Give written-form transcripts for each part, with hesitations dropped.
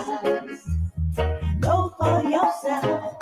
eyes. Know for yourself.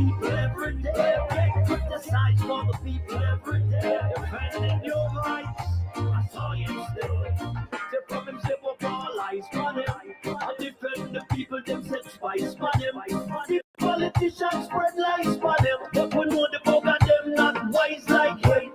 people every day. Get criticized for the people every day. Defending your rights, I saw you stay. The problem say what all eyes on him. I defend the people, them set spice on him. The politicians spread lies on him. But we know the bug of them not wise like him.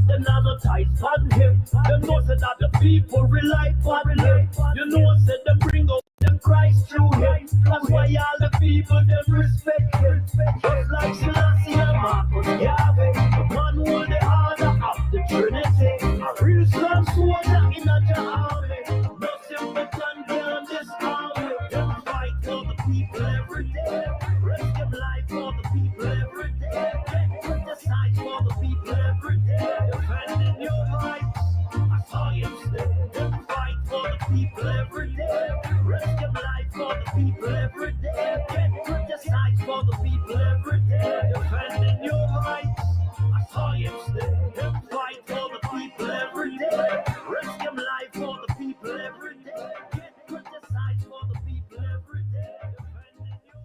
Them not no ties on him. Them know say that the people rely on him. You know say them bring out them Christ through him. That's why all the people them respect him. Just like St Lucie and Marcus Garvey, the man who hold the order of the Trinity. A real strong soldier in a army. No sympathy can this army. Them fight for the people every day. Risk them life for the people every day. Get criticized for the people every day. Defending your rights, I saw you stay. Them fight for the people every day. Risk them life for the people every day. Get criticized for the people every day. Defending your rights, I saw you stay. Them fight for the people every day. Risk them life for the people every day. Get criticized for the people every day. Defending your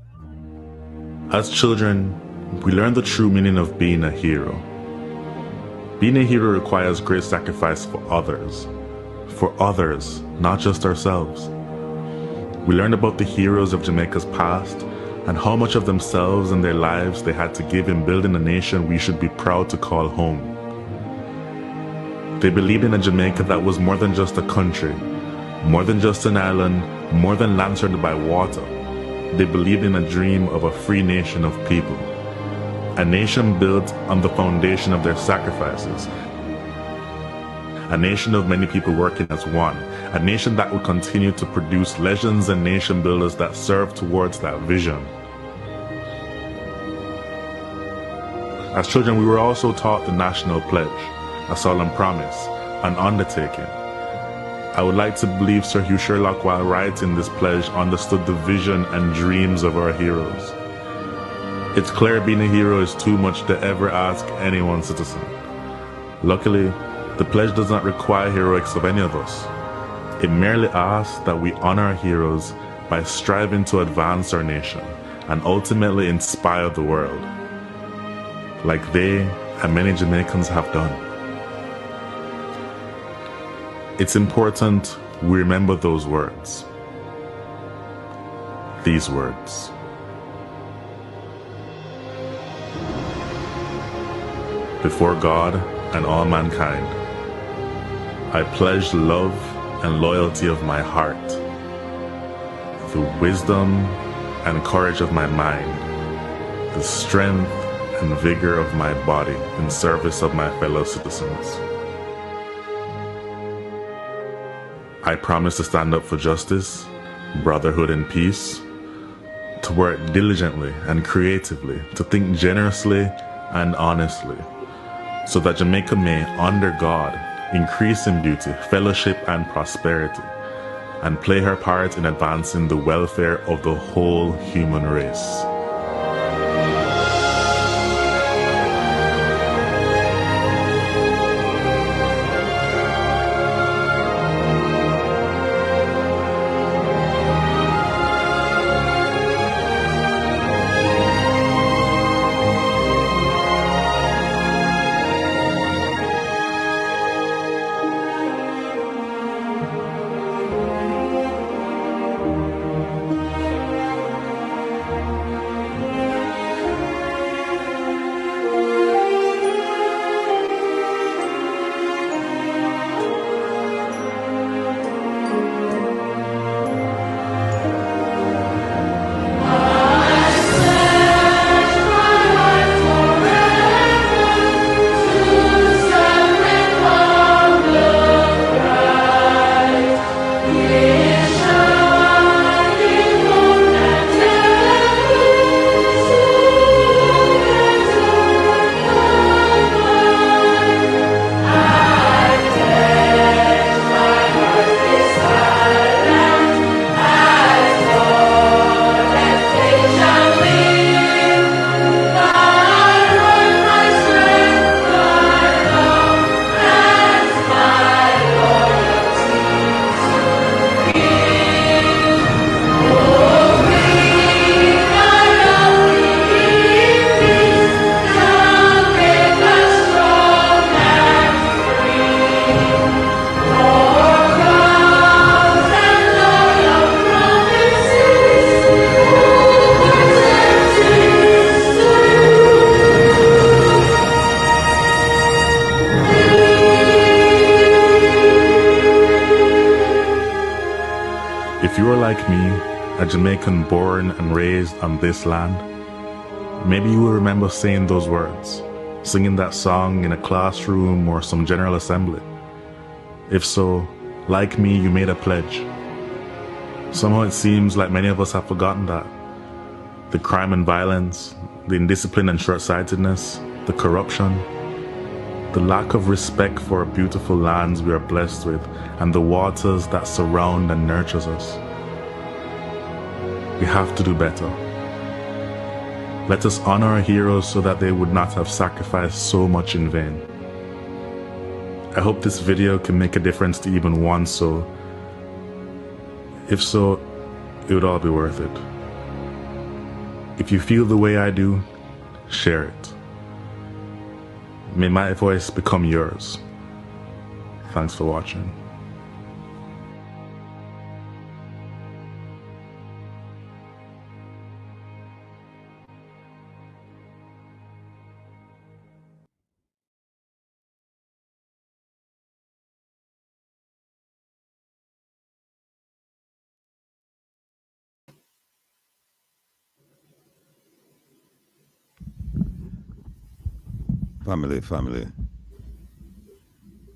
rights. As children, we learn the true meaning of being a hero. Being a hero requires great sacrifice for others, not just ourselves. We learn about the heroes of Jamaica's past and how much of themselves and their lives they had to give in building a nation we should be proud to call home. They believed in a Jamaica that was more than just a country, more than just an island, more than land surrounded by water. They believed in a dream of a free nation of people. A nation built on the foundation of their sacrifices. A nation of many people working as one. A nation that would continue to produce legends and nation builders that serve towards that vision. As children, we were also taught the National Pledge, a solemn promise, an undertaking. I would like to believe Sir Hugh Sherlock, while writing this pledge, understood the vision and dreams of our heroes. It's clear being a hero is too much to ever ask any one citizen. Luckily, the pledge does not require heroics of any of us. It merely asks that we honor our heroes by striving to advance our nation and ultimately inspire the world, like they and many Jamaicans have done. It's important we remember those words. These words. Before God and all mankind, I pledge love and loyalty of my heart, the wisdom and courage of my mind, the strength and vigor of my body in service of my fellow citizens. I promise to stand up for justice, brotherhood, and peace, to work diligently and creatively, to think generously and honestly, so that Jamaica may, under God, increase in beauty, fellowship, and prosperity, and play her part in advancing the welfare of the whole human race. like me, a Jamaican born and raised on this land, maybe you will remember saying those words, singing that song in a classroom or some general assembly. If so, like me, you made a pledge. Somehow it seems like many of us have forgotten that. The crime and violence, the indiscipline and short-sightedness, the corruption, the lack of respect for our beautiful lands we are blessed with, and the waters that surround and nurtures us. We have to do better. Let us honor our heroes so that they would not have sacrificed so much in vain. I hope this video can make a difference to even one soul. If so, it would all be worth it. If you feel the way I do, share it. May my voice become yours. Thanks for watching. Family,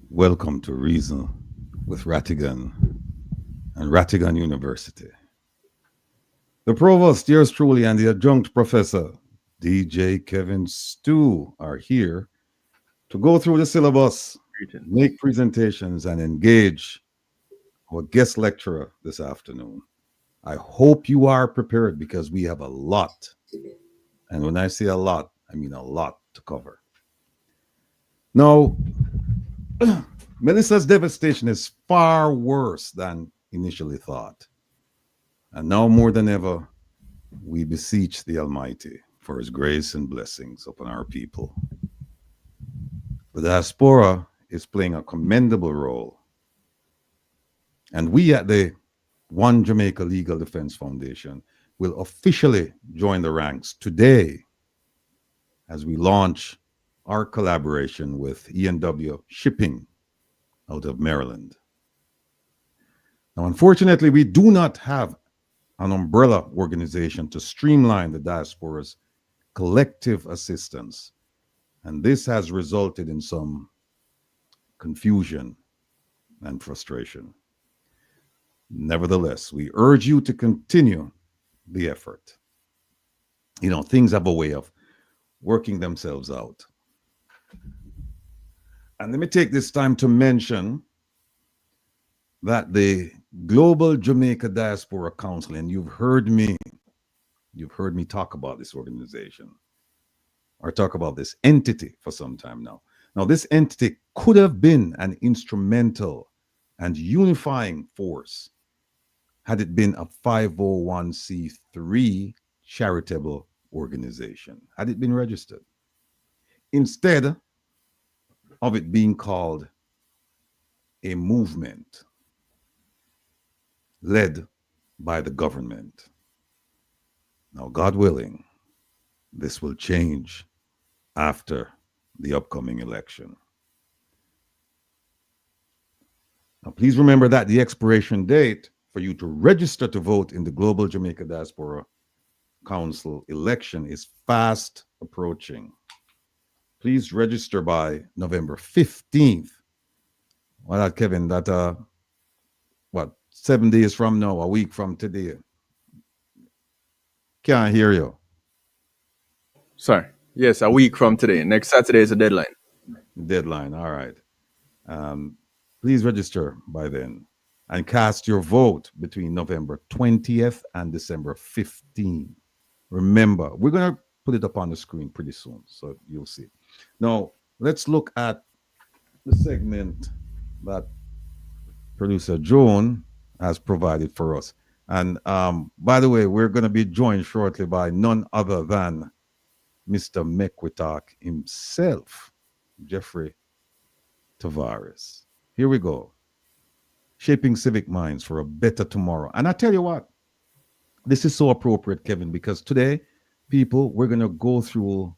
welcome to Reason with Rattigan and Rattigan University. The Provost, yours truly, and the Adjunct Professor, DJ Kevin Stu, are here to go through the syllabus, make presentations, and engage our guest lecturer this afternoon. I hope you are prepared because we have a lot. And when I say a lot, I mean a lot to cover. Now, Melissa's devastation is far worse than initially thought. And now more than ever, we beseech the Almighty for his grace and blessings upon our people. The diaspora is playing a commendable role. And we at the One Jamaica Legal Defense Foundation will officially join the ranks today as we launch our collaboration with E&W Shipping out of Maryland. Now, unfortunately, we do not have an umbrella organization to streamline the diaspora's collective assistance, and this has resulted in some confusion and frustration. Nevertheless, we urge you to continue the effort. You know, things have a way of working themselves out. And let me take this time to mention that the Global Jamaica Diaspora Council, and you've heard me talk about this organization or talk about this entity for some time now. Now, this entity could have been an instrumental and unifying force had it been a 501c3 charitable organization, had it been registered. Instead of it being called a movement led by the government. Now, God willing, this will change after the upcoming election. Now, please remember that the expiration date for you to register to vote in the Global Jamaica Diaspora Council election is fast approaching. Please register by November 15th. Well, Kevin, that, 7 days from now, a week from today? Can't hear you. Sorry. Yes, a week from today. Next Saturday is the deadline. Deadline, all right. Please register by then and cast your vote between November 20th and December 15th. Remember, we're going to put it up on the screen pretty soon, so you'll see. Now, let's look at the segment that producer Joan has provided for us. And by the way, we're going to be joined shortly by none other than Mr. Mequitalk himself, Jeffrey Tavares. Here we go. Shaping civic minds for a better tomorrow. And I tell you what, this is so appropriate, Kevin, because today, people, we're going to go through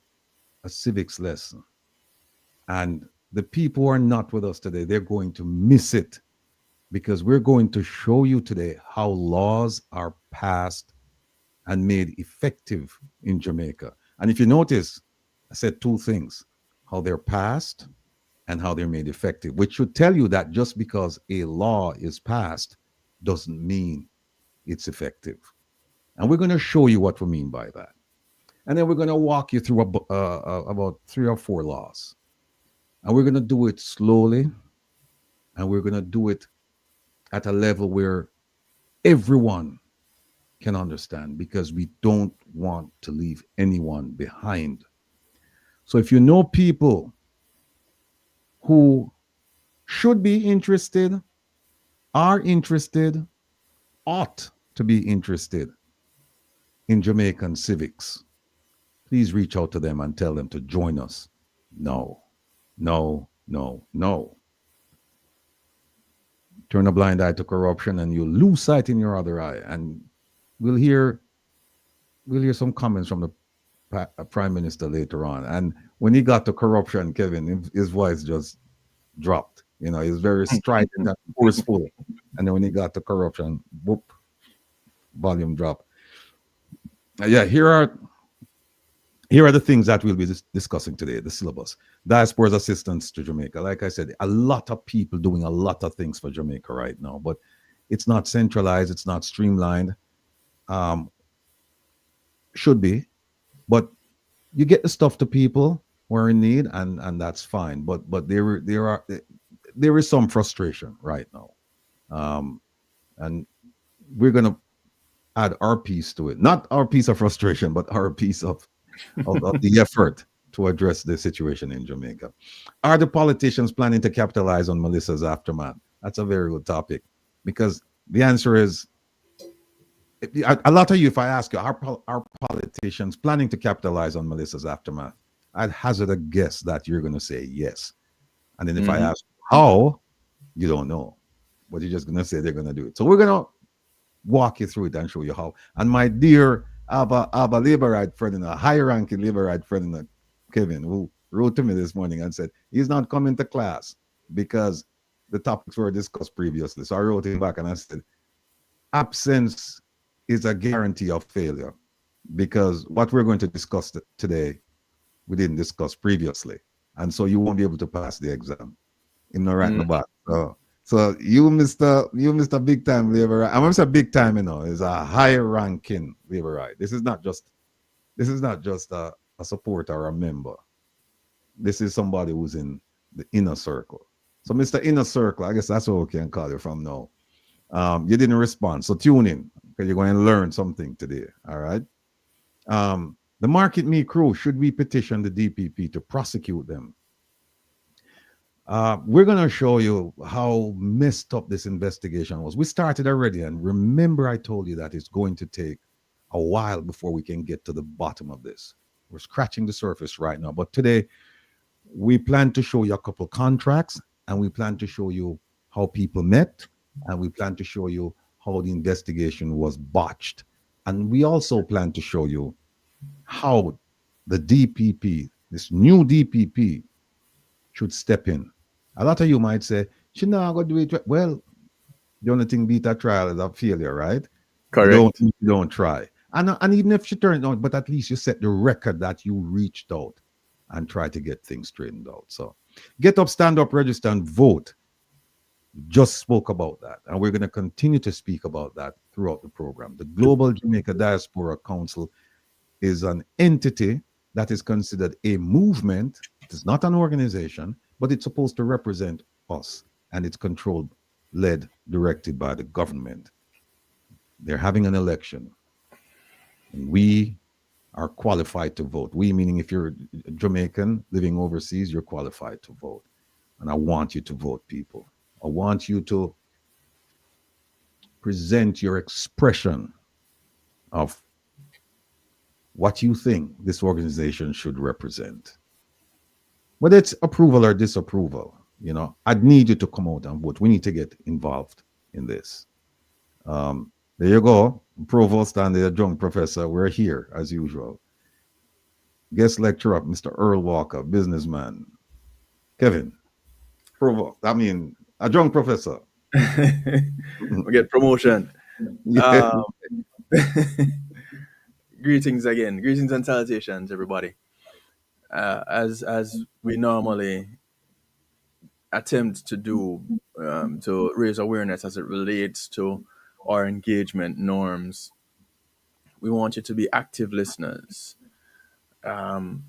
a civics lesson. And the people who are not with us today, they're going to miss it because we're going to show you today how laws are passed and made effective in Jamaica. And if you notice, I said two things: how they're passed and how they're made effective, which should tell you that just because a law is passed doesn't mean it's effective. And we're going to show you what we mean by that. And then we're going to walk you through about 3 or 4 laws. And we're going to do it slowly. And we're going to do it at a level where everyone can understand, because we don't want to leave anyone behind. So if you know people who should be interested, are interested, ought to be interested in Jamaican civics, please reach out to them and tell them to join us. No, no, no, no. Turn a blind eye to corruption and you lose sight in your other eye. And we'll hear some comments from the Prime Minister later on. And when he got to corruption, Kevin, his voice just dropped. You know, he's very strident and forceful. And then when he got to corruption, whoop, volume drop. Yeah, here are the things that we'll be discussing today, the syllabus. Diaspora's assistance to Jamaica. Like I said, a lot of people doing a lot of things for Jamaica right now, but it's not centralized, it's not streamlined. Should be, but you get the stuff to people who are in need, and that's fine. But there is some frustration right now, and we're gonna add our piece to it. Not our piece of frustration, but our piece of the effort to address the situation in Jamaica. Are the politicians planning to capitalize on Melissa's aftermath? That's a very good topic, because the answer is, a lot of you, if I ask you, are politicians planning to capitalize on Melissa's aftermath? I'd hazard a guess that you're going to say yes. And then if I ask how, you don't know, but you're just going to say they're going to do it. So we're going to walk you through it and show you how. And my dear Abba Laborite friend, a high-ranking Laborite friend, Kevin, who wrote to me this morning and said he's not coming to class because the topics were discussed previously. So I wrote him back and I said, absence is a guarantee of failure, because what we're going to discuss today, we didn't discuss previously. And so you won't be able to pass the exam. In the right in the back. So you, Mr. Big Time Labour, I'm going to say big time, is a high ranking Labourite. This is not just a supporter or a member. This is somebody who's in the inner circle. So Mr. Inner Circle, I guess that's what we can call you from now. You didn't respond, so tune in, because you're going to learn something today. All right. The Market Me crew, should we petition the DPP to prosecute them? We're going to show you how messed up this investigation was. We started already, and remember I told you that it's going to take a while before we can get to the bottom of this. We're scratching the surface right now, but today we plan to show you a couple contracts, and we plan to show you how people met, and we plan to show you how the investigation was botched. And we also plan to show you how the DPP, this new DPP, should step in. A lot of you might say, "She not gonna do it." Well, the only thing beat a trial is a failure, right? Correct. You don't try. And even if she turned out, but at least you set the record that you reached out and try to get things straightened out. So get up, stand up, register, and vote. Just spoke about that. And we're going to continue to speak about that throughout the program. The Global Jamaica Diaspora Council is an entity that is considered a movement. It is not an organization, but it's supposed to represent us. And it's controlled, led, directed by the government. They're having an election. And we are qualified to vote. We, meaning if you're Jamaican living overseas, you're qualified to vote. And I want you to vote, people. I want you to present your expression of what you think this organization should represent. Whether it's approval or disapproval, I'd need you to come out and vote. We need to get involved in this. There you go. Provost and the adjunct professor, we're here as usual. Guest lecturer, Mr. Earl Walker, businessman. Kevin, Provost, adjunct professor. We get promotion. Yeah. Greetings again. Greetings and salutations, everybody. As we normally attempt to do, to raise awareness as it relates to our engagement norms, we want you to be active listeners. How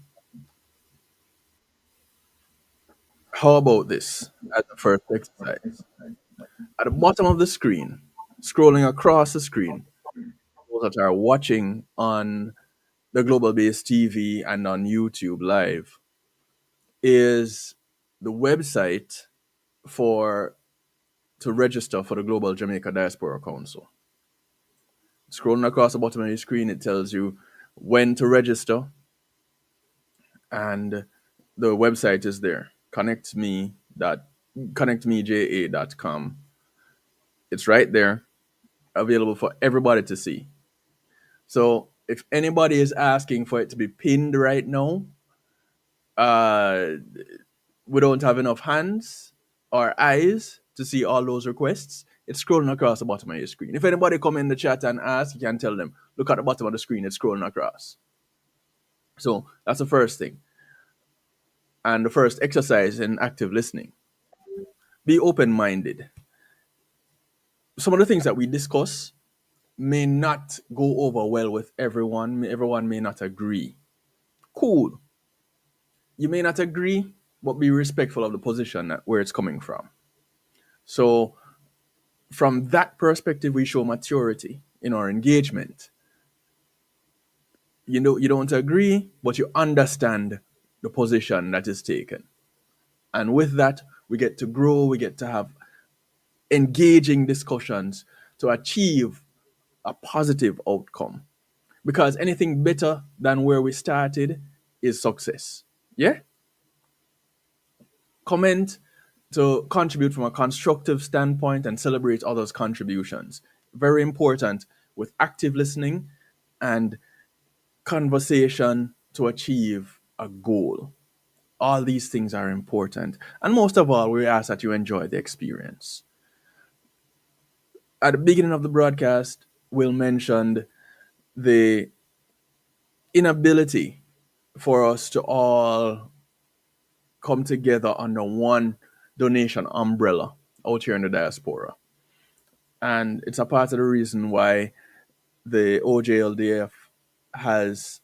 about this as the first exercise? At the bottom of the screen, scrolling across the screen, those that are watching on the Global Base TV and on YouTube Live, is the website for to register for the Global Jamaica Diaspora Council. Scrolling across the bottom of your screen, it tells you when to register, and the website is there. connectmeja.com. It's right there, available for everybody to see. So if anybody is asking for it to be pinned right now, we don't have enough hands or eyes to see all those requests. It's scrolling across the bottom of your screen. If anybody come in the chat and ask, you can tell them, look at the bottom of the screen, it's scrolling across. So that's the first thing. And the first exercise in active listening. Be open-minded. Some of the things that we discuss may not go over well with everyone. Everyone may not agree. Cool. You may not agree, but be respectful of the position where it's coming from. So from that perspective, we show maturity in our engagement. You know, you don't agree, but you understand the position that is taken. And with that, we get to grow, we get to have engaging discussions to achieve a positive outcome. Because anything better than where we started is success. Yeah? Comment to contribute from a constructive standpoint and celebrate others' contributions. Very important with active listening and conversation to achieve a goal. All these things are important. And most of all, we ask that you enjoy the experience. At the beginning of the broadcast, Will mentioned the inability for us to all come together under one donation umbrella out here in the diaspora. And it's a part of the reason why the OJLDF has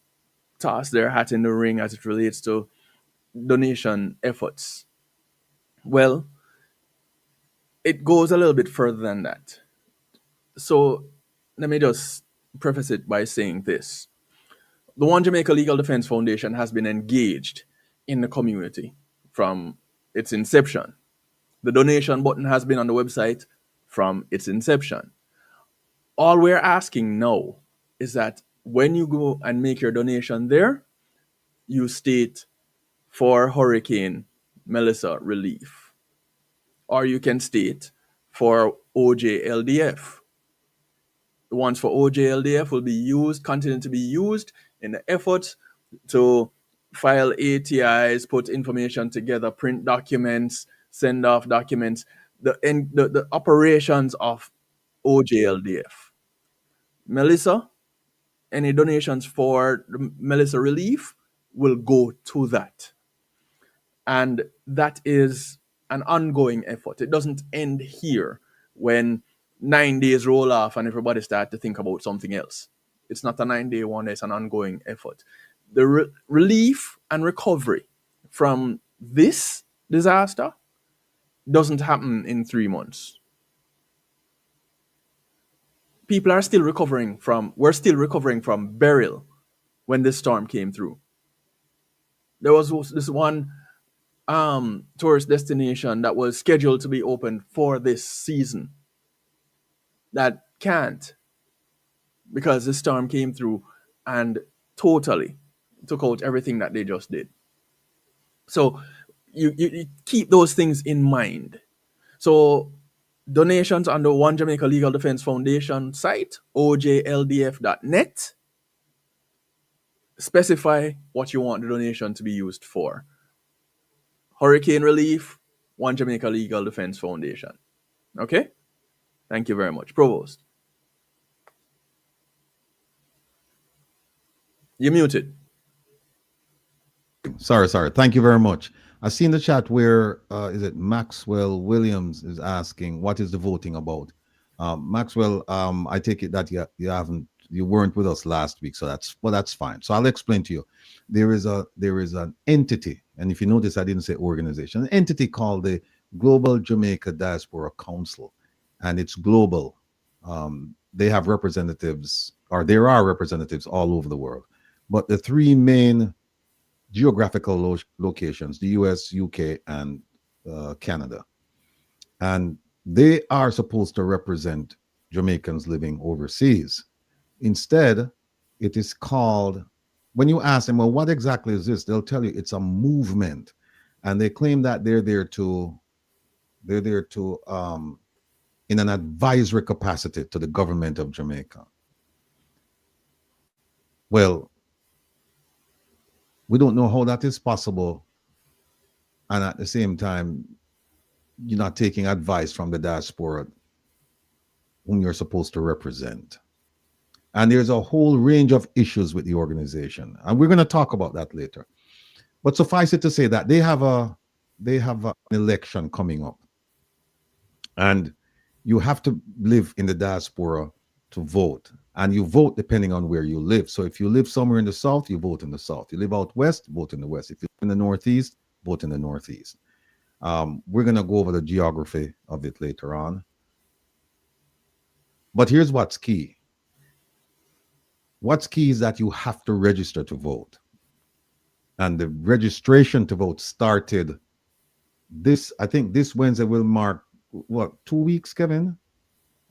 tossed their hat in the ring as it relates to donation efforts. Well, it goes a little bit further than that. So let me just preface it by saying this. The One Jamaica Legal Defense Foundation has been engaged in the community from its inception. The donation button has been on the website from its inception. All we're asking now is that when you go and make your donation there, you state for Hurricane Melissa relief. Or you can state for OJLDF. The ones for OJLDF will be used, continue to be used in the effort to file ATIs, put information together, print documents, send off documents, the operations of OJLDF. Melissa, any donations for the Melissa relief will go to that. And that is an ongoing effort. It doesn't end here when 9 days roll off and everybody start to think about something else. It's not a 9-day wonder, it's an ongoing effort. The relief and recovery from this disaster doesn't happen in 3 months. We're still recovering from Beryl when this storm came through. There was this one tourist destination that was scheduled to be open for this season that can't, because the storm came through and totally took out everything that they just did. So you keep those things in mind. So donations on the One Jamaica Legal Defense Foundation site, ojldf.net, specify what you want the donation to be used for. Hurricane relief, One Jamaica Legal Defense Foundation. Okay? Thank you very much. Provost. You're muted. Sorry. Thank you very much. I see in the chat where is it Maxwell Williams is asking what is the voting about. Maxwell, I take it that you weren't with us last week, so that's fine. So I'll explain to you. There is an entity, and if you notice, I didn't say organization, an entity called the Global Jamaica Diaspora Council, and it's global. They have representatives, or there are representatives all over the world, but the three main geographical locations, the US, UK, and Canada. And they are supposed to represent Jamaicans living overseas. Instead, it is called, when you ask them, well, what exactly is this? They'll tell you it's a movement. And they claim that they're there to in an advisory capacity to the government of Jamaica. Well, we don't know how that is possible. And at the same time, you're not taking advice from the diaspora whom you're supposed to represent. And there's a whole range of issues with the organization. And we're going to talk about that later. But suffice it to say that they have an election coming up. And you have to live in the diaspora to vote. And you vote depending on where you live. So if you live somewhere in the south, you vote in the south. You live out west, vote in the west. If you live in the northeast, vote in the northeast. We're going to go over the geography of it later on. But here's what's key. What's key is that you have to register to vote. And the registration to vote started I think this Wednesday will mark, what, 2 weeks, Kevin?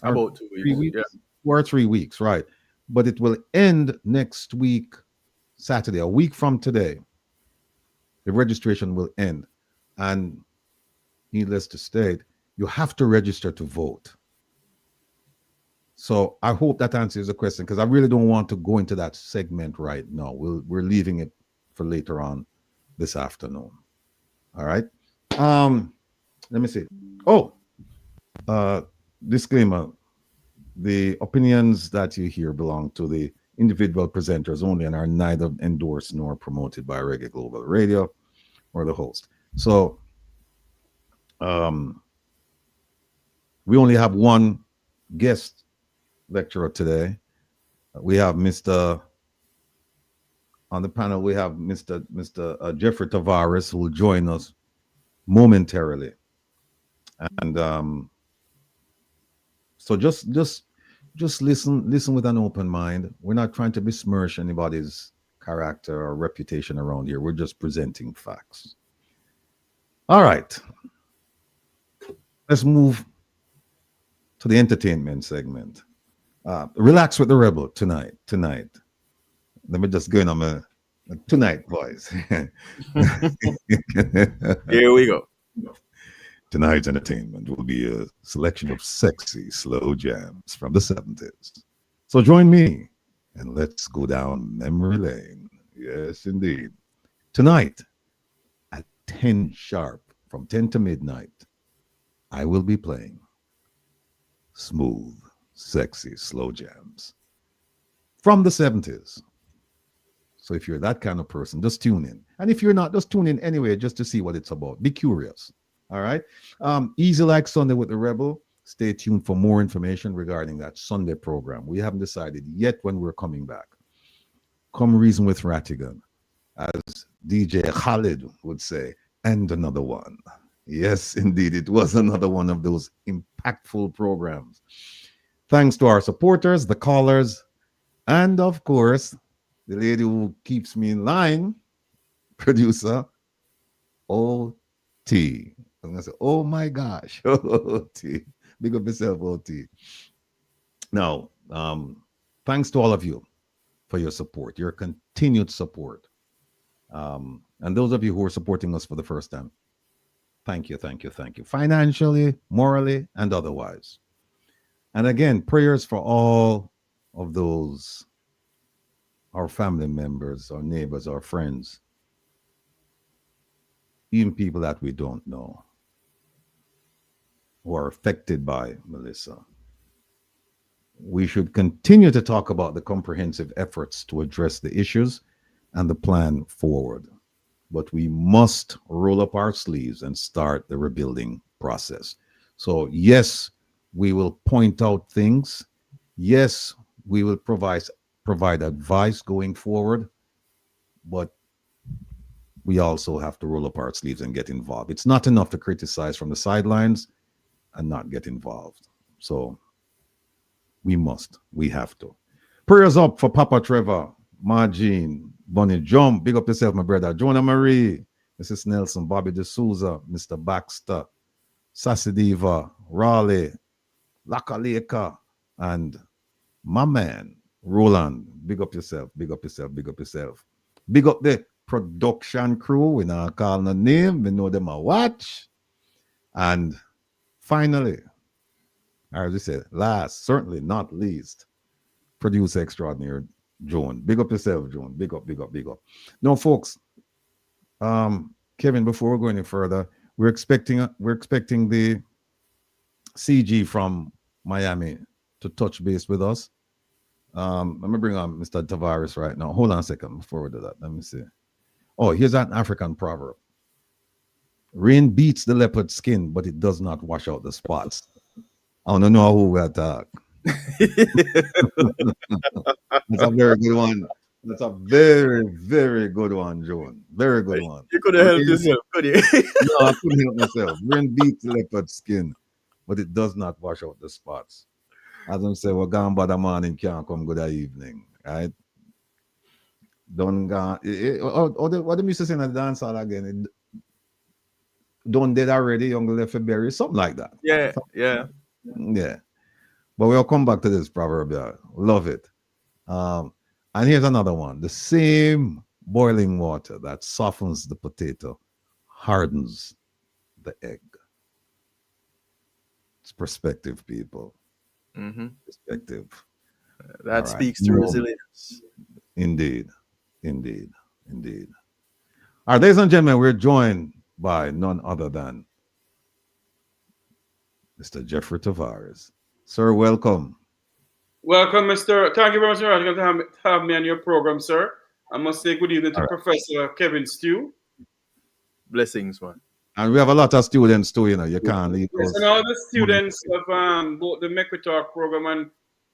About 2 weeks. 3 weeks? Yeah. 2 or 3 weeks, right. But it will end next week, Saturday, a week from today. The registration will end. And needless to state, you have to register to vote. So I hope that answers the question, because I really don't want to go into that segment right now. We're leaving it for later on this afternoon. All right. Let me see. Disclaimer. The opinions that you hear belong to the individual presenters only and are neither endorsed nor promoted by Reggae Global Radio or the host. So we only have one guest lecturer today. We have on the panel, we have Mr. Jeffrey Tavares, who will join us momentarily. And so just listen with an open mind. We're not trying to besmirch anybody's character or reputation around here. We're just presenting facts. All right. Let's move to the entertainment segment. Relax with the Rebel tonight. Let me just go in on my tonight voice. Here we go. Tonight's entertainment will be a selection of sexy slow jams from the 70s. So join me and let's go down memory lane. Yes, indeed. Tonight at 10 sharp, from 10 to midnight, I will be playing smooth, sexy slow jams from the 70s. So if you're that kind of person, just tune in. And if you're not, just tune in anyway, just to see what it's about. Be curious. All right. Easy like Sunday with the Rebel. Stay tuned for more information regarding that Sunday program. We haven't decided yet when we're coming back. Come reason with Rattigan, as DJ Khalid would say, and another one. Yes, indeed. It was another one of those impactful programs. Thanks to our supporters, the callers, and of course, the lady who keeps me in line, producer, OT. I'm going to say, oh my gosh, OT. Big up yourself, OT. Now, thanks to all of you for your support, your continued support. And those of you who are supporting us for the first time, thank you. Financially, morally, and otherwise. And again, prayers for all of those, our family members, our neighbors, our friends, even people that we don't know. who are affected by Melissa. We should continue to talk about the comprehensive efforts to address the issues and the plan forward. But we must roll up our sleeves and start the rebuilding process. So yes, we will point out things. Yes, we will provide advice going forward, but we also have to roll up our sleeves and get involved. It's not enough to criticize from the sidelines and not get involved. So we have to. Prayers up for Papa Trevor, Margene, Bonnie Jump, big up yourself, my brother, Jonah Marie, Mrs. Nelson, Bobby D'Souza, Mr. Baxter, Sassy Diva, Raleigh, Lakaleka, and my man, Roland. Big up yourself, big up yourself, big up yourself. Big up the production crew. We not call no name, we know them a watch. And finally, as I said, last, certainly not least, producer extraordinaire, Joan. Big up yourself, Joan. Big up, big up, big up. Now, folks, Kevin, before we go any further, we're expecting the CG from Miami to touch base with us. Let me bring on Mr. Tavares right now. Hold on a second before we do that. Let me see. Oh, here's an African proverb. Rain beats the leopard skin, but it does not wash out the spots. I don't know who we're talking. That's a very good one. That's a very, very good one, Joan. Very good one. You could have helped yourself, could you? No, I couldn't help myself. Rain beats the leopard skin, but it does not wash out the spots. As I say, we're gone by the morning, can't come good evening, right? Don't go. What the music saying at the dance hall again? Don't dead already, young left a berry, something like that. Yeah. Yeah. But we'll come back to this proverb. Yeah. Love it. And here's another one. The same boiling water that softens the potato hardens the egg. It's perspective, people. Mm-hmm. Perspective. That speaks to resilience. Indeed. Indeed. Indeed. All right, ladies and gentlemen, we're joined by none other than Mr. Jeffrey Tavares. Sir, welcome. Welcome, Mr. Thank you very much for having me on your program, sir. I must say good evening to Professor Kevin Stew. Blessings, man. And we have a lot of students too, you know. You can't leave yes, and all the students of both the Mequitalk program and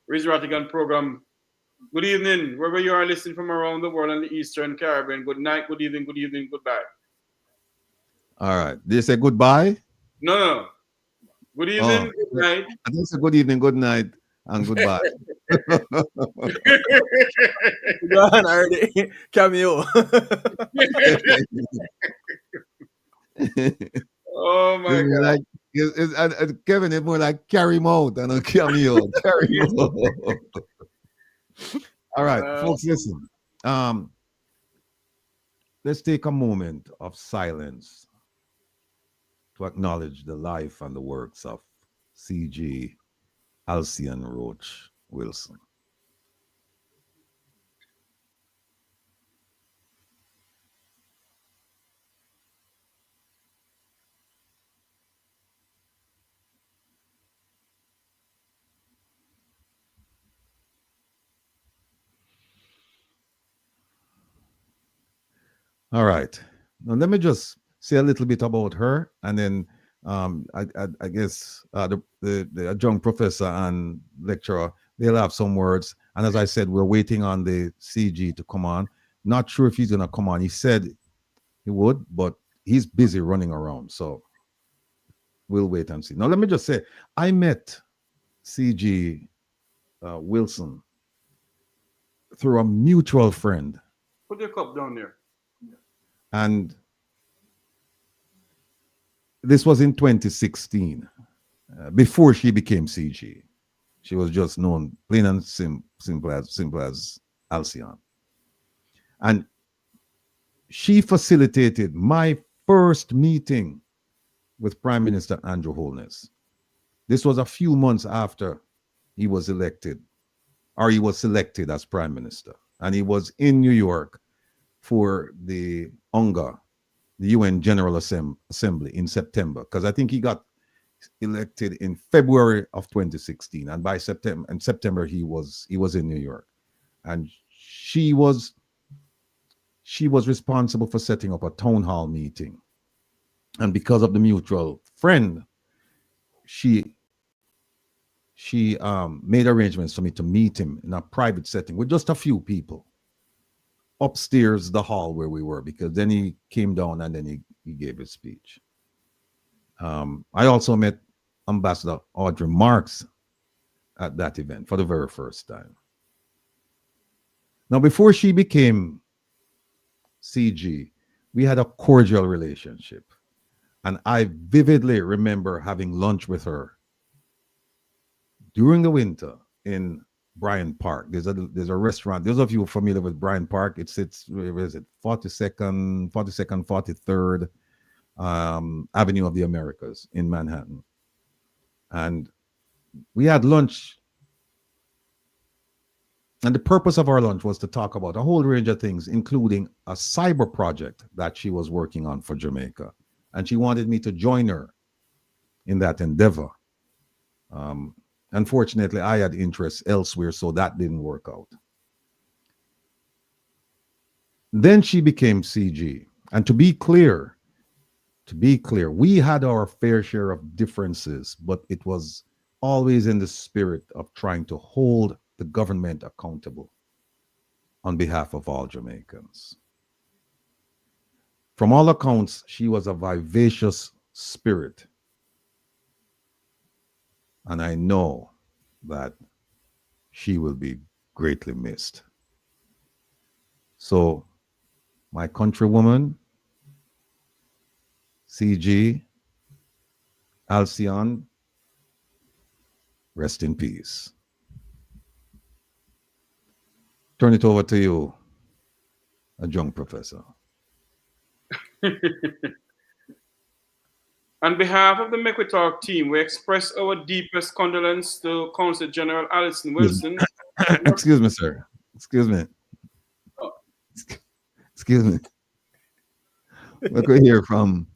Rattigan program. Good evening, wherever you are listening from around the world and the Eastern Caribbean. Good night, good evening, goodbye. All right. Did you say goodbye? No. Good evening, good night. I think it's good evening, good night, and goodbye. Go on, already. Cameo. Oh my God. Like, Kevin, it's more like carry him out and a cameo. Carry him out. All right, folks, listen. Let's take a moment of silence to acknowledge the life and the works of C.G. Alcyon Roach Wilson. All right. Now let me just say a little bit about her, and then I guess the adjunct professor and lecturer, they'll have some words. And as I said, we're waiting on the CG to come on. Not sure if he's gonna come on. He said he would, but he's busy running around, so we'll wait and see. Now let me just say, I met CG Wilson through a mutual friend. Put your cup down there. And this was in 2016, before she became CG. She was just known plain and simple as Alcyon. And she facilitated my first meeting with Prime Minister Andrew Holness. This was a few months after he was elected, or he was selected as Prime Minister. And he was in New York for the UNGA, the UN General Assembly in September, because I think he got elected in February of 2016, and by September he was in New York, and she was responsible for setting up a town hall meeting, and because of the mutual friend, she made arrangements for me to meet him in a private setting with just a few people upstairs the hall where we were, because then he came down and then he gave his speech. I also met Ambassador Audrey Marks at that event for the very first time. Now, before she became CG, we had a cordial relationship, and I vividly remember having lunch with her during the winter in Bryant Park. There's a restaurant. Those of you familiar with Bryant Park, it's where is it? 42nd, 43rd Avenue of the Americas in Manhattan. And we had lunch. And the purpose of our lunch was to talk about a whole range of things, including a cyber project that she was working on for Jamaica. And she wanted me to join her in that endeavor. Unfortunately, I had interests elsewhere, so that didn't work out. Then she became CG. And to be clear, we had our fair share of differences, but it was always in the spirit of trying to hold the government accountable on behalf of all Jamaicans. From all accounts, she was a vivacious spirit. And I know that she will be greatly missed. So, my countrywoman, CG, Alcyon, rest in peace. Turn it over to you, Adjunct Professor. On behalf of the Make We Talk team, we express our deepest condolence to Consul General Alison Wilson. Excuse me, sir. Excuse me. Oh. Excuse me. Look, we hear from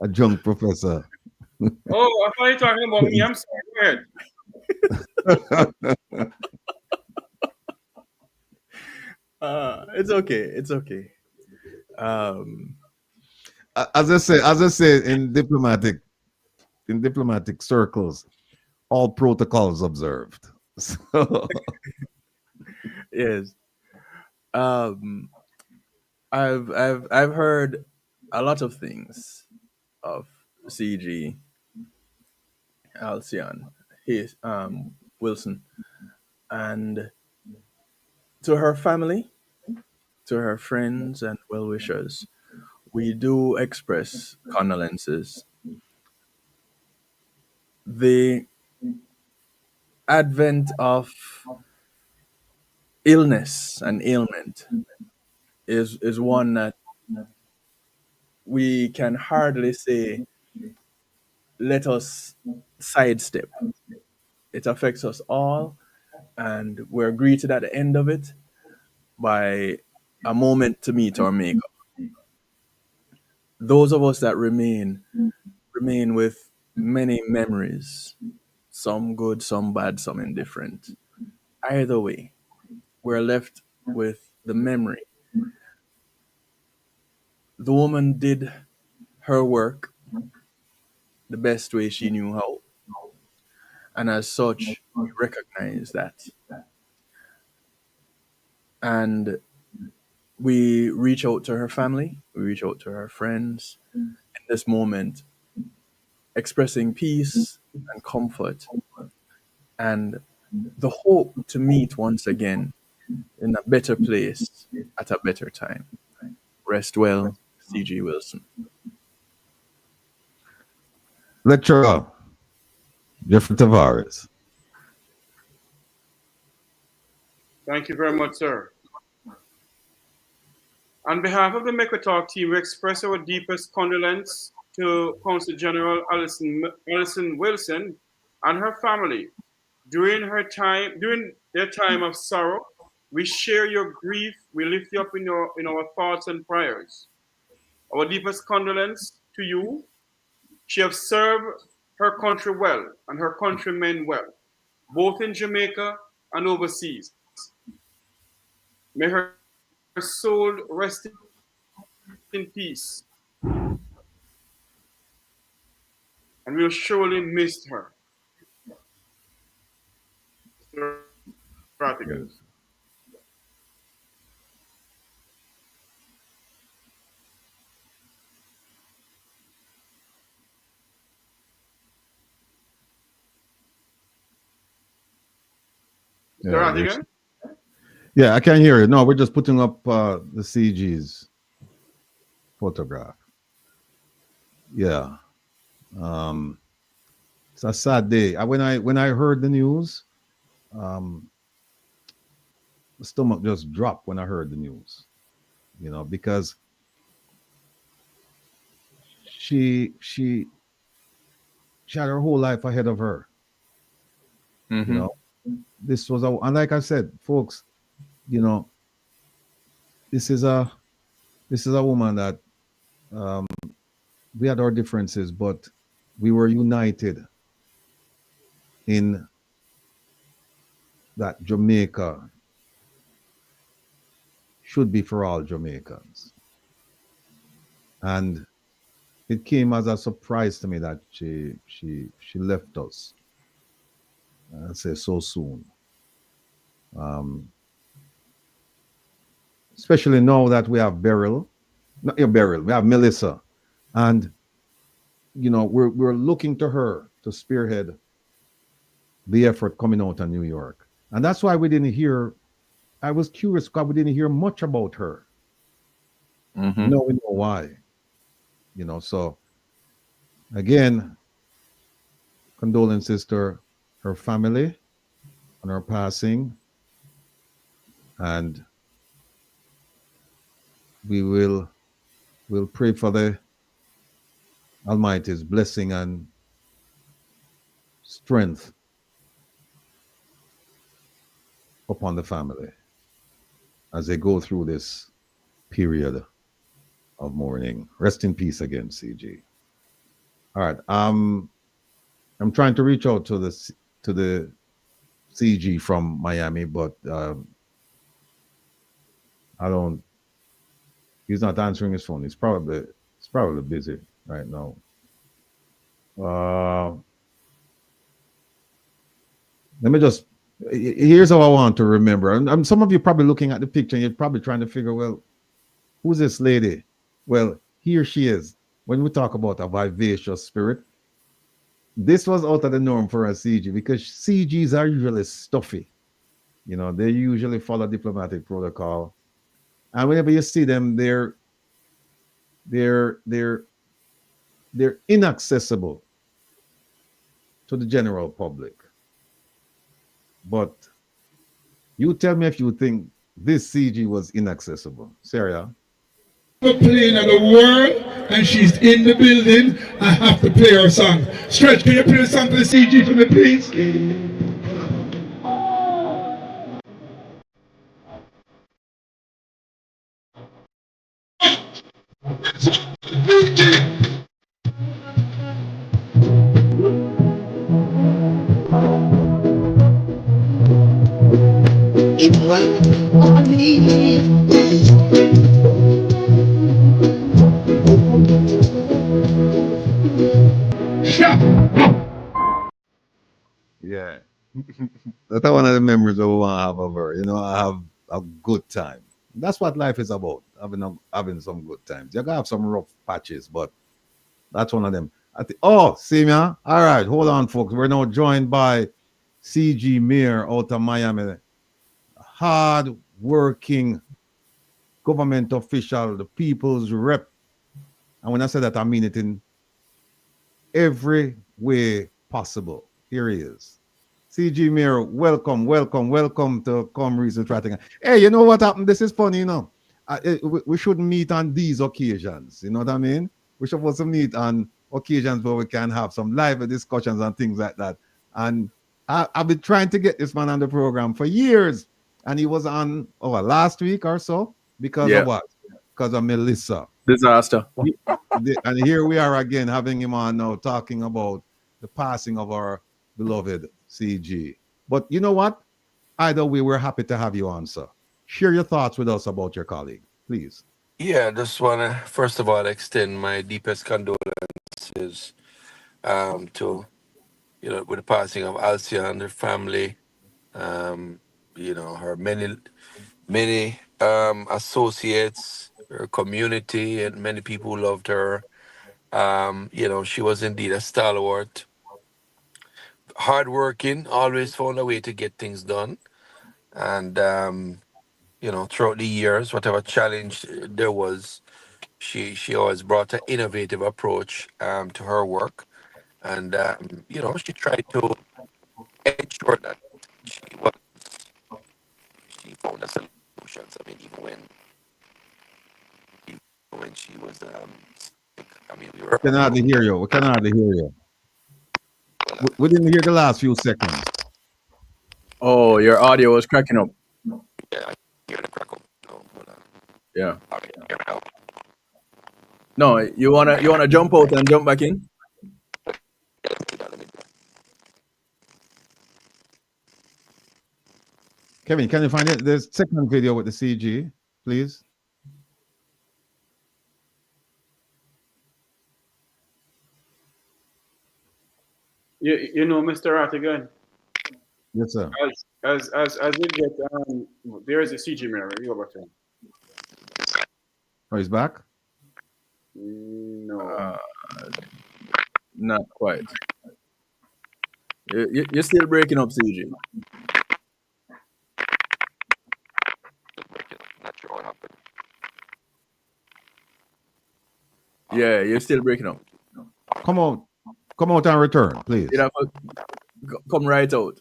Adjunct Professor. Oh, I thought you were talking about me. I'm sorry. Go ahead. It's okay. It's okay. As I say, in diplomatic circles, all protocols observed. So. Yes. I've heard a lot of things of CG, Alcyon, Wilson, and to her family, to her friends and well-wishers, we do express condolences. The advent of illness and ailment is one that we can hardly say, let us sidestep. It affects us all, and we're greeted at the end of it by a moment to meet our Maker. Those of us that remain with many memories, some good, some bad, some indifferent. Either way, we're left with the memory. The woman did her work the best way she knew how, and as such, we recognize that. And we reach out to her family, we reach out to her friends in this moment, expressing peace and comfort and the hope to meet once again in a better place at a better time. Rest well, C.G. Wilson. Lecturer Jeffrey Tavares. Thank you very much, sir. On behalf of the Make We Talk team, we express our deepest condolence to Consul General Alison Wilson and her family. During their time of sorrow, we share your grief. We lift you up in our thoughts and prayers. Our deepest condolence to you She has served her country well and her countrymen well, both in Jamaica and overseas. May her soul rest in peace, and we'll surely miss her. Mr. Rattigan. Mr. Rattigan? Yeah, I can hear you. No, we're just putting up the CG's photograph. Yeah. It's a sad day. When I heard the news, the stomach just dropped when I heard the news. You know, because she had her whole life ahead of her. You know, this was and like I said, folks, you know, this is a woman that we had our differences, but we were united in that Jamaica should be for all Jamaicans. And it came as a surprise to me that she left us. I say so soon. Especially now that we have Beryl, we have Melissa, and you know we're looking to her to spearhead the effort coming out of New York, and that's why we didn't hear. I was curious because we didn't hear much about her. Now we know why. You know, so again, condolences to her family on her passing, and we'll pray for the Almighty's blessing and strength upon the family as they go through this period of mourning. Rest in peace again, CG. All right. I'm trying to reach out to the CG from Miami, but I don't. He's not answering his phone. He's probably busy right now. Let me just. Here's how I want to remember. And some of you probably looking at the picture and you're probably trying to figure, well, who's this lady? Well, here she is. When we talk about a vivacious spirit, this was out of the norm for a CG because CGs are usually stuffy. You know, they usually follow diplomatic protocol. And whenever you see them, they're inaccessible to the general public. But you tell me if you think this CG was inaccessible. Sarah? Playing of the world, and she's in the building. I have to play her song. Stretch, can you play a song for the CG for me, please? Yeah. That's one of the memories I want to have of her. You know, I have a good time. That's what life is about, having some good times. You gotta have some rough patches, but that's one of them. See me? All right, hold on, folks. We're now joined by CG Mayor out of Miami. Hard working government official, the people's rep. And when I say that, I mean it in every way possible. Here he is. CG Mayor, welcome to Come Reason Rattigan. Hey, you know what happened? This is funny, you know. We shouldn't meet on these occasions. You know what I mean? We're supposed to meet on occasions where we can have some lively discussions and things like that. And I've been trying to get this man on the program for years. And he was on last week or so because of what? Because of Melissa. Disaster. And here we are again, having him on now, talking about the passing of our beloved CG. But you know what? Either way, we're happy to have you on, sir. Share your thoughts with us about your colleague, please. Yeah, just want to first of all extend my deepest condolences to, with the passing of Alcia and her family. Her many associates, her community, and many people who loved her. She was indeed a stalwart, hardworking, always found a way to get things done. And, throughout the years, whatever challenge there was, she always brought an innovative approach to her work. And, she tried to ensure that she found the solutions. I mean, even when she was sick, we were... We can hardly hear you. We didn't hear the last few seconds. Oh, your audio was cracking up. Yeah, I hear the crackle. Yeah. Okay, hear me now. No, you wanna jump out and jump back in? Kevin, can you find it? The second video with the CG, please? Mr. Rattigan. Yes, sir. As we get there is a CG mirror. You go back to him. Oh, he's back? No. Not quite. You're still breaking up, CG. Not sure what happened. Yeah, you're still breaking up. Come out and return, please. You have to come right out.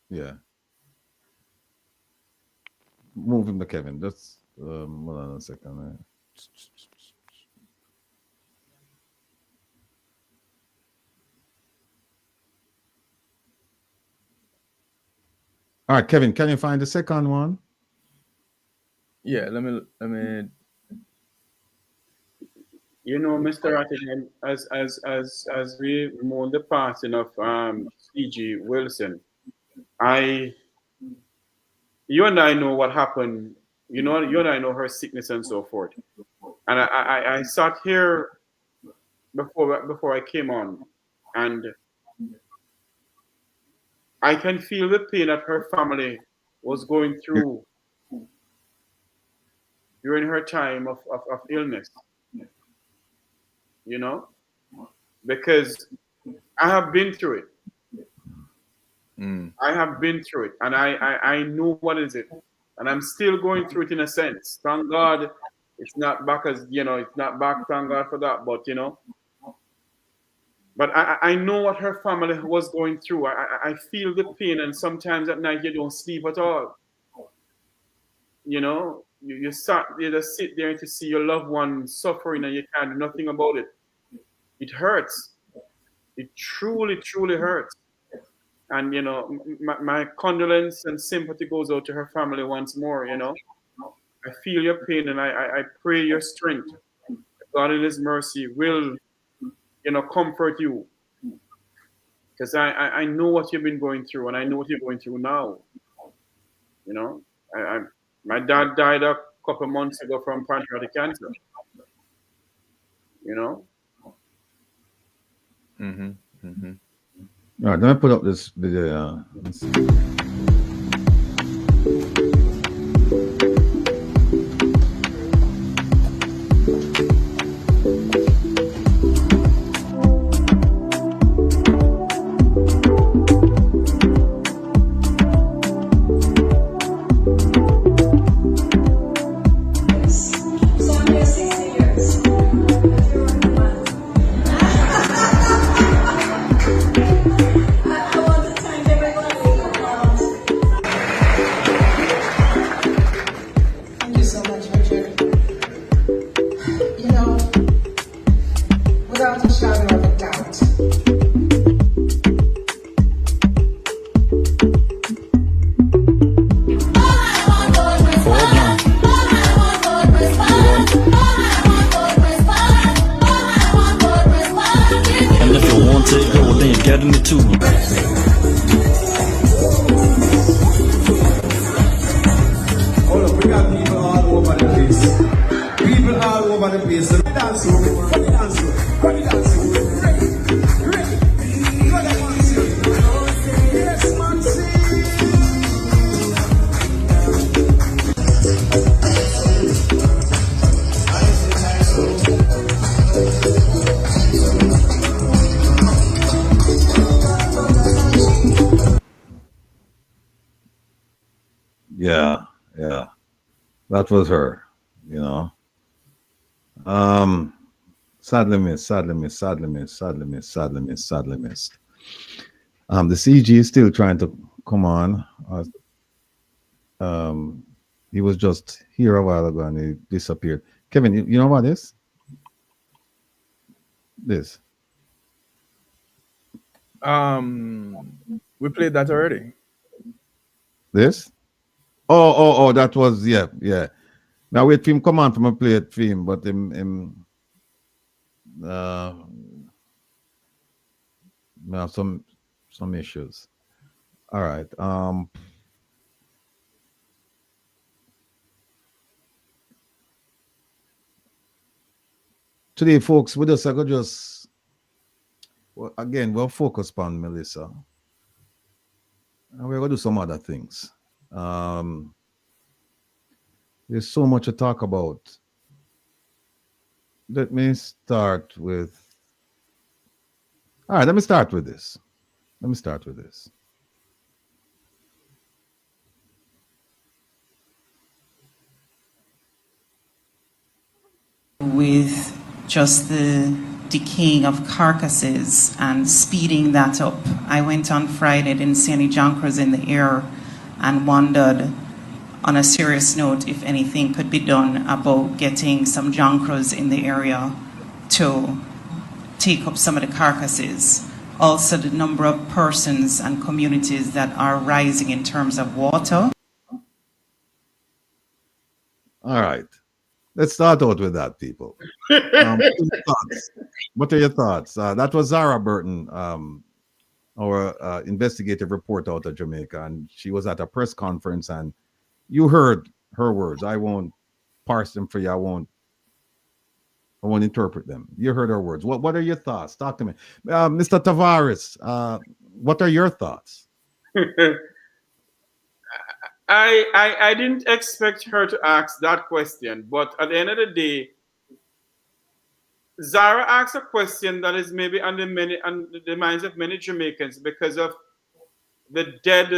Yeah. Move him to Kevin. Just hold on a second. All right, Kevin, can you find the second one? Yeah, let me. Mr. Rattigan, as we mourn the passing of C.G. Wilson, you and I know what happened. You and I know her sickness and so forth. And I sat here before I came on, and I can feel the pain that her family was going through during her time of illness. Because I have been through it. I have been through it, and I know what is it, and I'm still going through it in a sense. Thank God, it's not back it's not back. Thank God for that. But I know what her family was going through. I feel the pain, and sometimes at night you don't sleep at all. You just sit there to see your loved one suffering, and you can't do nothing about it. It hurts. It truly, truly hurts. And, my condolence and sympathy goes out to her family once more, I feel your pain, and I pray your strength. God in his mercy will, comfort you. Because I know what you've been going through, and I know what you're going through now. My dad died a couple months ago from pancreatic cancer. All right, let me put up this video. Let's see. do me too. Hold up, we got people all over the place. People all over the place. So dance with me. Come dance with me. Come dance with me. Ready? Ready? Go there, Mansi. Yes, Mansi. Yeah, yeah. That was her, you know. Sadly missed, sadly missed, sadly missed, sadly missed, sadly missed, sadly missed. The CG is still trying to come on. He was just here a while ago and he disappeared. Kevin, you know what this? This. We played that already. This? Oh, that was, yeah. Now wait for him come on from a play it for him, but him we have some issues. All right. Today, folks, with us, I could just again we'll focus on Melissa. And we're gonna do some other things. There's so much to talk about. Let me start with. All right, let me start with this. With just the decaying of carcasses and speeding that up. I went on Friday, didn't see any junkers in the air, and wondered, on a serious note, if anything could be done about getting some junkers in the area to take up some of the carcasses. Also, the number of persons and communities that are rising in terms of water. All right. Let's start out with that, people. What are your thoughts? That was Zara Burton, our investigative reporter out of Jamaica, and she was at a press conference, and you heard her words. I won't parse them for you. I won't interpret them. You heard her words. What are your thoughts? Talk to me. Mr. Tavares, what are your thoughts? I didn't expect her to ask that question, but at the end of the day, Zara asked a question that is maybe on the minds of many Jamaicans because of the dead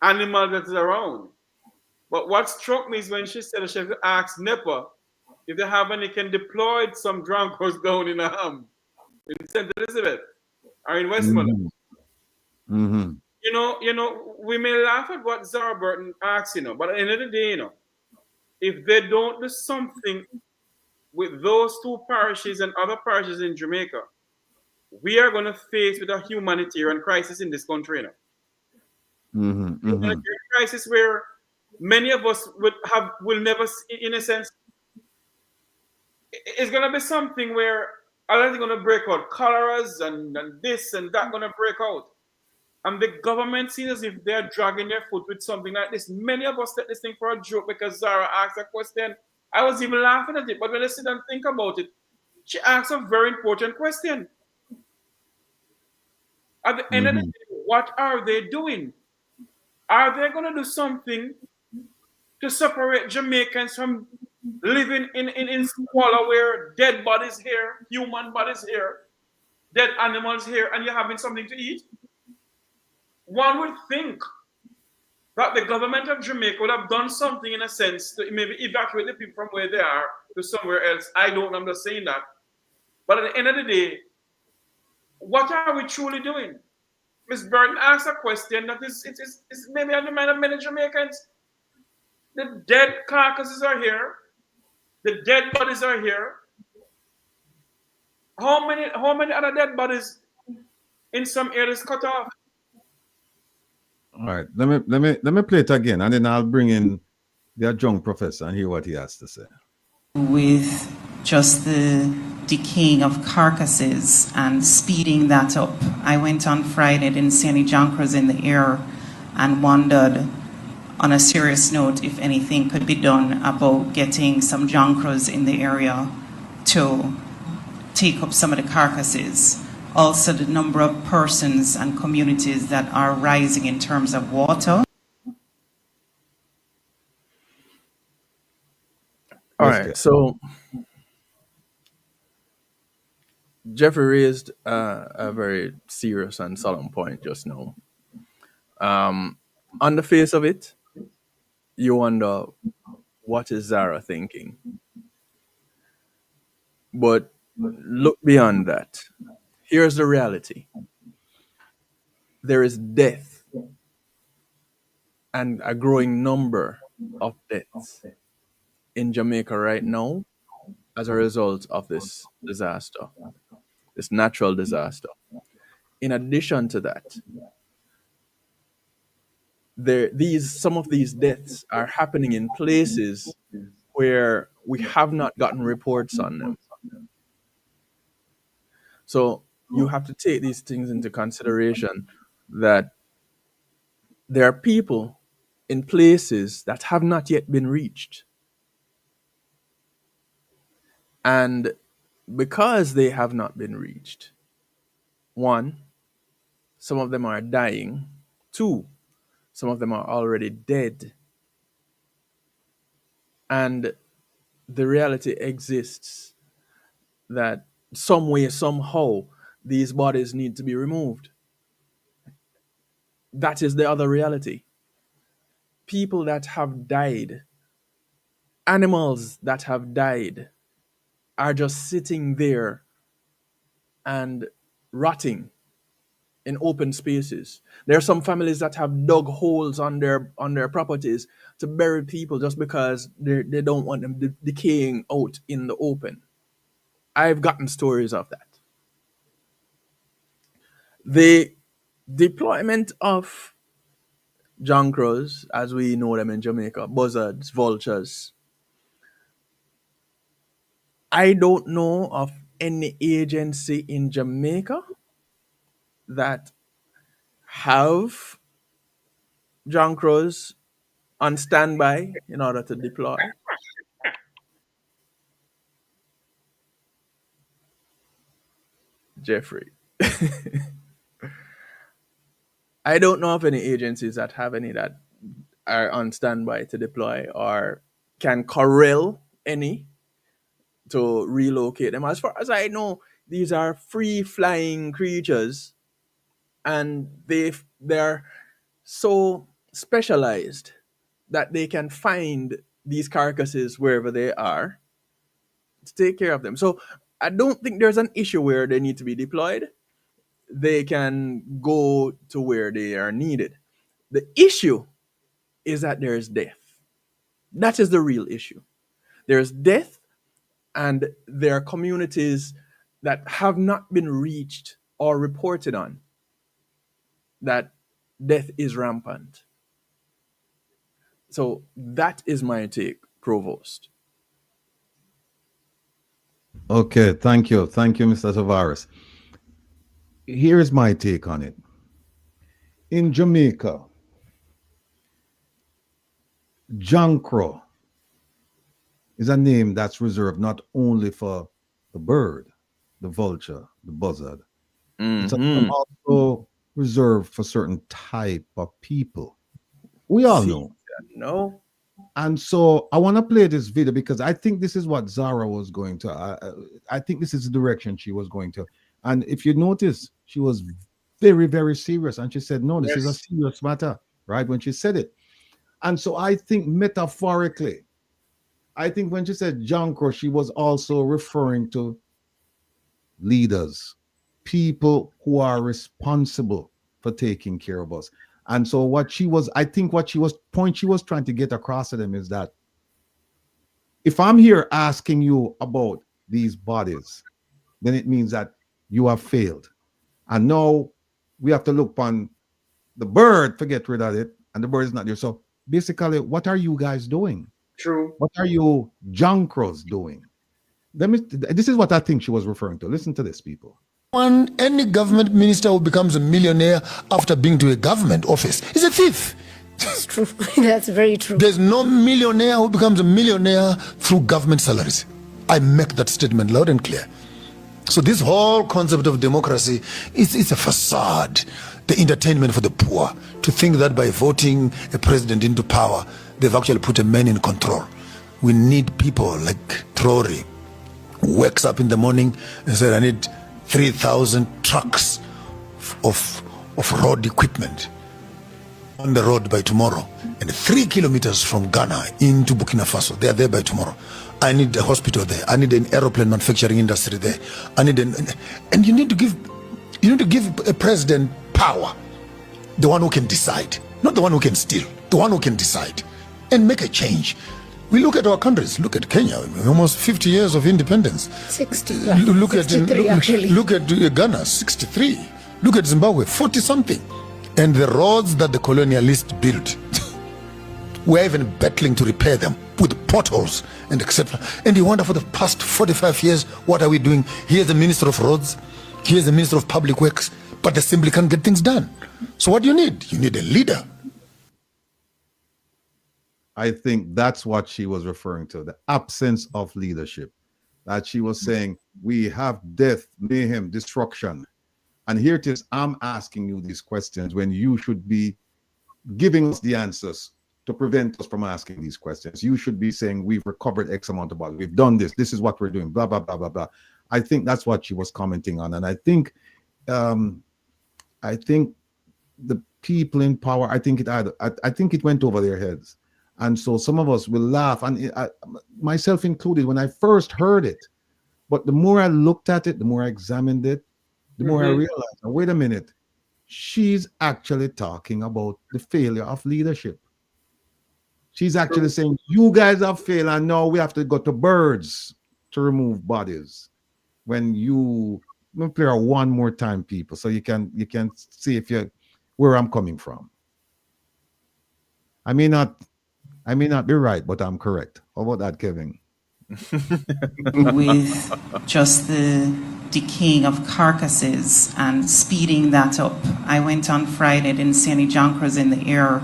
animal that's around. But what struck me is when she said she asked NEPA if they have any can deploy some drunkers down in in St. Elizabeth or in Westmoreland. Mm-hmm. You know, we may laugh at what Zara Burton asks, but at the end of the day, if they don't do something with those two parishes and other parishes in Jamaica, we are going to face with a humanitarian crisis in this country. A crisis where many of us will never, in a sense, it's going to be something where a lot is going to break out, choleras and this and that going to break out. And the government sees as if they're dragging their foot with something like this. Many of us take this thing for a joke because Zara asked a question. I was even laughing at it, but when I sit and think about it, she asked a very important question. At the end of the day, what are they doing? Are they going to do something to separate Jamaicans from living in squalor where dead bodies here, human bodies here, dead animals here, and you're having something to eat? One would think that the government of Jamaica would have done something in a sense to maybe evacuate the people from where they are to somewhere else. I don't know, I'm just saying that. But at the end of the day, what are we truly doing? Ms. Burton asked a question that is maybe on the mind of many Jamaicans. The dead carcasses are here. The dead bodies are here. How many other dead bodies in some areas cut off? All right, let me play it again, and then I'll bring in the adjunct professor and hear what he has to say. With just the decaying of carcasses and speeding that up. I went on Friday in St Lucie in the air and wondered, on a serious note, if anything could be done about getting some junkers in the area to take up some of the carcasses. Also, the number of persons and communities that are rising in terms of water. All right, so Jeffrey raised a very serious and solemn point just now. On the face of it, you wonder, what is Zara thinking? But look beyond that. Here's the reality. There is death and a growing number of deaths in Jamaica right now as a result of this disaster, this natural disaster. In addition to that, some of these deaths are happening in places where we have not gotten reports on them. So you have to take these things into consideration, that there are people in places that have not yet been reached. And because they have not been reached, one, some of them are dying. Two, some of them are already dead. And the reality exists that some way, somehow, these bodies need to be removed. That is the other reality. People that have died, animals that have died, are just sitting there and rotting in open spaces. There are some families that have dug holes on their properties to bury people just because they don't want them decaying out in the open. I've gotten stories of that. The deployment of junkers, as we know them in Jamaica, buzzards, vultures, I don't know of any agency in Jamaica that have junkers on standby in order to deploy. Jeffrey. I don't know of any agencies that have any that are on standby to deploy or can corral any to relocate them. As far as I know, these are free-flying creatures, and they're so specialized that they can find these carcasses wherever they are to take care of them. So I don't think there's an issue where they need to be deployed. They can go to where they are needed. The issue is that there's death. That is the real issue. There's death, and there are communities that have not been reached or reported on, that death is rampant. So that is my take, Provost. Okay, thank you. Thank you, Mr. Tavares. Here's my take on it. In Jamaica, Jankro is a name that's reserved not only for the bird, the vulture, the buzzard. It's also reserved for certain type of people. We all know. No. And so I want to play this video because I think this is what Zara was going to. I think this is the direction she was going to. And if you notice, she was very, very serious. And she said, no, this is a serious matter, right? When she said it. And so I think metaphorically, I think when she said Jankro, she was also referring to leaders, people who are responsible for taking care of us. And so what she was, I think what she was, point she was trying to get across to them is that if I'm here asking you about these bodies, then it means that you have failed. And now we have to look on the bird, forget rid of it, and the bird is not there. So basically, what are you guys doing? True. What are you Jankros doing? This is what I think she was referring to. Listen to this, people. Any government minister who becomes a millionaire after being to a government office is a thief. That's true. That's very true. There's no millionaire who becomes a millionaire through government salaries. I make that statement loud and clear. So this whole concept of democracy is a facade, the entertainment for the poor, to think that by voting a president into power, they've actually put a man in control. We need people like Trory, who wakes up in the morning and says, I need 3,000 trucks of road equipment on the road by tomorrow, and 3 kilometers from Ghana into Burkina Faso, they are there by tomorrow. I need a hospital there. I need an aeroplane manufacturing industry there. And you need to give a president power, the one who can decide, not the one who can steal, the one who can decide and make a change. We look at our countries. Look at Kenya, almost 50 years of independence. 60. Look at 63 actually. Look at Ghana, 63. Look at Zimbabwe, 40 something. And the roads that the colonialists built, we're even battling to repair them with potholes and etc. And you wonder, for the past 45 years, what are we doing? Here's the Minister of Roads, here's the Minister of Public Works, but they simply can't get things done. So what do you need? You need a leader. I think that's what she was referring to, the absence of leadership. That she was saying, we have death, mayhem, destruction. And here it is, I'm asking you these questions when you should be giving us the answers to prevent us from asking these questions. You should be saying, we've recovered X amount of bodies, we've done this is what we're doing, blah, blah, blah, blah, blah. I think that's what she was commenting on. And I think the people in power, I think it went over their heads. And so some of us will laugh, and myself included, when I first heard it. But the more I looked at it, the more I examined it, the more I realized, wait a minute, she's actually talking about the failure of leadership. She's actually saying, you guys have failed, and now we have to go to birds to remove bodies. When you play her one more time, people, so you can see if you're where I'm coming from. I may not be right, but I'm correct. How about that, Kevin? With just the decaying of carcasses and speeding that up. I went on Friday in St Lucie in the air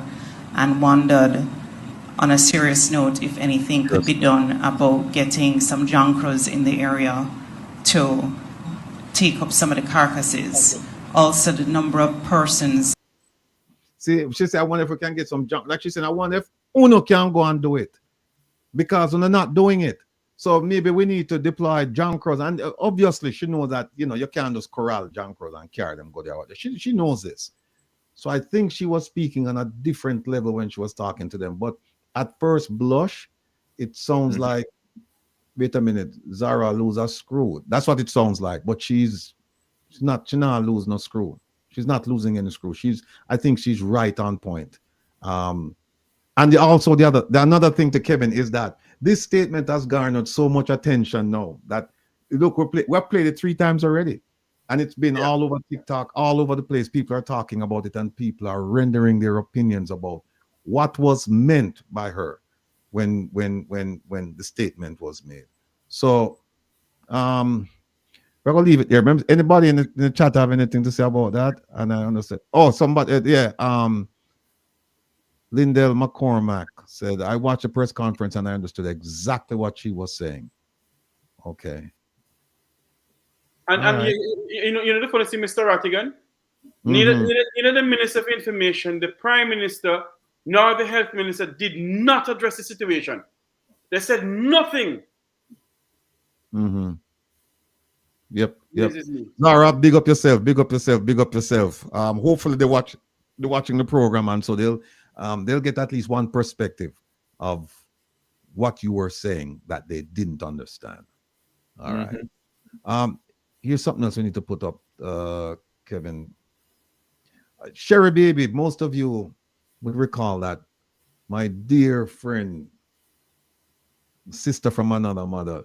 and wondered, on a serious note, if anything could be done about getting some junkers in the area to take up some of the carcasses. Also, the number of persons. See, she said, I wonder if we can get some junk. Like she said, I wonder if UNO can go and do it, because we're not doing it. So maybe we need to deploy junkers. And obviously, she knows that, you can't just corral junkers and carry them, go there. She knows this. So I think she was speaking on a different level when she was talking to them. But at first blush, it sounds like, wait a minute, Zara lose a screw. That's what it sounds like. But she's not losing no screw. She's not losing any screw. I think she's right on point. And also the another thing to Kevin is that this statement has garnered so much attention now that, look, we've played it 3 times already, and it's been all over TikTok, all over the place. People are talking about it, and people are rendering their opinions about what was meant by her when the statement was made. So we're gonna leave it there. Remember, anybody in the chat have anything to say about that? And I understand. Oh, somebody, Lindell McCormack said, I watched a press conference and I understood exactly what she was saying. Okay. And right. you know the funny thing, Mr. Rattigan? Neither the Minister of Information, the Prime Minister, nor the Health Minister did not address the situation. They said nothing. Yep. Zara, big up yourself. Hopefully they're watching the program, and so they'll get at least one perspective of what you were saying that they didn't understand. All right. Here's something else we need to put up, Kevin. Sherry Baby, most of you would recall that my dear friend, sister from another mother,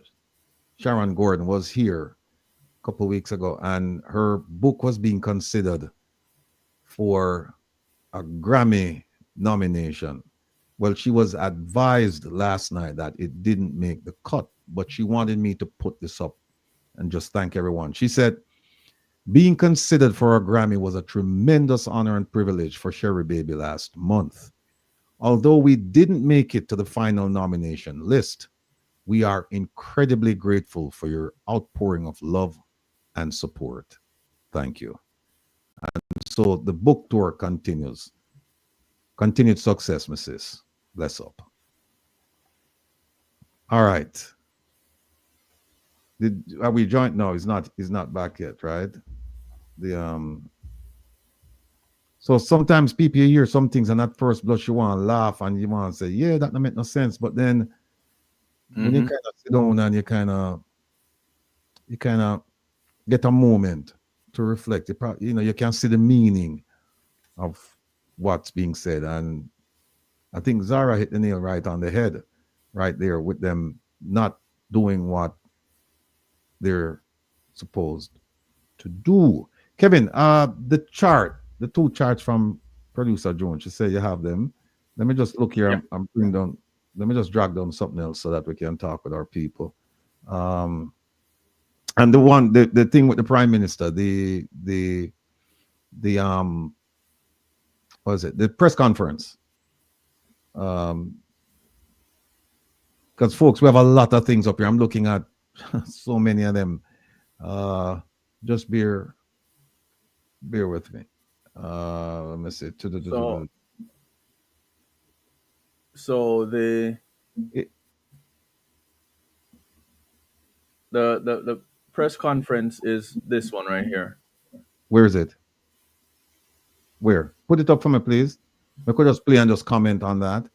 Sharon Gordon, was here a couple of weeks ago, and her book was being considered for a Grammy nomination. Well, she was advised last night that it didn't make the cut but she wanted me to put this up and just thank everyone. She said, being considered for a Grammy was a tremendous honor and privilege for Sherry Baby last month. Although we didn't make it to the final nomination list, we are incredibly grateful for your outpouring of love and support. Thank you. And so the book tour continues. Continued success, Mrs. Bless up. All right. Are we joined? No, he's not back yet, right? So sometimes people hear some things and at first blush you want to laugh and you want to say, yeah, that don't make no sense. But then when you kind of sit down and you kind of get a moment to reflect, you can see the meaning of what's being said. And I think Zara hit the nail right on the head right there with them not doing what they're supposed to do. Kevin, the two charts from producer Jones, she said you have them. Let me just look here. I'm bring down. Let me just drag down something else so that we can talk with our people. And the thing with the Prime Minister, the what is it? The press conference. Because folks, we have a lot of things up here. I'm looking at so many of them. Just bear with me. Let me see. So the press conference is this one right here. Where is it? Where? Put it up for me, please. We could just play and just comment on that.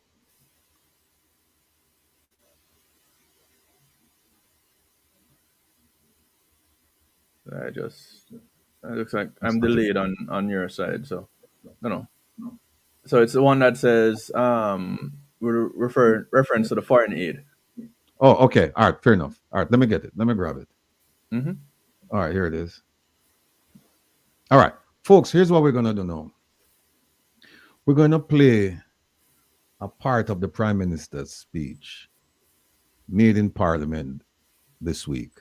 It looks like I'm delayed on your side, so no. So it's the one that says reference to the foreign aid. Oh, okay. All right, fair enough. All right, let me get it. Let me grab it. Mm-hmm. All right, here it is. All right, folks, here's what we're going to do now. We're going to play a part of the Prime Minister's speech made in Parliament this week.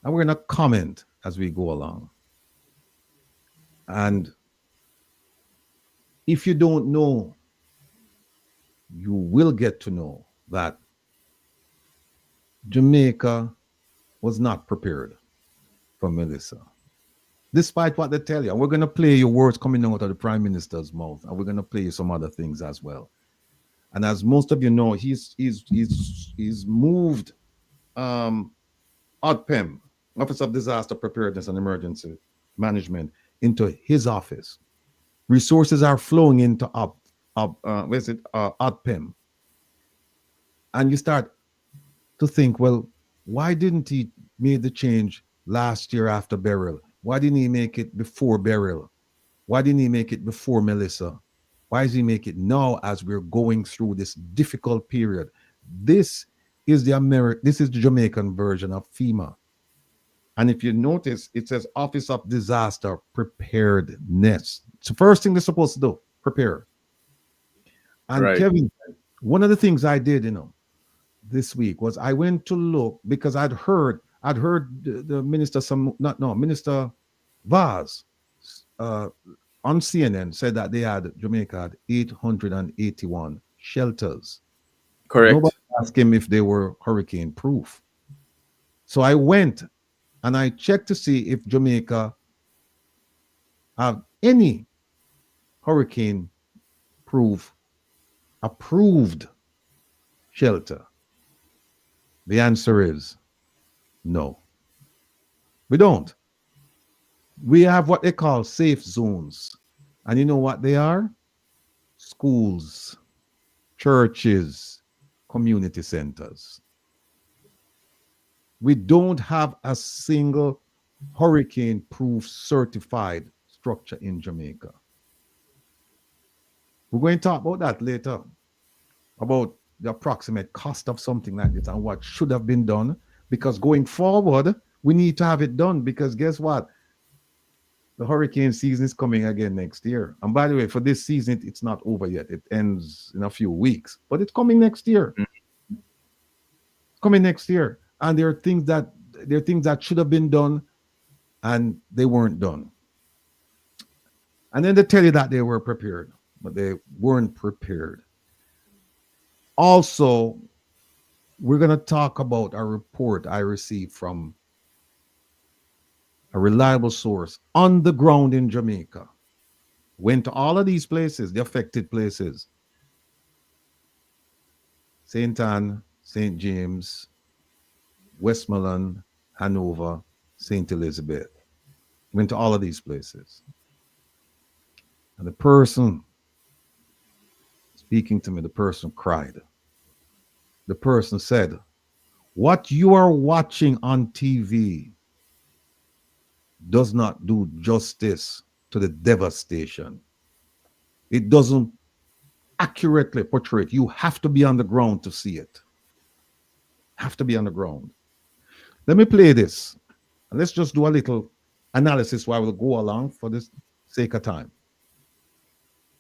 And we're going to comment as we go along. And if you don't know, you will get to know that Jamaica was not prepared for Melissa. Despite what they tell you. And we're going to play your words coming out of the Prime Minister's mouth. And we're going to play you some other things as well. And as most of you know, he's moved ODPEM, Office of Disaster Preparedness and Emergency Management, into his office. Resources are flowing into ODPEM. And you start to think, well, why didn't he make the change last year after Beryl? Why didn't he make it before Beryl? Why didn't he make it before Melissa? Why does he make it now as we're going through this difficult period? This is the Jamaican version of FEMA. And if you notice, it says Office of Disaster Preparedness. It's the first thing they're supposed to do, prepare. And right. Kevin, one of the things I did, this week was I went to look because I'd heard the Minister Minister Vaz on CNN said that Jamaica had 881 shelters. Correct. Nobody asked him if they were hurricane proof. So I went and I checked to see if Jamaica have any hurricane proof approved shelter. The answer is no. We don't. We have what they call safe zones. And you know what they are? Schools, churches, community centers. We don't have a single hurricane-proof certified structure in Jamaica. We're going to talk about that later, about the approximate cost of something like this and what should have been done, because going forward, we need to have it done, because guess what? The hurricane season is coming again next year. And by the way, for this season, it's not over yet. It ends in a few weeks, but it's coming next year. coming next year, and there are things that should have been done, and they weren't done. And then they tell you that they were prepared, but they weren't prepared. Also, we're going to talk about a report I received from a reliable source on the ground in Jamaica. Went to all of these places, the affected places. St. Anne, St. James, Westmoreland, Hanover, St. Elizabeth. Went to all of these places. And the person speaking to me, the person cried. The person said, what you are watching on TV does not do justice to the devastation. It doesn't accurately portray it. You have to be on the ground to see it. Have to be on the ground. Let me play this. And let's just do a little analysis while we'll go along for the sake of time.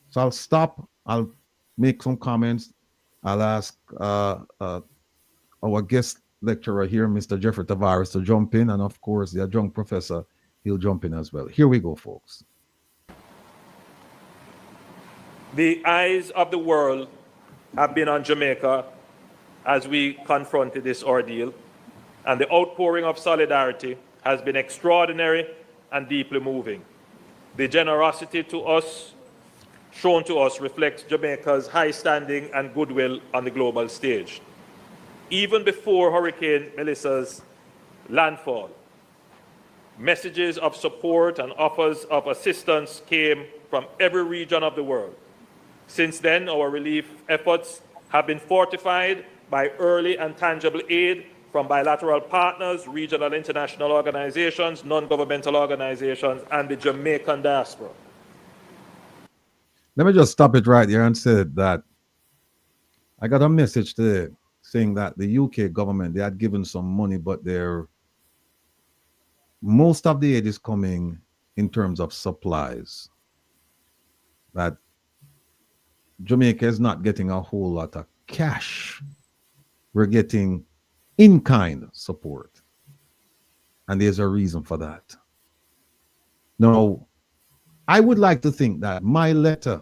So I'll stop. I'll make some comments. I'll ask our guest lecturer here, Mr. Jeffrey Tavares, to jump in. And of course, the adjunct professor, he'll jump in as well. Here we go, folks. The eyes of the world have been on Jamaica as we confronted this ordeal, and the outpouring of solidarity has been extraordinary and deeply moving. The generosity shown to us reflects Jamaica's high standing and goodwill on the global stage. Even before Hurricane Melissa's landfall, messages of support and offers of assistance came from every region of the world. Since then, our relief efforts have been fortified by early and tangible aid from bilateral partners, regional international organizations, non-governmental organizations, and the Jamaican diaspora. Let me just stop it right there and say that I got a message today saying that the UK government, they had given some money, but most of the aid is coming in terms of supplies. That Jamaica is not getting a whole lot of cash. We're getting in-kind support. And there's a reason for that. Now, I would like to think that my letter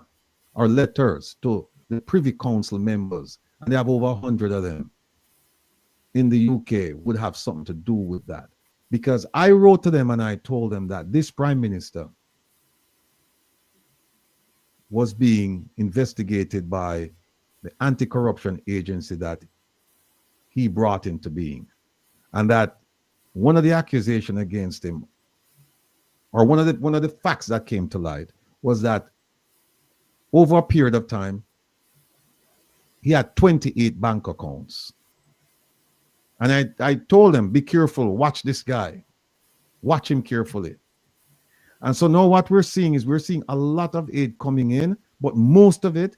or letters to the Privy Council members, and they have over 100 of them in the UK, would have something to do with that. Because I wrote to them and I told them that this Prime Minister was being investigated by the anti-corruption agency that he brought into being. And that one of the accusations against him, or one of the facts that came to light, was that over a period of time, he had 28 bank accounts. And I told him, be careful, watch this guy. Watch him carefully. And so now what we're seeing is we're seeing a lot of aid coming in, but most of it,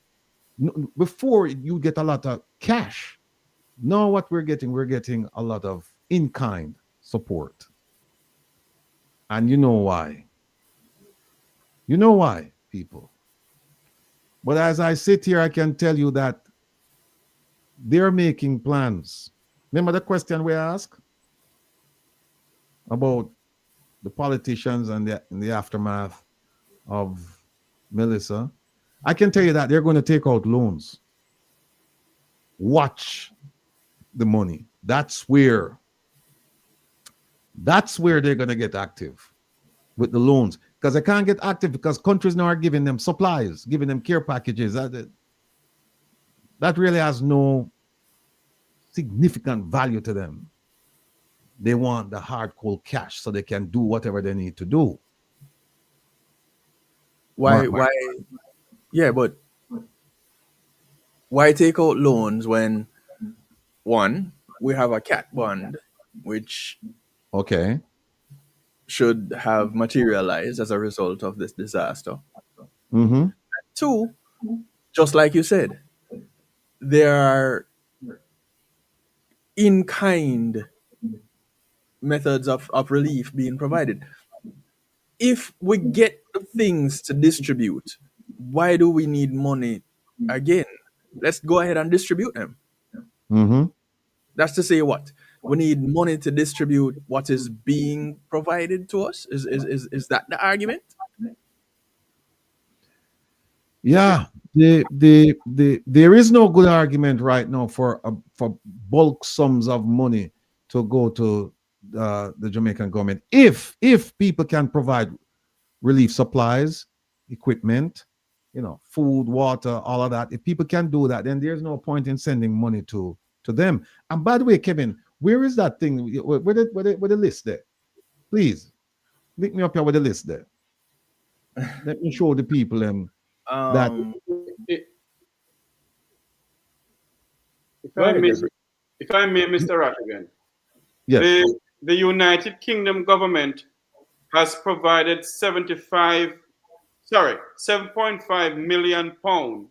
before you get a lot of cash. Now what we're getting a lot of in-kind support. And you know why. You know why, people. But as I sit here, I can tell you that they're making plans. Remember the question we asked about the politicians and in the aftermath of Melissa? I can tell you that they're going to take out loans. Watch the money. That's where they're going to get active with the loans. Because they can't get active because countries now are giving them supplies, giving them care packages. That really has no significant value to them. They want the hard cold cash so they can do whatever they need to do. Why? Yeah, but why take out loans when, one, we have a cat bond, which should have materialized as a result of this disaster. Mm-hmm. Two, just like you said, there are in-kind methods of relief being provided. If we get the things to distribute, why do we need money again? Let's go ahead and distribute them. Mm-hmm. That's to say what? We need money to distribute what is being provided to us? Is that the argument? Yeah, there is no good argument right now for bulk sums of money to go to the Jamaican government if people can provide relief supplies, equipment, food, water, all of that. If people can do that, then there's no point in sending money to them. And by the way, Kevin, where is that thing? Where the list there? Please link me up here with the list there. Let me show the people that. If I may, Mr. Rattigan, Yes. the United Kingdom government has provided 7.5 million pounds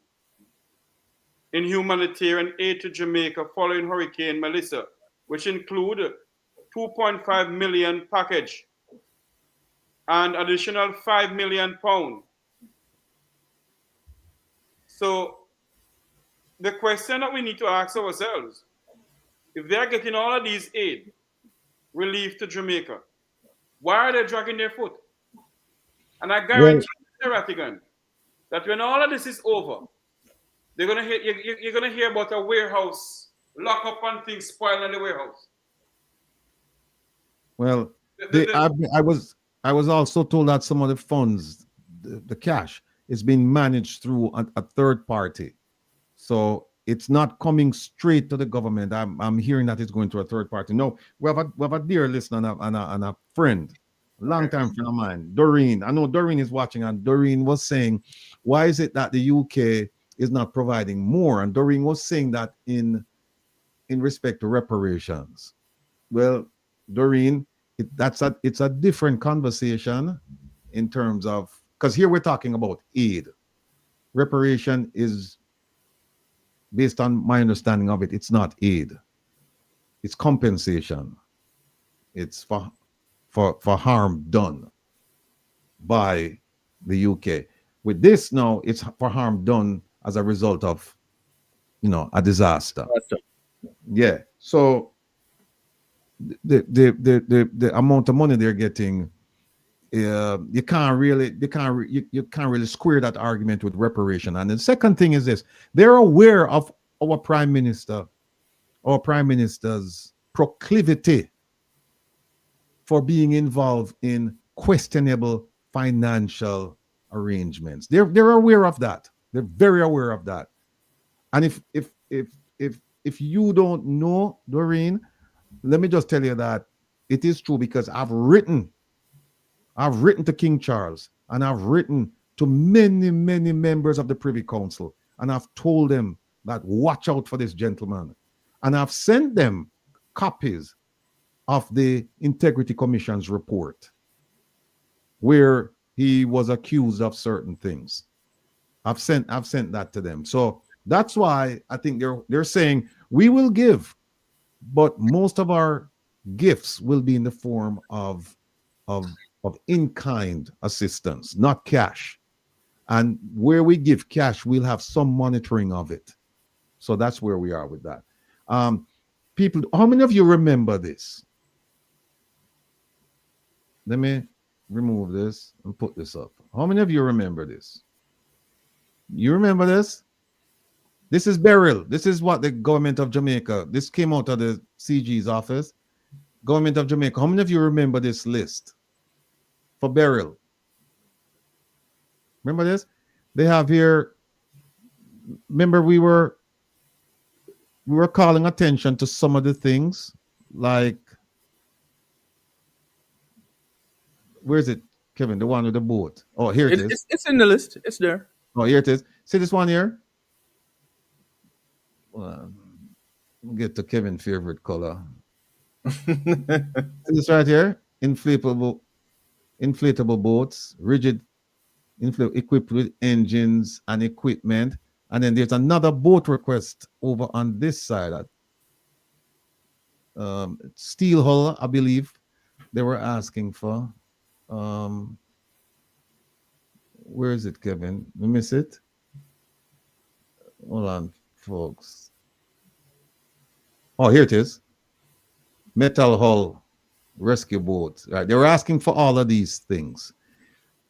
in humanitarian aid to Jamaica following Hurricane Melissa, which include 2.5 million package and additional 5 million pounds. So the question that we need to ask ourselves, if they're getting all of these aid, relief to Jamaica, why are they dragging their foot? And I guarantee you, Mr. Rattigan, that when all of this is over, you're gonna hear about a warehouse lock up and things spoiled in the warehouse. Well, I was also told that some of the funds, the cash, is being managed through a third party. So it's not coming straight to the government. I'm hearing that it's going to a third party. No, we have a dear listener and a friend, a long-time friend of mine, Doreen. I know Doreen is watching, and Doreen was saying, why is it that the UK is not providing more? And Doreen was saying that in respect to reparations. Well, Doreen, it's a different conversation in terms of, because here we're talking about aid. Reparation is, based on my understanding of it, it's not aid. It's compensation. It's for harm done by the UK. With this now, it's for harm done as a result of, a disaster. Yeah. So the amount of money they're getting, you can't really square that argument with reparation. And the second thing is this: they're aware of our prime minister's proclivity for being involved in questionable financial arrangements. They're aware of that. They're very aware of that. And if you don't know, Doreen, let me just tell you that it is true, because I've written to King Charles, and I've written to many members of the Privy Council, and I've told them that watch out for this gentleman. And I've sent them copies of the Integrity Commission's report where he was accused of certain things. I've sent that to them. So that's why I think they're saying we will give, but most of our gifts will be in the form of in-kind assistance, not cash. And where we give cash, we'll have some monitoring of it. So that's where we are with that. People, how many of you remember this? Let me remove this and put this up. How many of you remember this? You remember this? This is burial. This is what the government of Jamaica, this came out of the CG's office. Government of Jamaica, how many of you remember this list for burial? Remember this? They have here, remember we were calling attention to some of the things, like, where is it, Kevin? The one with the boat. Oh, here it is. It's in the list. It's there. Oh, here it is. See this one here? We'll get to Kevin's favorite color. See this right here? Inflatable boats, rigid, equipped with engines and equipment. And then there's another boat request over on this side. Steel hull, I believe they were asking for. Where is it, Kevin? We miss it. Hold on, folks. Oh, here it is. Metal hull rescue boat. Right. They were asking for all of these things.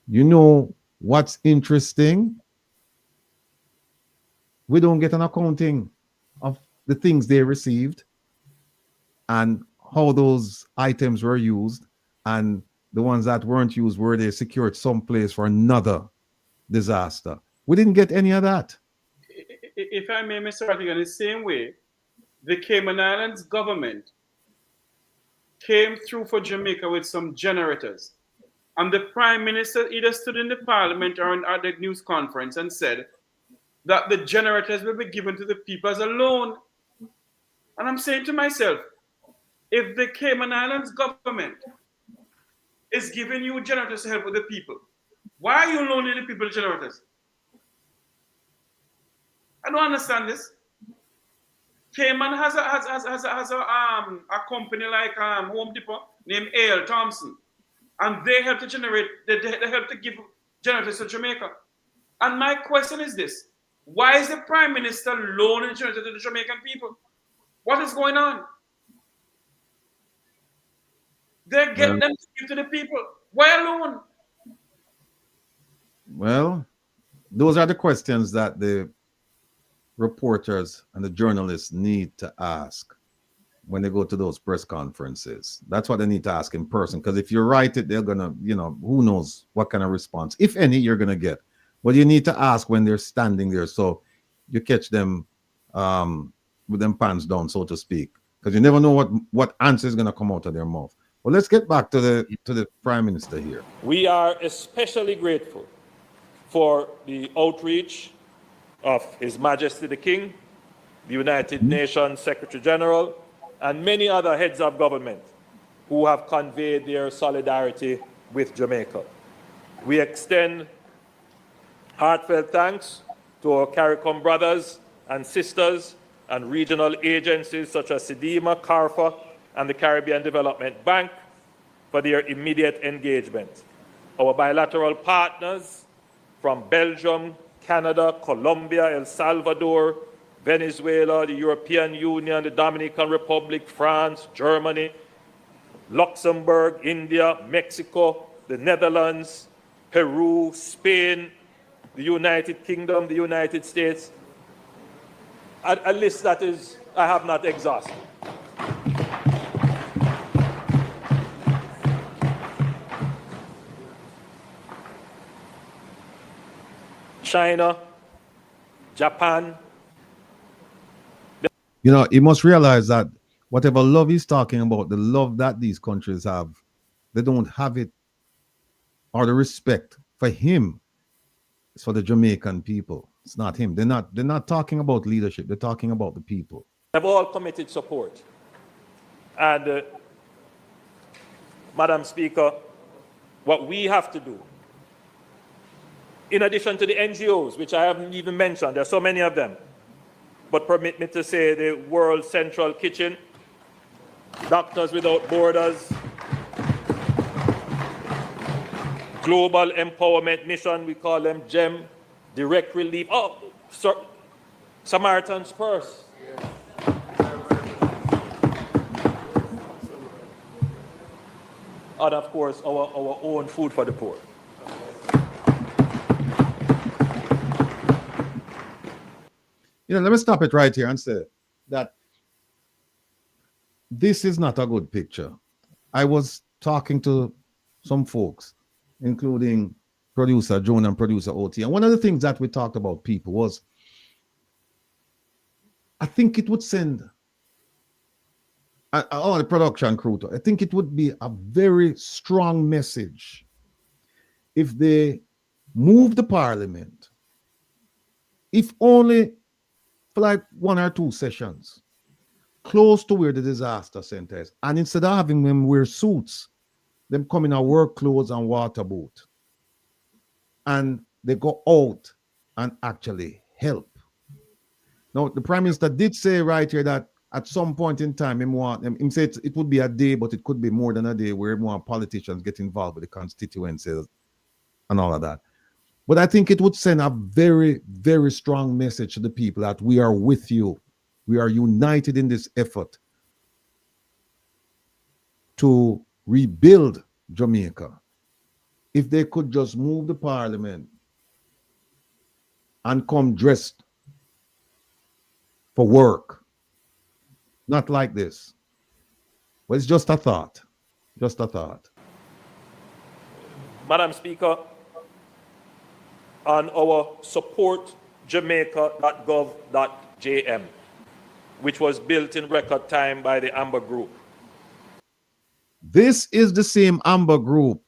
You know what's interesting? We don't get an accounting of the things they received and how those items were used, and the ones that weren't used, were they secured someplace for another disaster. We didn't get any of that. If I may, Mr. Rattigan, the same way, the Cayman Islands government came through for Jamaica with some generators. And the Prime Minister either stood in the Parliament or at the news conference and said that the generators will be given to the people as a loan. And I'm saying to myself, if the Cayman Islands government is giving you generators to help with the people, why are you loaning the people generators? I don't understand this. Cayman has a company like Home Depot named AL Thompson, and they help to generate, they help to give generators to Jamaica. And my question is this: why is the Prime Minister loaning generators to the Jamaican people? What is going on? They're getting them to give to the people. Why alone? Well, those are the questions that the reporters and the journalists need to ask when they go to those press conferences. That's what they need to ask in person, because if you write it, they're gonna, you know, who knows what kind of response, if any, you're gonna get. But you need to ask when they're standing there, so you catch them with them pants down, so to speak, because you never know what answer is gonna come out of their mouth. Well, let's get back to the Prime Minister here. We are especially grateful for the outreach of His Majesty the King, the United Nations Secretary General, and many other heads of government who have conveyed their solidarity with Jamaica. We extend heartfelt thanks to our CARICOM brothers and sisters and regional agencies such as SEDIMA, CARFA, and the Caribbean Development Bank for their immediate engagement. Our bilateral partners from Belgium, Canada, Colombia, El Salvador, Venezuela, the European Union, the Dominican Republic, France, Germany, Luxembourg, India, Mexico, the Netherlands, Peru, Spain, the United Kingdom, the United States. A list that is, I have not exhausted. China, Japan. You know, he must realize that whatever love he's talking about, the love that these countries have, they don't have it, or the respect for him. It's for the Jamaican people. It's not him. They're not talking about leadership. They're talking about the people. Have all committed support. And Madam Speaker, what we have to do, in addition to the NGOs, which I haven't even mentioned, there are so many of them, but permit me to say the World Central Kitchen, Doctors Without Borders, Global Empowerment Mission, we call them GEM, Direct Relief, Samaritan's Purse. And of course, our own Food for the Poor. You know, let me stop it right here and say that this is not a good picture. I was talking to some folks, including producer Joan and producer OT, and one of the things that we talked about, people, was I think it would send all the production crew to, I think it would be a very strong message if they move the parliament, if only for like 1 or 2 sessions, close to where the disaster center is. And instead of having them wear suits, them come in a work clothes and water boat. And they go out and actually help. Now, the Prime Minister did say right here that at some point in time, him said it would be a day, but it could be more than a day, where more politicians get involved with the constituencies and all of that. But I think it would send a very, very strong message to the people that we are with you. We are united in this effort to rebuild Jamaica. If they could just move the parliament and come dressed for work, not like this. But it's just a thought. Just a thought. Madam Speaker, on our support jamaica.gov.jm, which was built in record time by the Amber Group. This is the same Amber Group.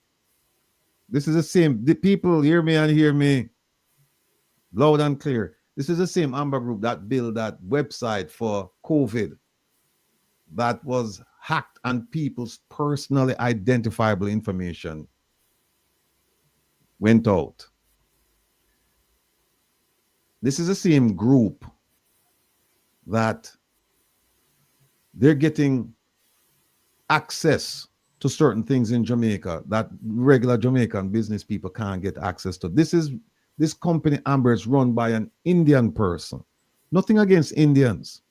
This is the same. The people hear me and hear me loud and clear. This is the same Amber Group that built that website for COVID that was hacked and people's personally identifiable information went out. This is the same group that they're getting access to certain things in Jamaica that regular Jamaican business people can't get access to. This company Amber is run by an Indian person. Nothing against Indians,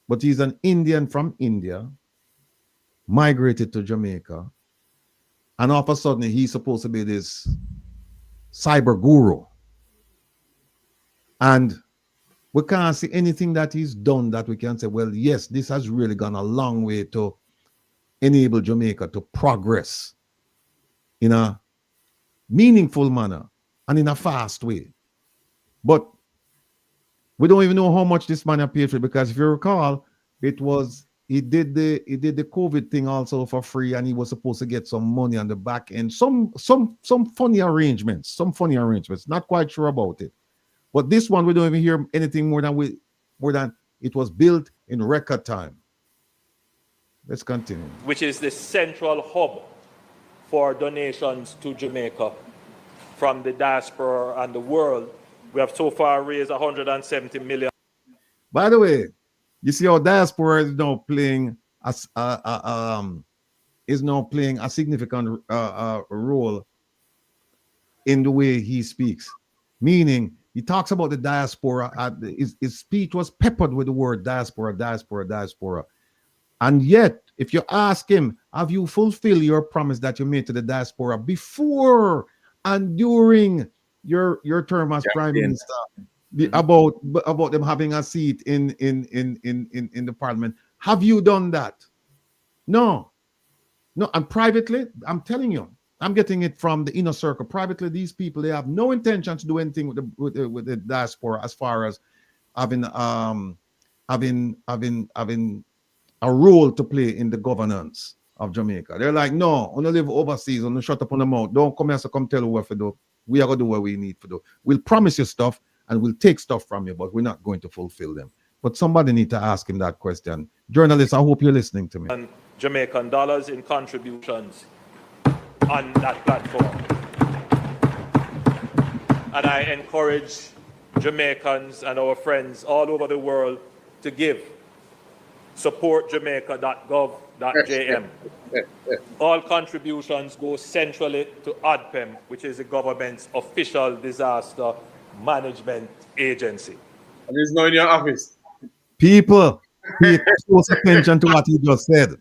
but he's an Indian from India, migrated to Jamaica, and all of a sudden he's supposed to be this cyber guru. And we can't see anything that he's done that we can say, well, yes, this has really gone a long way to enable Jamaica to progress in a meaningful manner and in a fast way. But we don't even know how much this man paid for it, because if you recall, it was he did the COVID thing also for free, and he was supposed to get some money on the back end. Some funny arrangements, not quite sure about it. But this one, we don't even hear anything more than it was built in record time. Let's continue. Which is the central hub for donations to Jamaica from the diaspora and the world. We have so far raised 170 million. By the way, you see how diaspora is now playing a significant role in the way he speaks. Meaning, he talks about the diaspora. His speech was peppered with the word diaspora, diaspora, diaspora. And yet, if you ask him, have you fulfilled your promise that you made to the diaspora before and during your term as Prime Minister about them having a seat in the Parliament? Have you done that? No. And privately, I'm telling you, I'm getting it from the inner circle. Privately, these people, they have no intention to do anything with the diaspora as far as having a role to play in the governance of Jamaica. They're like, no, only live overseas, only shut up on the mouth. Don't come here to come tell you what to do. We are going to do what we need to do. We'll promise you stuff and we'll take stuff from you, but we're not going to fulfill them. But somebody need to ask him that question. Journalists, I hope you're listening to me. And Jamaican dollars in contributions on that platform. And I encourage Jamaicans and our friends all over the world to give. Support jamaica.gov.jm. All contributions go centrally to ADPEM, which is the government's official disaster management agency. And it's not in your office. People, pay close attention to what he just said,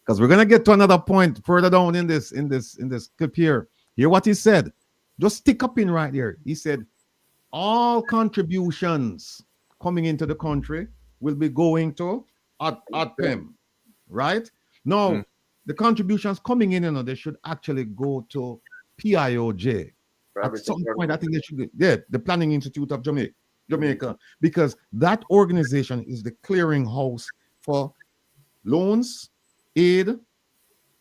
because we're gonna get to another point further down in this clip here. Hear what he said. Just stick up in right there. He said, all contributions coming into the country will be going to ADPEM, right? Now, the contributions coming in, they should actually go to PIOJ. At some point, I think they should, the Planning Institute of Jamaica, because that organization is the clearinghouse for loans, aid,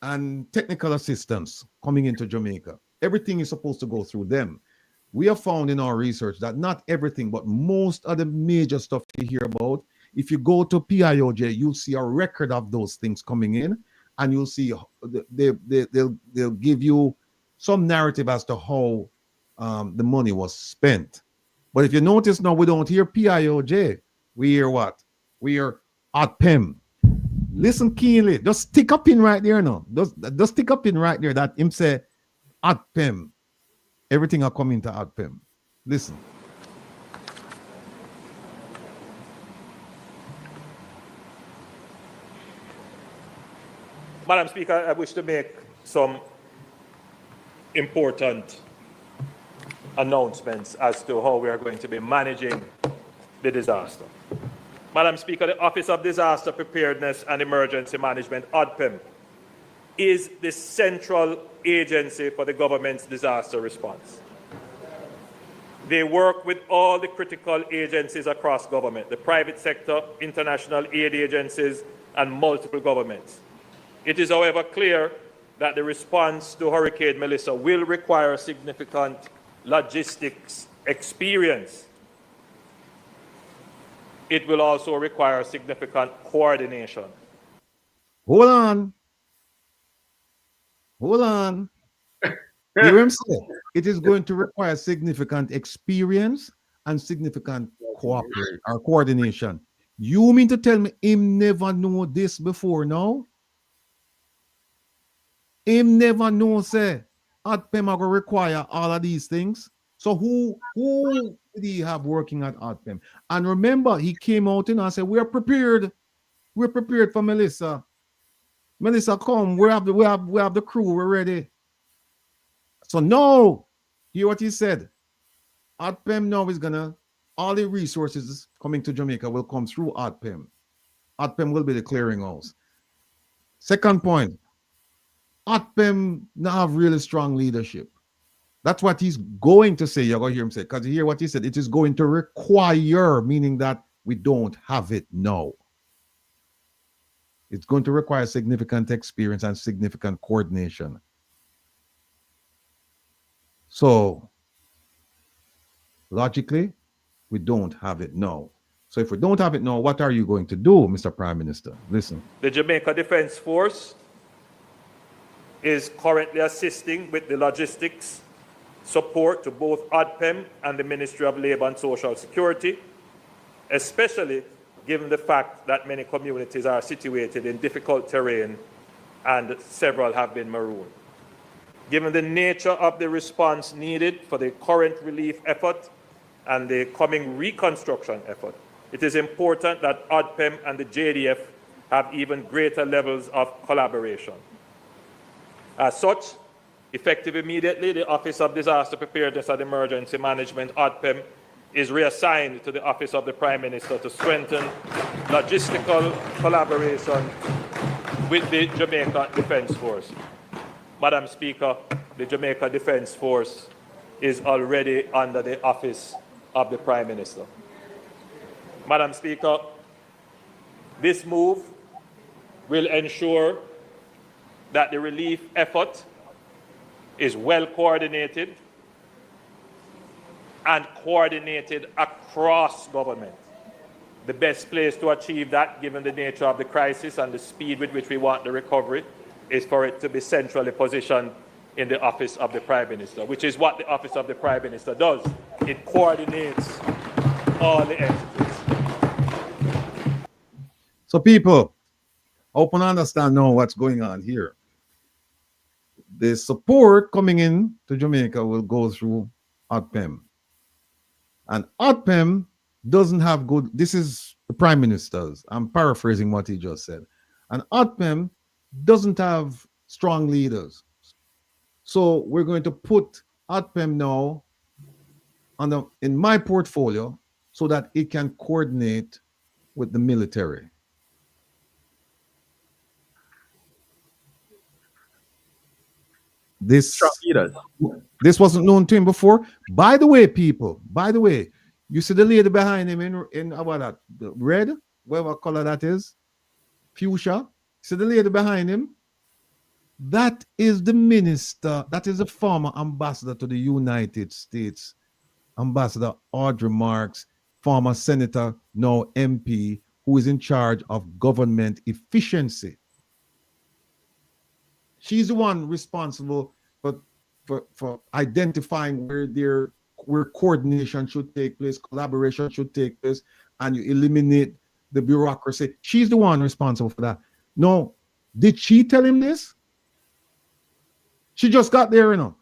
and technical assistance coming into Jamaica. Everything is supposed to go through them. We have found in our research that not everything, but most of the major stuff you hear about, if you go to PIOJ, you'll see a record of those things coming in, and you'll see they'll give you some narrative as to how the money was spent. But if you notice now, we don't hear PIOJ. We hear what? We hear ADPEM. Listen keenly. Just stick up in right there now. Just stick up in right there that him say ADPEM. Everything are coming to ADPEM. Listen. Madam Speaker, I wish to make some important announcements as to how we are going to be managing the disaster. Madam Speaker, the Office of Disaster Preparedness and Emergency Management, ODPEM, is the central agency for the government's disaster response. They work with all the critical agencies across government, the private sector, international aid agencies, and multiple governments. It is, however, clear that the response to Hurricane Melissa will require significant logistics experience. It will also require significant coordination. Hold on. Hold on. You hear him say? It is going to require significant experience and significant cooperation or coordination. You mean to tell me him never know this before now? Him never know, say, ADPEM are going to require all of these things. So who did he have working at ADPEM? And remember, he came out and said, we're prepared. We're prepared for Melissa. Melissa, come. We have the crew. We're ready. So now, hear what he said. ADPEM now is gonna, all the resources coming to Jamaica will come through ADPEM. ADPEM will be the clearinghouse. Second point, ADPEM now have really strong leadership. That's what he's going to say. You're going to hear him say, because you hear what he said, it is going to require, meaning that we don't have it now. It's going to require significant experience and significant coordination. So, logically, we don't have it now. So if we don't have it now, what are you going to do, Mr. Prime Minister? Listen. The Jamaica Defense Force is currently assisting with the logistics support to both ADPEM and the Ministry of Labour and Social Security, especially given the fact that many communities are situated in difficult terrain and several have been marooned. Given the nature of the response needed for the current relief effort and the coming reconstruction effort, it is important that ADPEM and the JDF have even greater levels of collaboration. As such, effective immediately, the Office of Disaster Preparedness and Emergency Management, ODPEM, is reassigned to the Office of the Prime Minister to strengthen logistical collaboration with the Jamaica Defense Force. Madam Speaker, the Jamaica Defense Force is already under the Office of the Prime Minister. Madam Speaker, this move will ensure that the relief effort is well coordinated and coordinated across government. The best place to achieve that, given the nature of the crisis and the speed with which we want the recovery, is for it to be centrally positioned in the Office of the Prime Minister, which is what the Office of the Prime Minister does. It coordinates all the entities. So people, open understand now what's going on here. The support coming in to Jamaica will go through ADPEM. And ADPEM doesn't have good, this is the Prime Minister's, I'm paraphrasing what he just said. And ADPEM doesn't have strong leaders. So we're going to put ADPEM now in my portfolio so that it can coordinate with the military. This wasn't known to him before. By the way, people, you see the lady behind him in what that, the red, whatever color that is, fuchsia. See the lady behind him? That is the minister, that is the former ambassador to the United States, Ambassador Audrey Marks, former senator, now MP, who is in charge of government efficiency. She's the one responsible for identifying where coordination should take place, collaboration should take place, and you eliminate the bureaucracy. She's the one responsible for that. No, did she tell him this? She just got there, you know.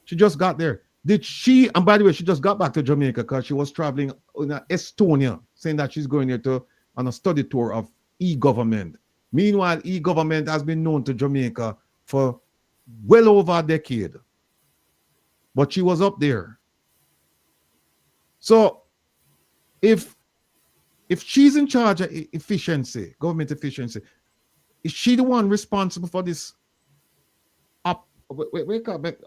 She just got there. Did she, and by the way, she just got back to Jamaica because she was traveling in Estonia, saying that she's going there on a study tour of e-government. Meanwhile, e-government has been known to Jamaica for well over a decade. But she was up there. So if she's in charge of efficiency, government efficiency, is she the one responsible for this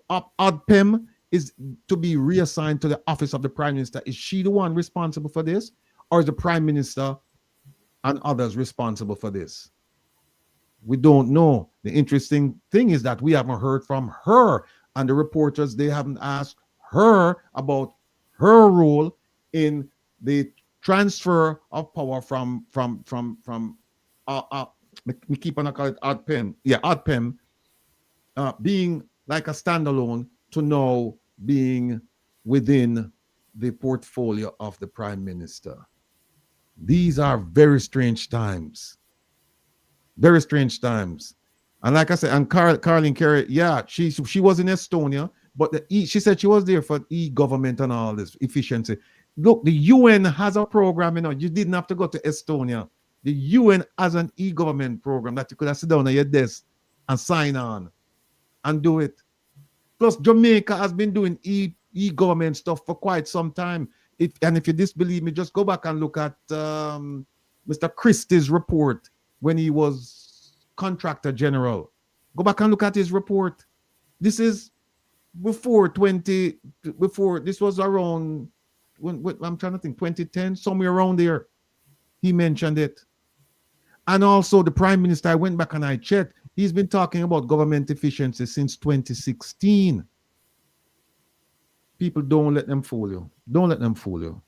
ODPEM is to be reassigned to the office of the Prime Minister? Is she the one responsible for this? Or is the Prime Minister and others responsible for this? We don't know. The interesting thing is that we haven't heard from her, and the reporters, they haven't asked her about her role in the transfer of power from we keep on calling it ODPEM. Yeah, ODPEM, being like a standalone to now being within the portfolio of the Prime Minister. These are very strange times. Very strange times. And like I said, and Caroline Carey, yeah, she was in Estonia, but she said she was there for e-government and all this efficiency. Look, the UN has a program, you didn't have to go to Estonia. The UN has an e-government program that you could have sit down at your desk and sign on and do it. Plus, Jamaica has been doing e-government stuff for quite some time. And if you disbelieve me, just go back and look at Mr. Christie's report when he was Contractor General. Go back and look at his report. This is this was around, I'm trying to think, 2010, somewhere around there. He mentioned it. And also the Prime Minister, I went back and I checked, he's been talking about government efficiency since 2016. People, don't let them fool you. Don't let them fool you.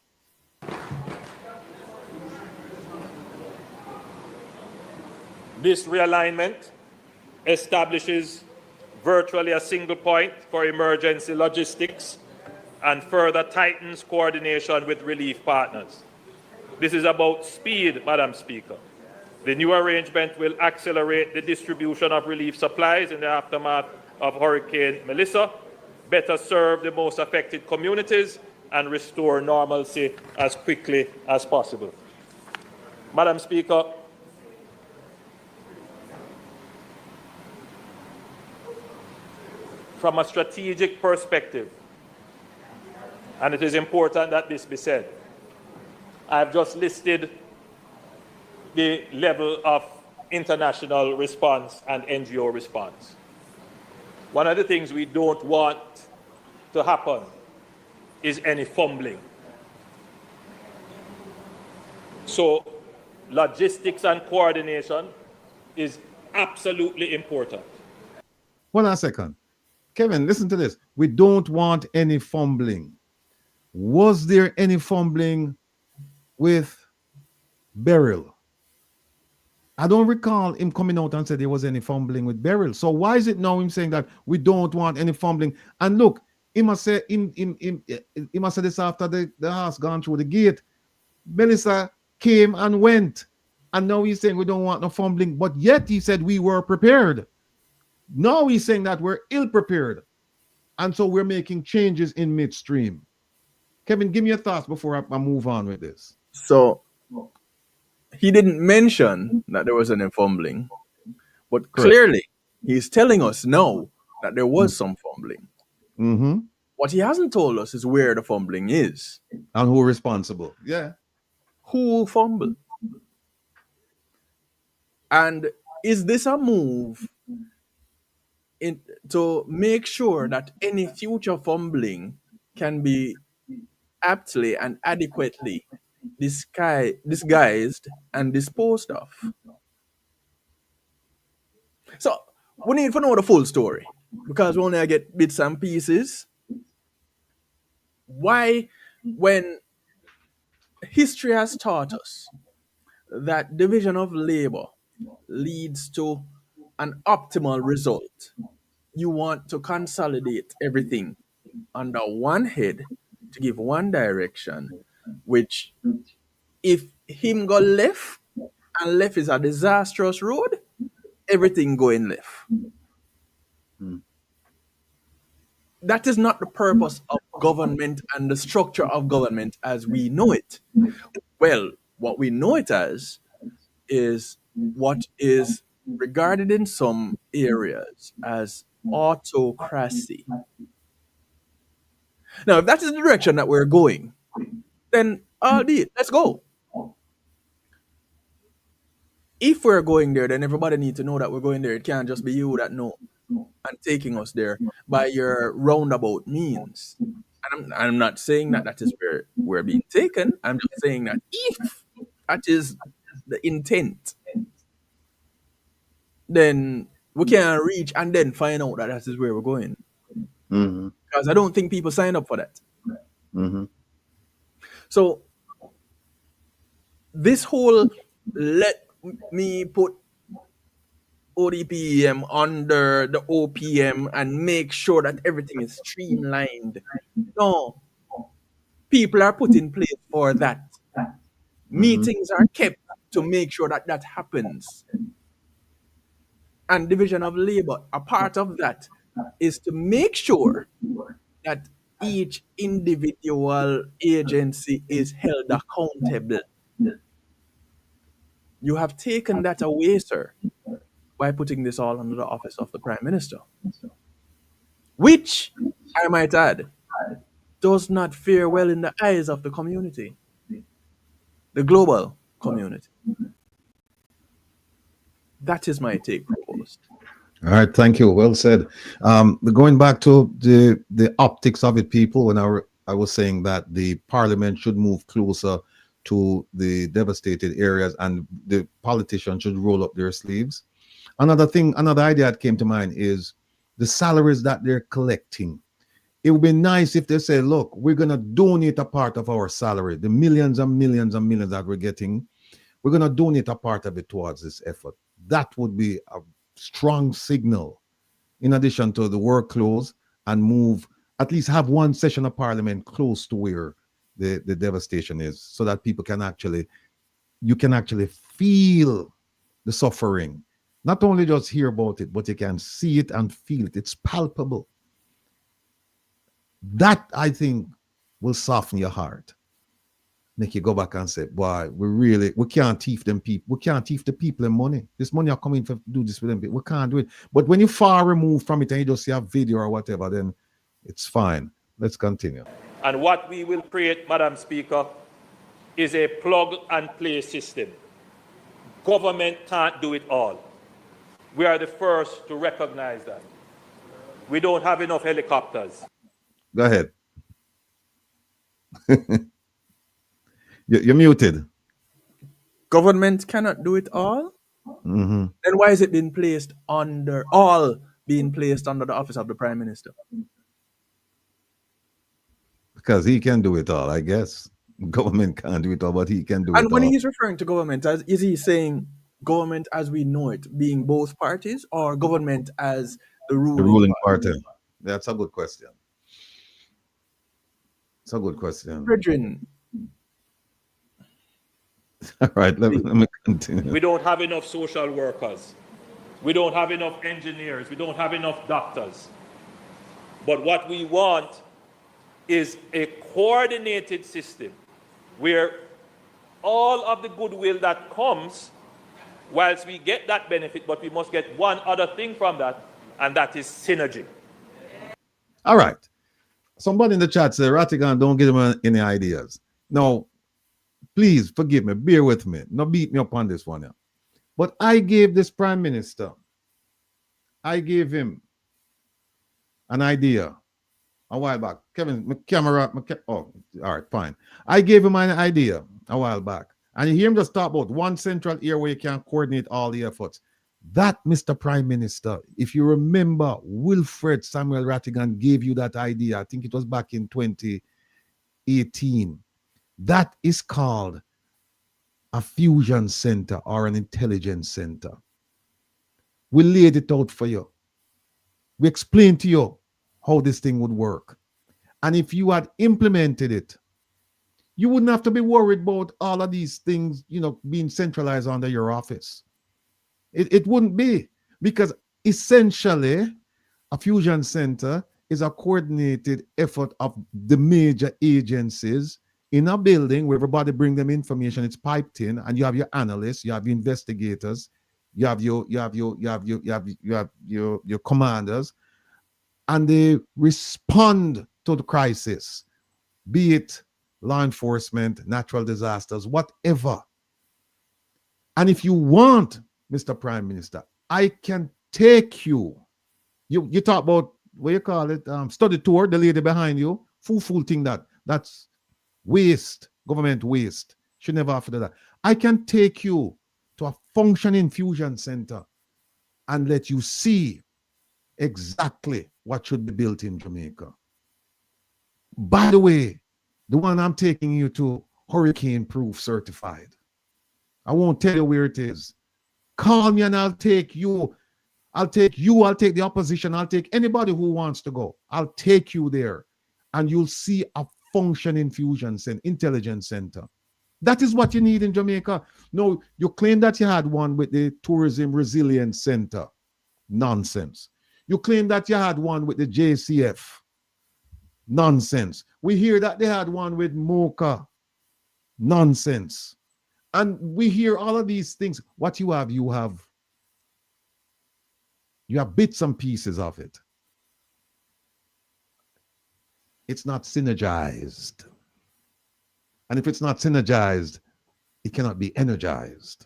This realignment establishes virtually a single point for emergency logistics and further tightens coordination with relief partners. This is about speed, Madam Speaker. The new arrangement will accelerate the distribution of relief supplies in the aftermath of Hurricane Melissa, better serve the most affected communities, and restore normalcy as quickly as possible. Madam Speaker, from a strategic perspective, and it is important that this be said, I have just listed the level of international response and NGO response. One of the things we don't want to happen is any fumbling. So logistics and coordination is absolutely important. Hold on a second. Kevin, listen to this. We don't want any fumbling. Was there any fumbling with Beryl? I don't recall him coming out and said there was any fumbling with Beryl. So why is it now him saying that we don't want any fumbling? And look, he must say this after the house gone through the gate. Melissa came and went. And now he's saying we don't want no fumbling. But yet he said we were prepared. Now he's saying that we're ill-prepared. And so we're making changes in midstream. Kevin, give me your thoughts before I move on with this. So he didn't mention that there was any fumbling, but clearly he's telling us now that there was some fumbling. Mm-hmm. What he hasn't told us is where the fumbling is. And who responsible. Yeah. Who fumbled? And is this a move to make sure that any future fumbling can be aptly and adequately disguised and disposed of? So we need to know the full story, because we only get bits and pieces. Why, when history has taught us that division of labor leads to an optimal result, you want to consolidate everything under one head to give one direction, which if him go left, and left is a disastrous road, everything going left. That is not the purpose of government and the structure of government as we know it. Well, what we know it as is what is regarded in some areas as autocracy. Now, if that is the direction that we're going, then albeit, let's go. If we're going there, then everybody needs to know that we're going there. It can't just be you that know and taking us there by your roundabout means. And I'm not saying that that is where we're being taken. I'm just saying that if that is the intent, then we can reach and then find out that that is where we're going. Because I don't think people sign up for that. So this whole let me put ODPM under the OPM and make sure that everything is streamlined. No. People are put in place for that. Meetings are kept to make sure that that happens. And division of labor, a part of that is to make sure that each individual agency is held accountable. You have taken that away, sir, by putting this all under the office of the Prime Minister, which, I might add, does not fare well in the eyes of the community, the global community. That is my take, Provost. All right, thank you. Well said. Going back to the optics of it, people, when I was saying that the Parliament should move closer to the devastated areas and the politicians should roll up their sleeves. Another idea that came to mind is the salaries that they're collecting. It would be nice if they say, look, we're going to donate a part of our salary, the millions and millions and millions that we're getting, we're going to donate a part of it towards this effort. That would be a strong signal, in addition to the workloads, and move, at least have one session of Parliament close to where the devastation is, so that people can you can actually feel the suffering. Not only just hear about it, but you can see it and feel it. It's palpable. That, I think, will soften your heart. Make you go back and say, boy, we can't thief them people. We can't thief the people in money. This money are coming to do this with them. We can't do it. But when you're far removed from it and you just see a video or whatever, then it's fine. Let's continue. And what we will create, Madam Speaker, is a plug-and-play system. Government can't do it all. We are the first to recognize that. We don't have enough helicopters. Go ahead. You're muted. Government cannot do it all? Then why is it being placed under the office of the Prime Minister? Because he can do it all, I guess. Government can't do it all, but he can do it all. And when he's referring to government, is he saying government as we know it, being both parties, or government as the ruling party? That's a good question. It's a good question. Brethren. All right, let me continue. We don't have enough social workers. We don't have enough engineers. We don't have enough doctors. But what we want is a coordinated system where all of the goodwill that comes, whilst we get that benefit, but we must get one other thing from that, and that is synergy. All right. Somebody in the chat said, Rattigan, don't give him any ideas. No, please forgive me, bear with me. Not beat me up on this one. Yeah. But I gave this Prime Minister, I gave him an idea a while back. Kevin, my camera, all right, fine. I gave him an idea a while back. And you hear him just talk about one central area where you can coordinate all the efforts. That, Mr. Prime Minister, if you remember, Wilfred Samuel Rattigan gave you that idea. I think it was back in 2018. That is called a fusion center or an intelligence center. We laid it out for you. We explained to you how this thing would work. And if you had implemented it, you wouldn't have to be worried about all of these things, being centralized under your office. It wouldn't be, because essentially a fusion center is a coordinated effort of the major agencies in a building where everybody bring them information, it's piped in, and you have your analysts, you have your investigators, you have your commanders, and they respond to the crisis, be it law enforcement, natural disasters, whatever. And if you want, Mr. Prime Minister, I can take you. You talk about, what you call it, study tour, the lady behind you, full thing that's waste, government waste. Should never have to do that. I can take you to a functioning fusion center and let you see exactly what should be built in Jamaica. By the way, the one I'm taking you to, hurricane proof certified. I won't tell you where it is. Call me and I'll take you. I'll take the opposition. I'll take anybody who wants to go. I'll take you there and you'll see a functioning fusion center, intelligence center. That is what you need in Jamaica. No, you claim that you had one with the Tourism Resilience Center. Nonsense. You claim that you had one with the JCF. Nonsense. We hear that they had one with MOCA. Nonsense. And we hear all of these things. What you have bits and pieces of it. It's not synergized. And if it's not synergized, it cannot be energized.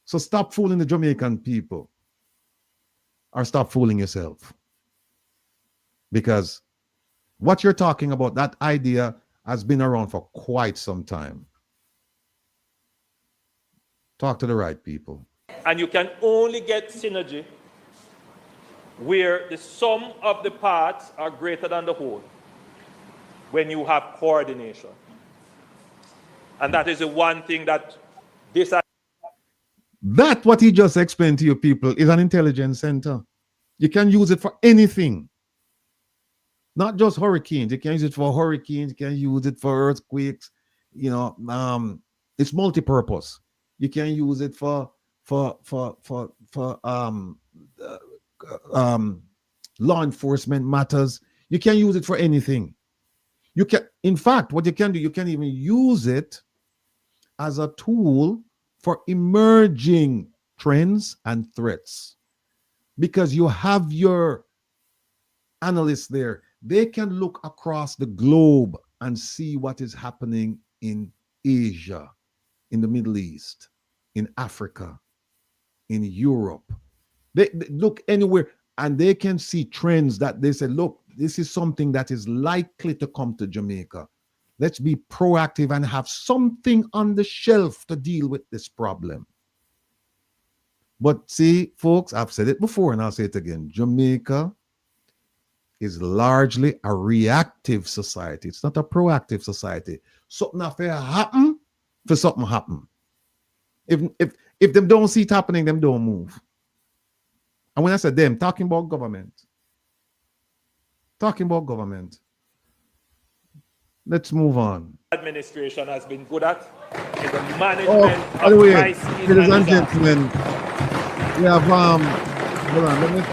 So stop fooling the Jamaican people, or stop fooling yourself. Because what you're talking about, that idea has been around for quite some time. Talk to the right people. And you can only get synergy where the sum of the parts are greater than the whole, when you have coordination. And that is the one thing that this... That what he just explained to you people is an intelligence center. You can use it for anything. Not just hurricanes. You can use it for hurricanes. You can use it for earthquakes. You know, it's multi-purpose. You can use it for law enforcement matters. You can use it for anything. You can, in fact, what you can do, you can even use it as a tool for emerging trends and threats, because you have your analysts there. They can look across the globe and see what is happening in Asia, in the Middle East, in Africa, in Europe. They look anywhere and they can see trends that they say, look, this is something that is likely to come to Jamaica. Let's be proactive and have something on the shelf to deal with this problem. But see, folks, I've said it before and I'll say it again. Jamaica is largely a reactive society. It's not a proactive society. Something affair happen for something happen. If them don't see it happening, them don't move. And when I said them, talking about government. Let's move on. Administration has been good at is the management by the way, crises ladies and gentlemen, we have hold on,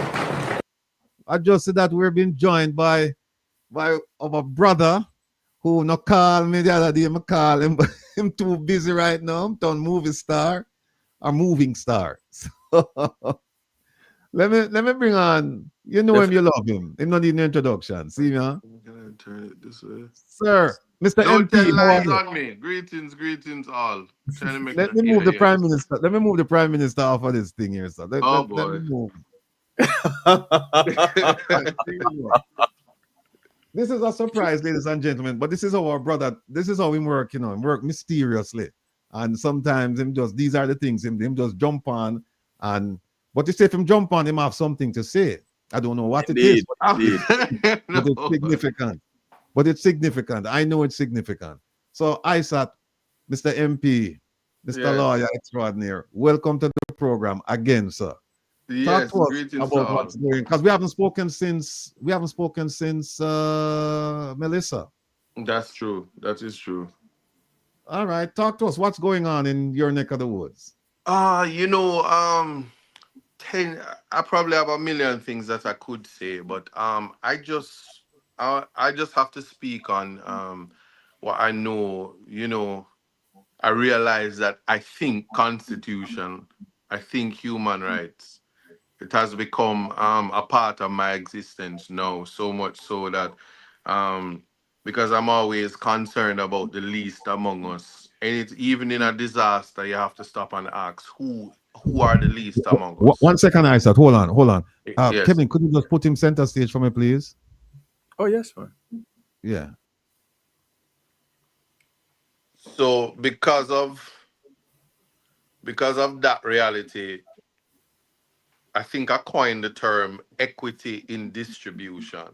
I just said that we're being joined by our brother who no call me the other day. I call him, but him too busy right now. I'm done moving star. So let me bring on. You know him, you love him. Him not need no introduction. See me, huh? I'm gonna turn it this way. Sir, Mr. Don't MP, tell how are lies you? on me. Greetings all. Trying to make Let me move the prime minister. Let me move the prime minister off of this thing here, sir. Let me move. This is a surprise, ladies and gentlemen. But this is our brother. This is how we work, you know. We work mysteriously, and sometimes him just these are the things him just jump on. And but you say if him jump on, him have something to say. I don't know what it is, but it's significant. But it's significant. I know it's significant. So ISAT, Mr. MP, Mr. Lawyer Extraordinaire, welcome to the program again, sir. Yes, talk to us about what's going, because we haven't spoken since Melissa. That's true. That is true. All right, talk to us. What's going on in your neck of the woods? I probably have a million things that I could say, but I just have to speak on what I know, I realize that I think Constitution, I think human rights. It has become a part of my existence now, so much so that because I'm always concerned about the least among us. And it's even in a disaster, you have to stop and ask who are the least among us. 1 second, Isaac. Hold on. Yes. Kevin, could you just put him center stage for me, please? Oh, yes, man. Yeah. So because of that reality, I think I coined the term equity in distribution.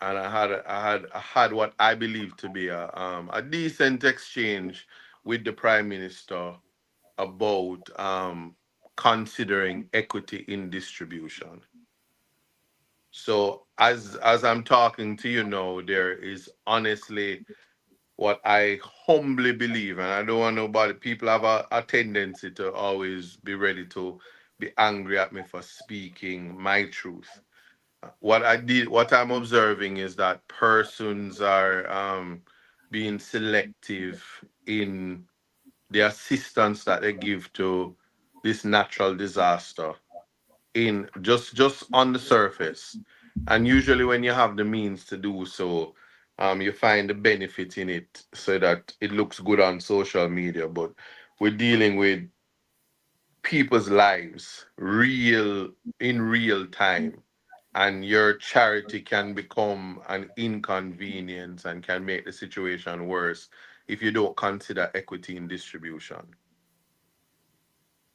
And I had what I believe to be a decent exchange with the Prime Minister about considering equity in distribution. So as I'm talking to you now, there is honestly what I humbly believe, and I don't want nobody. People have a tendency to always be ready to be angry at me for speaking my truth. What I'm observing is that persons are being selective in the assistance that they give to this natural disaster in just on the surface. And usually when you have the means to do so, you find the benefit in it so that it looks good on social media. But we're dealing with people's lives in real time, and your charity can become an inconvenience and can make the situation worse if you don't consider equity in distribution.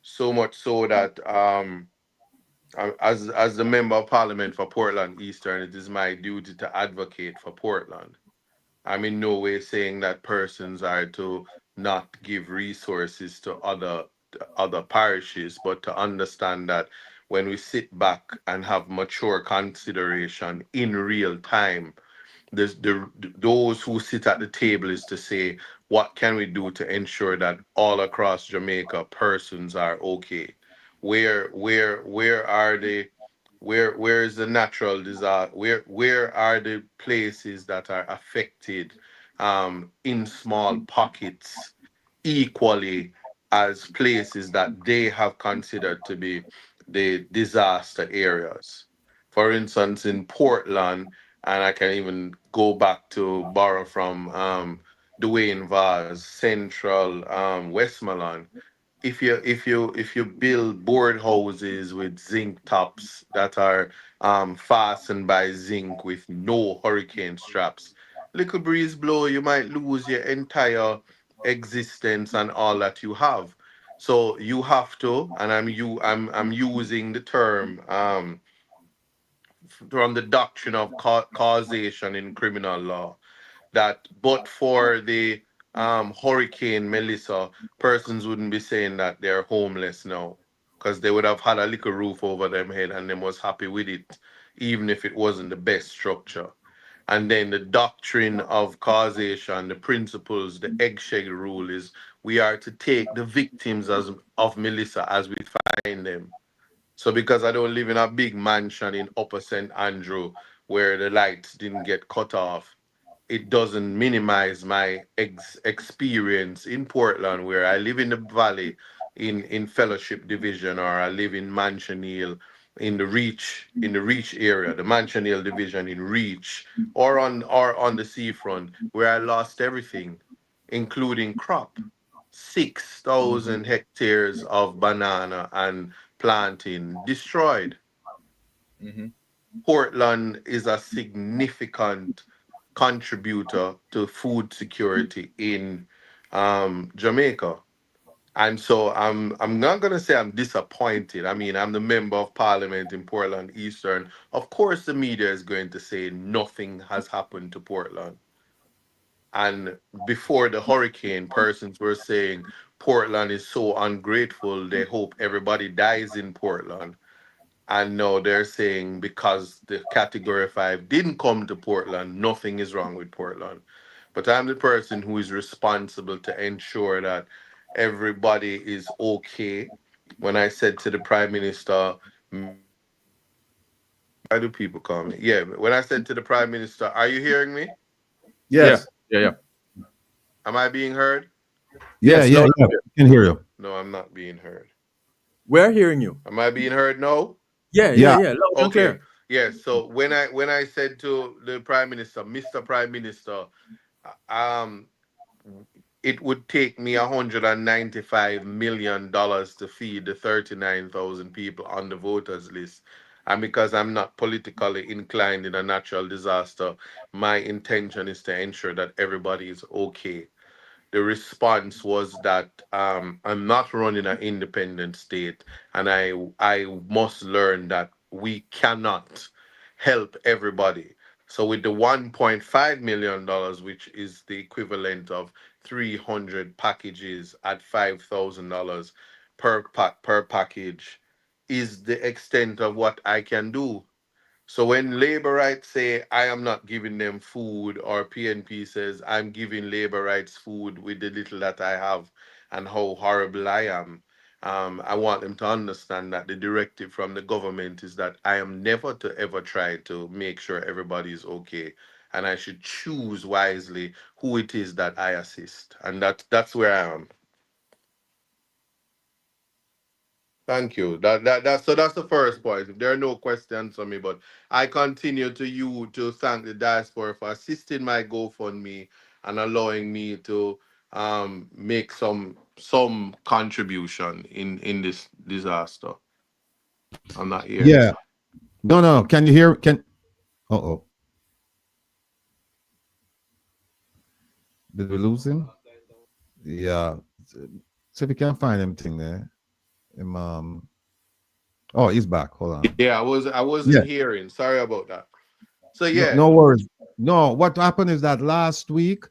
So much so that as the member of parliament for Portland Eastern, it is my duty to advocate for Portland. I'm in no way saying that persons are to not give resources to other parishes, but to understand that when we sit back and have mature consideration in real time, those who sit at the table is to say, what can we do to ensure that all across Jamaica persons are okay? Where are they? Where is the natural disaster? Where are the places that are affected in small pockets equally as places that they have considered to be the disaster areas? For instance, in Portland, and I can even go back to borrow from Dwayne Vaz, Central Westmoreland. If you build board houses with zinc tops that are fastened by zinc with no hurricane straps, little breeze blow, you might lose your entire existence and all that you have. So you have to, and I'm using the term from the doctrine of causation in criminal law, that but for the Hurricane Melissa, persons wouldn't be saying that they're homeless now, because they would have had a little roof over them head and they was happy with it, even if it wasn't the best structure. And then the doctrine of causation, the principles, the eggshell rule is we are to take the victims of Melissa as we find them. So because I don't live in a big mansion in Upper St. Andrew where the lights didn't get cut off, it doesn't minimize my experience in Portland, where I live in the valley in Fellowship Division, or I live in Mansion Hill in the Reach area, the Mansion Hill Division in Reach, or on the seafront, where I lost everything, including crop. 6,000 hectares of banana and planting destroyed. Portland is a significant contributor to food security in Jamaica. And so I'm not gonna say I'm disappointed. I mean, I'm the member of parliament in Portland Eastern. Of course the media is going to say nothing has happened to Portland. And before the hurricane, persons were saying Portland is so ungrateful, they hope everybody dies in Portland. And now they're saying because the Category 5 didn't come to Portland, nothing is wrong with Portland. But I'm the person who is responsible to ensure that everybody is okay. When I said to the Prime Minister, why do people call me? Yeah, when I said to the Prime Minister, are you hearing me? Yes. Yeah. Am I being heard? Yes, Yeah. loud and We can hear you. No, I'm not being heard. We're hearing you. Am I being heard? No. Yeah. Yeah. Loud and Okay. clear. Yes. So when I said to the Prime Minister, Mr. Prime Minister, um, it would take me $195 million to feed the 39,000 people on the voters list. And because I'm not politically inclined in a natural disaster, my intention is to ensure that everybody is okay. The response was that I'm not running an independent state, and I must learn that we cannot help everybody. So with the $1.5 million, which is the equivalent of 300 packages at $5,000 per package, is the extent of what I can do. So when labor rights say I am not giving them food, or PNP says I'm giving labor rights food with the little that I have and how horrible I am, I want them to understand that the directive from the government is that I am never to ever try to make sure everybody is okay, and I should choose wisely who it is that I assist, and that's where I am. Thank you. That's the first point. If there are no questions for me, but I continue to thank the diaspora for assisting my GoFundMe and allowing me to make some contribution in this disaster. I'm not here. Yeah. No. Can you hear? Oh. Did we lose him? Yeah. So if you can't find anything there. Oh, he's back. Hold on. Yeah, I wasn't hearing. Sorry about that. So yeah. No worries. No, what happened is that last week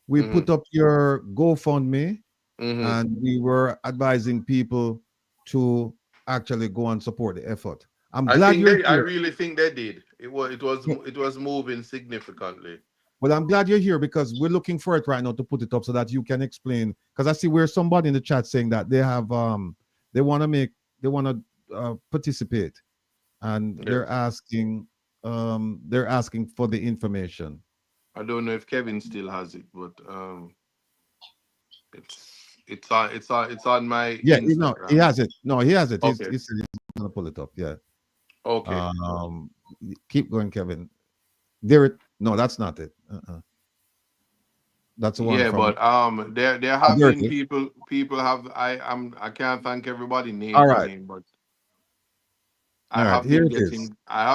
we put up your GoFundMe, and we were advising people to actually go and support the effort. I'm glad you're here. I really think they did. It was moving significantly. Well, I'm glad you're here because we're looking for it right now to put it up so that you can explain. Because I see where somebody in the chat saying that they have they want to participate, and they're asking for the information. I don't know if Kevin still has it, but it's on my Instagram. No, he has it. No, he has it. Okay. He's gonna pull it up. Yeah. Okay. Keep going, Kevin. No, that's not it. That's the one. Yeah, but there have been people have I can't thank everybody name for name, but I have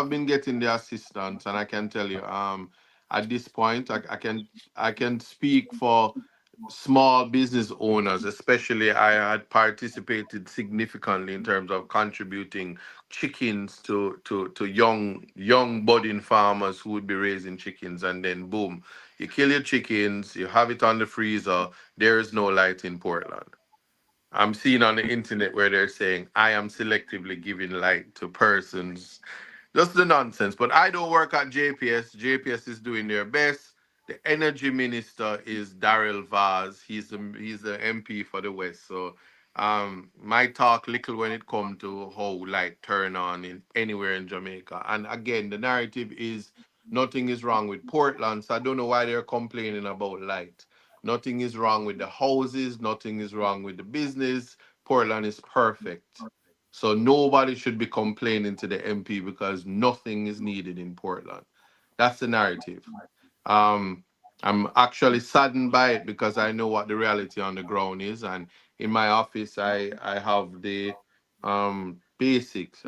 been getting the assistance, and I can tell you at this point I can speak for small business owners, especially. I had participated significantly in terms of contributing chickens to young budding farmers who would be raising chickens, and then boom, you kill your chickens, you have it on the freezer, there is no light in Portland. I'm seeing on the internet where they're saying I am selectively giving light to persons. Just the nonsense. But I don't work at JPS. JPS is doing their best. The energy minister is Daryl Vaz. He's the MP for the West. So my talk little when it comes to how light turn on in anywhere in Jamaica. And again, the narrative is nothing is wrong with Portland. So I don't know why they're complaining about light. Nothing is wrong with the houses. Nothing is wrong with the business. Portland is perfect. So nobody should be complaining to the MP because nothing is needed in Portland. That's the narrative. I'm actually saddened by it because I know what the reality on the ground is. And in my office, I have the basics.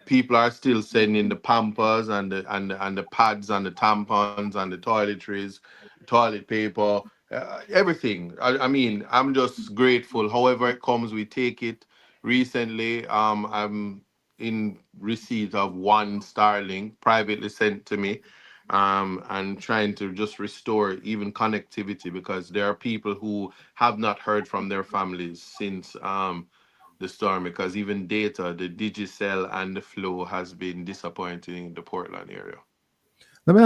People are still sending the Pampers and the pads and the tampons and the toiletries, toilet paper, everything. I mean, I'm just grateful. However it comes, we take it. Recently, I'm in receipt of one Starlink privately sent to me, and trying to just restore even connectivity because there are people who have not heard from their families since the storm, because even data, the Digicel and the Flow has been disappointing in the Portland area. I'm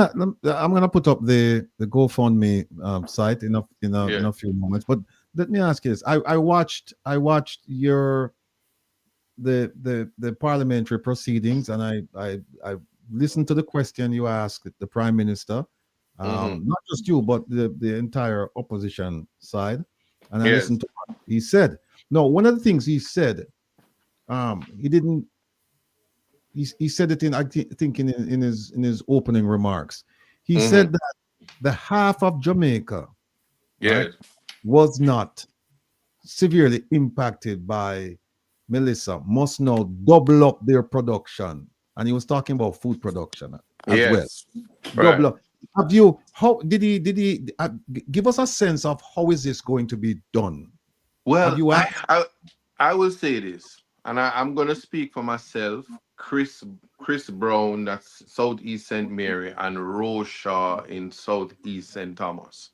gonna put up the GoFundMe site in a few moments, but let me ask you this: I watched the parliamentary proceedings, and I listened to the question you asked the Prime Minister, Not just you, but the entire opposition side. And I Yes. listened to what he said. No, one of the things he said, he didn't. He said it in, I think, in his opening remarks. He said that the half of Jamaica, right, Yes. was not severely impacted by Melissa, must now double up their production. And he was talking about food production as well. Yes. Double Right. up. Have you, how did he give us a sense of how is this going to be done? Well, Have you asked? I will say this, and I'm going to speak for myself. Chris Brown, that's Southeast St. Mary, and Rose Shaw in Southeast St. Thomas.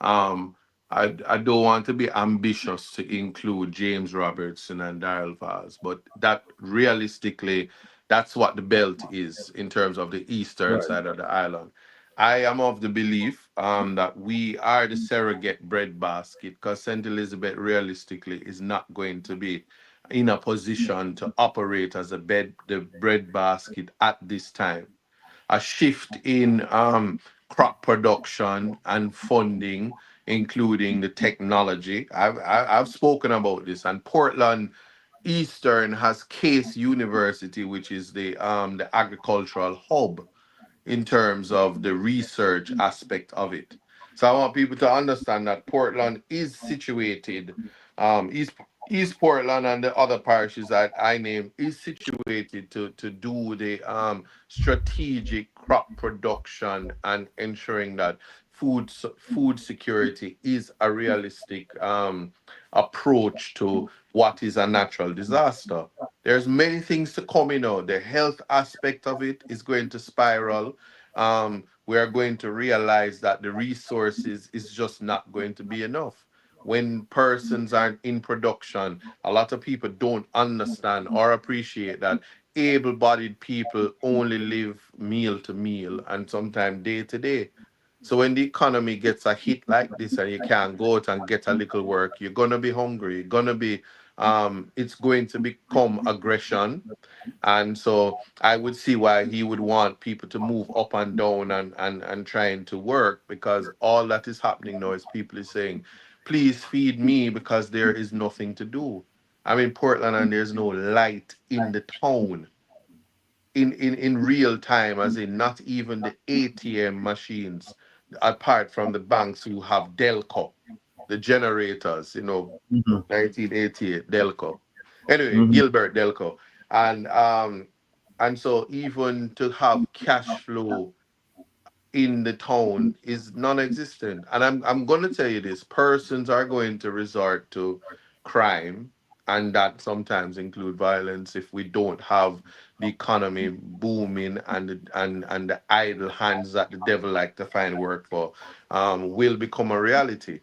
Um, I don't want to be ambitious to include James Robertson and Daryl Vaz, but that realistically, that's what the belt is in terms of the eastern Right. side of the island. I am of the belief that we are the surrogate breadbasket because St. Elizabeth realistically is not going to be in a position to operate as the breadbasket at this time. A shift in crop production and funding, including the technology. I've spoken about this, and Portland Eastern has Case University, which is the agricultural hub in terms of the research aspect of it. So I want people to understand that Portland is situated, East Portland and the other parishes that I name is situated to do the strategic crop production and ensuring that food security is a realistic approach to what is a natural disaster. There's many things to come, the health aspect of it is going to spiral. We are going to realize that the resources is just not going to be enough. When persons are in production, a lot of people don't understand or appreciate that able-bodied people only live meal to meal and sometimes day to day. So when the economy gets a hit like this and you can't go out and get a little work, you're gonna be hungry. You're gonna be it's going to become aggression. And so I would see why he would want people to move up and down and trying to work, because all that is happening now is people is saying, please feed me because there is nothing to do. I'm in Portland and there's no light in the town in real time, as in not even the ATM machines, apart from the banks who have Delco, the generators, 1988 Delco. Anyway, Gilbert Delco. And so even to have cash flow in the town is non-existent. And I'm going to tell you this: persons are going to resort to crime, and that sometimes include violence, if we don't have the economy booming and the idle hands that the devil like to find work for will become a reality.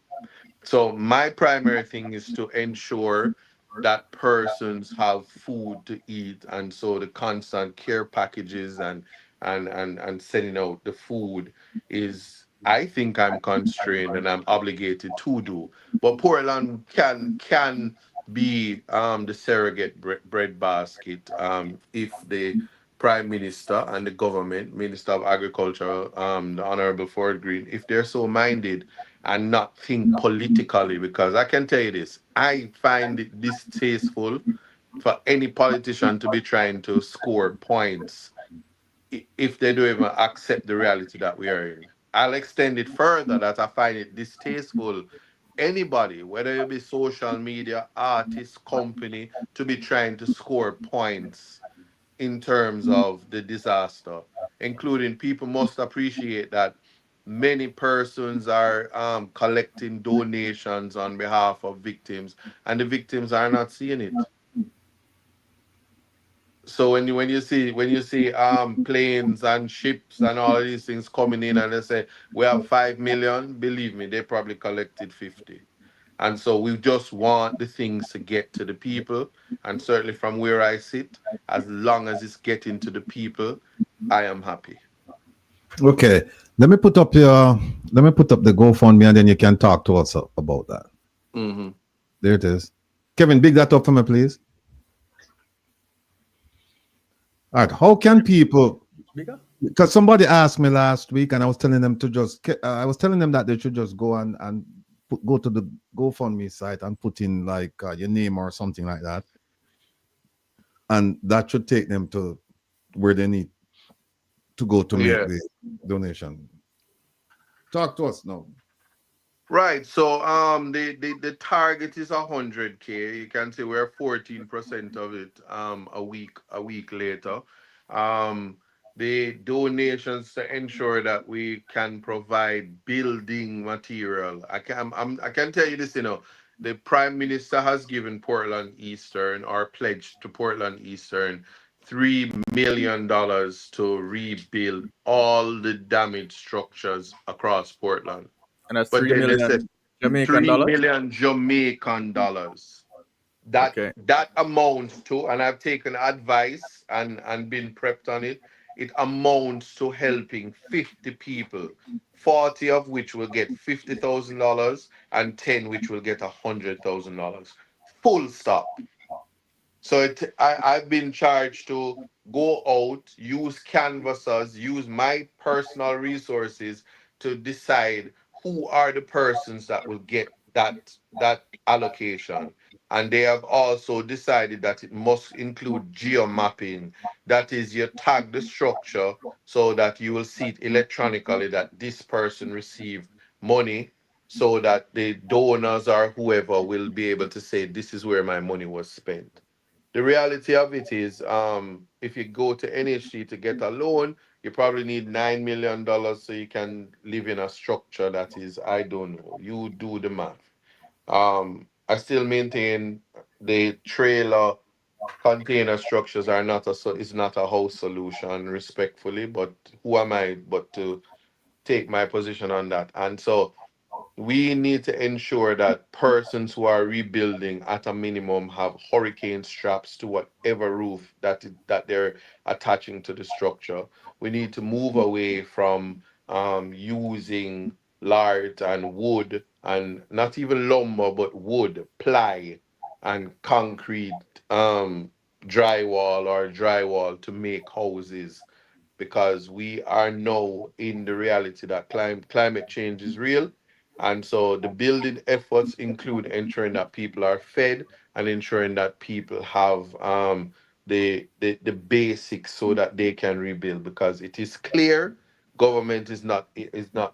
So my primary thing is to ensure that persons have food to eat, and so the constant care packages and sending out the food is, I think I'm constrained and I'm obligated to do. But Portland can be the surrogate bread basket if the Prime Minister and the government, Minister of Agriculture, the Honorable Ford Green, if they're so minded and not think politically, because I can tell you this, I find it distasteful for any politician to be trying to score points if they don't even accept the reality that we are in. I'll extend it further that I find it distasteful. Anybody, whether it be social media, artist, company, to be trying to score points in terms of the disaster, including people must appreciate that many persons are collecting donations on behalf of victims, and the victims are not seeing it. So when you see planes and ships and all of these things coming in and they say we have 5 million, believe me, they probably collected 50. And so we just want the things to get to the people. And certainly from where I sit, as long as it's getting to the people, I am happy. Okay, let me put up the GoFundMe and then you can talk to us about that. Mm-hmm. There it is. Kevin, big that up for me, please. All right, how can people? Bigger? because somebody asked me last week, and I was telling them to just, I was telling them that they should just go and go to the GoFundMe site and put in like your name or something like that, and that should take them to where they need to go to make the donation. Talk to us now. Right. So the target is 100K. You can say we're 14% of it a week later. The donations to ensure that we can provide building material. I can tell you this, the Prime Minister has given Portland Eastern, or pledged to Portland Eastern, $3 million to rebuild all the damaged structures across Portland. And that's But 3 then they million said Jamaican $3 dollars. million Jamaican dollars. That amounts to, and I've taken advice and been prepped on it, it amounts to helping 50 people, 40 of which will get $50,000 and 10 which will get $100,000. Full stop. So I've been charged to go out, use canvassers, use my personal resources to decide who are the persons that will get that allocation. And they have also decided that it must include geomapping. That is, you tag the structure so that you will see it electronically that this person received money, so that the donors or whoever will be able to say, this is where my money was spent. The reality of it is, if you go to NHT to get a loan, you probably need $9 million so you can live in a structure that is, I don't know, you do the math. I still maintain the trailer container structures are not is not a house solution, respectfully, but who am I but to take my position on that? And so we need to ensure that persons who are rebuilding at a minimum have hurricane straps to whatever roof that they're attaching to the structure. We need to move away from using lard and wood, and not even lumber, but wood, ply, and concrete drywall to make houses, because we are now in the reality that climate change is real. And so the building efforts include ensuring that people are fed and ensuring that people have the basics so that they can rebuild, because it is clear government is not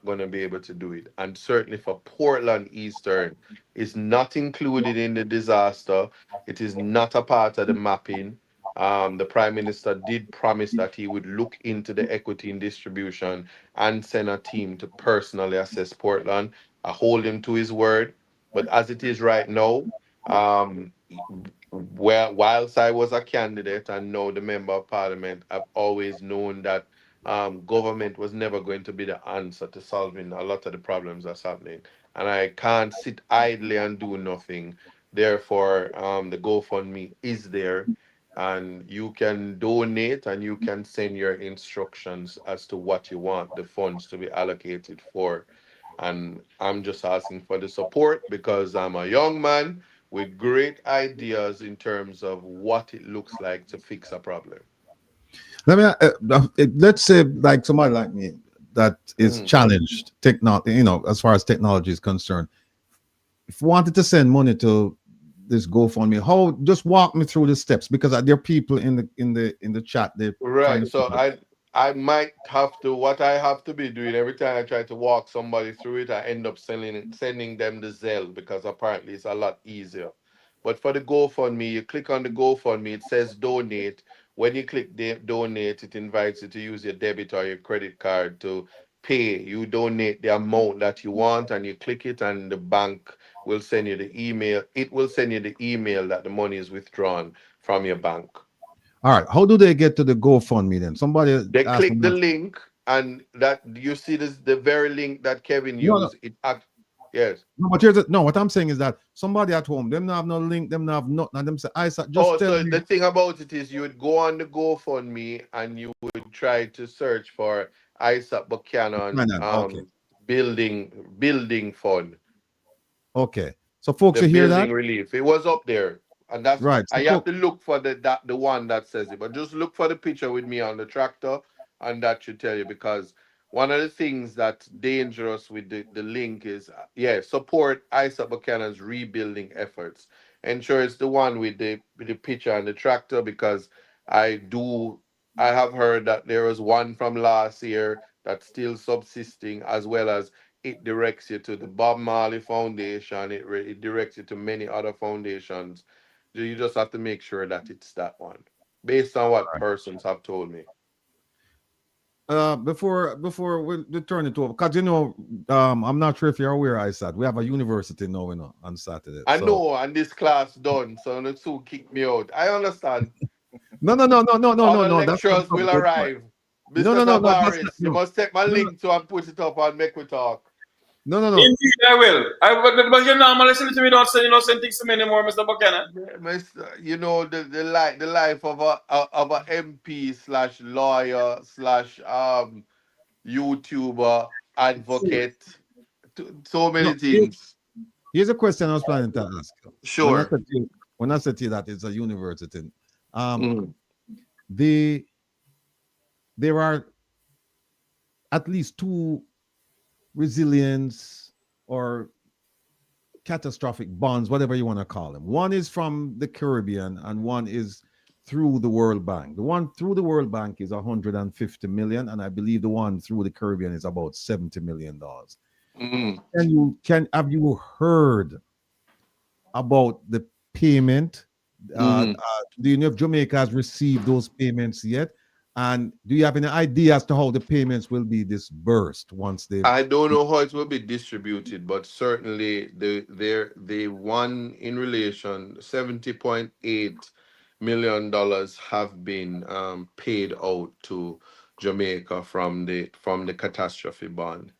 going to be able to do it. And certainly for Portland Eastern, it's not included in the disaster. It is not a part of the mapping. The Prime Minister did promise that he would look into the equity in distribution and send a team to personally assess Portland. I hold him to his word. But as it is right now, whilst I was a candidate and now the member of parliament, I've always known that government was never going to be the answer to solving a lot of the problems that's happening. And I can't sit idly and do nothing. Therefore, the GoFundMe is there, and you can donate and you can send your instructions as to what you want the funds to be allocated for. And I'm just asking for the support because I'm a young man with great ideas in terms of what it looks like to fix a problem. Let's say like somebody like me that is challenged as far as technology is concerned. If you wanted to send money to this GoFundMe, just walk me through the steps, because there are people in the chat. Right. So I might have to, what I have to be doing every time I try to walk somebody through it, I end up sending them the Zelle, because apparently it's a lot easier. But for the GoFundMe, you click on the GoFundMe, it says donate. When you click donate, it invites you to use your debit or your credit card to pay. You donate the amount that you want and you click it, and the bank will send you the email. It will send you the email that the money is withdrawn from your bank. All right. How do they get to the GoFundMe then? They click the link, and that you see this the very link that Kevin used. Yes. No, but what I'm saying is that somebody at home, them not have no link, them not have nothing, and them say, Isaac, just tell me. The thing about it is, you would go on the GoFundMe and you would try to search for Isaac Buchanan building fund. Okay. So folks, you hear that? Relief. It was up there. And that's right. So you have to look for the one that says it. But just look for the picture with me on the tractor, And that should tell you, because one of the things that's dangerous with the link is, support Isaac Buchanan's rebuilding efforts. Ensure it's the one with the picture and the tractor, because I have heard that there was one from last year that's still subsisting, as well as it directs you to the Bob Marley Foundation. It directs you to many other foundations. You just have to make sure that it's that one, based on what persons have told me. Before we turn it over, because I'm not sure if you're aware, I said we have a university now, on Saturday. I know, and this class done, so the two kick me out. I understand. No. Other That's lecturers will arrive. Mr. No. Tavares, you must take my link to and put it up and make we talk. No. Indeed, I will. But you normally listen to me, don't send things to me anymore, Mr. Buchanan. You know, the life of a MP / lawyer / YouTuber, advocate, so many things. Here's a question I was planning to ask. Sure. When I said to you that it's a university, Mm. there are at least two resilience or catastrophic bonds, whatever you want to call them. One is from the Caribbean and one is through the World Bank. The one through the World Bank is 150 million, and I believe the one through the Caribbean is about $70 million. Mm. Have you heard about the payment? Do you know if Jamaica has received those payments yet? And do you have any idea as to how the payments will be disbursed once they? I don't know how it will be distributed, but certainly the one in relation, $70.8 million have been paid out to Jamaica from the catastrophe bond.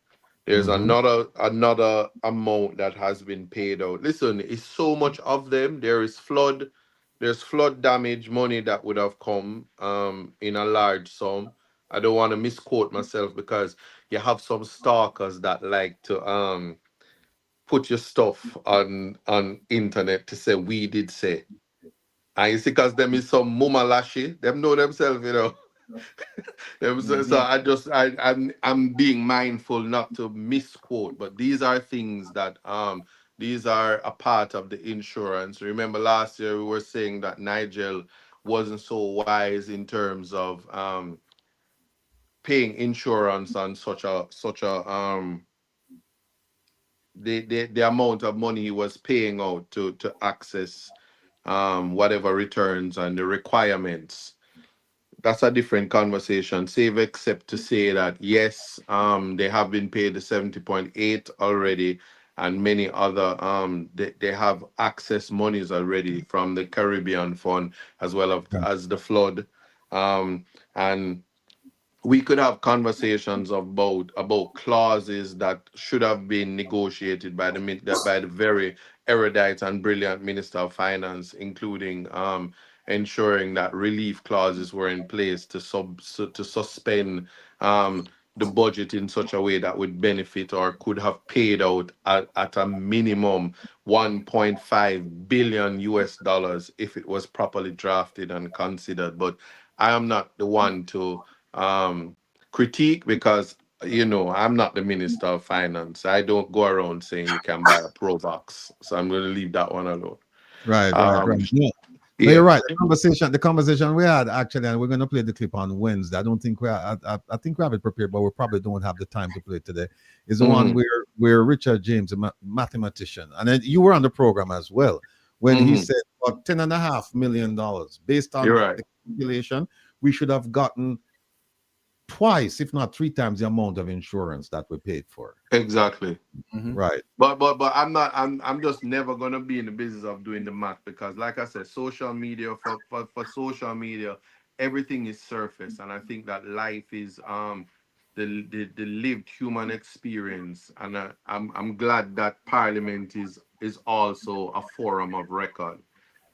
There's another amount that has been paid out. Listen, it's so much of them. There's flood damage money that would have come in a large sum. I don't want to misquote myself, because you have some stalkers that like to put your stuff on internet to say we did say. And you see, because them is some mumalashi, them know themselves, you know. So I'm being mindful not to misquote, but these are things that these are a part of the insurance. Remember last year we were saying that Nigel wasn't so wise in terms of paying insurance on such a the amount of money he was paying out to access whatever returns and the requirements. That's a different conversation. Save except to say that yes, they have been paid the 70.8 already, and many other they have access monies already from the Caribbean Fund as well as the flood, and we could have conversations about clauses that should have been negotiated by the very erudite and brilliant Minister of Finance, including ensuring that relief clauses were in place to suspend the budget in such a way that would benefit or could have paid out at a minimum $1.5 billion if it was properly drafted and considered. But I am not the one to critique, because I'm not the Minister of Finance. I don't go around saying you can buy a PROVOST, so I'm going to leave that one alone. Right. No, you're right. The conversation we had actually, and we're going to play the clip on Wednesday. I don't think I think we have it prepared, but we probably don't have the time to play it today. Is the one where Richard James, a mathematician, and then you were on the program as well, when he said about $10.5 million based on the calculation, we should have gotten twice, if not three times, the amount of insurance that we paid for. Exactly. Right. But I'm just never gonna be in the business of doing the math, because like I said, social media for social media, everything is surface, and I think that life is the lived human experience, and I'm glad that Parliament is also a forum of record,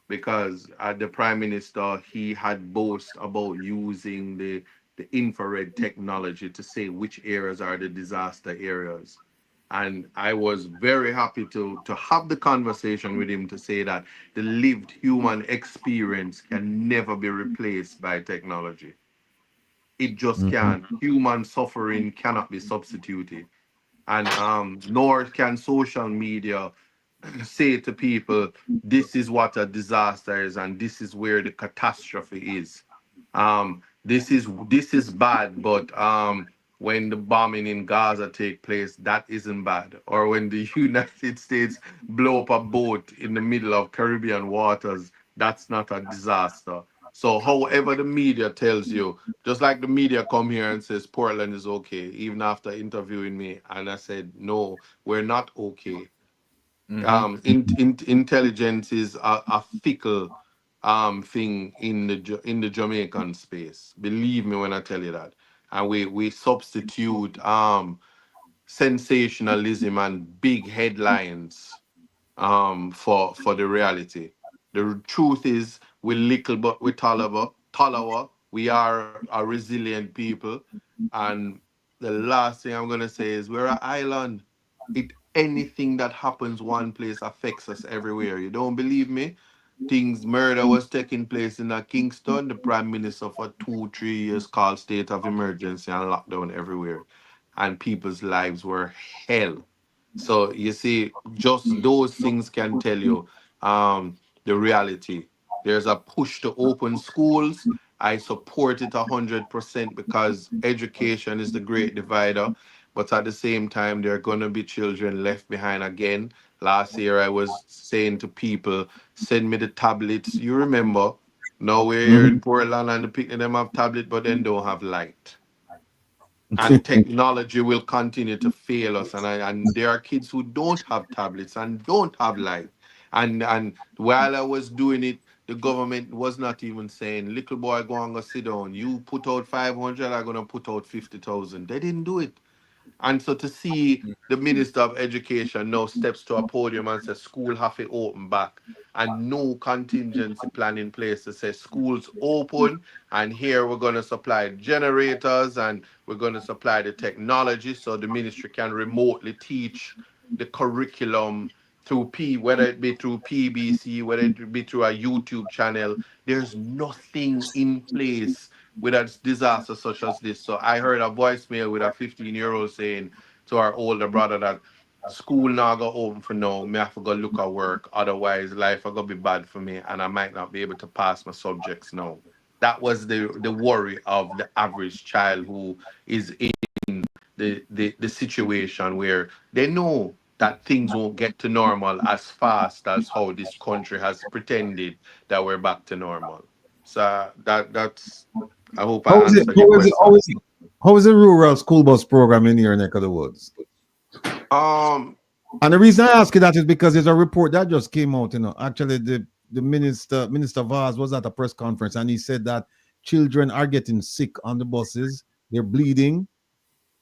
because the Prime Minister, he had boast about using the infrared technology to say which areas are the disaster areas. And I was very happy to have the conversation with him to say that the lived human experience can never be replaced by technology. It just can't. Human suffering cannot be substituted. And nor can social media say to people, this is what a disaster is and this is where the catastrophe is. This is bad, but when the bombing in Gaza take place, that isn't bad. Or when the United States blow up a boat in the middle of Caribbean waters, that's not a disaster. So however the media tells you, just like the media come here and says Portland is okay, even after interviewing me, and I said, no, we're not okay. Intelligence is a fickle thing in the Jamaican space. Believe me when I tell you that. And we substitute sensationalism and big headlines for the reality. The truth is we little but we tolerable. We are a resilient people. And the last thing I'm gonna say is we're an island. Anything that happens one place affects us everywhere. You don't believe me? Murder was taking place in Kingston. The Prime Minister for 2-3 years called state of emergency and lockdown everywhere. And people's lives were hell. So you see, just those things can tell you the reality. There's a push to open schools. I support it 100% because education is the great divider. But at the same time, there are going to be children left behind again. Last year, I was saying to people, send me the tablets. You remember, now we're here in Portland and the people them have tablet, but then don't have light. And technology will continue to fail us. And there are kids who don't have tablets and don't have light. And while I was doing it, the government was not even saying, little boy, go and go sit down. You put out 500, I'm going to put out 50,000. They didn't do it. And so to see the Minister of Education now steps to a podium and says school have to open back and no contingency plan in place to say schools open and here we're going to supply generators and we're going to supply the technology so the ministry can remotely teach the curriculum through whether it be through PBC, whether it be through a YouTube channel. There's nothing in place with a disaster such as this. So I heard a voicemail with a 15-year-old saying to our older brother that school now go open for now, me have to go look at work, otherwise life will go be bad for me and I might not be able to pass my subjects now. That was the worry of the average child who is in the situation where they know that things won't get to normal as fast as how this country has pretended that we're back to normal. So that's I hope I answered your question. How is the rural school bus program in your neck of the woods? And the reason I ask you that is because there's a report that just came out. Actually, the Minister Vaz was at a press conference and he said that children are getting sick on the buses. They're bleeding,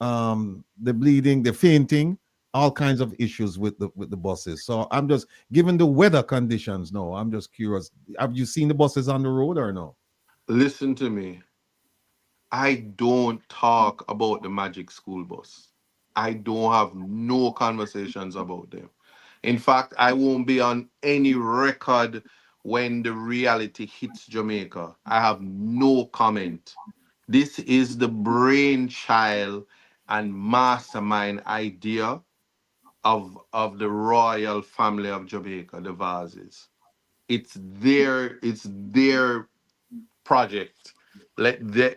they're fainting, all kinds of issues with the buses. So I'm just, given the weather conditions now, I'm just curious. Have you seen the buses on the road or no? Listen to me. I don't talk about the magic school bus. I don't have no conversations about them. In fact, I won't be on any record when the reality hits Jamaica. I have no comment. This is the brainchild and mastermind idea of the royal family of Jamaica, the Vazes. It's their project.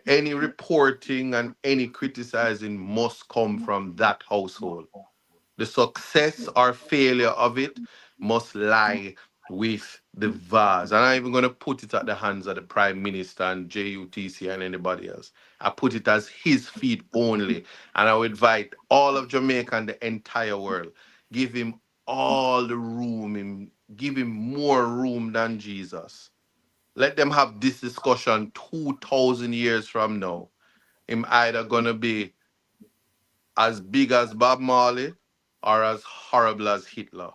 Any reporting and any criticizing must come from that household. The success or failure of it must lie with the Vaz. And I'm even going to put it at the hands of the Prime Minister and JUTC and anybody else. I put it as his feet only. And I would invite all of Jamaica and the entire world. Give him all the room. Give him more room than Jesus. Let them have this discussion 2,000 years from now. I'm either going to be as big as Bob Marley or as horrible as Hitler.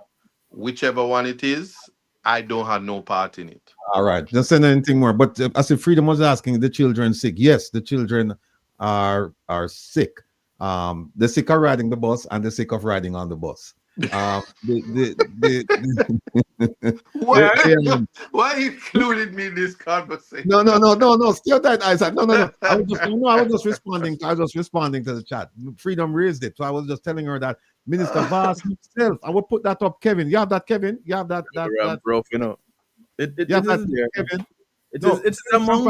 Whichever one it is, I don't have no part in it. All right. Don't say anything more. But as if Freedom was asking, the children sick. Yes, the children are sick. They're sick of riding the bus and they're sick of riding on the bus. Why you included me in this conversation? No. Still that, Isaac. No. I was just responding. I was just responding to the chat. Freedom raised it, so I was just telling her that Minister Vaz himself. I will put that up, Kevin. You have that, Kevin. You have that. Bro, you know, it is there. Kevin. It's among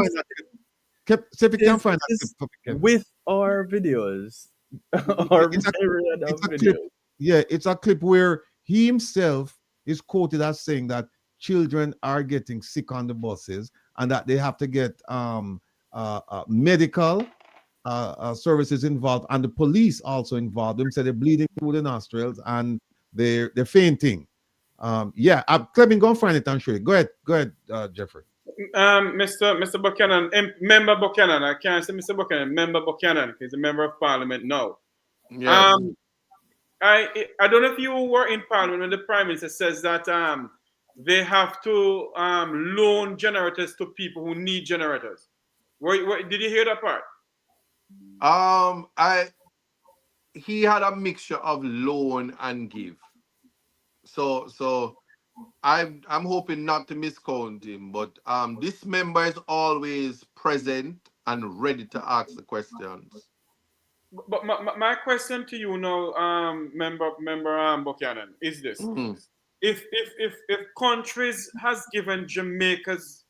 with our videos. It's a clip where he himself is quoted as saying that children are getting sick on the buses and that they have to get medical services involved, and the police also involved. Them say they're bleeding through the nostrils and they're fainting. Clevin, go and find it and show it. Go ahead, Jeffrey. Mr. Buchanan, Member Buchanan. I can't say Mr. Buchanan. Member Buchanan. He's a member of Parliament now. Yes. I don't know if you were in Parliament when the Prime Minister says that they have to loan generators to people who need generators. Did you hear that part? He had a mixture of loan and give. So I'm hoping not to miscount him, but this member is always present and ready to ask the questions. But my question to you now, member Buchanan, is this: if countries has given Jamaica's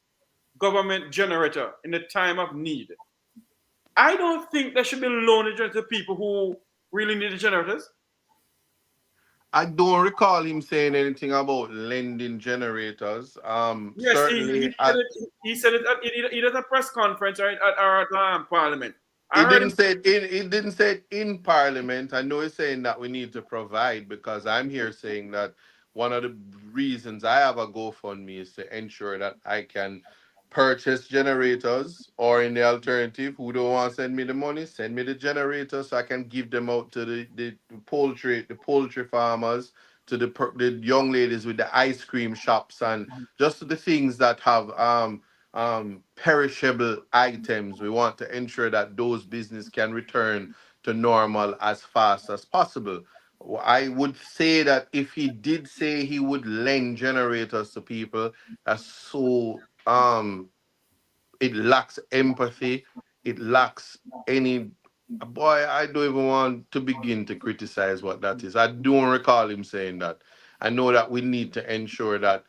government generator in a time of need, I don't think there should be loaning to people who really need the generators. I don't recall him saying anything about lending generators. Yes, certainly he said it either at a press conference or at Parliament. He didn't say it in Parliament. I know he's saying that we need to provide, because I'm here saying that one of the reasons I have a GoFundMe is to ensure that I can purchase generators, or in the alternative, who don't want to send me the money, send me the generators so I can give them out to the poultry farmers, to the young ladies with the ice cream shops, and just the things that have perishable items. We want to ensure that those business can return to normal as fast as possible. I would say that if he did say he would lend generators to people, that's so it lacks empathy. It lacks any. Boy, I don't even want to begin to criticize what that is. I don't recall him saying that. I know that we need to ensure that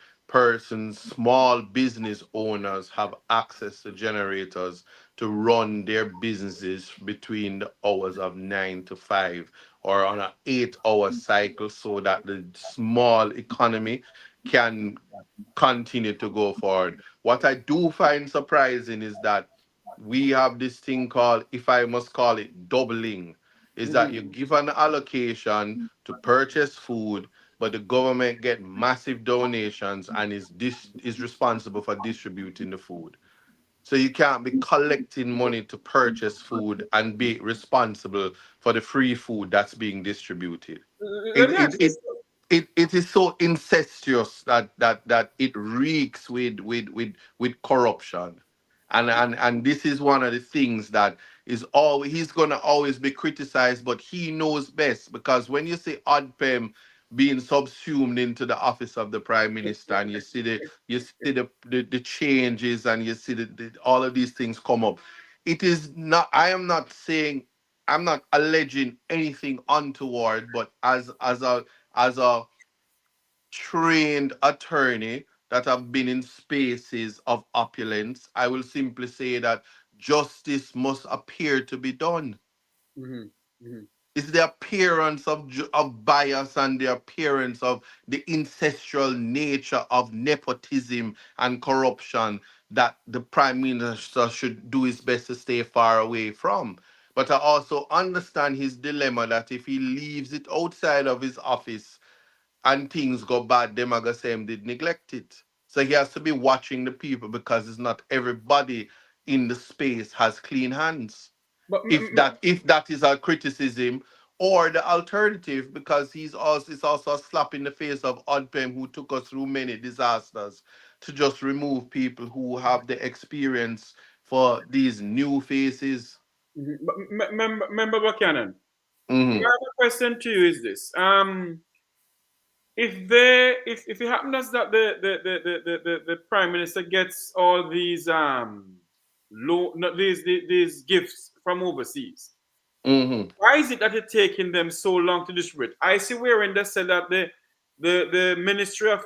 small business owners have access to generators to run their businesses between the hours of 9 to 5 or on an 8-hour cycle, so that the small economy can continue to go forward. What I do find surprising is that we have this thing called, if I must call it doubling, is that you give an allocation to purchase food, but the government get massive donations and is responsible for distributing the food. So you can't be collecting money to purchase food and be responsible for the free food that's being distributed. It is so incestuous that it reeks with corruption. And this is one of the things that is he's gonna always be criticized, but he knows best, because when you see ODPEM being subsumed into the office of the Prime Minister, and you see the changes, and you see all of these things come up, it is not. I'm not alleging anything untoward, but as a trained attorney that have been in spaces of opulence, I will simply say that justice must appear to be done. It's the appearance of bias and the appearance of the ancestral nature of nepotism and corruption that the Prime Minister should do his best to stay far away from. But I also understand his dilemma that if he leaves it outside of his office and things go bad, them are going to say him did neglect it. So he has to be watching the people, because it's not everybody in the space has clean hands. But if that is a criticism, or the alternative, because it's also a slap in the face of ODPEM, who took us through many disasters, to just remove people who have the experience for these new faces. Member Buchanan, my question to you is this. if it happens that the Prime Minister gets all these these gifts from overseas, why is it that it's taking them so long to distribute? I see wherein they said that the Ministry of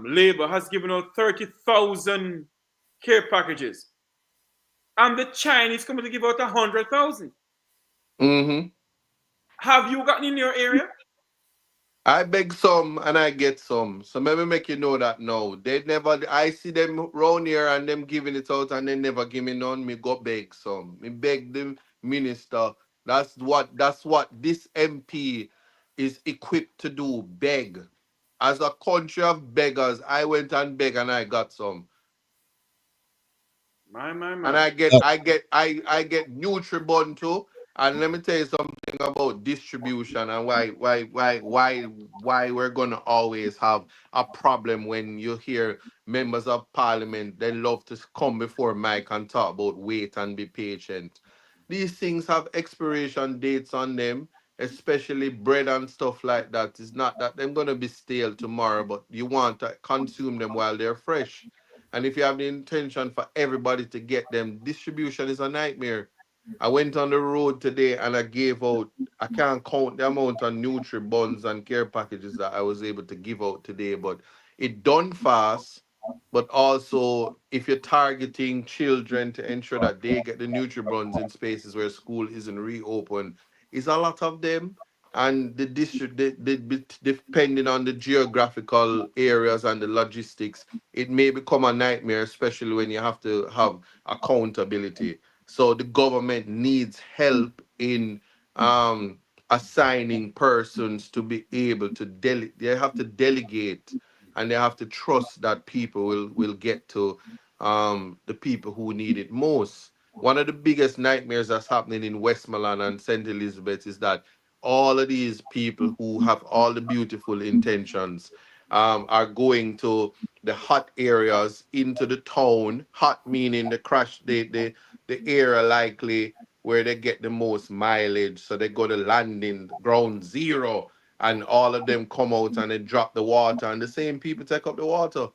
Labor has given out 30,000 care packages, and the Chinese coming to give out 100,000. Have you gotten in your area? I beg some and I get some. So maybe make you know that now. They never I see them round here and them giving it out and they never give me none. Me go beg some. Me beg the minister. That's what this MP is equipped to do. Beg. As a country of beggars, I went and begged and I got some. My. And I get Nutribun too. And let me tell you something about distribution and why we're gonna always have a problem when you hear members of parliament. They love to come before Mike and talk about wait and be patient. These things have expiration dates on them, especially bread and stuff like that. It's not that they're gonna be stale tomorrow, but you want to consume them while they're fresh. And if you have the intention for everybody to get them, distribution is a nightmare. I went on the road today and I gave out, I can't count the amount of Nutribuns and care packages that I was able to give out today, but it done fast. But also, if you're targeting children to ensure that they get the Nutribuns in spaces where school isn't reopened, it's a lot of them. And the district, depending on the geographical areas and the logistics, it may become a nightmare, especially when you have to have accountability. So the government needs help in assigning persons to be able to they have to delegate and they have to trust that people will get to the people who need it most. One of the biggest nightmares that's happening in Westmoreland and St. Elizabeth is that all of these people who have all the beautiful intentions are going to the hot areas into the town. Hot meaning the area likely where they get the most mileage. So they go to landing ground zero and all of them come out and they drop the water and the same people take up the water.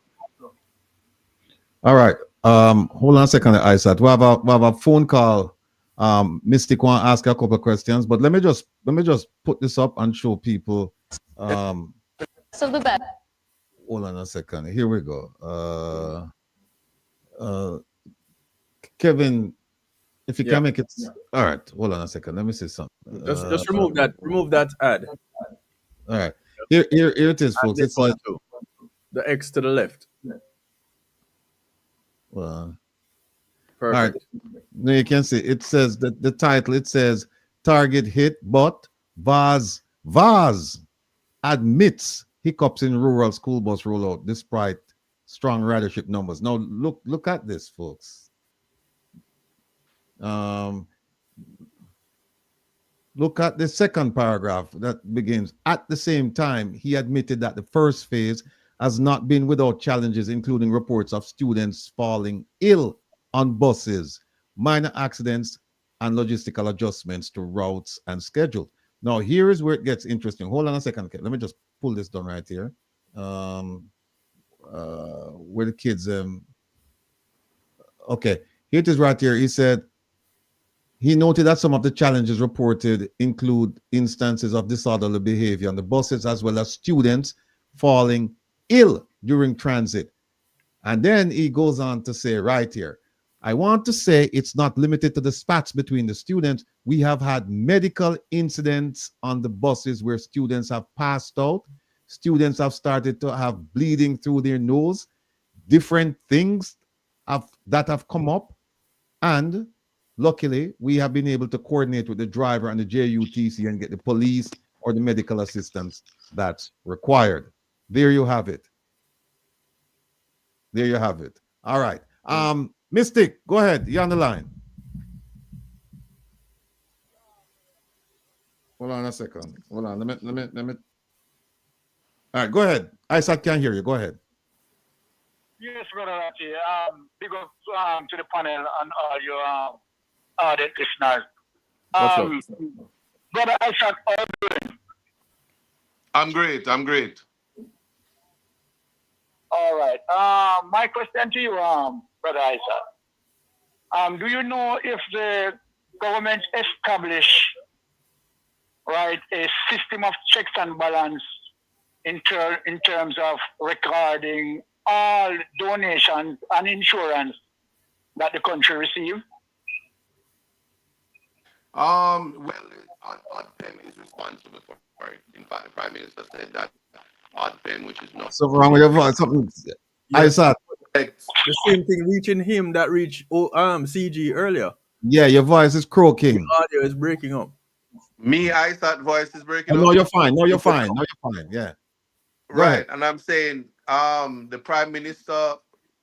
All right. Hold on a second, Isaac. We have a phone call. Mystic want to ask a couple of questions, but let me just put this up and show people. So the best. Hold on a second. Here we go. Kevin, if you can make it. All right. Hold on a second. Let me see something. Just remove that ad. All right. Here it is, folks. It's like the X to the left. Well, perfect. All right. Now you can see it says that the title, it says target hit, but Vaz admits hiccups in rural school bus rollout despite strong ridership numbers. Now look at this, folks. Look at the second paragraph that begins. At the same time, he admitted that the first phase has not been without challenges, including reports of students falling ill on buses, minor accidents, and logistical adjustments to routes and schedule. Now, here is where it gets interesting. Hold on a second. Okay, let me just pull this down right here. Where the kids... okay, here it is right here. He said, he noted that some of the challenges reported include instances of disorderly behavior on the buses, as well as students falling ill during transit. And then he goes on to say right here, I want to say it's not limited to the spats between the students. We have had medical incidents on the buses where students have passed out. Students have started to have bleeding through their nose. Different things that have come up. And luckily, we have been able to coordinate with the driver and the JUTC and get the police or the medical assistance that's required. There you have it. There you have it. All right. Mystic, go ahead. You're on the line. Hold on a second. Hold on. Let me. All right, go ahead. Isaac can't hear you. Go ahead. Yes, Brother Ratty. Big up to the panel and all your ardent listeners. What's up? Brother Isaac, all doing? I'm great. I'm great. All right. My question to you, Brother Isaac. Do you know if the government established, right, a system of checks and balance in terms of recording all donations and insurance that the country receives? Well, ODPEM is responsible for it. In fact, the Prime Minister said that ODPEM, which is not Something wrong with your voice. Something. I saw. The same thing reaching him that reached CG earlier. Yeah, your voice is croaking. The audio is breaking up. Me, I thought voice is breaking No, up. you're fine. No, you're fine. No, you're fine. Yeah. Go Right, ahead. and I'm saying the Prime Minister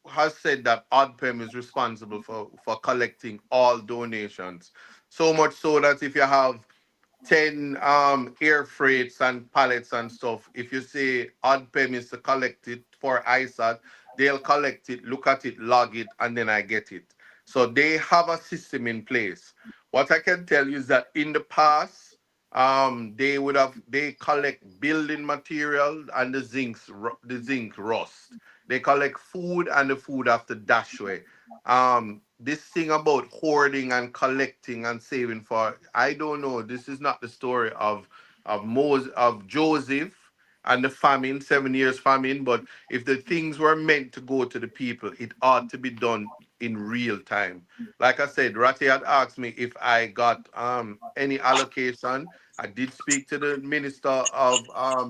has said that ODPEM is responsible for collecting all donations. So much so that if you have 10 air freights and pallets and stuff, if you say ODPEM is to collect it for ISAT, they'll collect it, look at it, log it, and then I get it. So they have a system in place. What I can tell you is that in the past, they collect building material and the zinc rust. They collect food and the food after dash away. This thing about hoarding and collecting and saving for, I don't know. This is not the story of Joseph and the famine, 7 years famine. But if the things were meant to go to the people, it ought to be done in real time. Like I said, Ratty had asked me if I got any allocation. I did speak to the Minister of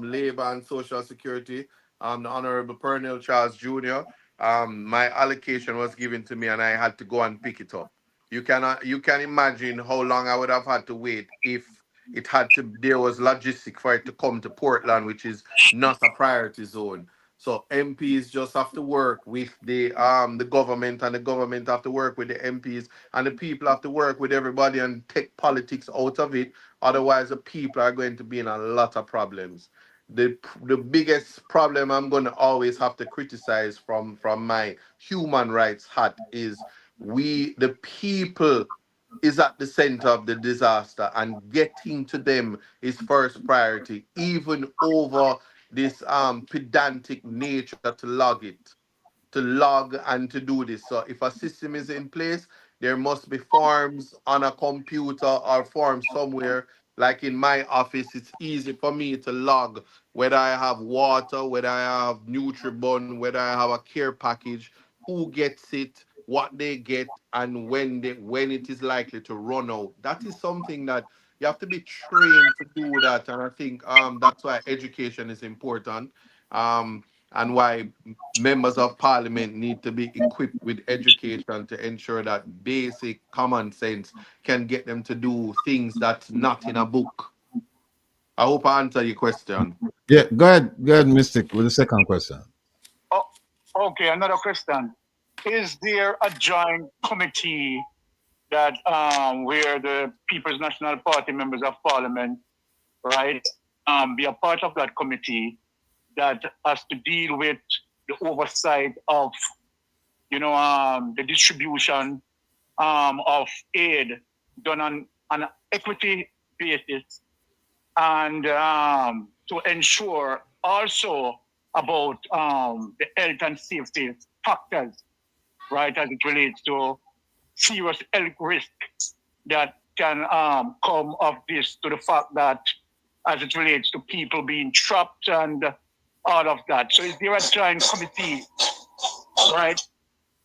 Labor and Social Security, the Honorable Pernell Charles Jr. My allocation was given to me and I had to go and pick it up. You can imagine how long I would have had to wait if there was logistic for it to come to Portland, which is not a priority zone. So MPs just have to work with the government, and the government have to work with the MPs, and the people have to work with everybody and take politics out of it. Otherwise, the people are going to be in a lot of problems. The biggest problem I'm going to always have to criticize from my human rights hat is the people is at the center of the disaster, and getting to them is first priority, even over this pedantic nature to log and to do this. So if a system is in place, there must be forms on a computer or forms somewhere. Like in my office, it's easy for me to log whether I have water, whether I have Nutribun, whether I have a care package, who gets it, what they get, and when it is likely to run out. That is something that you have to be trained to do that, and I think that's why education is important. And why members of parliament need to be equipped with education to ensure that basic common sense can get them to do things that's not in a book. I hope I answer your question. Yeah, go ahead, Mystic, with the second question. Oh, okay, another question. Is there a joint committee that where the People's National Party members of parliament, right, be a part of that committee that has to deal with the oversight of, the distribution of aid done on an equity basis, and to ensure also about the health and safety factors, right, as it relates to serious health risk that can come of this, to the fact that as it relates to people being trapped and all of that. So is there a joint committee, right?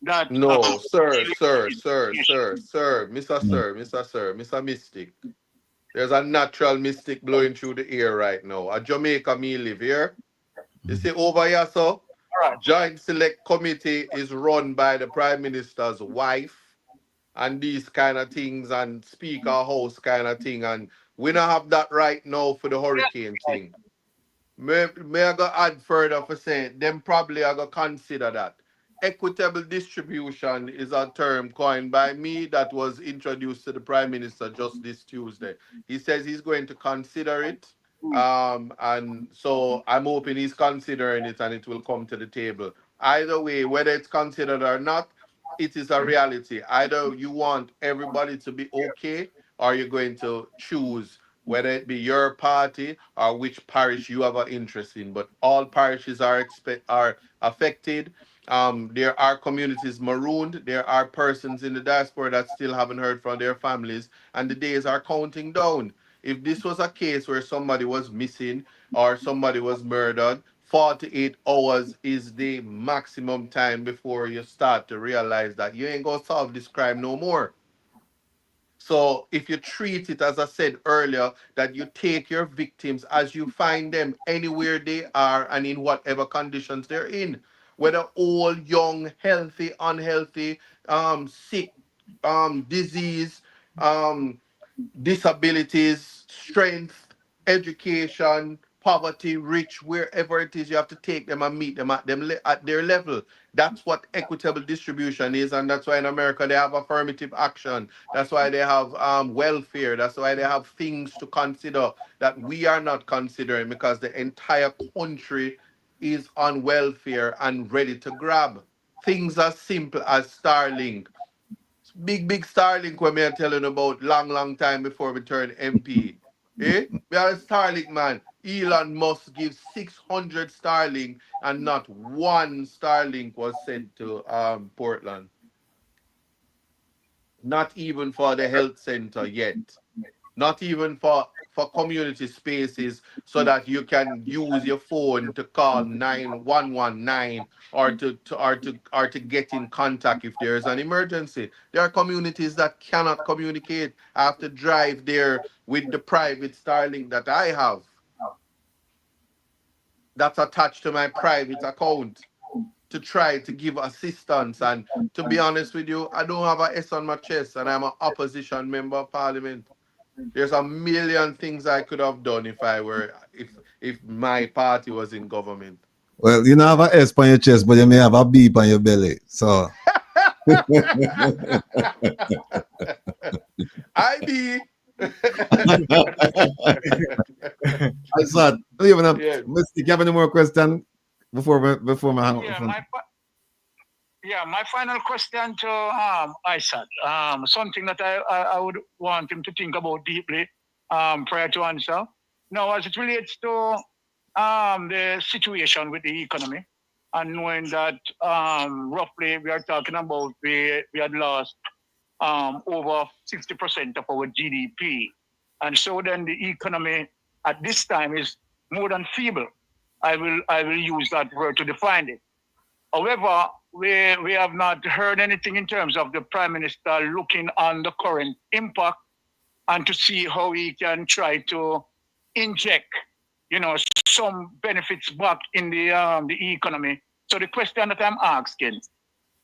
That No, sir, Mr. Mystic. There's a natural mystic blowing through the air right now. A Jamaica me live here. You see over here, so Joint Select Committee is run by the Prime Minister's wife and these kind of things, and Speaker House kind of thing. And we don't have that right now for the hurricane thing. May I go add further for saying them probably are going to consider that. Equitable distribution is a term coined by me that was introduced to the Prime Minister just this Tuesday. He says he's going to consider it. And so I'm hoping he's considering it and it will come to the table. Either way, whether it's considered or not, it is a reality. Either you want everybody to be okay, or you're going to choose whether it be your party or which parish you have an interest in. But all parishes are affected. There are communities marooned. There are persons in the diaspora that still haven't heard from their families, and the days are counting down. If this was a case where somebody was missing or somebody was murdered, 48 hours is the maximum time before you start to realize that you ain't gonna solve this crime no more. So if you treat it, as I said earlier, that you take your victims as you find them anywhere they are and in whatever conditions they're in, whether old, young, healthy, unhealthy, sick, disease, um, disabilities, strength, education, poverty, rich, wherever it is, you have to take them and meet them at at their level. That's what equitable distribution is, and that's why in America they have affirmative action. That's why they have welfare. That's why they have things to consider that we are not considering, because the entire country is on welfare and ready to grab. Things as simple as Starlink. Big Starlink when me are telling about long time before we turn MP. Eh? We are a Starlink man. Elon Musk gives 600 Starlink and not one Starlink was sent to Portland. Not even for the health center yet. Not even for community spaces so that you can use your phone to call 9119 or to get in contact if there is an emergency. There are communities that cannot communicate. I have to drive there with the private Starlink that I have. That's attached to my private account to try to give assistance. And to be honest with you, I don't have an S on my chest and I'm an opposition member of parliament. There's a million things I could have done if my party was in government. Well, you don't have an S on your chest, but you may have a B on your belly. So I be. I thought, even a Mystic, you have any more question before my hang up? My final question to Isaac, something that I would want him to think about deeply prior to answer. Now, as it relates to the situation with the economy, and knowing that roughly we are talking about we had lost over 60% of our GDP. And so then the economy at this time is more than feeble. I will use that word to define it. However, we have not heard anything in terms of the Prime Minister looking on the current impact and to see how he can try to inject, some benefits back in the economy. So the question that I'm asking,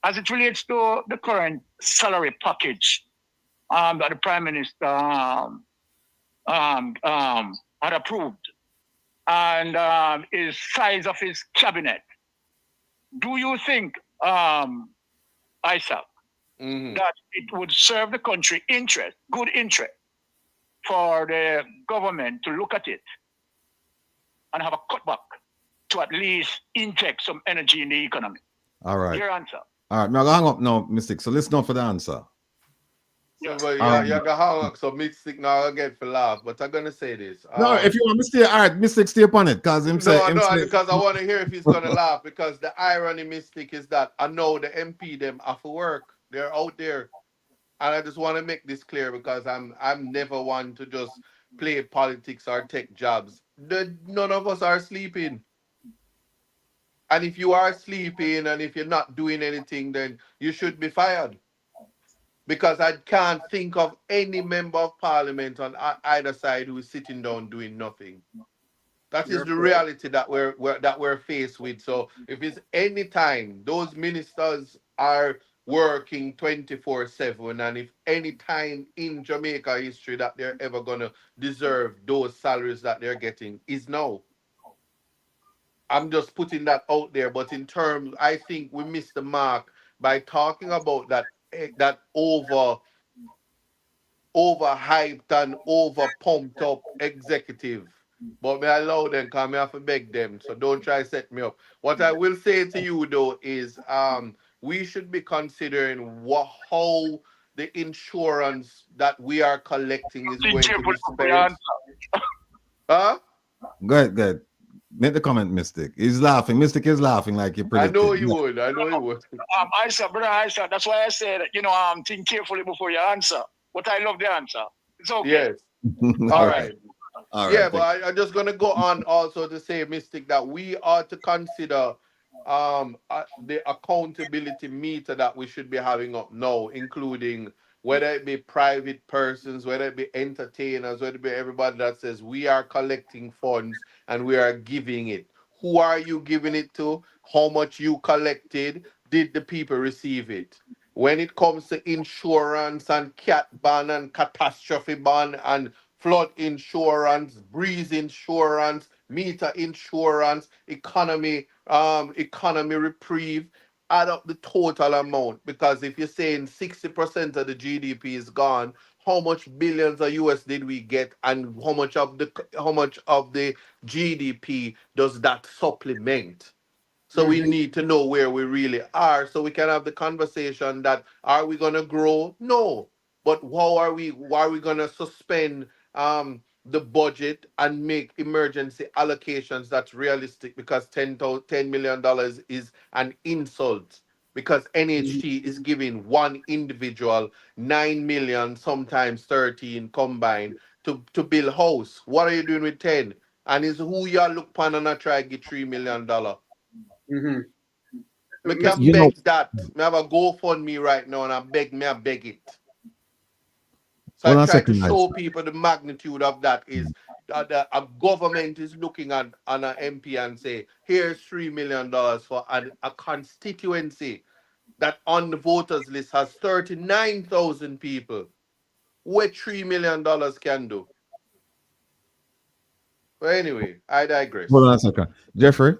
as it relates to the current salary package that the Prime Minister had approved and his size of his cabinet, do you think, Isaac, that it would serve the country good interest for the government to look at it and have a cutback to at least inject some energy in the economy? All right. Your answer. All right, I'm going to hang up now, Mystic. So listen up for the answer. So, but you're going to hang up, so Mystic now I get for laugh, but I'm going to say this. No, if you want me to stay, all right, Mystic, stay upon it. Because because I want to hear if he's going to laugh, because the irony, Mystic, is that I know the MP, them have to work. They're out there. And I just want to make this clear, because I'm never one to just play politics or take jobs. None of us are sleeping. And if you are sleeping and if you're not doing anything, then you should be fired. Because I can't think of any member of parliament on either side who is sitting down doing nothing. That is the reality that we're faced with. So if it's any time, those ministers are working 24/7, and if any time in Jamaica history that they're ever gonna deserve those salaries that they're getting is now. I'm just putting that out there, but in terms, I think we missed the mark by talking about that overhyped and over pumped up executive. But me allow them, because me have to beg them, so don't try to set me up. What I will say to you though is we should be considering how the insurance that we are collecting is going to be spent. Huh? Go ahead, go ahead. Make the comment, Mystic. He's laughing. Mystic is laughing like you I predicted. know you would. I know you would. Brother, that's why I said, think carefully before you answer. But I love the answer. It's okay. Yes. All right. All right. Yeah, but I'm just gonna go on also to say, Mystic, that we are to consider the accountability meter that we should be having up now, including whether it be private persons, whether it be entertainers, whether it be everybody that says we are collecting funds and we are giving it. Who are you giving it to? How much you collected? Did the people receive it? When it comes to insurance and cat ban and catastrophe ban and flood insurance, breeze insurance, meter insurance, economy reprieve, add up the total amount. Because if you're saying 60% of the GDP is gone, how much billions of US did we get, and how much of the GDP does that supplement? So we need to know where we really are, so we can have the conversation that, are we gonna grow? No. But why are we gonna suspend the budget and make emergency allocations that's realistic, because $10 million is an insult, because NHT is giving one individual 9 million, sometimes 13 combined to build house. What are you doing with 10? And is who you look pan and I try to get $3 million. Me can beg that. Me have a GoFundMe right now and I beg it. So Hold on I a try to second, show guys. people the magnitude of that is that a government is looking at an MP and say, here's $3 million for a constituency that on the voters list has 39,000 people. What $3 million can do? But anyway, I digress. Hold on a second. Jeffrey?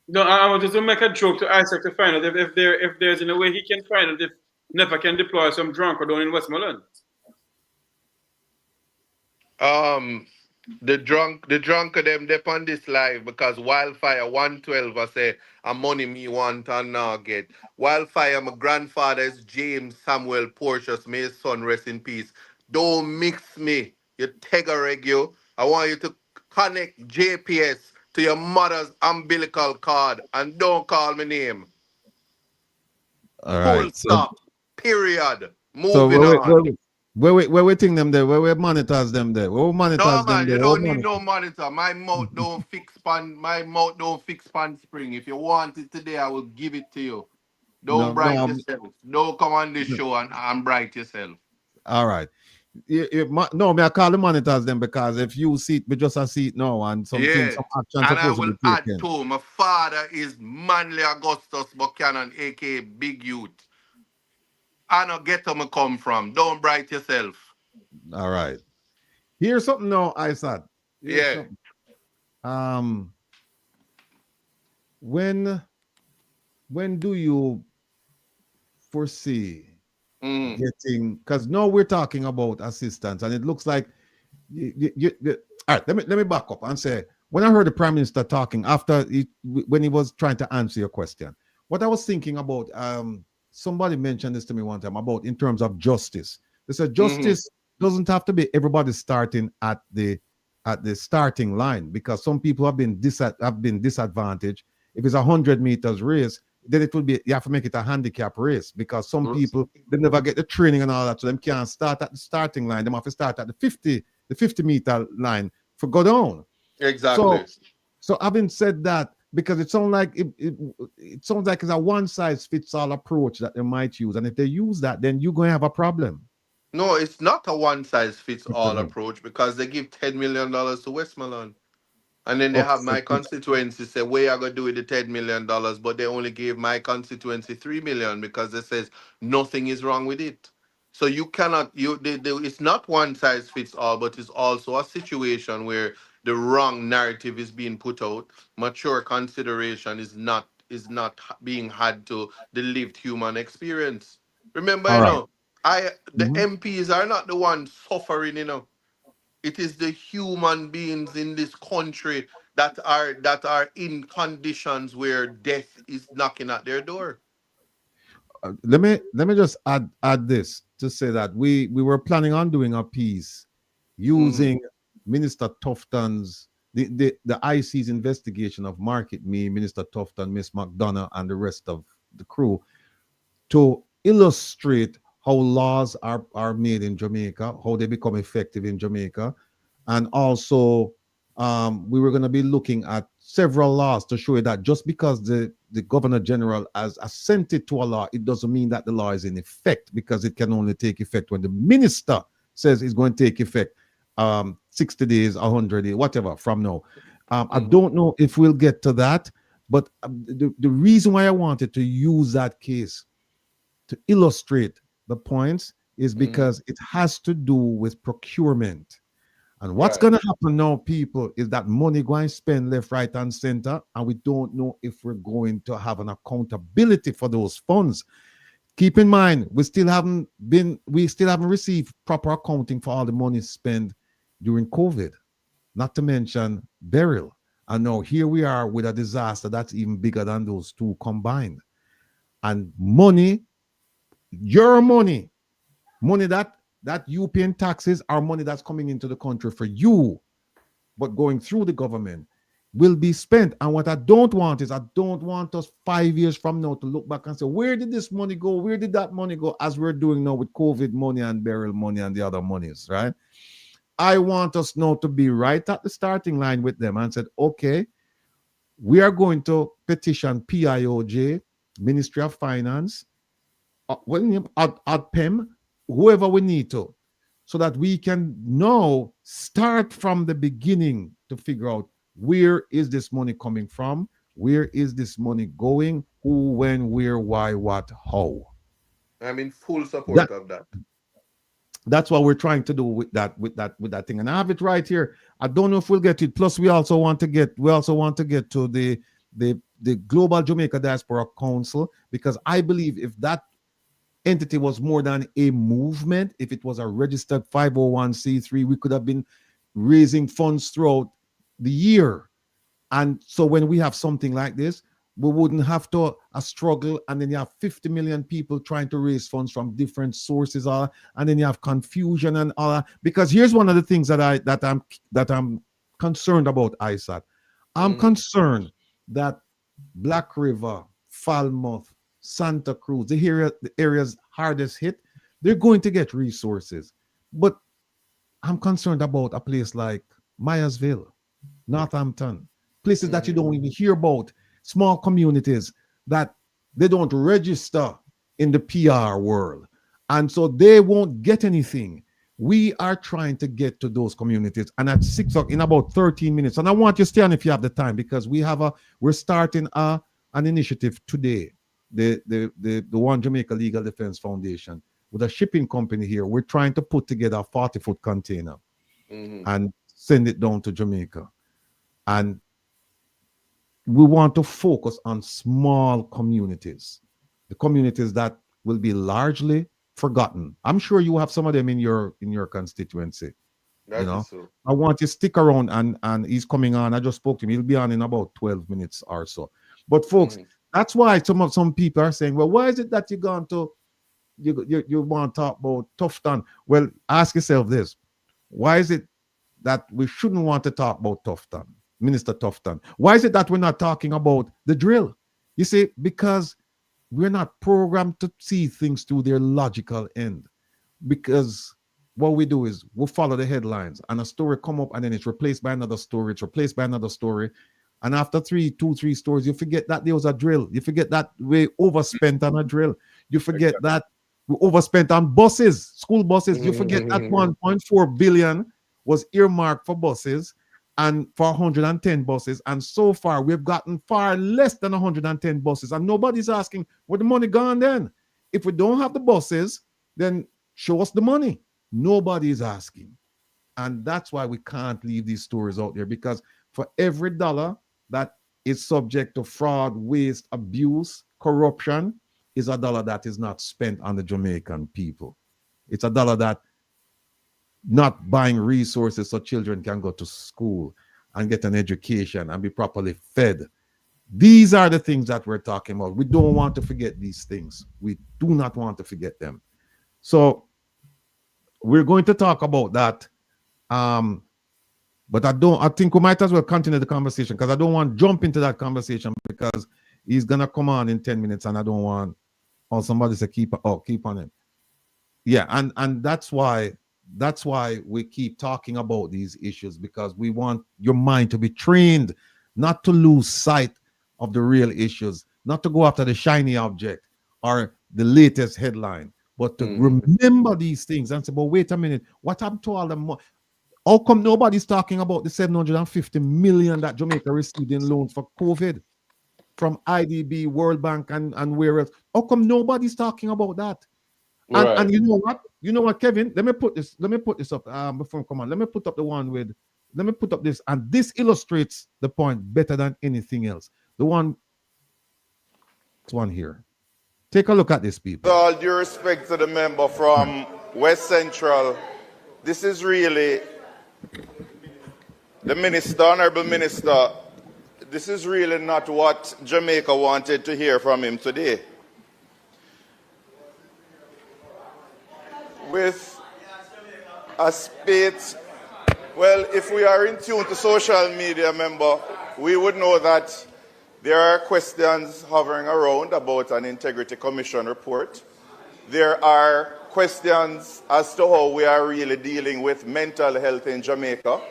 No, I was just to make a joke to Isaac to find out if there's any way he can find out if Never can deploy some drunk down in Westmoreland. The drunk of them dep on this live because Wildfire 112 I say a money me want and now get. Wildfire, my grandfather is James Samuel Porteous, may his son rest in peace. Don't mix me, you take a reggae. I want you to connect JPS to your mother's umbilical cord and don't call me name. All Full right. stop. Period. So Moving on. where we think them there? Where we monitors them there? Where we monitors No them man, there? you don't need no monitor. My mouth don't fix pan spring. If you want it today, I will give it to you. Don't bright yourself. Don't come on this show and bright yourself. All right. No, I call the monitors them because if you see it, we just a see it now and some things, some action And I supposed will to be add taken. to my father is Manly Augustus Buchanan, aka Big Youth. I don't get where I come from. Don't bright yourself. All right. Here's something now, Isaac. Yeah. When do you foresee getting, because now we're talking about assistance and it looks like all right, let me back up and say, when I heard the Prime Minister talking when he was trying to answer your question, what I was thinking about, somebody mentioned this to me one time about in terms of justice. They said justice doesn't have to be everybody starting at the starting line, because some people have been disadvantaged. If it's 100 meters race, then it will be, you have to make it a handicap race, because some people, they never get the training and all that, so them can't start at the starting line. They have to start at the 50 meter line for go down. Exactly. So having said that, because it sounds like it sounds like it's a one size fits all approach that they might use, and if they use that, then you're going to have a problem. No, it's not a one size fits all approach, because they give $10 million to Westmoreland. And then they have my constituency say, what are going to do with the $10 million? But they only gave my constituency $3 million because they says nothing is wrong with it. So you cannot, it's not one size fits all, but it's also a situation where the wrong narrative is being put out. Mature consideration is not being had to the lived human experience. Remember, the MPs are not the ones suffering, It is the human beings in this country that are in conditions where death is knocking at their door. Let me just add this to say that we were planning on doing a piece using Minister Tufton's, the IC's investigation of Market Me, Minister Tufton, Miss McDonough, and the rest of the crew to illustrate how laws are made in Jamaica, how they become effective in Jamaica. And also, we were going to be looking at several laws to show you that just because the Governor General has assented to a law, it doesn't mean that the law is in effect, because it can only take effect when the minister says it's going to take effect 60 days, 100 days, whatever from now. I don't know if we'll get to that, but the reason why I wanted to use that case to illustrate the points is because it has to do with procurement. And what's going to happen now, people, is that money going to spend left, right, and center, and we don't know if we're going to have an accountability for those funds. Keep in mind, we still haven't received proper accounting for all the money spent during COVID, not to mention burial. And now here we are with a disaster that's even bigger than those two combined. And money, your money that you pay in taxes are money that's coming into the country for you, but going through the government will be spent. And what I don't want is, I don't want us 5 years from now to look back and say, where did this money go? Where did that money go? As we're doing now with COVID money and burial money and the other monies, right? I want us now to be right at the starting line with them and said, okay, we are going to petition PIOJ, Ministry of Finance, PEM, whoever we need to, so that we can now start from the beginning to figure out, where is this money coming from? Where is this money going? Who, when, where, why, what, how? I'm in full support of that. That's what we're trying to do with that thing. And I have it right here. I don't know if we'll get it. Plus, we also want to get to the Global Jamaica Diaspora Council, because I believe if that entity was more than a movement, if it was a registered 501c3, we could have been raising funds throughout the year. And so when we have something like this, we wouldn't have to struggle, and then you have 50 million people trying to raise funds from different sources, and then you have confusion and all that. Because here's one of the things that I'm concerned about, ISAT. I'm concerned that Black River, Falmouth, Santa Cruz, the areas hardest hit, they're going to get resources. But I'm concerned about a place like Myersville, Northampton, places that you don't even hear about, small communities that they don't register in the PR world. And so they won't get anything. We are trying to get to those communities. And at 6 o'clock, in about 13 minutes, and I want you to stay on if you have the time, because we're starting an initiative today. The One Jamaica Legal Defense Foundation with a shipping company here. We're trying to put together a 40-foot container and send it down to Jamaica. And we want to focus on small communities, the communities that will be largely forgotten. I'm sure you have some of them in your constituency. So. I want you to stick around, and he's coming on. I just spoke to him. He'll be on in about 12 minutes or so. But folks, that's why some people are saying, well, why is it that you want to talk about Tufton? Well, ask yourself this. Why is it that we shouldn't want to talk about Tufton, Minister Tufton? Why is it that we're not talking about the drill? You see, because we're not programmed to see things through their logical end. Because what we do is we follow the headlines, and a story come up, and then it's replaced by another story, it's replaced by another story. And after 3 stories, you forget that there was a drill. You forget that we overspent on a drill. You forget that we overspent on buses, school buses. You forget that 1.4 billion was earmarked for buses and for 110 buses. And so far, we've gotten far less than 110 buses. And nobody's asking, where the money gone then? If we don't have the buses, then show us the money. Nobody's asking. And that's why we can't leave these stories out there, because for every dollar that is subject to fraud, waste, abuse, corruption, is a dollar that is not spent on the Jamaican people. It's a dollar that not buying resources so children can go to school and get an education and be properly fed. These are the things that we're talking about. We don't want to forget these things. We do not want to forget them. So we're going to talk about that But I think we might as well continue the conversation because I don't want to jump into that conversation because he's gonna come on in 10 minutes and I don't want somebody to keep on him. Yeah, and that's why we keep talking about these issues, because we want your mind to be trained not to lose sight of the real issues, not to go after the shiny object or the latest headline, but to remember these things and say, but wait a minute, what happened to all the money? How come nobody's talking about the 750 million that Jamaica received in loans for COVID from IDB, World Bank, and where else? How come nobody's talking about that? Right. And you know what? You know what, Kevin? Let me put this up before I come on. Let me put up this, and this illustrates the point better than anything else. This one here. Take a look at this, people. With all due respect to the member from West Central, this is really the minister, honorable minister. This is really not what Jamaica wanted to hear from him today. With a spate, well, if we are in tune to social media, member, we would know that there are questions hovering around about an Integrity Commission report. There are questions as to how we are really dealing with mental health in Jamaica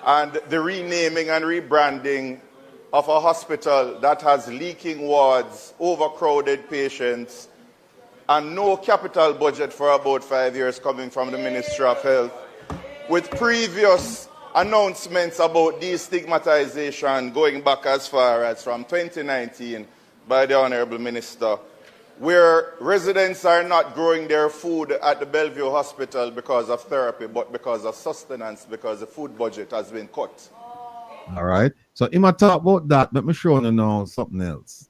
and the renaming and rebranding of a hospital that has leaking wards, overcrowded patients, and no capital budget for about 5 years coming from the Ministry of Health, with previous announcements about destigmatization going back as far as from 2019 by the Honorable Minister, where residents are not growing their food at the Bellevue Hospital because of therapy, but because of sustenance, because the food budget has been cut. All right. So in my talk about that, let me show you now something else.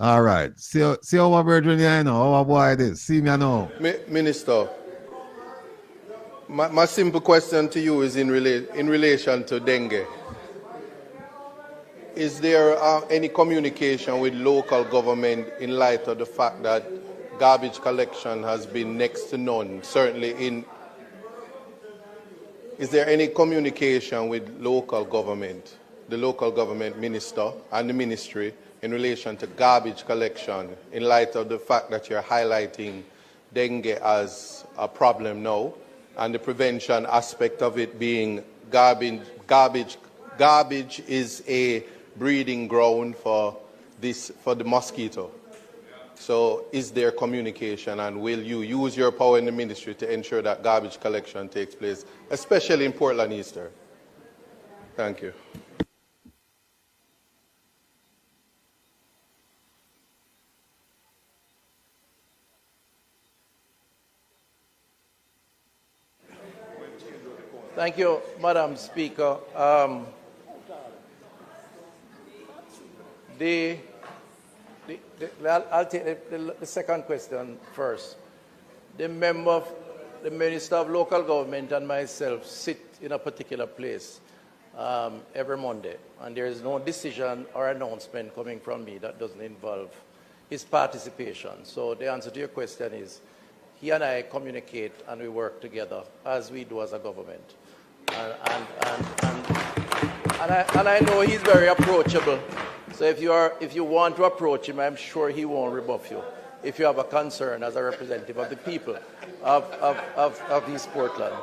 All right. See how my brethren here now, how our boy it is. See me now. Minister, my simple question to you is in relation to dengue. Is there any communication with local government in light of the fact that garbage collection has been next to none, certainly is there any communication with local government, the local government minister and the ministry in relation to garbage collection in light of the fact that you're highlighting dengue as a problem now and the prevention aspect of it being garbage is a breeding ground for the mosquito. So is there communication, and will you use your power in the ministry to ensure that garbage collection takes place, especially in Portland Eastern? Thank you. Thank you, Madam Speaker. I'll take the second question first. The Minister of Local Government and myself sit in a particular place every Monday, and there is no decision or announcement coming from me that doesn't involve his participation. So the answer to your question is, he and I communicate and we work together as we do as a government. And I know he's very approachable. So if you want to approach him, I'm sure he won't rebuff you. If you have a concern as a representative of the people of East Portland.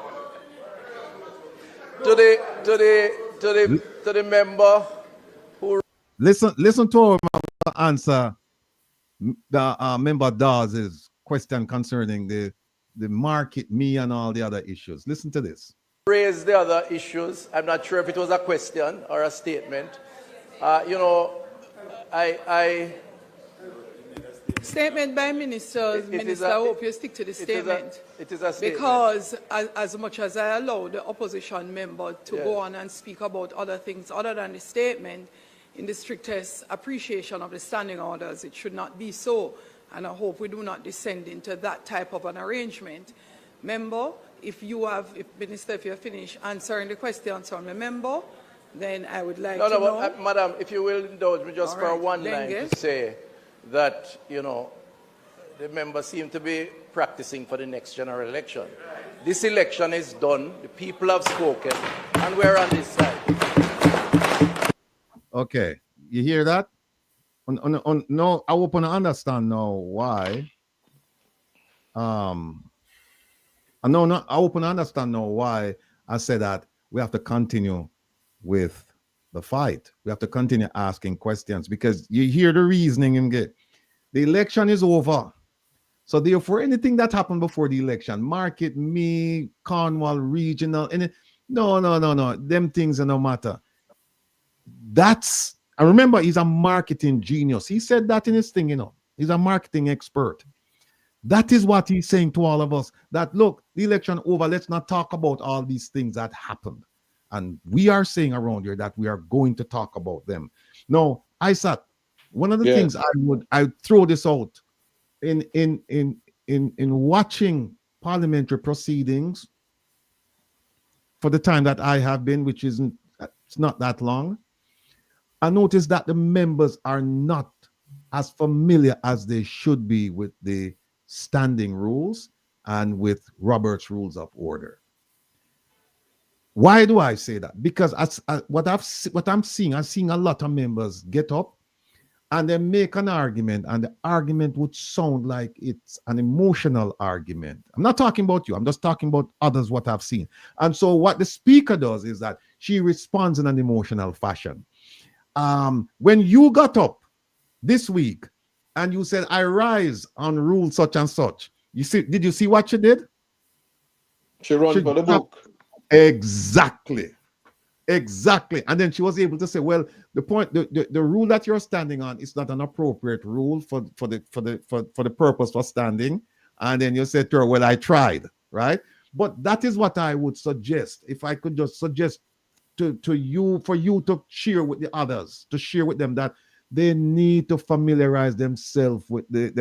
To the member who listen to our answer the member Dawes' question concerning the market, me, and all the other issues. Listen to this. Raise the other issues. I'm not sure if it was a question or a statement. Statement by ministers. Minister, I hope you stick to the statement. It is a statement. Because as much as I allow the opposition member to go on and speak about other things other than the statement, in the strictest appreciation of the standing orders, it should not be so. And I hope we do not descend into that type of an arrangement. Member, if Minister, if you're finished answering the questions from the member, then I would like to know. But, Madam, if you will indulge me just for one line to say that, the members seem to be practicing for the next general election. This election is done. The people have spoken, and we're on this side. Okay, you hear that? No, I hope you understand now why. I hope you understand now why I said that we have to continue with the fight. We have to continue asking questions because you hear the reasoning and get the election is over. So therefore, anything that happened before the election, Market, me, Cornwall, regional, no. Them things are no matter. I remember he's a marketing genius. He said that in his thing, he's a marketing expert. That is what he's saying to all of us, that look, the election over, let's not talk about all these things that happened. And we are saying around here that we are going to talk about them. No, one of the things I throw this out in watching parliamentary proceedings for the time that I have been, which it's not that long, I noticed that the members are not as familiar as they should be with the standing rules and with Robert's Rules of Order. Why do I say that? Because what I'm seeing a lot of members get up and they make an argument, and the argument would sound like it's an emotional argument. I'm not talking about you. I'm just talking about others, what I've seen. And so what the speaker does is that she responds in an emotional fashion. When you got up this week and you said, I rise on rule such and such, did you see what she did? She ran for the book. Exactly. And then she was able to say, well, the rule that you're standing on is not an appropriate rule for the purpose for standing. And then you said to her, well, I tried, right? But that is what I would suggest. If I could just suggest to you, for you to share with the others, to share with them that they need to familiarize themselves with the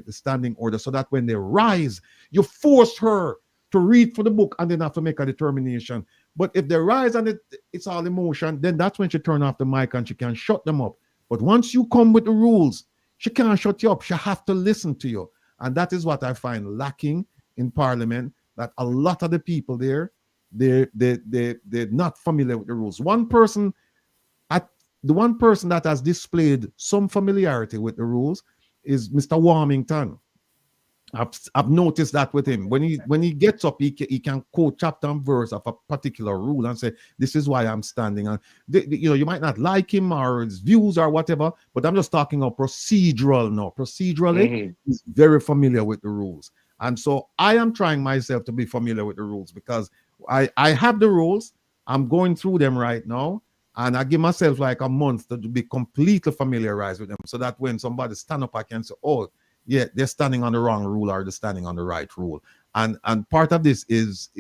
standing order, so that when they rise, you force her to read for the book and then have to make a determination. But if they rise and it's all emotion, then that's when she turn off the mic and she can shut them up. But once you come with the rules, she can't shut you up. She have to listen to you. And that is what I find lacking in Parliament, that a lot of the people there, they're not familiar with the rules. The one person that has displayed some familiarity with the rules is Mr. Warmington. I've noticed that with him. When he gets up, he can quote chapter and verse of a particular rule and say, this is why I'm standing. And you might not like him or his views or whatever, but I'm just talking about procedural now. Procedurally, he's very familiar with the rules. And so I am trying myself to be familiar with the rules, because I have the rules. I'm going through them right now. And I give myself like a month to be completely familiarized with them, so that when somebody stand up, I can say, oh, yeah, they're standing on the wrong rule or they're standing on the right rule. And part of this is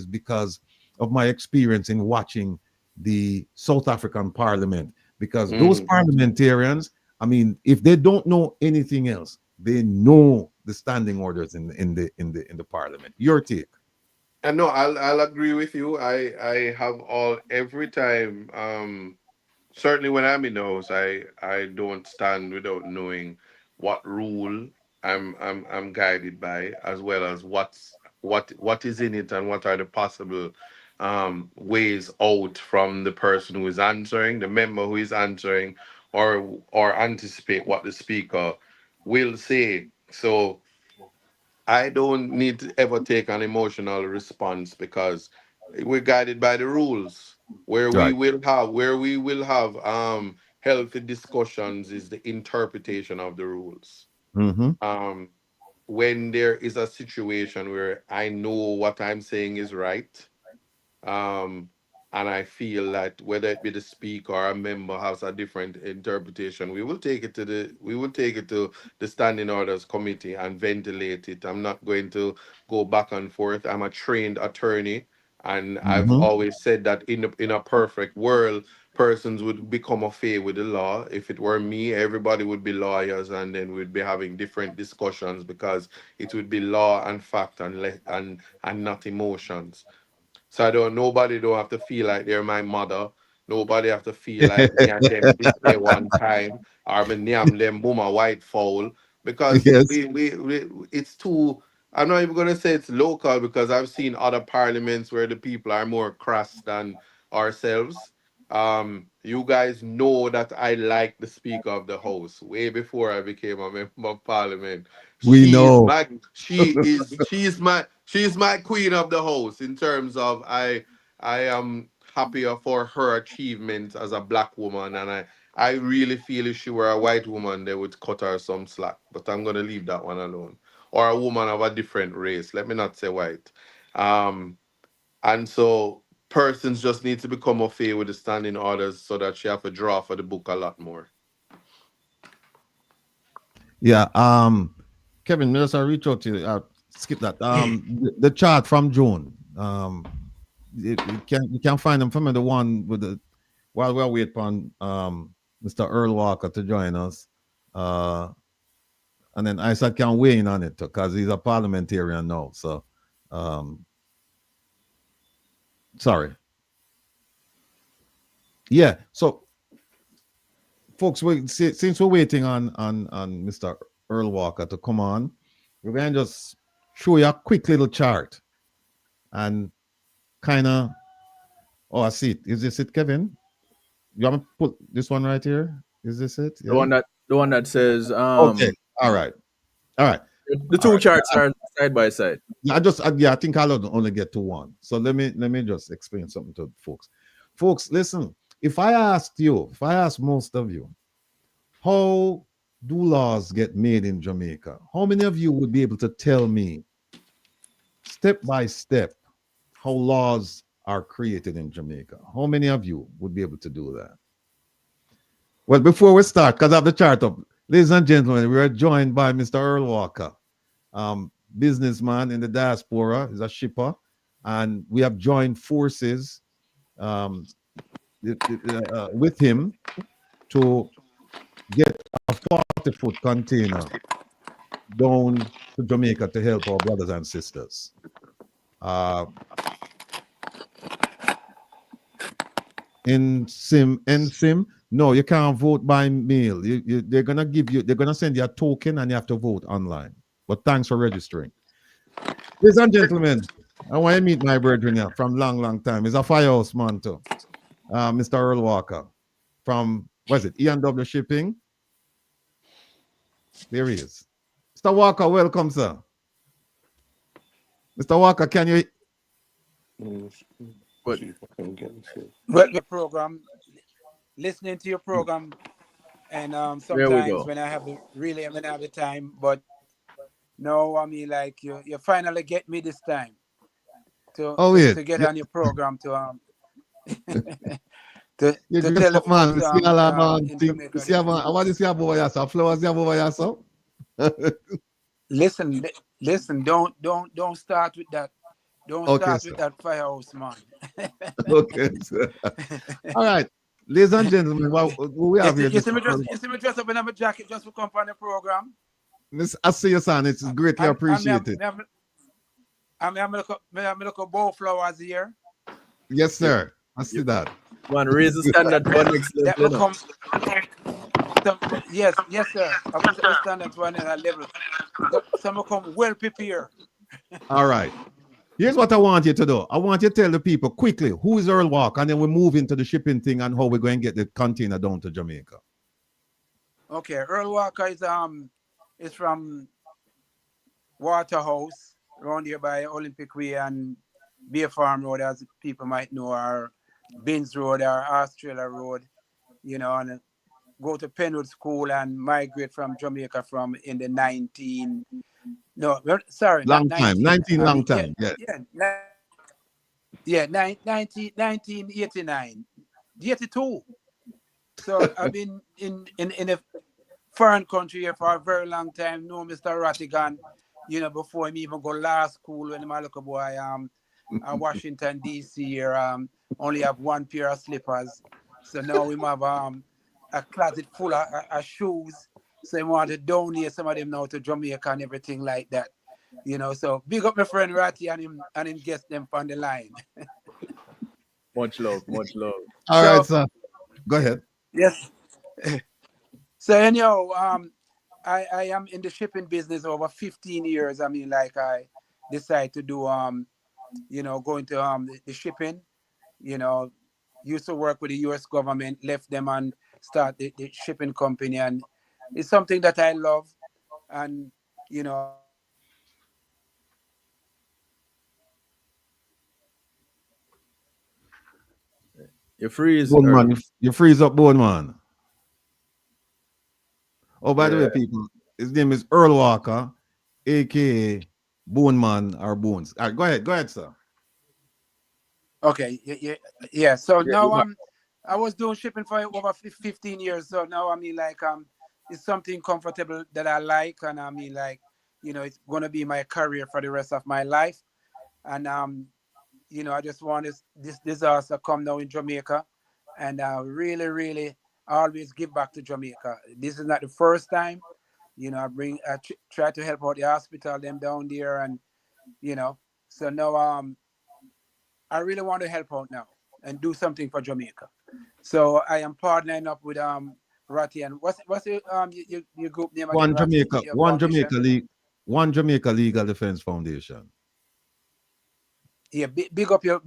because of my experience in watching the South African Parliament, because those parliamentarians, I mean, if they don't know anything else, they know the standing orders in the Parliament. Your take? And no, I'll agree with you. I have every time. Certainly when I'm in the house, I don't stand without knowing what rule I'm guided by, as well as what is in it and what are the possible ways out from the person who is answering, the member who is answering, or anticipate what the speaker will say. So I don't need to ever take an emotional response, because we're guided by the rules. Where we will have healthy discussions is the interpretation of the rules. When there is a situation where I know what I'm saying is right, and I feel that whether it be the speaker or a member has a different interpretation, we will take it to the standing orders committee and ventilate it. I'm not going to go back and forth. I'm a trained attorney, and I've always said that in a perfect world, persons would become affair with the law. If it were me, everybody would be lawyers, and then we'd be having different discussions, because it would be law and fact and not emotions. So nobody don't have to feel like they're my mother. Nobody have to feel like me and them did there one time, or me name them boom a white fowl, because Yes. we it's too I'm not even going to say it's local because I've seen other parliaments where the people are more crass than ourselves. You guys know that I like the Speaker of the House way before I became a member of Parliament. We know. She's my queen of the house in terms of I am happier for her achievements as a black woman, and I really feel if she were a white woman they would cut her some slack. But I'm gonna leave that one alone. Or a woman of a different race. Let me not say white. And so persons just need to become au fait with the standing orders so that she have to draw for the book a lot more. Yeah. Kevin, let's reach out to you. Skip that. The chart from June. You can find them from the one with the while we're waiting on Mr. Earl Walker to join us. And then Isaac can weigh in on it because he's a parliamentarian now. So sorry. Yeah. So folks, since we're waiting on Mr. Earl Walker to come on, we're going to just show you a quick little chart and kind of, oh, I see it. Is this it, Kevin? You want to put this one right here? Is this it? Yeah. The one that says okay. All right. The two charts are side by side. I think I'll only get to one. So let me just explain something to folks. Folks, listen. If I ask most of you, how do laws get made in Jamaica? How many of you would be able to tell me step by step how laws are created in Jamaica? How many of you would be able to do that? Well, before we start, because I have the chart up, ladies and gentlemen, we are joined by Mr. Earl Walker, businessman in the diaspora, is a shipper, and we have joined forces with him to get a 40-foot container down to Jamaica to help our brothers and sisters. In SIM, no, you can't vote by mail. They're gonna send you a token and you have to vote online. But thanks for registering. Ladies and gentlemen, I want to meet my brethren here from long time. He's a firehouse man too. Mr. Earl Walker from, what is it, E&W Shipping? There he is. Mr. Walker, welcome, sir. Mr. Walker, can you... Well, the program, listening to your program, and sometimes when I have the time, but no, I mean, like you finally get me this time to get on your program to tell the listen, don't start with that. Don't start with that firehouse, man. Okay. All right. Ladies and gentlemen, what we have here. You see me dress up in a jacket just to come on the program? I see you, son. It's greatly appreciated. I'm look at bow flowers here. Yes, sir. I see that. One, raise the standard for next level. Yes, sir. I put the standard for another level. Some will come well prepared. All right. Here's what I want you to do. I want you to tell the people quickly who is Earl Walker, and then we move into the shipping thing and how we're going to get the container down to Jamaica. Okay, Earl Walker is from Waterhouse, around here by Olympic Way and Bay Farm Road, as people might know, or Binns Road or Australia Road, and go to Penwood School and migrate from Jamaica in the 1989. Yeah, 1989, 82. So I've been in a foreign country here for a very long time. Know Mr. Rattigan, before him even go law school when I'm a little boy. In Washington D.C. here, only have one pair of slippers. So now we have a closet full of shoes. So I want to donate some of them now to Jamaica and everything like that. So big up my friend Ratty and him guest them on the line. Much love. All right, sir. Go ahead. Yes. So anyhow, I am in the shipping business over 15 years. I mean, like I decided to do go into the shipping. Used to work with the U.S. government, left them and start the shipping company, and it's something that I love, and You freeze. Bone man, you freeze up, bone man. Oh, by the way, Yeah. people, his name is Earl Walker, aka Bone Man or Bones. All right, go ahead, sir. Okay, yeah. So Yeah, now I was doing shipping for over 15 years. So now I mean, like it's something comfortable that I like, and I mean, like it's gonna be my career for the rest of my life. And I just want this disaster come now in Jamaica, and really, really always give back to Jamaica. This is not the first time. I try to help out the hospital them down there, and so now I really want to help out now and do something for Jamaica. So I am partnering up with Rattigan. What's your group name again? One Jamaica Legal Defense Foundation. Yeah, big up. Are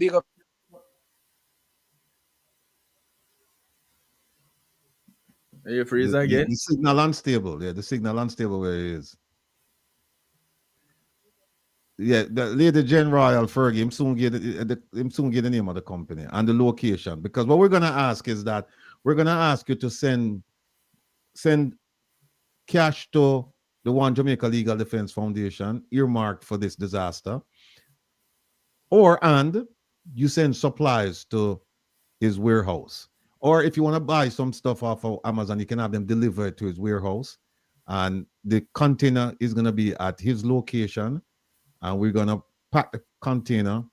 you freeze again? The signal unstable. Yeah, the signal unstable where it is. Yeah, the Lady General Fergie, him soon get the name of the company and the location. Because what we're gonna ask is that we're gonna ask you to send cash to the One Jamaica Legal Defense Foundation earmarked for this disaster, and you send supplies to his warehouse. Or if you want to buy some stuff off of Amazon, you can have them delivered to his warehouse, and the container is gonna be at his location. And we're gonna pack the container,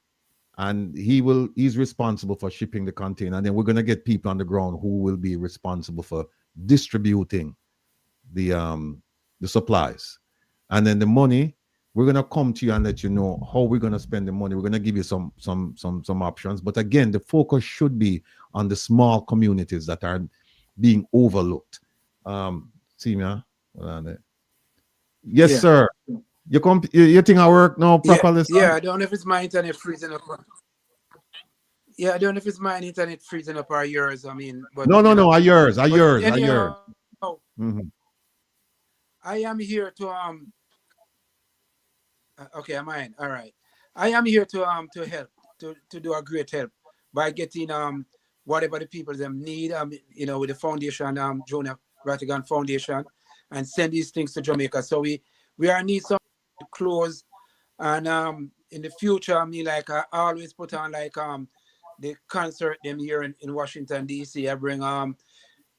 and he's responsible for shipping the container. And then we're gonna get people on the ground who will be responsible for distributing the supplies. And then the money, we're gonna come to you and let you know how we're gonna spend the money. We're gonna give you some options. But again, the focus should be on the small communities that are being overlooked. See me, huh? Yes, yeah. Sir. You think I work now properly? Yeah, I don't know if it's my internet freezing up. Yeah, I don't know if it's my internet freezing up or yours. I mean, but no, yours. Mm-hmm. I am here to okay, am I in? All right. I am here to help, to do a great help by getting whatever the people them need, with the foundation, Jonah Rattigan Foundation, and send these things to Jamaica. So we are need some clothes, and in the future, I mean, like I always put on like the concert them here in Washington DC. I bring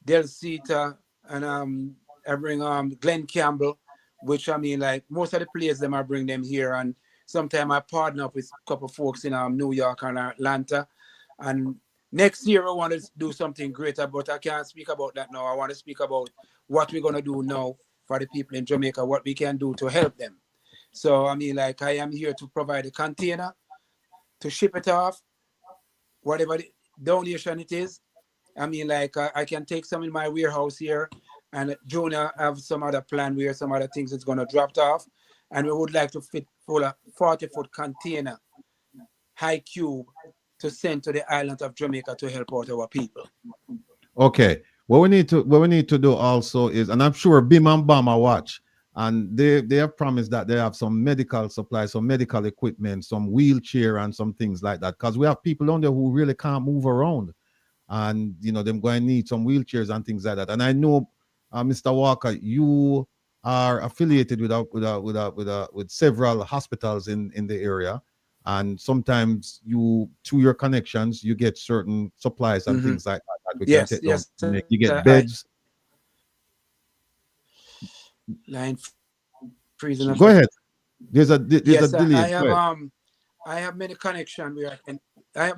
Del Cita, and I bring Glenn Campbell, which I mean, like most of the players them I bring them here, and sometimes I partner up with a couple of folks in New York and Atlanta. And next year I want to do something greater, but I can't speak about that now. I want to speak about what we're gonna do now for the people in Jamaica, what we can do to help them. So I mean, like I am here to provide a container to ship it off, whatever the donation it is. I mean, like I can take some in my warehouse here, and Jonah have some other plan where some other things is gonna drop off, and we would like to fit full a 40-foot container, high cube, to send to the island of Jamaica to help out our people. Okay. What we need to do also is, and I'm sure Bim and Bam are watch, and they have promised that they have some medical supplies, some medical equipment, some wheelchair and some things like that, because we have people on there who really can't move around, and them going to need some wheelchairs and things like that. And I know, Mr. Walker, you are affiliated with several hospitals in the area, and sometimes through your connections you get certain supplies and things like that. Yes. You get beds. Line freezing. Go ahead. There's a delay. I have many connections where I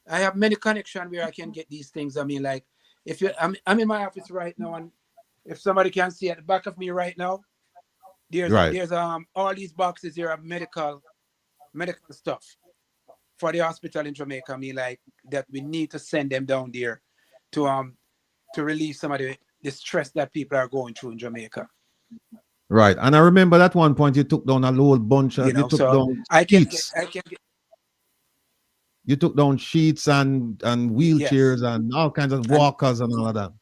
have many connections where I can get these things. I mean, like I'm in my office right now, and if somebody can see at the back of me right now, there's all these boxes here of medical stuff for the hospital in Jamaica. I mean, like that we need to send them down there to relieve some of the the stress that people are going through in Jamaica. Right. And I remember that one point you took down a whole bunch of, You know, you took so down I can sheets. get You took down sheets and wheelchairs and all kinds of walkers and all of that.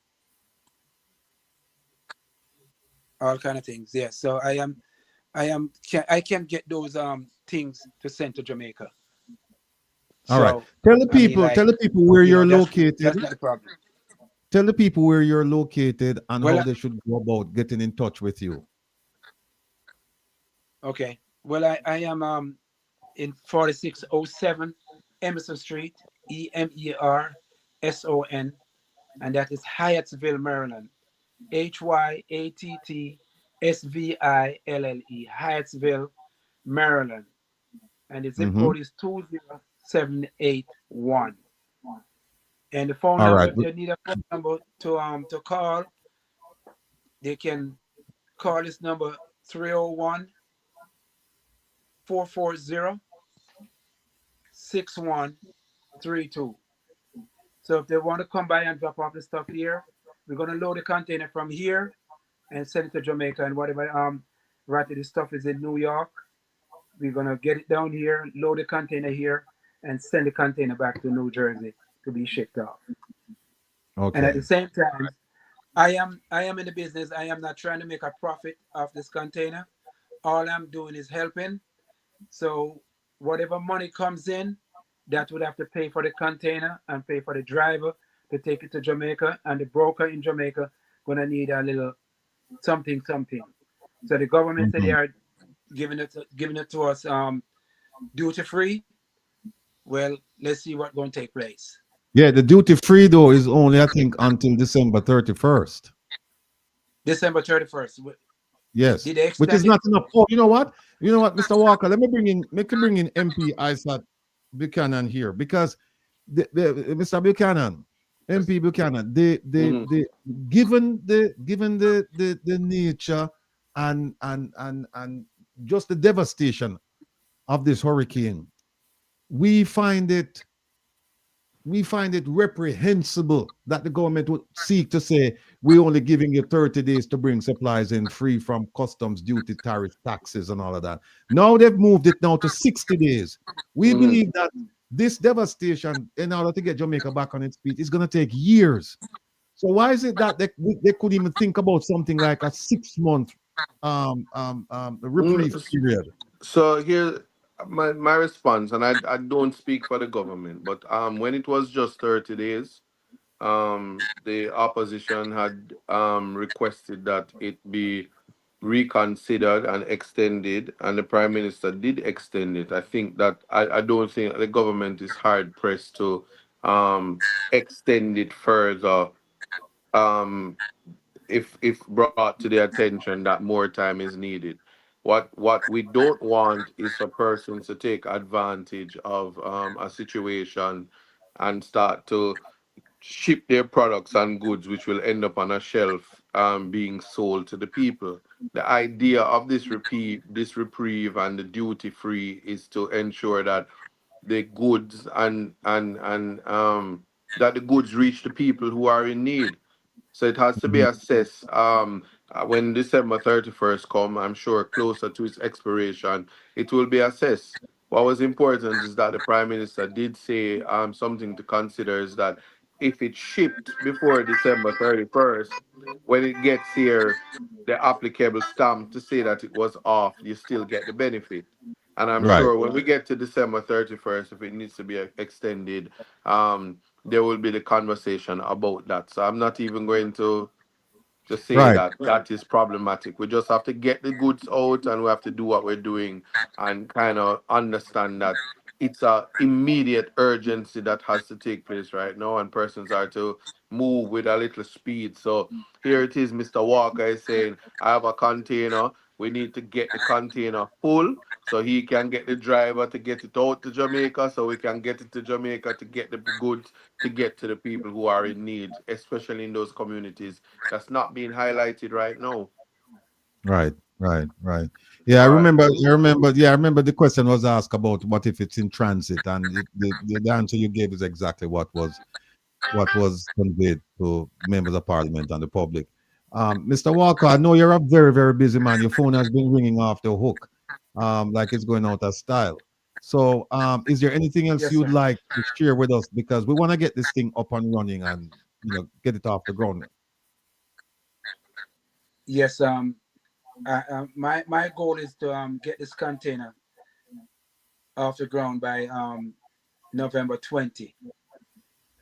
all kind of things. Yes. So I can get those things to send to Jamaica. All right. Tell the people, where you're located. That's not the problem. Tell the people where you're located and Well, how they should go about getting in touch with you. Okay. Well, I am in 4607 Emerson Street, EMERSON, and that is Hyattsville, Maryland. HYATTSVILLE, Hyattsville, Maryland. And the zip code is 20781. And the phone number, if they need a phone number to call, they can call this number 301-440-6132. So if they want to come by and drop off the stuff here, we're going to load the container from here and send it to Jamaica. And whatever Ratty, the stuff is in New York, we're going to get it down here, load the container here, and send the container back to New Jersey to be shipped off. Okay. And at the same time, I am in the business. I am not trying to make a profit off this container. All I'm doing is helping. So whatever money comes in, that would have to pay for the container and pay for the driver to take it to Jamaica, and the broker in Jamaica gonna need a little something. So the government said they are giving it to us duty free. Well, let's see what's going to take place. Yeah, the duty free though is only, I think, until December 31st. December 31st. Yes, Did they which is extend not it? enough. Oh, you know what, Mr. Walker? Let me bring in MP Isaac Buchanan here, because Mr. Buchanan, MP Buchanan, given the nature and just the devastation of this hurricane, we find it reprehensible that the government would seek to say, we're only giving you 30 days to bring supplies in free from customs, duty, tariff, taxes, and all of that. Now they've moved it now to 60 days. We believe that this devastation, in order to get Jamaica back on its feet, is going to take years. So why is it that they could even think about something like a 6-month reprieve period? So here, my response, and I don't speak for the government, but when it was just 30 days, the opposition had requested that it be reconsidered and extended, and the Prime Minister did extend it. I think that I don't think the government is hard pressed to extend it further if brought to their attention that more time is needed. What we don't want is for persons to take advantage of a situation and start to ship their products and goods, which will end up on a shelf being sold to the people. The idea of this reprieve and the duty free is to ensure that the goods and that the goods reach the people who are in need. So it has to be assessed when December 31st come. I'm sure closer to its expiration, it will be assessed. What was important is that the Prime Minister did say something to consider is that if it's shipped before December 31st, when it gets here, the applicable stamp to say that it was off, you still get the benefit. And I'm sure when we get to December 31st, if it needs to be extended, there will be the conversation about that. So I'm not even going to say that that is problematic. We just have to get the goods out, and we have to do what we're doing and kind of understand that it's a immediate urgency that has to take place right now, and persons are to move with a little speed. So here it is, Mr. Walker is saying, I have a container. We need to get the container full so he can get the driver to get it out to Jamaica, so we can get it to Jamaica to get the goods to get to the people who are in need, especially in those communities that's not being highlighted right now. Right. Yeah, I remember the question was asked about what if it's in transit, and the answer you gave is exactly what was what was conveyed to members of parliament and the public. Mr. Walker, I know you're a very, very busy man. Your phone has been ringing off the hook, like it's going out of style. So, is there anything else Yes, you'd sir. like to share with us? Because we want to get this thing up and running and get it off the ground. Yes. My goal is to get this container off the ground by November 20.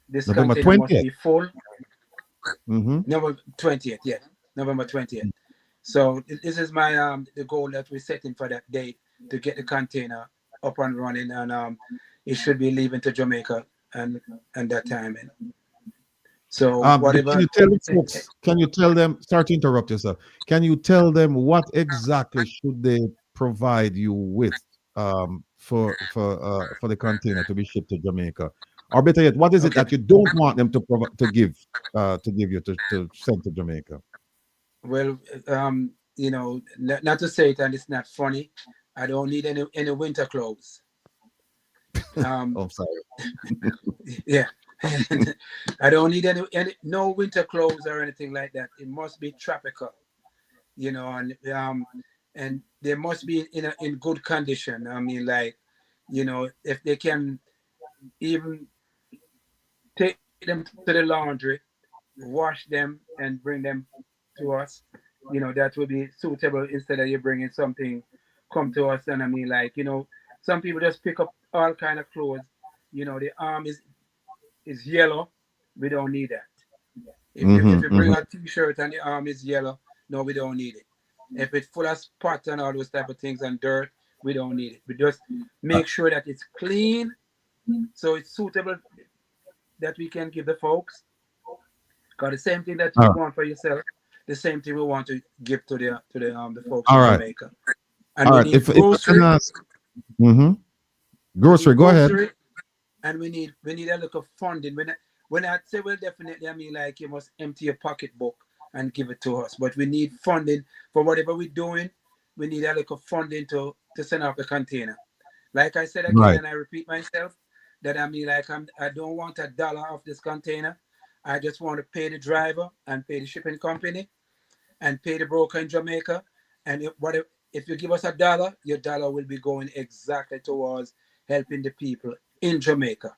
This November container must 20th. be full. Mm-hmm. November 20th, yeah, November 20th. So this is my the goal that we're setting for that date, to get the container up and running, and it should be leaving to Jamaica and that time. So whatever. Can you tell the folks? Can you tell them? Sorry to interrupt you, sir. Can you tell them what exactly should they provide you with for the container to be shipped to Jamaica? Or better yet, what is it that you don't want them to give you to send to Jamaica? Well, not to say it, and it's not funny, I don't need any winter clothes. I'm sorry. Yeah. I don't need any no winter clothes or anything like that. It must be tropical, and they must be in good condition. I mean, like, if they can even take them to the laundry, wash them, and bring them to us, that would be suitable, instead of you bringing something come to us. And I mean, like, some people just pick up all kind of clothes. The arm is yellow. We don't need that. If you bring a t-shirt and the arm is yellow, no, we don't need it. If it's full of spots and all those type of things and dirt, we don't need it. We just make sure that it's clean, so it's suitable, that we can give the folks. Because the same thing that you want for yourself, the same thing we want to give to the folks in Jamaica. And all we right. need If I grocery. can ask, grocery. Go ahead. And we need a little funding. When I say, well, definitely, I mean, like, you must empty your pocketbook and give it to us. But we need funding for whatever we're doing. We need a little funding to send off the container. Like I said again, and I repeat myself, that I mean, like, I don't want $1 off this container. I just want to pay the driver and pay the shipping company and pay the broker in Jamaica. And if you give us $1, your dollar will be going exactly towards helping the people in Jamaica.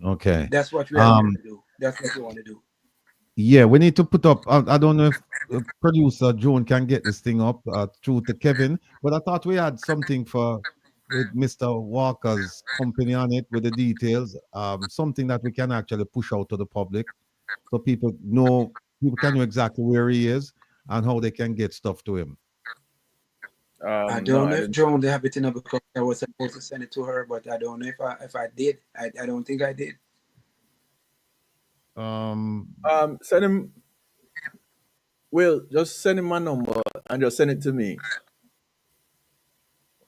Okay. That's what we are going to do. That's what we want to do. Yeah, we need to put up. I don't know if producer Joan can get this thing up through to Kevin, but I thought we had something with Mr. Walker's company on it with the details. Something that we can actually push out to the public, so people can know exactly where he is and how they can get stuff to him. I don't know if Joan, they have it in a, because I was supposed to send it to her, but I don't know if I did. I don't think I did. Send him. Will, just send him my number and just send it to me.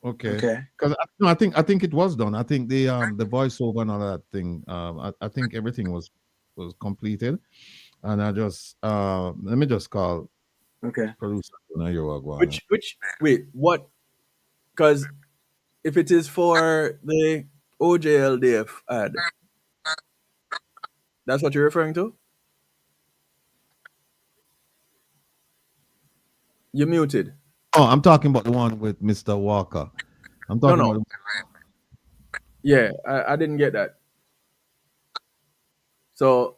Okay. Because I think it was done. I think the voiceover and all that thing. I think everything was completed, and I just let me just call. Okay. Producer. Wait, what? Because if it is for the OJLDF ad, that's what you're referring to? You're muted. Oh, I'm talking about the one with Mr. Walker. I'm talking about. Yeah, I didn't get that. So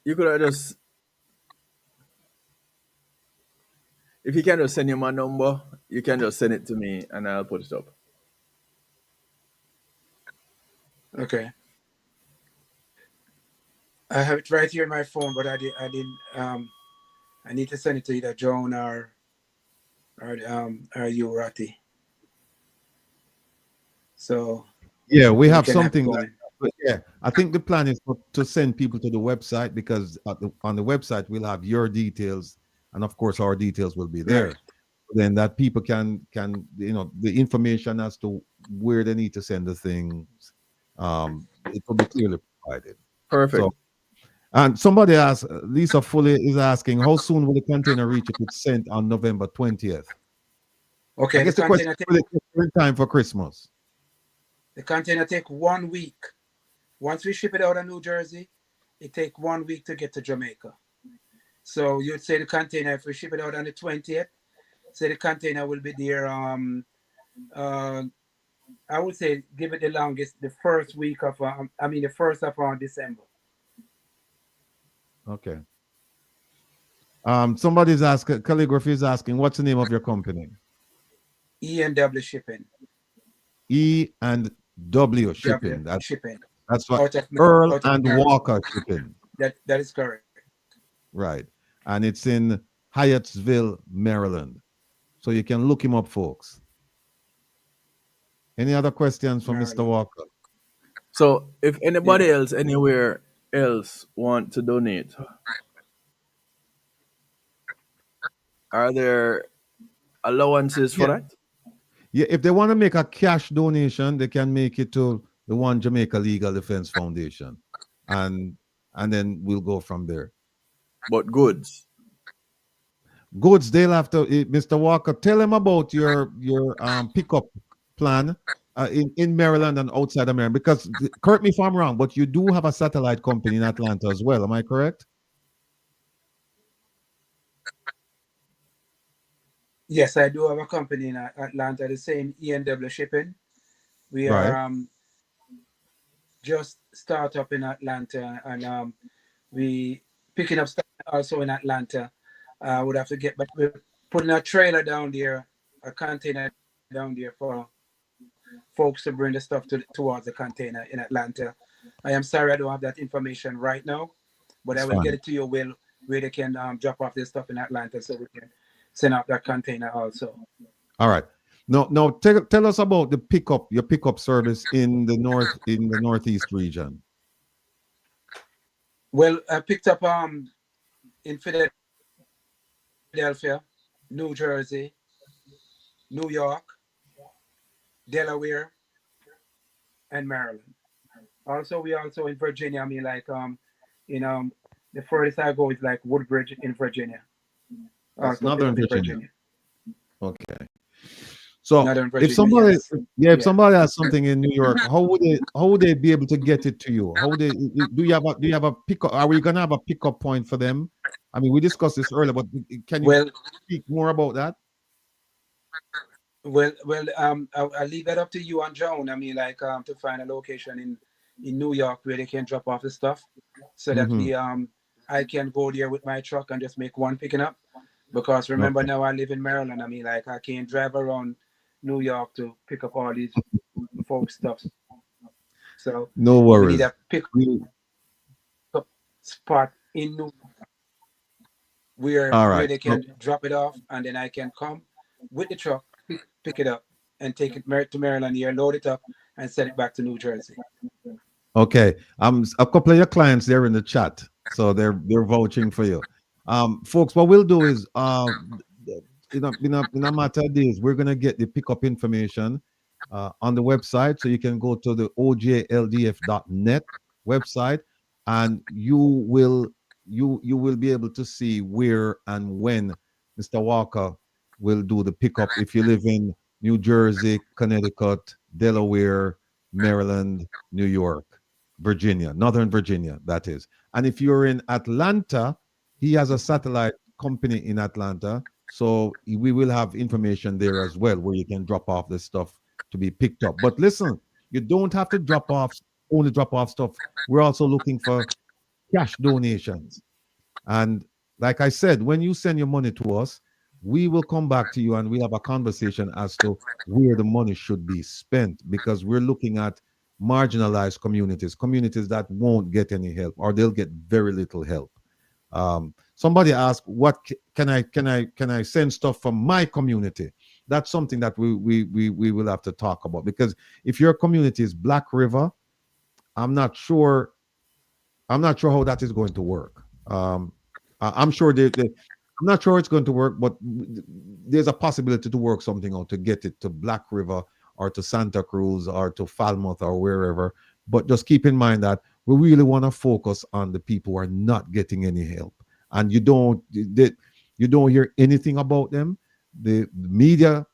you could have just, if you can just send you my number, you can just send it to me and I'll put it up. Okay. I have it right here in my phone, but I didn't. I need to send it to either Joan or you, Ratty. So yeah, we have something. I think the plan is to send people to the website, because on the website we'll have your details, and of course our details will be there. Right. Then that people can the information as to where they need to send the things. It will be clearly provided. Perfect. So, and somebody asked, Lisa Foley is asking, how soon will the container reach if it's sent on November 20th? Okay, I guess the question is in time for Christmas. The container take 1 week. Once we ship it out of New Jersey, it takes 1 week to get to Jamaica. So you'd say the container, if we ship it out on the 20th, say the container will be there. I would say give it the longest, the first week of, the 1st of December. Okay. Somebody's asking, Calligraphy is asking, what's the name of your company? E&W Shipping. E&W Shipping. Shipping. That's what Earl and Walker Shipping. That is correct. Right. And it's in Hyattsville, Maryland. So you can look him up, folks. Any other questions from Mr. Walker? So if anybody else anywhere else want to donate, are there allowances for that? Yeah, if they want to make a cash donation, they can make it to the One Jamaica Legal Defense Foundation. And then we'll go from there. But goods? Goods, they'll have to, Mr. Walker, tell them about your pickup plan in Maryland and outside of Maryland. Because, correct me if I'm wrong, but you do have a satellite company in Atlanta as well. Am I correct? Yes, I do have a company in Atlanta, the same E&W Shipping. We are just start up in Atlanta, and we picking up stuff also in Atlanta. Would have to get, but we're putting a trailer down there, a container down there for folks to bring the stuff towards the container in Atlanta. I am sorry I don't have that information right now, but I will get it to you where they can drop off their stuff in Atlanta so we can send out that container also. All right. No, tell us about your pickup service in the northeast region. Well, I picked up in Philadelphia, New Jersey, New York, Delaware, and Maryland. Also, we also in Virginia. The furthest I go is like Woodbridge in Virginia. That's Northern Virginia. Okay. So if somebody, if somebody has something in New York, how would they be able to get it to you? Do you have a pickup? Are we gonna have a pickup point for them? I mean, we discussed this earlier, but can you speak more about that? Well, I'll leave that up to you and Joan. To find a location in New York where they can drop off the stuff, so that I can go there with my truck and just make one picking up. Because remember now I live in Maryland. I can't drive around New York to pick up all these folks' stuff. So no worries. We need a pick up spot in New York where they can drop it off, and then I can come with the truck, pick it up, and take it to Maryland here, load it up, and send it back to New Jersey. Okay. A couple of your clients there in the chat, so they're vouching for you. Folks, what we'll do is in a matter of days, we're gonna get the pickup information on the website, so you can go to the OJLDF.net website, and you will be able to see where and when Mr. Walker will do the pickup if you live in New Jersey, Connecticut, Delaware, Maryland, New York, Virginia, Northern Virginia, that is. And if you're in Atlanta, he has a satellite company in Atlanta, so we will have information there as well where you can drop off the stuff to be picked up. But listen, you don't have to only drop off stuff. We're also looking for cash donations. And like I said, when you send your money to us, we will come back to you and we'll have a conversation as to where the money should be spent, because we're looking at marginalized communities that won't get any help, or they'll get very little help. Somebody asked, what can I send stuff from my community? That's something that we will have to talk about, because if your community is Black River, I'm not sure how that is going to work. I'm not sure it's going to work, but there's a possibility to work something out to get it to Black River or to Santa Cruz or to Falmouth or wherever. But just keep in mind that we really want to focus on the people who are not getting any help, and you don't hear anything about them. The media,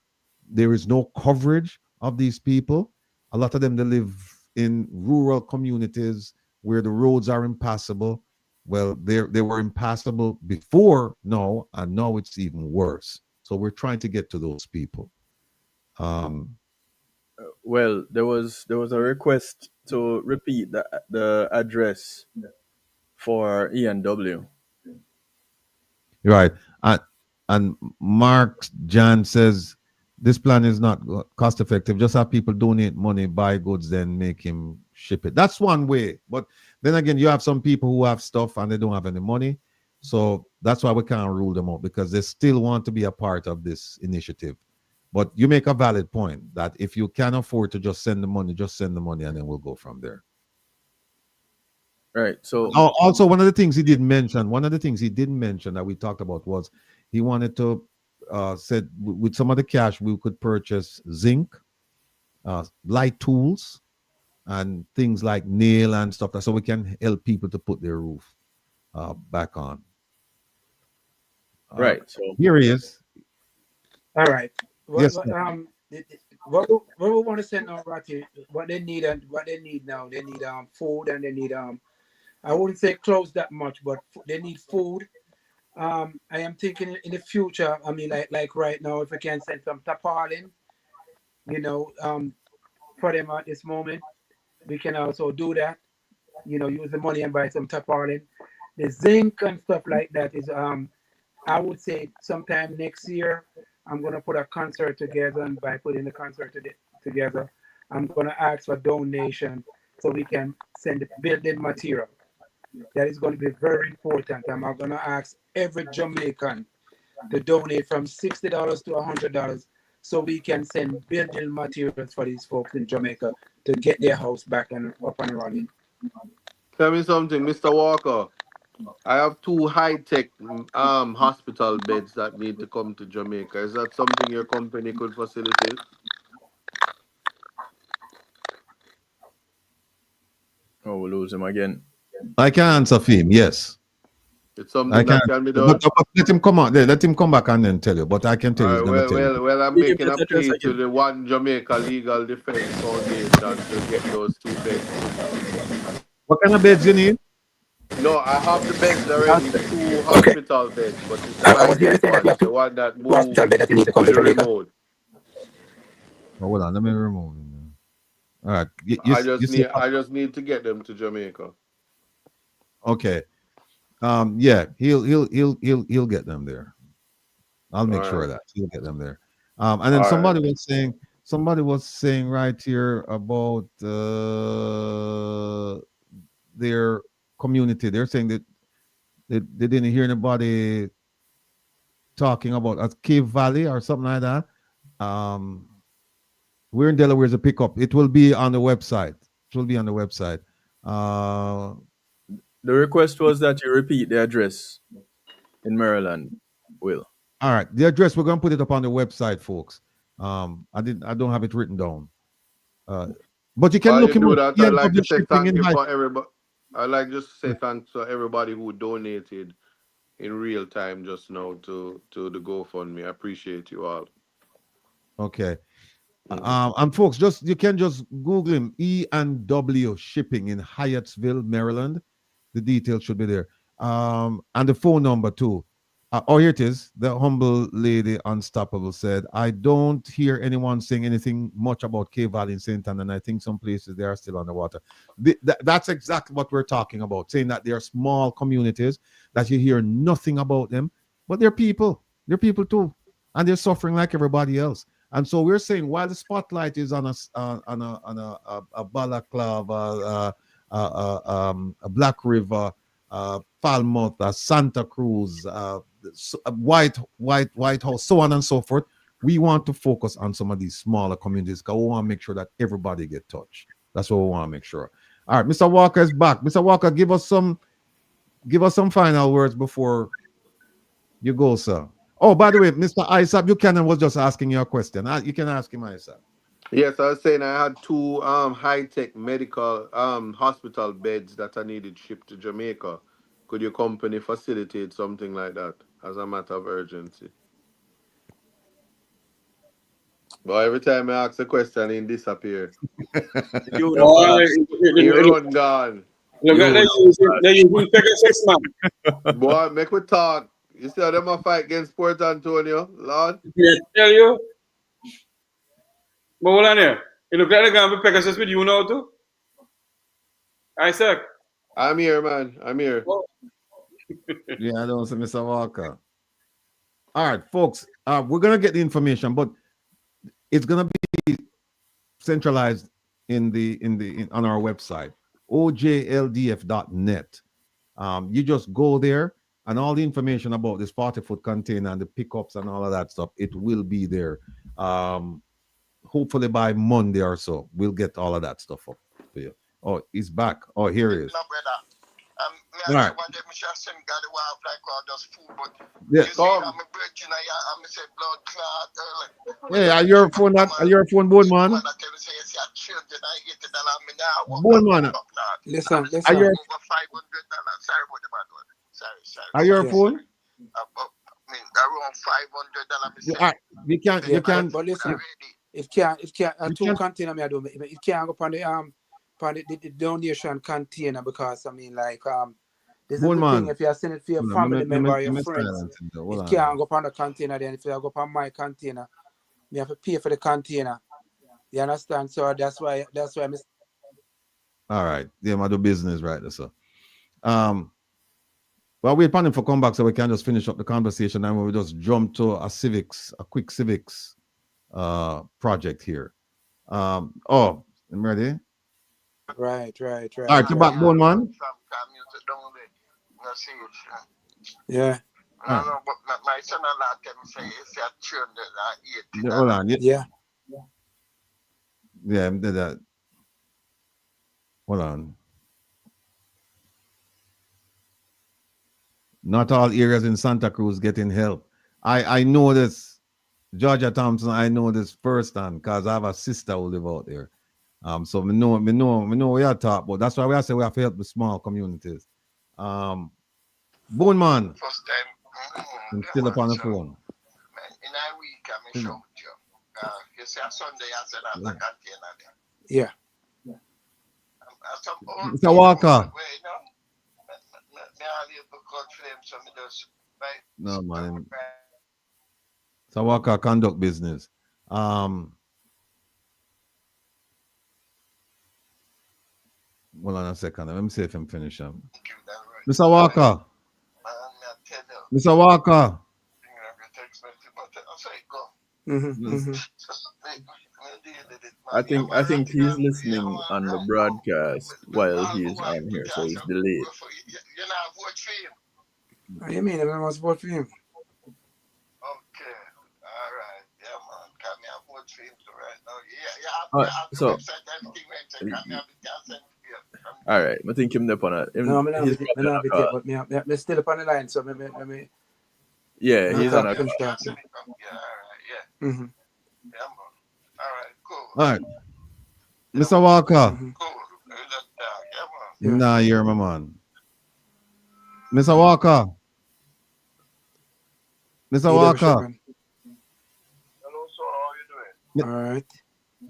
there is no coverage of these people. A lot of them, they live in rural communities where the roads are impassable. Well, they were impassable before now, and now it's even worse. So we're trying to get to those people. Well, there was a request to repeat the address for E&W. Right. And Mark Jan says this plan is not cost effective. Just have people donate money, buy goods, then make him ship it. That's one way. But then again, you have some people who have stuff and they don't have any money. So that's why we can't rule them out, because they still want to be a part of this initiative. But you make a valid point that if you can afford to just send the money, and then we'll go from there. Right. So also, one of the things he didn't mention that we talked about was he wanted to said with some of the cash we could purchase zinc, light tools, and things like nail and stuff, so we can help people to put their roof back on. Right. So here he is. All right. Well, Yes. what we want to send now, Ratty, what they need now, they need food, and they need I wouldn't say clothes that much, but they need food. I am thinking in the future. I mean, like right now, if we can send some tarpaulin, for them at this moment, we can also do that. Use the money and buy some tarpaulin. The zinc and stuff like that is I would say sometime next year, I'm going to put a concert together, and by putting the concert together, I'm going to ask for donation so we can send the building material. That is going to be very important. I'm going to ask every Jamaican to donate from $60 to $100 so we can send building materials for these folks in Jamaica to get their house back and up and running. Tell me something, Mr. Walker. I have 2 high-tech hospital beds that need to come to Jamaica. Is that something your company could facilitate? Oh, we'll lose him again. I can answer for him, yes. It's something that can be done. But let him come out there. Let him come back and then tell you. But I can tell you. Well, I'm making a plea to the One Jamaica Legal Defense Foundation to get those 2 beds. What kind of beds you need? No, I have the beds already, 2 hospital beds, but it's the one that moves with the remote. Hold on, let me remove him. All right. I just need to get them to Jamaica. Okay. Yeah, he'll get them there. I'll make sure of that he'll get them there. And then somebody was saying right here about their community. They're saying that they didn't hear anybody talking about Cave Valley or something like that. We're in Delaware as a pickup. It will be on the website. The request was that you repeat the address in Maryland, Will. All right. The address, we're going to put it up on the website, folks. I don't have it written down. But you can look him up. I'd like to say thank you for everybody. I'd like just to say thanks to everybody who donated in real time just now to the GoFundMe. I appreciate you all. Okay. And folks, you can just Google him, E&W Shipping in Hyattsville, Maryland. The details should be there. And the phone number too. Here it is. The humble lady Unstoppable said, I don't hear anyone saying anything much about Cave Valley in St. Anne, and I think some places they are still underwater. That's exactly what we're talking about, saying that there are small communities that you hear nothing about them, but they're people. They're people too. And they're suffering like everybody else. And so we're saying while the spotlight is on a Balaclava, a Black River, Falmouth, Santa Cruz, White House, so on and so forth, we want to focus on some of these smaller communities because we want to make sure that everybody get touched. That's what we want to make sure. All right, Mr. Walker is back. Mr. Walker, give us some final words before you go, sir. Oh, by the way, Mr. Isaac Buchanan was just asking you a question. You can ask him, Isaac. Yes, I was saying I had 2 high-tech medical hospital beds that I needed shipped to Jamaica. Could your company facilitate something like that as a matter of urgency? But every time I ask a question, he disappears. He run gone. Look at they using Pegasus, man. Boy, make we talk. You see how them a fight against Port Antonio, Lord? Yeah, tell you. But hold on here. You look like they're going to be Pegasus with you now too? Isaac. I'm here, man. I'm here. Yeah, I don't see Mr. Walker. All right, folks. We're gonna get the information, but it's gonna be centralized on our website, OJLDF.net. You just go there, and all the information about this 40-foot container and the pickups and all of that stuff, it will be there. Hopefully by Monday or so, we'll get all of that stuff up for you. Oh, he's back. Oh, here he is. All right. Yeah. Hey, are your phone board, man? Board, man. Listen. Are your phone? You can. But listen, it can't. Two container me I do. It can't go on the donation container because I mean like this is the thing. If you send it for your family member or your friends, it can't go on the container. Then if you go on my container, you have to pay for the container. You understand? So that's why. All right, yeah, I do business right there, so. Well, we're planning for come back so we can just finish up the conversation and we'll just jump to a quick civics project here. I'm ready. Right. All right, you're back, Bone Man. Yeah. No, but my son-in-law tell me say it's a children Hold on. Yeah. Yeah, did that. Hold on. Not all areas in Santa Cruz getting help. I know this, Georgia Thompson. I know this firsthand because I have a sister who live out there. So we know we are talking about. That's why we say we have to help the small communities. Bone Man. First time. I'm still up on the phone. In a week, I'm showing you. You see, a Sunday, I said I'm not container there. Yeah. Mr. Walker. No, man. Mr. Walker conduct business. Hold on a second. Let me see if I'm finished. Mr. Walker. Mr. Walker. I think he's listening on the broadcast while he's on here, so he's delayed. What do you mean? I must vote for him. So, all right, I think him there on it. No, I'm not, but I'm still up on the line, so maybe. Yeah, he's on a. All right, Mr. Walker. Nah, you're my man. Mr. Walker. Mr. Walker. Hello, sir. How are you doing? All right.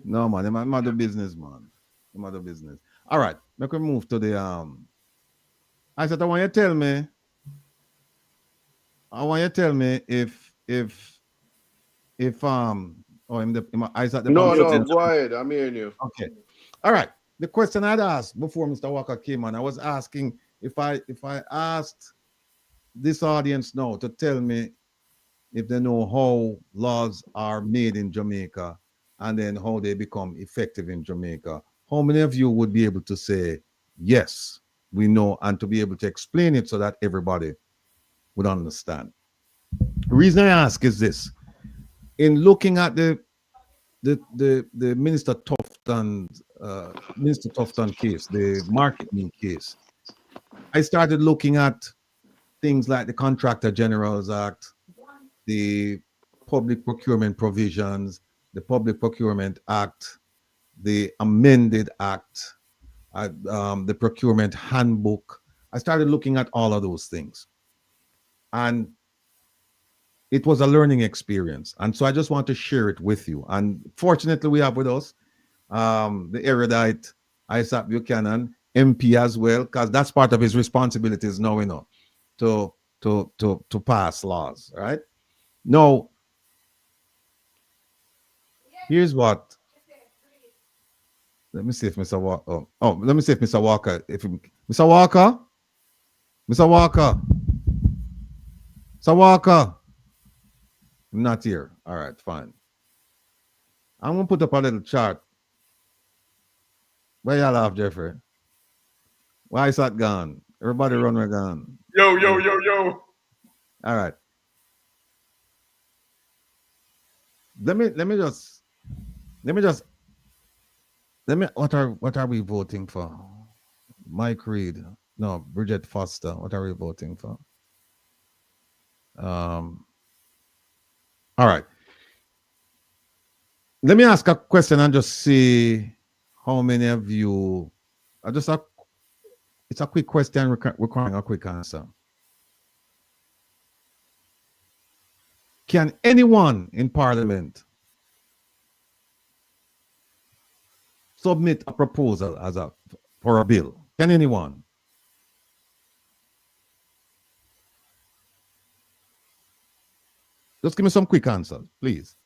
No, man. I'm out of business, man. I'm out of business. All right. Make we move to the I said I want you to tell me. if I said the No, go ahead. I'm hearing you. Okay. All right. The question I'd asked before Mr. Walker came on, I was asking if I asked this audience now to tell me if they know how laws are made in Jamaica and then how they become effective in Jamaica, how many of you would be able to say, yes, we know, and to be able to explain it so that everybody would understand? The reason I ask is this. In looking at the Minister Tufton case, the marketing case, I started looking at things like the Contractor General's Act, the Public Procurement Provisions, the Public Procurement Act, the amended Act, the Procurement Handbook. I started looking at all of those things. And it was a learning experience. And so I just want to share it with you. And fortunately, we have with us the erudite Isaac Buchanan. MP as well, because that's part of his responsibilities now, to pass laws, right? Now, here's what. Let me see if Mr. Walker. Let me see if Mr. Walker. Mr. Walker, Mr. Walker, Mr. Walker. I'm not here. All right, fine. I'm gonna put up a little chart. Where y'all off, Jeffrey? Why is that gone? Everybody run, we're gone. Yo. All right. Let me what are we voting for? Mike Reed. No, Bridget Foster. What are we voting for? All right. Let me ask a question and just see how many of you it's a quick question requiring a quick answer. Can anyone in Parliament submit a proposal for a bill? Can anyone? Just give me some quick answers, please.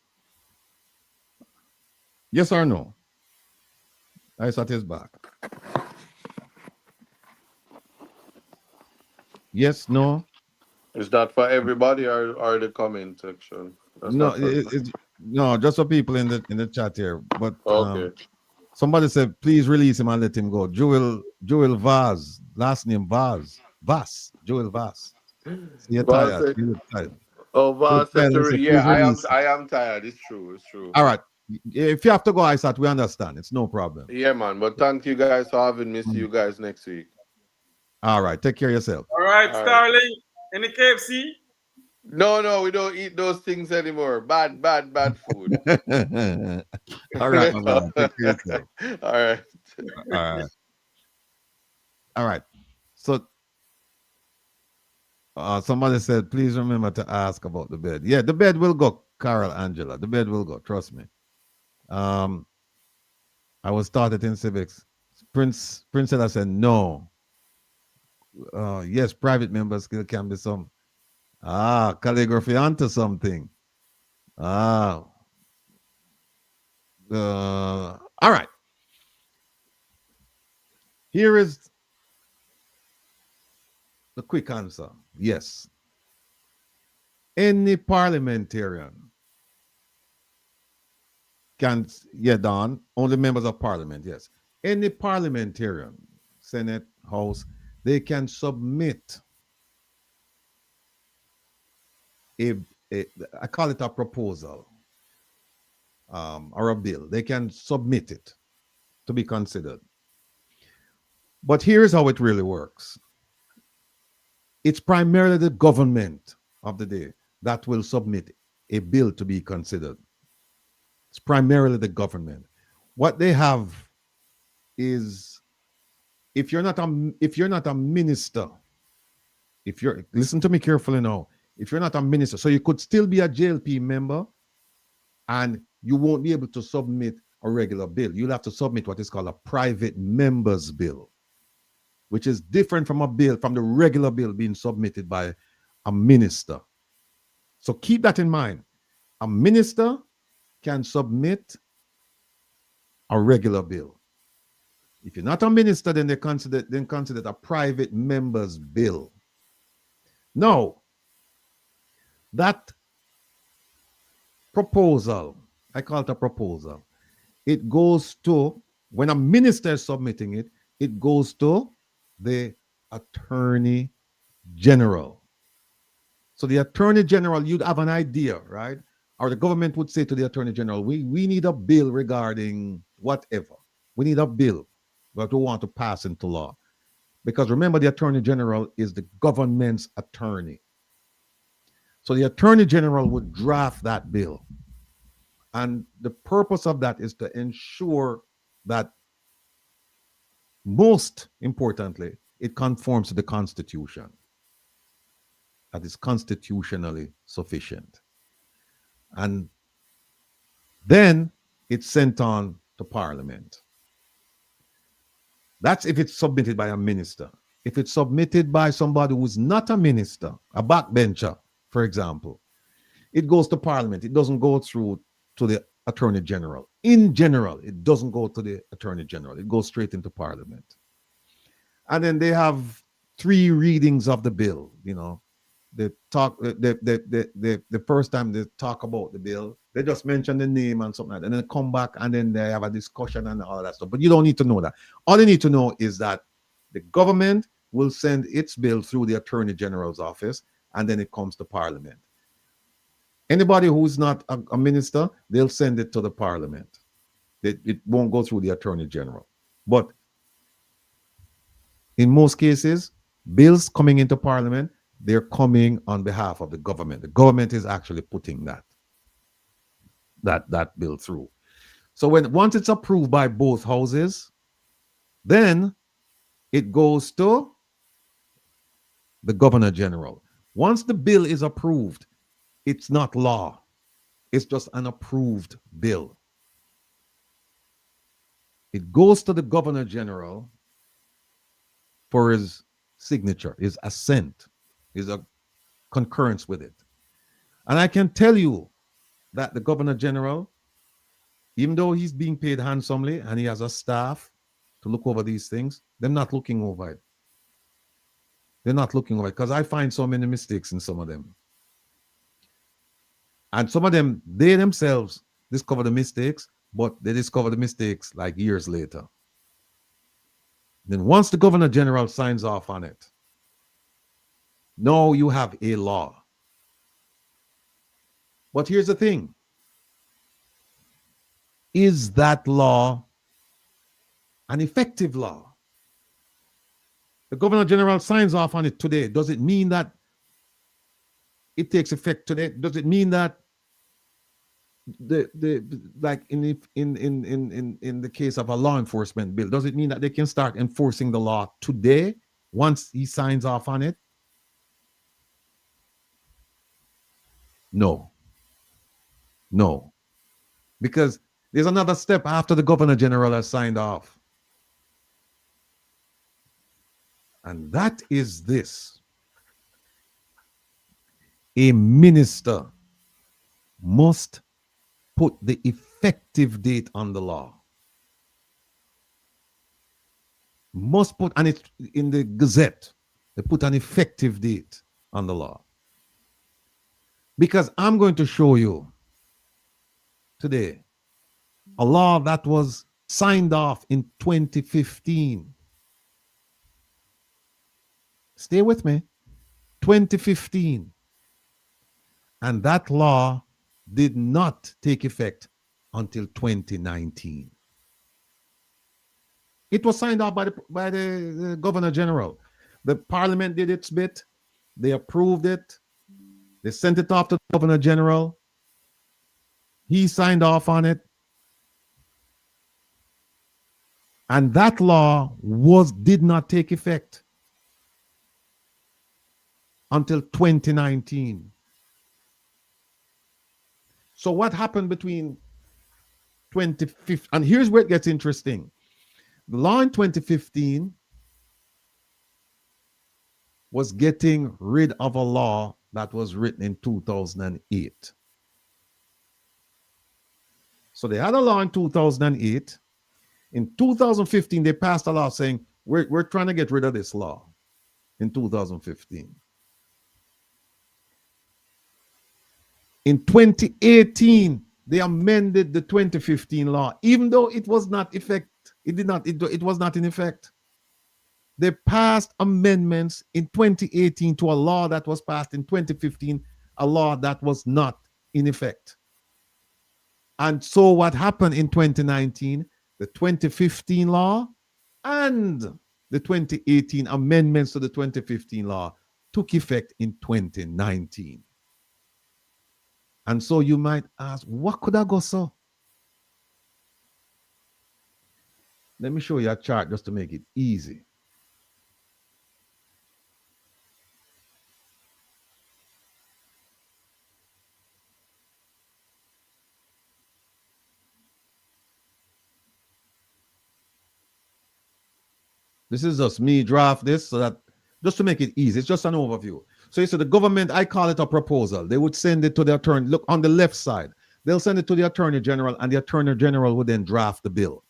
Yes or no? I saw his back. Yes, no? Is that for everybody or the comment section? That's No, not no, just for people in the chat here. But okay. Somebody said, please release him and let him go. Joel Vaz, last name Vaz. Joel Vaz. You're tired. You're tired. Oh, Vaz, Yeah, I am tired. It's true. All right. If you have to go, Isaac, we understand. It's no problem. Yeah, man. But thank you guys for having me. See you guys next week. All right. Take care of yourself. All right, Starling. Any KFC? No, we don't eat those things anymore. Bad food. All right, my man. Take care of yourself. All right. So somebody said, please remember to ask about the bed. Yeah, the bed will go, Carol Angela. The bed will go. Trust me. I was started in civics. Prince I said no. Yes, private members still can be some. Calligraphy onto something. All right. Here is the quick answer. Yes. Any parliamentarian can, Don, only members of parliament, yes. Any parliamentarian, Senate, House, they can submit I call it a proposal or a bill. They can submit it to be considered. But here's how it really works. It's primarily the government of the day that will submit a bill to be considered. It's primarily the government. What they have is, if you're not a minister, listen to me carefully now. If you're not a minister, so you could still be a JLP member and you won't be able to submit a regular bill. You'll have to submit what is called a private member's bill, which is different from the regular bill being submitted by a minister. So keep that in mind. A minister can submit a regular bill. If you're not a minister, then they consider it a private member's bill. Now, that proposal, I call it a proposal, it goes to, when a minister is submitting it, it goes to the Attorney General. So the Attorney General, you'd have an idea, right? Or the government would say to the Attorney General, we need a bill regarding whatever. We need a bill that we want to pass into law. Because remember, the Attorney General is the government's attorney. So the Attorney General would draft that bill. And the purpose of that is to ensure that, most importantly, it conforms to the Constitution. That is constitutionally sufficient. And then it's sent on to Parliament. That's if it's submitted by a minister. If it's submitted by somebody who's not a minister, a backbencher, for example, it goes to Parliament. It doesn't go through to the Attorney General. In general, it doesn't go to the Attorney General. It goes straight into Parliament. And then they have 3 readings of the bill. You know, they talk. The first time they talk about the bill, they just mention the name and something like that. And then they come back and then they have a discussion and all that stuff. But you don't need to know that. All you need to know is that the government will send its bill through the Attorney General's office, and then it comes to Parliament. Anybody who's not a minister, they'll send it to the Parliament. It won't go through the Attorney General. But in most cases, bills coming into Parliament, they're coming on behalf of the government. The government is actually putting that bill through. So once it's approved by both houses, then it goes to the Governor General. Once the bill is approved, it's not law. It's just an approved bill. It goes to the Governor General for his signature, his assent, his concurrence with it. And I can tell you that the Governor General, even though he's being paid handsomely and he has a staff to look over these things, they're not looking over it. They're not looking over it because I find so many mistakes in some of them. And some of them, they themselves discover the mistakes, but they discover the mistakes like years later. Then once the Governor General signs off on it, now you have a law. But here's the thing. Is that law an effective law? The Governor General signs off on it today. Does it mean that it takes effect today? Does it mean that like in the case of a law enforcement bill, does it mean that they can start enforcing the law today once he signs off on it? No. No. Because there's another step after the Governor General has signed off. And that is this. A minister must put the effective date on the law. Must put, and it's in the Gazette, they put an effective date on the law. Because I'm going to show you today a law that was signed off in 2015. Stay with me. 2015. And that law did not take effect until 2019. It was signed off by the Governor General. The Parliament did its bit. They approved it. They sent it off to the Governor General. He signed off on it. And that law did not take effect until 2019. So what happened between 2015? And here's where it gets interesting. The law in 2015 was getting rid of a law that was written in 2008. So they had a law in 2008. In 2015, they passed a law saying, we're trying to get rid of this law in 2015. In 2018, they amended the 2015 law, even though it was not it was not in effect. They passed amendments in 2018 to a law that was passed in 2015, a law that was not in effect. And so what happened in 2019, the 2015 law and the 2018 amendments to the 2015 law took effect in 2019. And so you might ask, what could I go so? Let me show you a chart just to make it easy. This is just me draft this so that just to make it easy. It's just an overview. So you see the government, I call it a proposal. They would send it to the attorney. Look on the left side. They'll send it to the attorney general, and the attorney general would then draft the bill.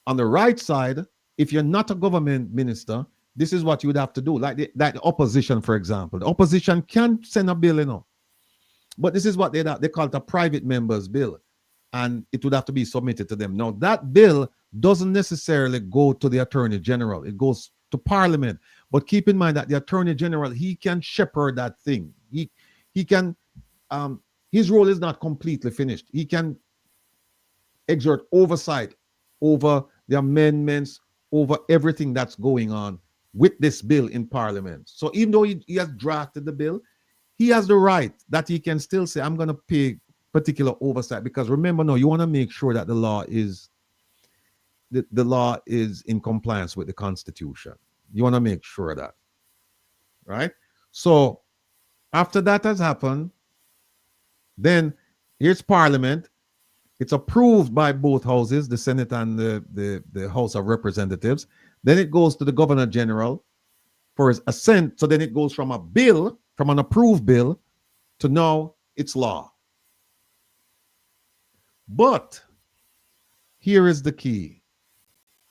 On the right side, if you're not a government minister, this is what you would have to do. Like the opposition, for example. The opposition can send a bill, you know. But this is what they call it a private member's bill. And it would have to be submitted to them. Now, that bill doesn't necessarily go to the attorney general. It goes to parliament. But keep in mind that the attorney general, he can shepherd that thing. He can, his role is not completely finished. He can exert oversight over the amendments, over everything that's going on with this bill in parliament. So even though he has drafted the bill, he has the right that he can still say, I'm going to pay particular oversight, because remember, no, you want to make sure that the law is in compliance with the Constitution. You want to make sure that, right? So after that has happened, then here's Parliament. It's approved by both houses, the Senate and the House of Representatives. Then it goes to the Governor General for his assent. So then it goes from a bill, from an approved bill, to now it's law. But here is the key.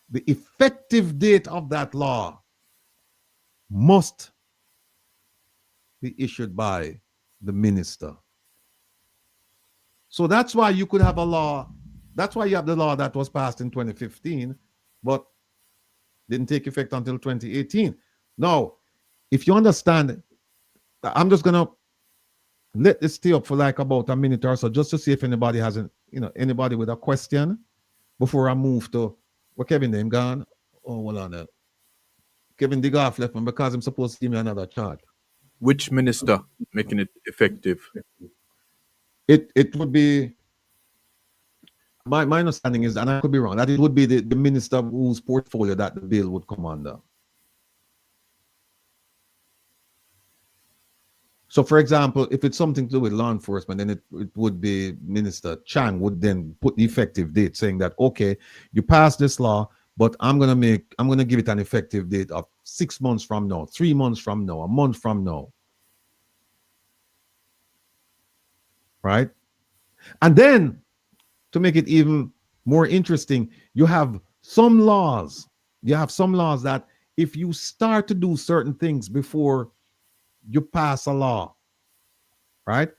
The effective date of that law must be issued by the minister. So that's why you could have a law. That's why you have the law that was passed in 2015, but didn't take effect until 2018. Now, if you understand, I'm just going to let this stay up for like about a minute or so, just to see if anybody hasn't, anybody with a question before I move to, well, Kevin, name gone? Oh, hold on there. Kevin Digoff left me because I'm supposed to give me another chart. Which minister making it effective? It would be, my understanding is, and I could be wrong, that it would be the minister whose portfolio that the bill would come under. So, for example, if it's something to do with law enforcement, then it would be Minister Chang would then put the effective date, saying that, okay, you passed this law, but I'm gonna give it an effective date of 6 months from now, 3 months from now, a month from now. Right? And then, to make it even more interesting, you have some laws. You have some laws that if you start to do certain things before you pass a law, right?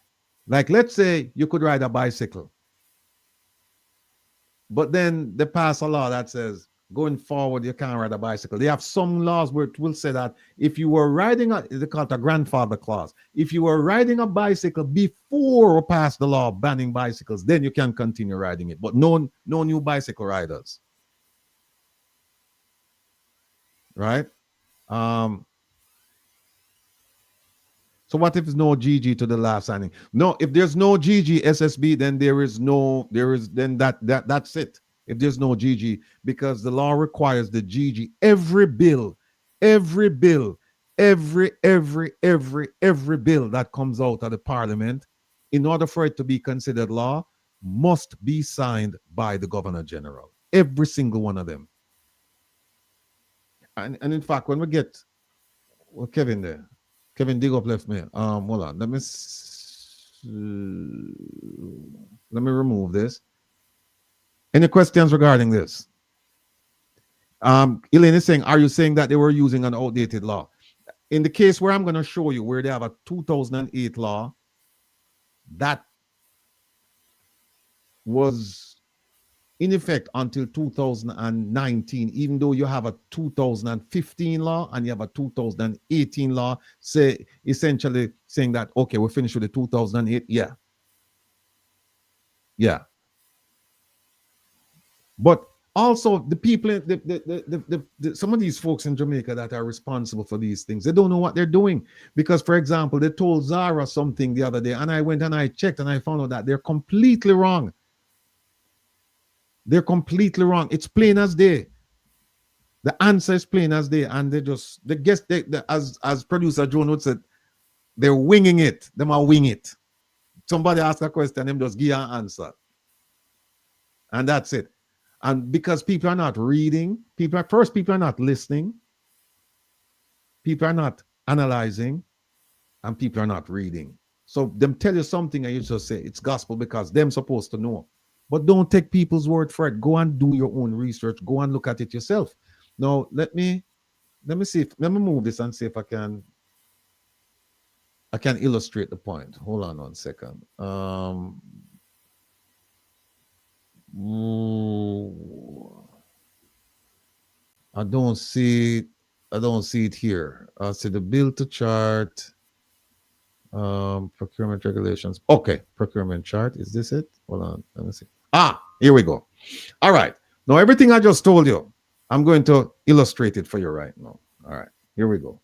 Like, let's say you could ride a bicycle, but then they pass a law that says going forward you can't ride a bicycle. They have some laws where it will say that if you were riding they call it a grandfather clause. If you were riding a bicycle before we passed the law banning bicycles, then you can continue riding it, but no new bicycle riders, right? So what if there's no GG to the last signing? No, if there's no GG SSB, then that's it. If there's no GG, because the law requires the GG. Every bill that comes out of the parliament, in order for it to be considered law, must be signed by the Governor General. Every single one of them. And in fact, when we get, well, Kevin there. Kevin Digop left me. Hold on. Let me remove this. Any questions regarding this? Elaine is saying, are you saying that they were using an outdated law? In the case where I'm going to show you where they have a 2008 law that was in effect until 2019, even though you have a 2015 law and you have a 2018 law, say essentially saying that, okay, we're finished with the 2008. Yeah. But also the people, some of these folks in Jamaica that are responsible for these things, they don't know what they're doing. Because, for example, they told Zara something the other day, and I went and I checked and I found out that they're completely wrong. They're completely wrong. It's plain as day. The answer is plain as day, and as producer Joan would say, they're winging it. Them are wing it. Somebody ask a question, them just give an answer, and that's it. And because people are not reading, people are not listening, people are not analyzing, and people are not reading. So them tell you something and you just say it's gospel because them supposed to know. But don't take people's word for it. Go and do your own research. Go and look at it yourself. Now let me see. Let me move this and see if I can illustrate the point. Hold on 1 second. I don't see it here. I see the bill to chart. Procurement regulations. Okay, procurement chart. Is this it? Hold on. Let me see. Here we go. All right. Now everything I just told you, I'm going to illustrate it for you right now. All right. Here we go.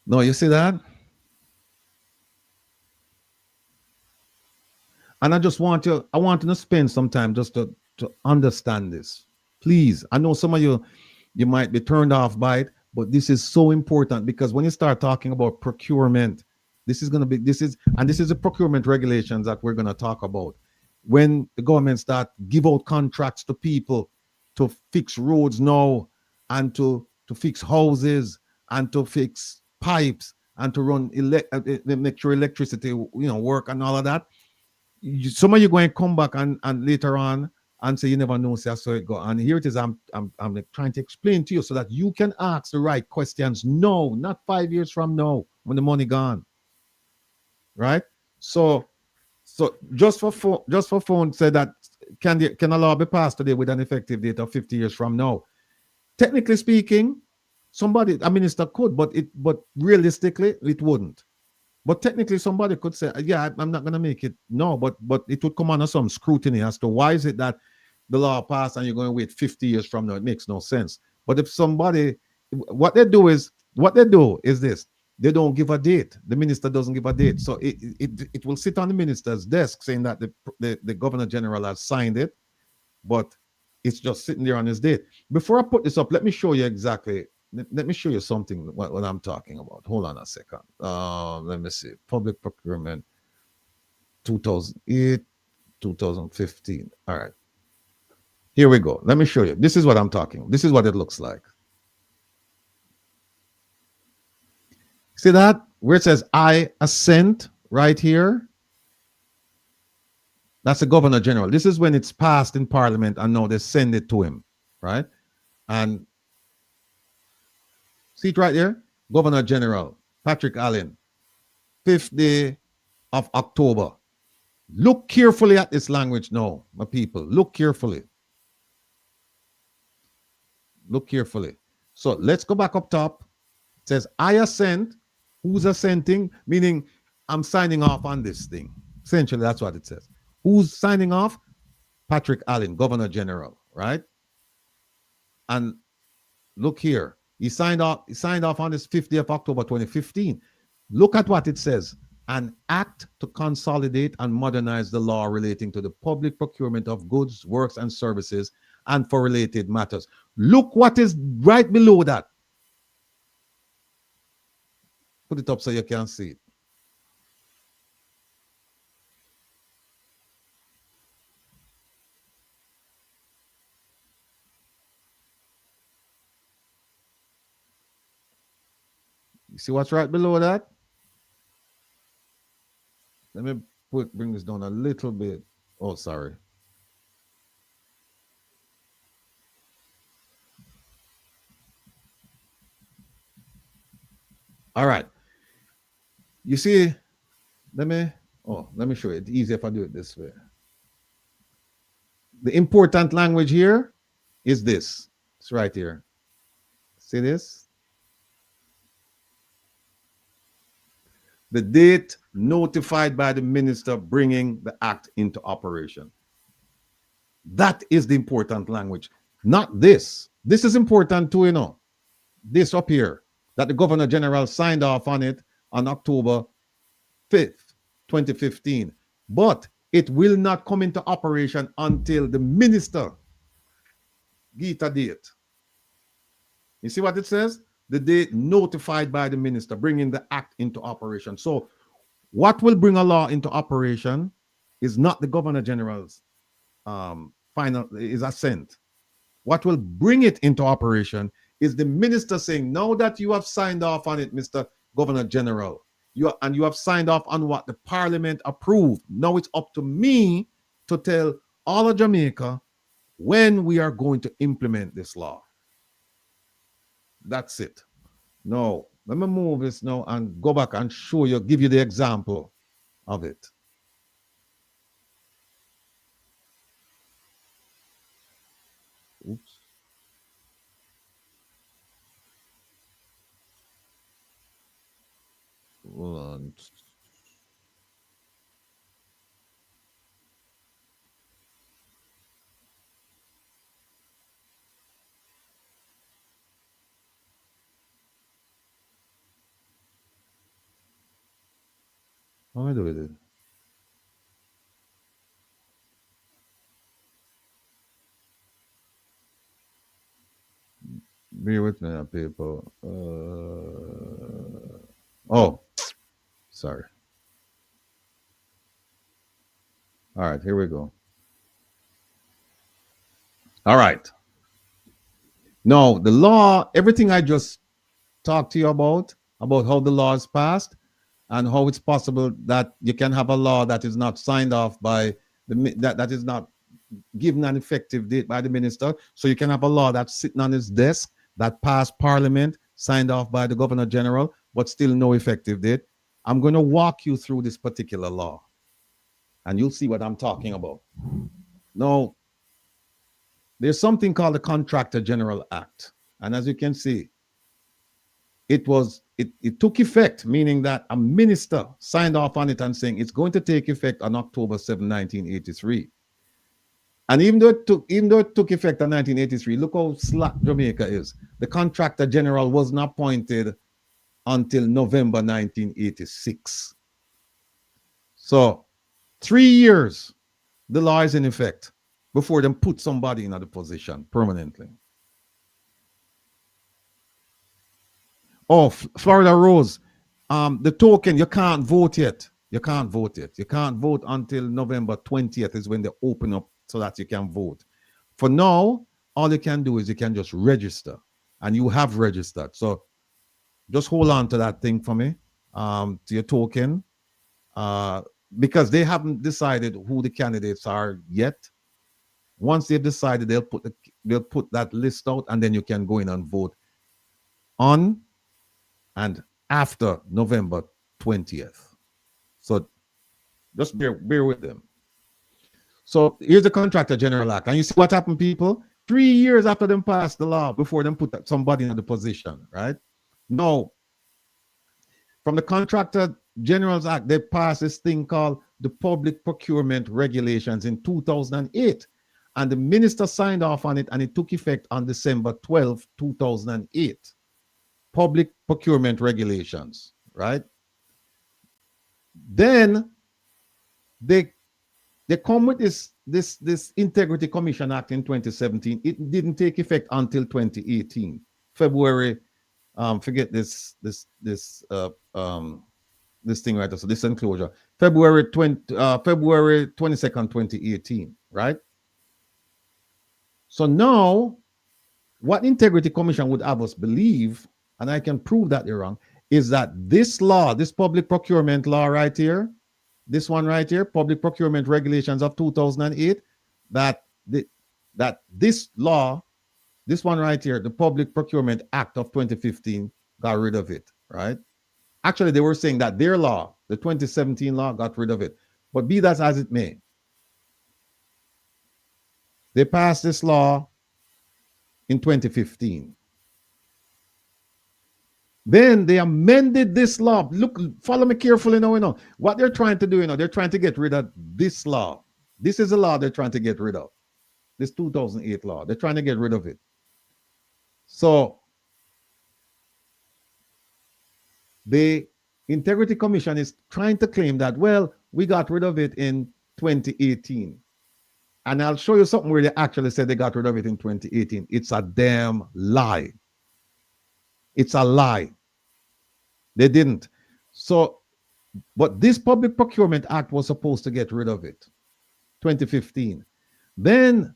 No, you see that? And I want you to spend some time just to understand this. Please, I know some of you might be turned off by it, but this is so important because when you start talking about procurement, this is the procurement regulations that we're going to talk about. When the government start give out contracts to people to fix roads now and to fix houses and to fix pipes and to run make sure electricity work and all of that. Some of you going to come back and later on and say you never know, so that's how it go. And here it is. I'm trying to explain to you so that you can ask the right questions. No, not 5 years from now when the money gone. Right? So just for phone said that can a law be passed today with an effective date of 50 years from now? Technically speaking, a minister could, but realistically it wouldn't. But technically, somebody could say, yeah, I'm not going to make it. No, but it would come under some scrutiny as to why is it that the law passed and you're going to wait 50 years from now? It makes no sense. But if somebody, what they do is this. They don't give a date. The minister doesn't give a date. So it will sit on the minister's desk saying that the governor general has signed it, but it's just sitting there on his date. Before I put this up, let me show you exactly. Let me show you something what I'm talking about. Hold on a second. Let me see. Public procurement 2008, 2015. All right. Here we go. Let me show you. This is what I'm talking about. This is what it looks like. See that? Where it says I assent right here. That's the governor general. This is when it's passed in parliament and now they send it to him. Right? And see it right there? Governor General Patrick Allen, 5th day of October. Look carefully at this language now, my people. Look carefully. Look carefully. So let's go back up top. It says, I assent. Who's assenting? Meaning, I'm signing off on this thing. Essentially, that's what it says. Who's signing off? Patrick Allen, Governor General, right? And look here. He signed off on this 5th day of October 2015. Look at what it says. An act to consolidate and modernize the law relating to the public procurement of goods, works, and services, and for related matters. Look what is right below that. Put it up so you can see it. You see what's right below that? Let me bring this down a little bit. Oh, sorry. All right. You see, let me show you. It's easier if I do it this way. The important language here is this. It's right here. See this? The date notified by the minister bringing the act into operation. That is the important language, not this. This is important too, you know. This up here, that the Governor General signed off on it on October 5th, 2015. But it will not come into operation until the minister gives a date. You see what it says? the date notified by the minister, bringing the act into operation. So what will bring a law into operation is not the Governor General's final is assent. What will bring it into operation is the minister saying, now that you have signed off on it, Mr. Governor General, you have signed off on what the Parliament approved. Now it's up to me to tell all of Jamaica when we are going to implement this law. That's it. No, let me move this now and go back and show you, give you the example of it. Oops. Hold on. How do I do with it? Bear with me, people. Oh, sorry. All right, here we go. All right. Now, the law, everything I just talked to you about how the law is passed and how it's possible that you can have a law that is not signed off by that is not given an effective date by the minister. So you can have a law that's sitting on his desk that passed Parliament, signed off by the Governor General, but still no effective date. I'm going to walk you through this particular law, and you'll see what I'm talking about. Now, there's something called the Contractor General Act, and as you can see, it took effect, meaning that a minister signed off on it and saying it's going to take effect on October 7, 1983. And even though it took effect in 1983, look how slack Jamaica is. The Contractor General wasn't appointed until November 1986. So 3 years the law is in effect before them put somebody in the position permanently. Oh, Florida Rose, the token, you can't vote yet. You can't vote yet. You can't vote until November 20th is when they open up so that you can vote. For now, all you can do is you can just register, and you have registered. So just hold on to that thing for me, to your token, because they haven't decided who the candidates are yet. Once they've decided, they'll put that list out, and then you can go in and vote on and after November 20th. So just bear with them. So here's the Contractor General Act. And you see what happened, people? 3 years after them passed the law, before them put somebody in the position, right? No. From the Contractor General's Act, they passed this thing called the Public Procurement Regulations in 2008. And the minister signed off on it, and it took effect on December 12, 2008. Public Procurement Regulations, right? Then they come with this Integrity Commission Act in 2017. It didn't take effect until 2018, February. Forget this thing right there. So this enclosure, February 22nd, 2018, right? So now, what Integrity Commission would have us believe, and I can prove that they're wrong, is that this law, this public procurement law right here, this one right here, Public Procurement Regulations of 2008, that this law, this one right here, the Public Procurement Act of 2015, got rid of it, right? Actually, they were saying that their law, the 2017 law, got rid of it. But be that as it may, they passed this law in 2015. Then they amended this law. Look, follow me carefully now. You know what they're trying to do. You know, they're trying to get rid of this law. This is a law they're trying to get rid of. This 2008 law. They're trying to get rid of it. So the Integrity Commission is trying to claim that, well, we got rid of it in 2018. And I'll show you something where they actually said they got rid of it in 2018. It's a damn lie. It's a lie. They didn't. So, but this Public Procurement Act was supposed to get rid of it, 2015. Then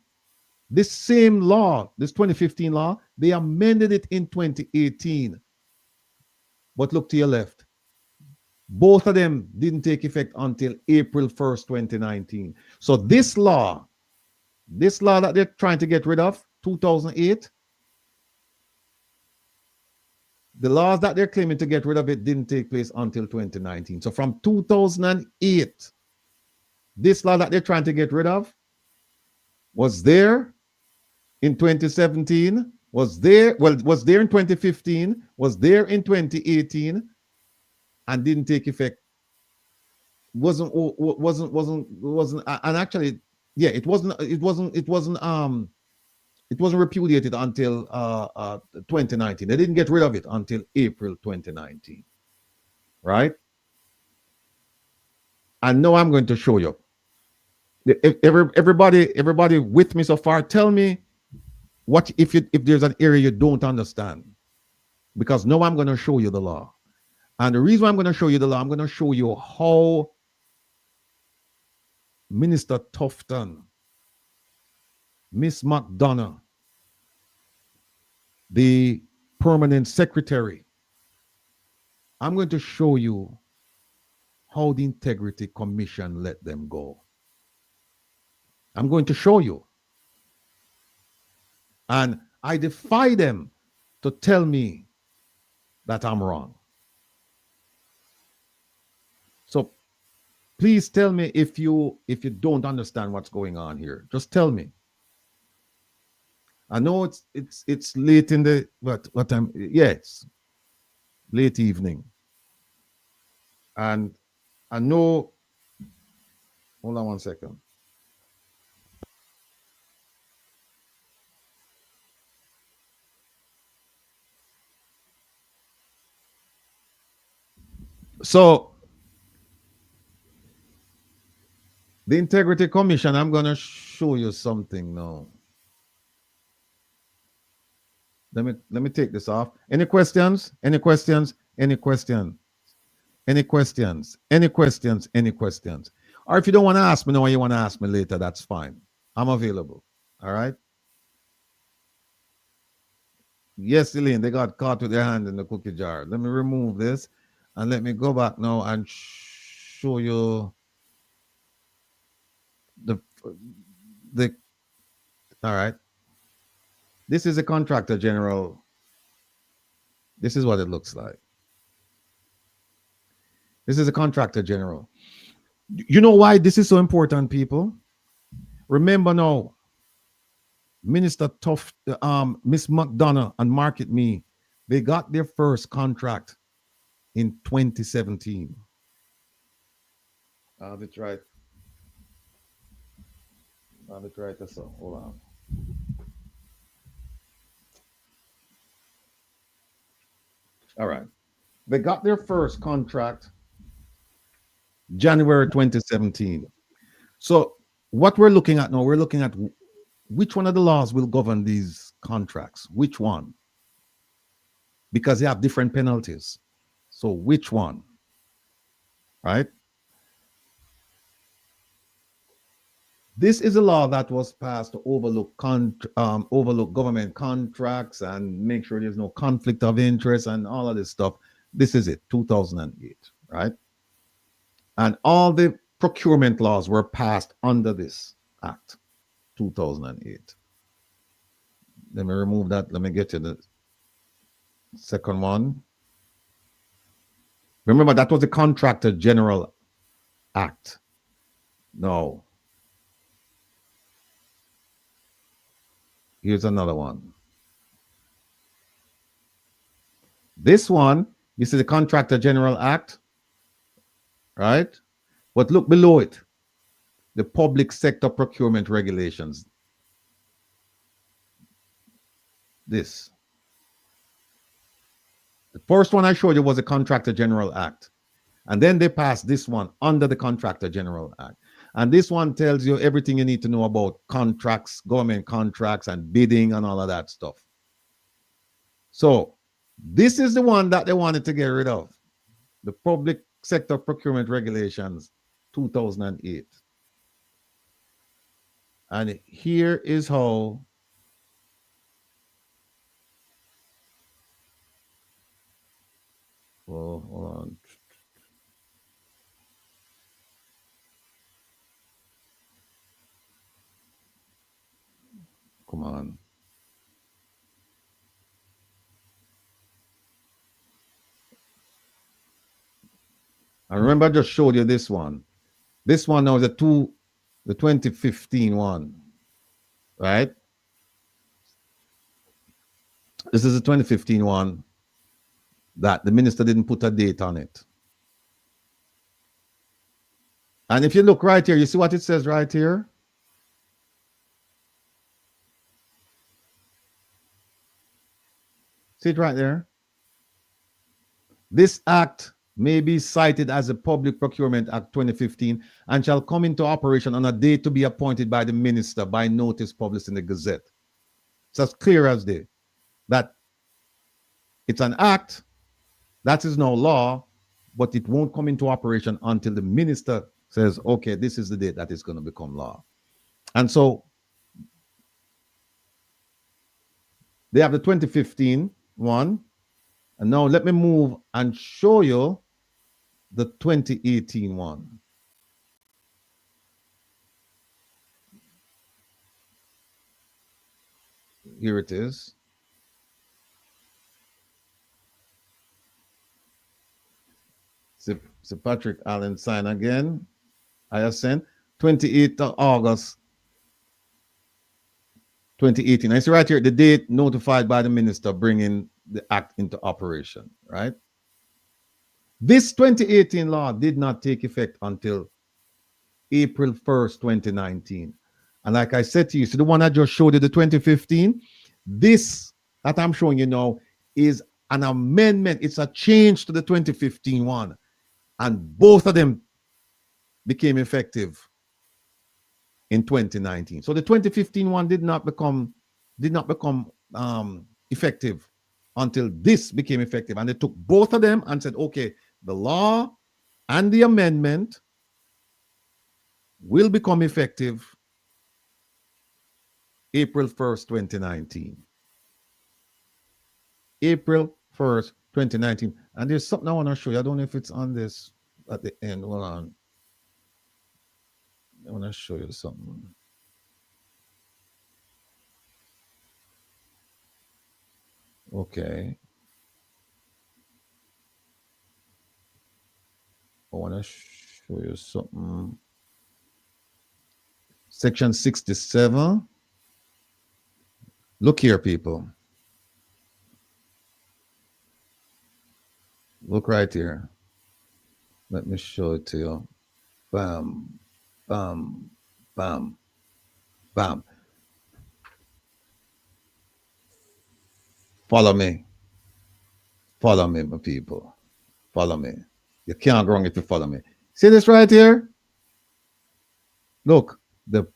this same law, this 2015 law, they amended it in 2018. But look to your left. Both of them didn't take effect until April 1st, 2019. So this law that they're trying to get rid of, 2008, the laws that they're claiming to get rid of it didn't take place until 2019. So from 2008, this law that they're trying to get rid of was there in 2017, was there in 2015, was there in 2018, and didn't take effect. Wasn't and actually, yeah, it wasn't repudiated until 2019. They didn't get rid of it until April 2019, right? And now I'm going to show you. Everybody with me so far, tell me what if there's an area you don't understand, because now I'm going to show you the law. And the reason why I'm going to show you the law, I'm going to show you how Minister Tufton, Miss McDonough, the permanent secretary, I'm going to show you how the Integrity Commission let them go. I'm going to show you. And I defy them to tell me that I'm wrong. So please tell me if you don't understand what's going on here. Just tell me. I know it's late in the what time? Yes, late evening. And I know. Hold on one second. So the Integrity Commission, I'm going to show you something now. Let me take this off. Any questions? Any questions? Any questions? Any questions? Any questions? Any questions? Or if you don't want to ask me now or you want to ask me later, that's fine. I'm available. All right? Yes, Elaine, they got caught with their hand in the cookie jar. Let me remove this and let me go back now and show you the all right. This is a contractor general. This is what it looks like. This is a contractor general. You know why this is so important, people? Remember now, Minister Tuft, Miss McDonough and Market Me, they got their first contract in 2017. That's right. That's right. That's all. Hold on. All right. They got their first contract January 2017. So what we're looking at now, we're looking at which one of the laws will govern these contracts. Which one? Because they have different penalties. So which one? Right? This is a law that was passed to overlook government contracts and make sure there's no conflict of interest and all of this stuff. This is it, 2008, right? And all the procurement laws were passed under this act, 2008. Let me remove that. Let me get to the second one. Remember, that was the Contractor General Act. No. Here's another one. This one, you see the Contractor General Act, right? But look below it, the Public Sector Procurement Regulations. This. The first one I showed you was the Contractor General Act. And then they passed this one under the Contractor General Act. And this one tells you everything you need to know about contracts, government contracts, and bidding and all of that stuff. So This is the one that they wanted to get rid of. The Public Sector Procurement Regulations, 2008. And here is how hold on. Come on. I remember I just showed you this one. This one now, the 2015 one, right? This is the 2015 one that the minister didn't put a date on it. And if you look right here, you see what it says right here? See it right there? This act may be cited as a Public Procurement Act 2015 and shall come into operation on a date to be appointed by the minister by notice published in the Gazette. It's as clear as day that it's an act that is now law, but it won't come into operation until the minister says, okay, this is the date that it's going to become law. And so they have the 2015 one. And now let me move and show you the 2018 one. Here it is. Sir Patrick Allen sign again. I ascend 28th of August 2018. I see right here the date notified by the minister bringing the act into operation, right? This 2018 law did not take effect until April 1st, 2019. And like I said to you, so the one I just showed you, the 2015, this that I'm showing you now is an amendment. It's a change to the 2015 one. And both of them became effective in 2019. So the 2015 one did not become effective until this became effective. And they took both of them and said, okay, the law and the amendment will become effective April 1st, 2019. April 1st, 2019. And there's something I want to show you. I don't know if it's on this at the end. Hold on. I want to show you something. Okay. I want to show you something. Section 67. Look here, people. Look right here. Let me show it to you. Bam, bam, bam, bam. Follow me. Follow me, my people. Follow me. You can't go wrong if you follow me. See this right here? Look, the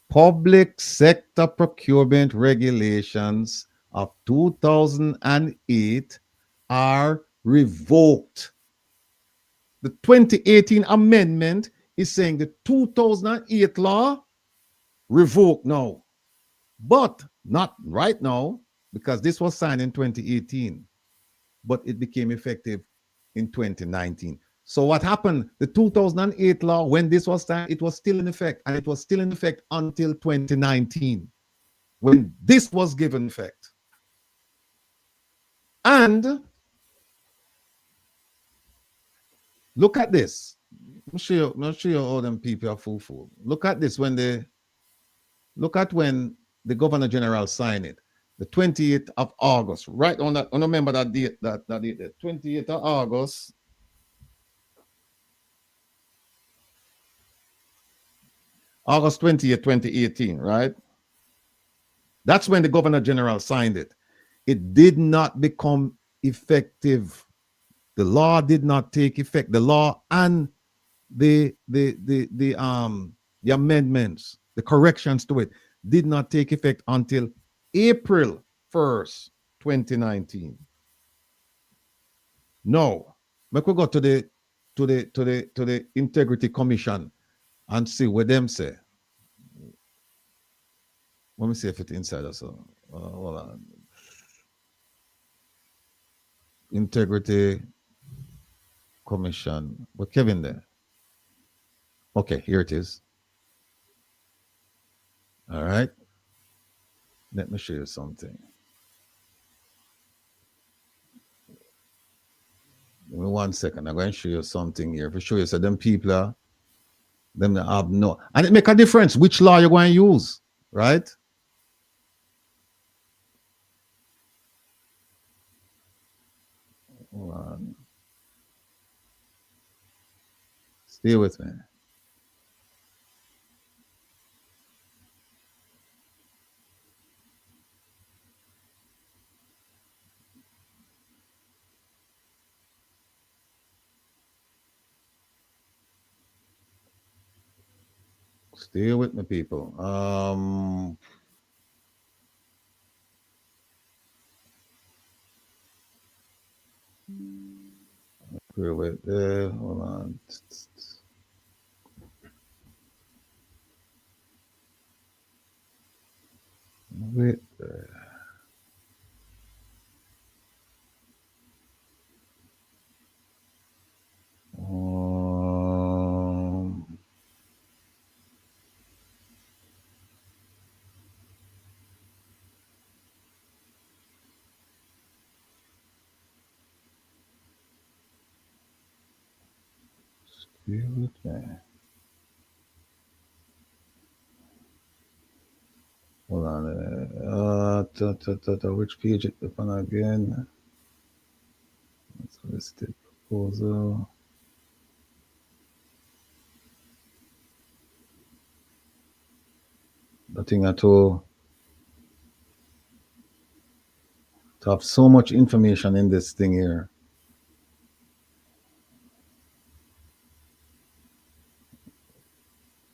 Public Sector Procurement Regulations of 2008 are revoked. The 2018 amendment is saying the 2008 law revoked now, but not right now because this was signed in 2018, but it became effective in 2019. So what happened? The 2008 law, when this was signed, it was still in effect, and it was still in effect until 2019, when this was given effect. And look at this. I'll show you all them people are fool. Look at this when the Governor General signed it, the 28th of August, right on that. I remember that date, that date, the 28th of August. August 20th, 2018, right? That's when the Governor General signed it. It did not become effective. The law did not take effect. The law and the amendments, the corrections to it, did not take effect until April 1st, 2019. No, make we go to the Integrity Commission and see what them say. Let me see if it's inside or so. Hold on. Integrity Commission. What Kevin there? Okay, here it is. All right. Let me show you something. Give me 1 second. I'm going to show you something here. For sure, you said them people are them that have no, and it make a difference which law you're going to use, right? Hold on. Stay with me. Stay with me, people. Wait there. Hold on. Wait there. Stay with me. Hold on. Which page it upon again? Let's listed proposal. Nothing at all. To have so much information in this thing here.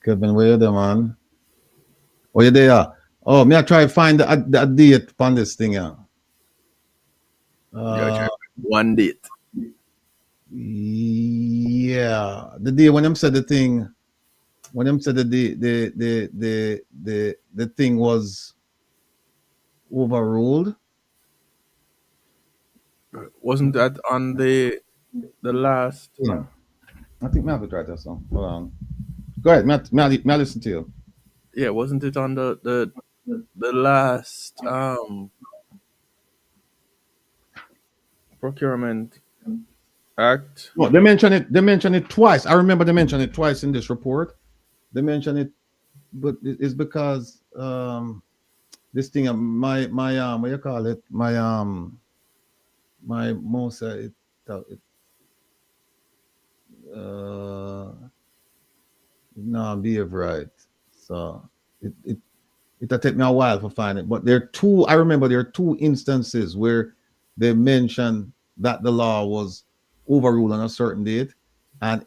Kevin, where you there, man? Oh, you there? Oh, me I try to find the date on this thing here. One date. Yeah, the day when them said the thing, when them said the thing was overruled. Wasn't that on the last? Yeah. I think I have to try that song. Hold on. Go ahead, may I listen to you? Yeah, wasn't it on the last procurement act? No, they mention it. They mention it twice. I remember they mentioned it twice in this report. They mention it, but it's because this thing my what you call it, my most no behave right. So it'll take me a while to find it. But there are two. I remember there are two instances where they mention that the law was overruled on a certain date, and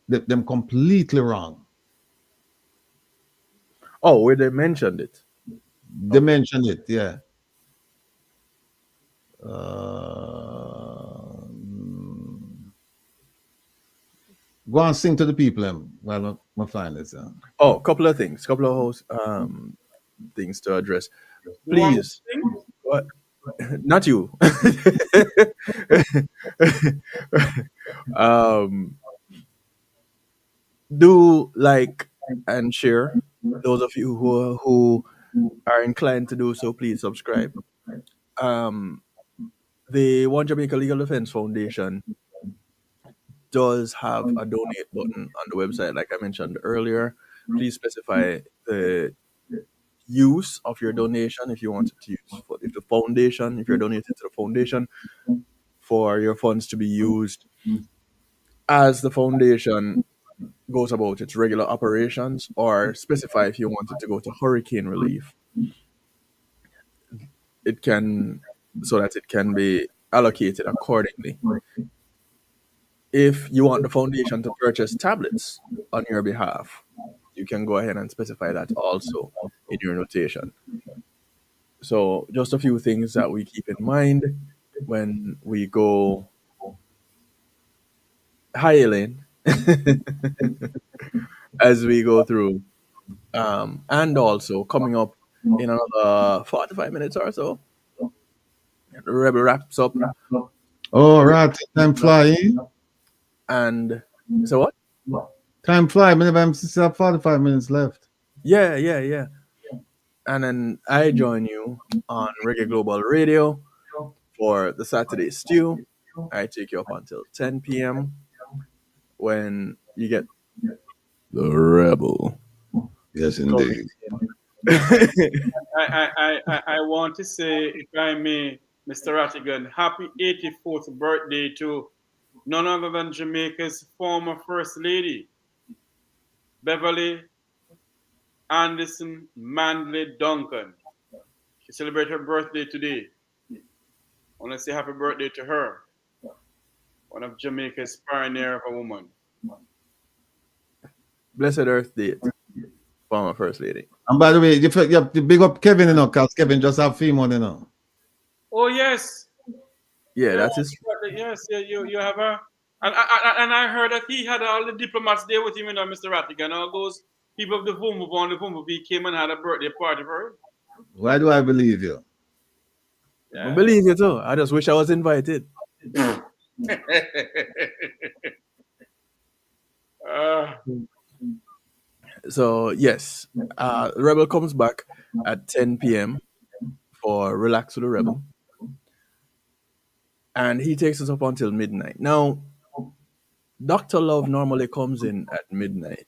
them completely wrong. Oh, where they mentioned it. They mentioned it, yeah. Go and sing to the people. Well, I'll find this. Oh, a couple of things, things to address. Please, what? Not you. Do like and share. Those of you who are inclined to do so, please subscribe. The One Jamaica Legal Defense Foundation does have a donate button on the website, like I mentioned earlier. Please specify the use of your donation if you want to use if the foundation, if you're donating to the foundation, for your funds to be used as the foundation goes about its regular operations, or specify if you want it to go to hurricane relief. It can, so that it can be allocated accordingly. If you want the foundation to purchase tablets on your behalf, you can go ahead and specify that also in your notation. So just a few things that we keep in mind when we go Hi, Elaine. As we go through, and also coming up in another 45 minutes or so, the Rebel wraps up. Oh, right. Time flying. And so what? Time fly. Whenever I'm still have 45 minutes left. Yeah. And then I join you on Reggae Global Radio for the Saturday Stew. I take you up until 10 p.m. when you get the Rebel. Yes, indeed. I want to say, if I may, Mr. Rattigan, happy 84th birthday to none other than Jamaica's former First Lady, Beverly Anderson Manley Duncan. She celebrated her birthday today. I want to say happy birthday to her, one of Jamaica's pioneer of a woman. Blessed Earth Day, former First Lady. And by the way, you have to big up Kevin, because Kevin just have female, Oh, yes. Yeah, that is. Yes, you have her. And I heard that he had all the diplomats there with him, Mr. Rattigan. All those people of the Vumu on the Vumu came and had a birthday party for him. Why do I believe you? Yeah. I believe you too. I just wish I was invited. So yes, Rebel comes back at 10 p.m. for Relax with the Rebel, and he takes us up until midnight. Now, Dr. Love normally comes in at midnight.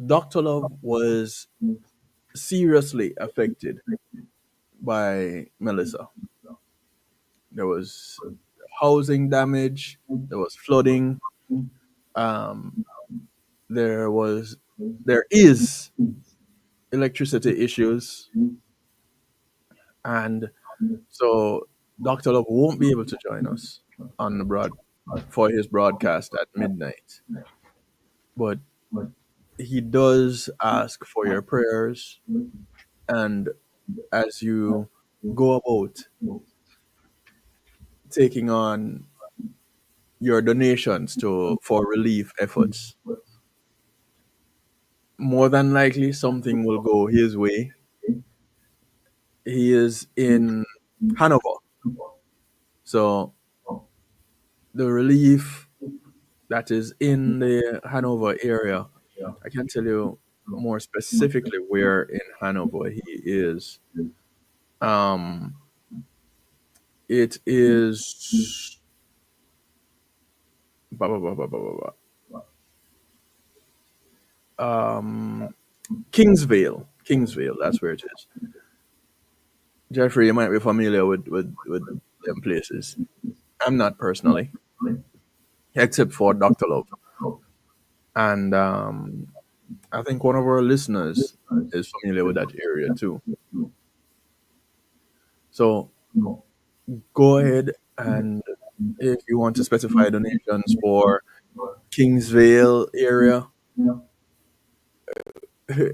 Dr. Love was seriously affected by Melissa. There was housing damage, there was flooding, there is electricity issues, and so Dr. Love won't be able to join us on the for his broadcast at midnight. But he does ask for your prayers, and as you go about taking on your donations for relief efforts, more than likely something will go his way. He is in Hanover, so the relief that is in the Hanover area, I can tell you more specifically where in Hanover he is. It is Kingsvale. That's where it is. Jeffrey, you might be familiar with them places. I'm not personally, except for Dr. Love. And I think one of our listeners is familiar with that area too. So go ahead, and if you want to specify donations for Kingsvale area,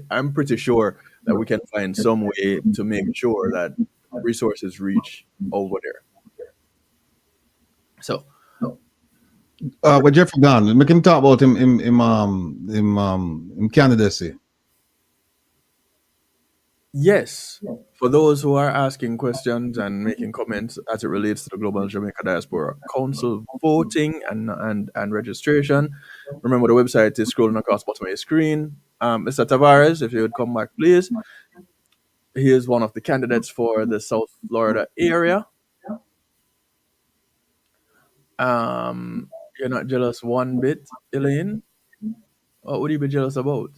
I'm pretty sure that we can find some way to make sure that resources reach over there. So, with Jeffrey gone, we can talk about him candidacy. Yes, for those who are asking questions and making comments as it relates to the Global Jamaica Diaspora Council voting and registration, remember the website is scrolling across the bottom of your screen. Mr. Tavares, if you would come back, please. He is one of the candidates for the South Florida area. You're not jealous one bit, Elaine? What would you be jealous about?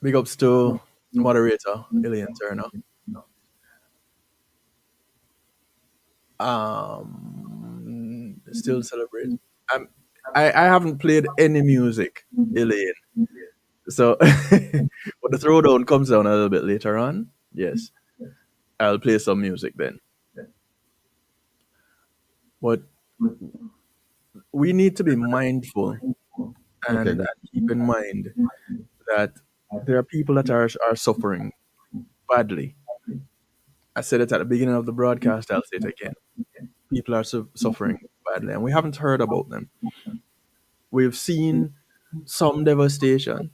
Big ups to moderator Elaine Turner. Still celebrate. I haven't played any music, Elaine. So when the throwdown comes down a little bit later on, yes, I'll play some music then. But we need to be mindful and keep in mind that there are people that are suffering badly. I said it at the beginning of the broadcast, I'll say it again. people are suffering badly, and we haven't heard about them. We've seen some devastation,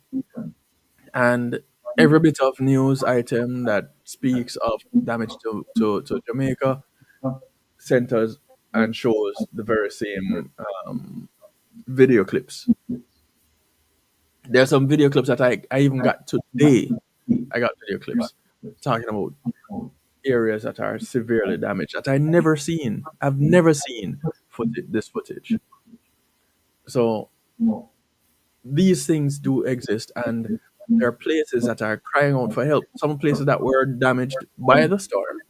and every bit of news item that speaks of damage to Jamaica centers and shows the very same video clips. There are some video clips that I even got today. I got video clips talking about areas that are severely damaged that I've never seen this footage. So these things do exist, and there are places that are crying out for help. Some places that were damaged by the storm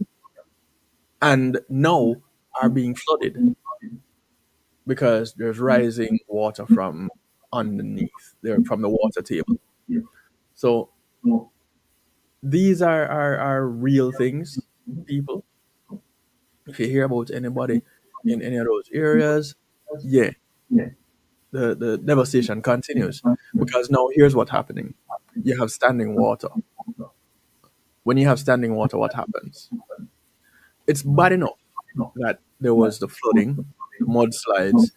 and now are being flooded because there's rising water from underneath, from the water table. So these are real things, people. If you hear about anybody in any of those areas, the devastation continues, because now here's what's happening. You have standing water. When you have standing water, what happens? It's bad enough that there was the flooding, mudslides,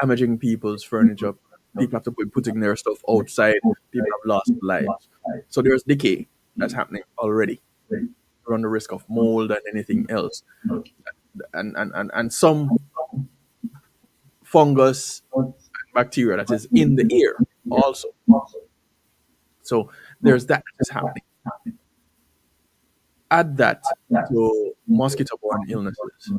damaging people's furniture. People have to be putting their stuff outside. People have lost lives. So there's decay that's happening already. Run the risk of mold and anything else. And some fungus and bacteria that is in the air also. So there's that is happening. Add that to mosquito-borne illnesses.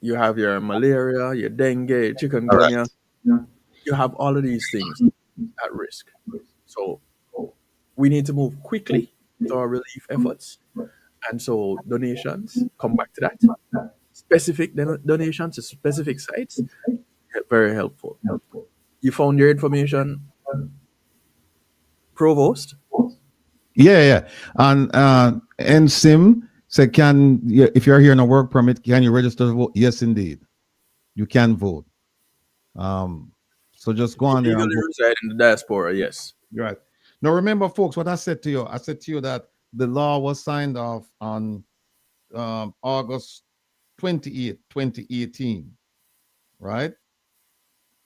You have your malaria, your dengue, your chikungunya. You have all of these things at risk. So we need to move quickly to our relief efforts. And so donations, come back to that. Specific donations to specific sites, very helpful. You found your information, Provost? Yeah. And NSIM said, if you're here on a work permit, can you register to vote? Yes, indeed. You can vote. So just go on there. Legally reside in the diaspora, yes. Right. Now remember, folks, what I said to you. I said to you that the law was signed off on August 28, 2018. Right?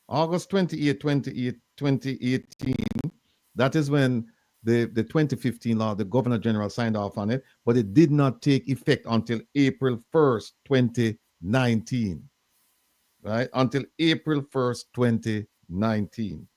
August 28, 2018. That is when the 2015 law, the Governor General signed off on it, but it did not take effect until April 1st, 2019. Right? Until April 1st, 2019.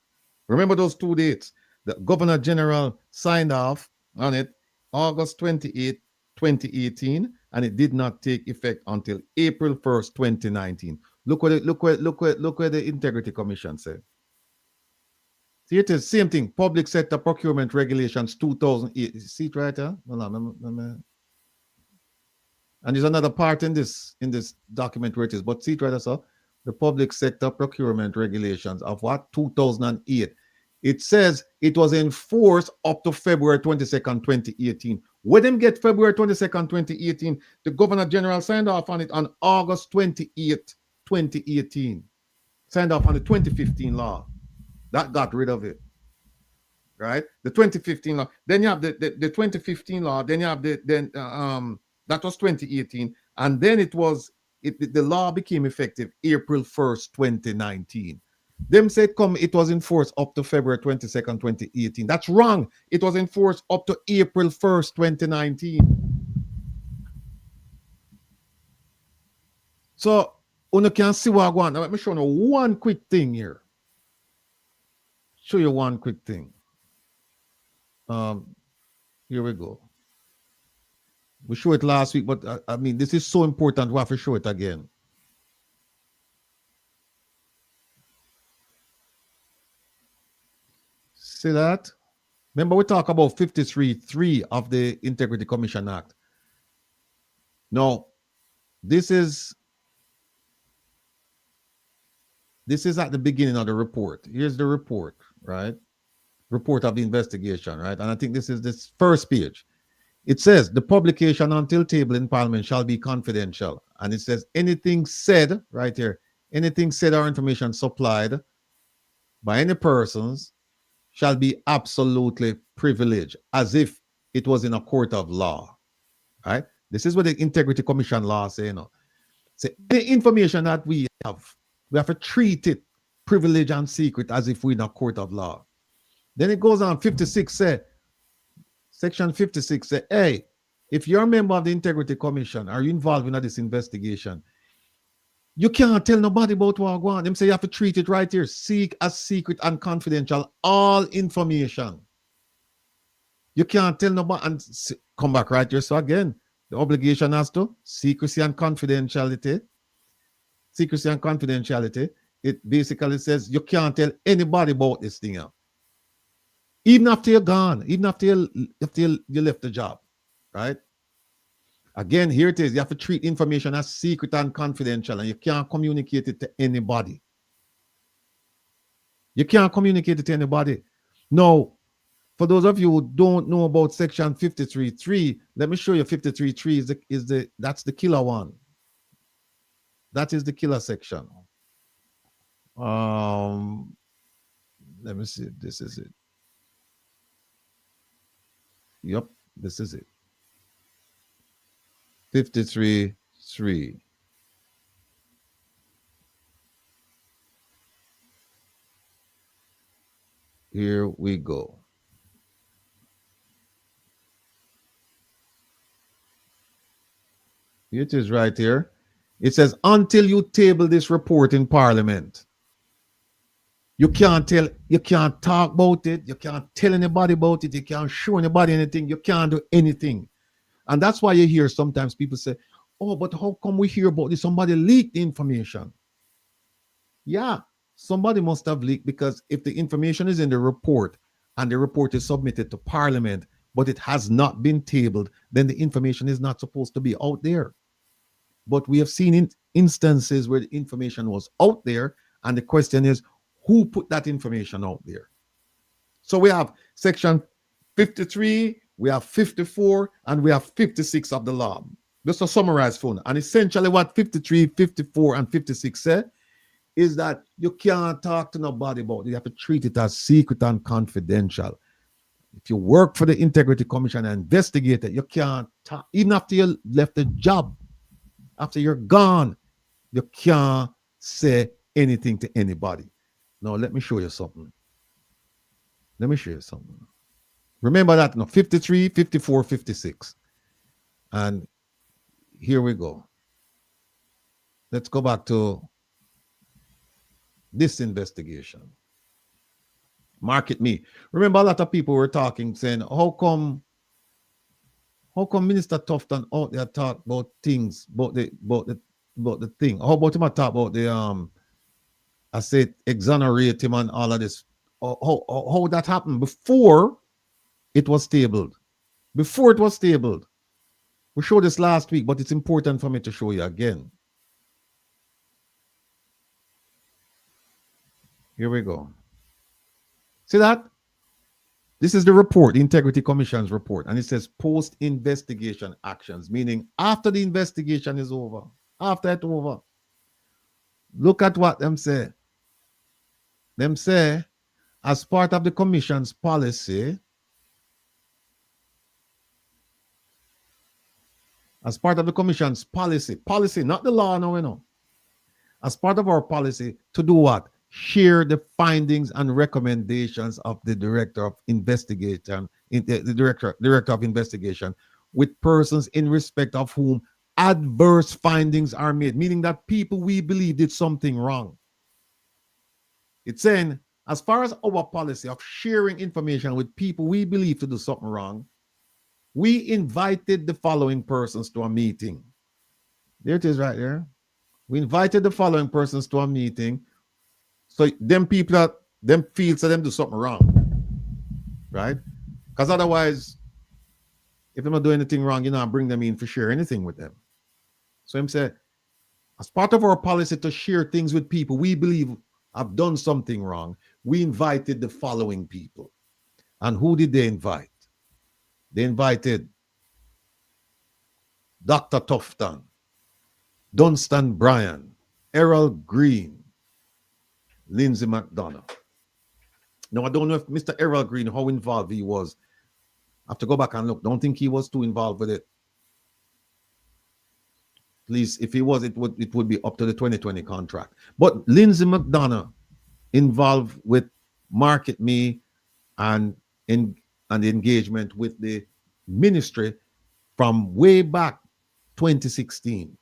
Remember those 2 dates? The Governor General signed off on it August 28, 2018, and it did not take effect until April 1st, 2019. Look what the Integrity Commission said. See, it is same thing. Public Sector Procurement Regulations 2008. See it right here? And there's another part in this document where it is, but see it right here, sir? The Public Sector Procurement Regulations of what? 2008. It says it was enforced up to February 22nd, 2018. When them get February 22nd, 2018, the Governor General signed off on it on August 28, 2018. Signed off on the 2015 law. That got rid of it. Right? The 2015 law. Then you have the 2015 law. Then you have that was 2018. And then the law became effective April 1st, 2019. Them said it was enforced up to February 22nd, 2018. That's wrong. It was enforced up to April 1st, 2019. So, you can see what I want. Let me show you one quick thing here. Show you one quick thing. Here we go. We showed it last week, but I mean, this is so important. We have to show it again. See that? Remember, we talk about 53.3 of the Integrity Commission Act. Now, this is at the beginning of the report. Here's the report, right? Report of the investigation, right? And I think this is this first page. It says the publication until table in Parliament shall be confidential. And it says anything said, right here, anything said or information supplied by any persons shall be absolutely privileged, as if it was in a court of law, right? This is what the Integrity Commission law say, you know. Say, the information that we have to treat it privileged and secret as if we're in a court of law. Then it goes on, 56 say, section 56 say, hey, if you're a member of the Integrity Commission, are you involved in this investigation? You can't tell nobody about what going on. Them say you have to treat it right here. Seek as secret and confidential all information. You can't tell nobody and come back right here. So again, the obligation has to secrecy and confidentiality. Secrecy and confidentiality. It basically says you can't tell anybody about this thing. Even after you're gone, even after you left the job, right? Again, here it is. You have to treat information as secret and confidential, and you can't communicate it to anybody. You can't communicate it to anybody. Now, for those of you who don't know about section 53.3, let me show you 53.3 that's the killer one. That is the killer section. Let me see. This is it. Yep, this is it. 53.3. Here we go. It is right here. It says, until you table this report in Parliament, you can't talk about it, you can't tell anybody about it, you can't show anybody anything, you can't do anything. And that's why you hear sometimes people say, oh, but how come we hear about this? Somebody leaked the information. Yeah, somebody must have leaked, because if the information is in the report and the report is submitted to Parliament, but it has not been tabled, then the information is not supposed to be out there. But we have seen instances where the information was out there, and the question is, who put that information out there? So we have section 53, we have 54, and we have 56 of the law. Just to summarize for now. And essentially what 53, 54, and 56 say is that you can't talk to nobody about it. You have to treat it as secret and confidential. If you work for the Integrity Commission and investigate it, you can't talk. Even after you left the job, after you're gone, you can't say anything to anybody. Now, let me show you something. Let me show you something. Remember that now, 53, 54, 56. And here we go. Let's go back to this investigation. Market me. Remember, a lot of people were talking, saying, how come Minister Tufton out there talk about things, about the thing? How about him talk about the I said exonerate him and all of this? How that happened before it was tabled? Before it was tabled. We showed this last week, but it's important for me to show you again. Here we go. See that? This is the report, the Integrity Commission's report, and it says post-investigation actions, meaning after the investigation is over, after it's over. Look at what them say. Them say, as part of the Commission's policy, not the law, no, we know. As part of our policy, to do what? Share the findings and recommendations of the Director of Investigation, the Director of Investigation, with persons in respect of whom adverse findings are made, meaning that people we believe did something wrong. It's saying, as far as our policy of sharing information with people we believe to do something wrong, we invited the following persons to a meeting. There it is right there. We invited the following persons to a meeting. So them people them feel so them do something wrong. Right? Because otherwise, if they're not doing anything wrong, you know, bring them in for share anything with them. So him said, as part of our policy to share things with people we believe have done something wrong, we invited the following people. And who did they invite? They invited Dr. Tufton, Dunstan Bryan, Errol Green, Lindsay McDonough. Now, I don't know if Mr. Errol Green, how involved he was. I have to go back and look. Don't think he was too involved with it. At least if it was, it would be up to the 2020 contract. But Lindsay McDonough involved with Market Me and the engagement with the ministry from way back 2016.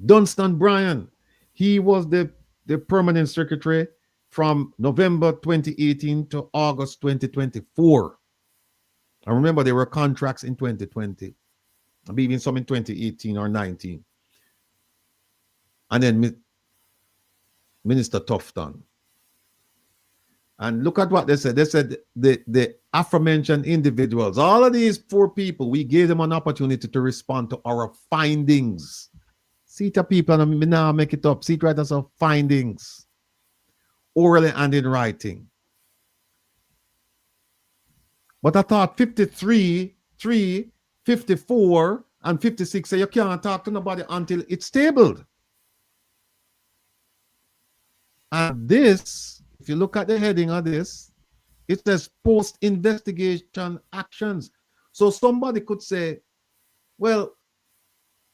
Dunstan Bryan, he was the permanent secretary from November 2018 to August 2024. I remember there were contracts in 2020, maybe even some in 2018 or 19. And then Minister Tufton. And look at what they said. They said the aforementioned individuals, all of these 4 people, we gave them an opportunity to respond to our findings. See the people, and now make it up. See it right as our findings, orally and in writing. But I thought 53, 3, 54, and 56 say you can't talk to nobody until it's tabled. And this, if you look at the heading of this, it says post-investigation actions. So somebody could say, well,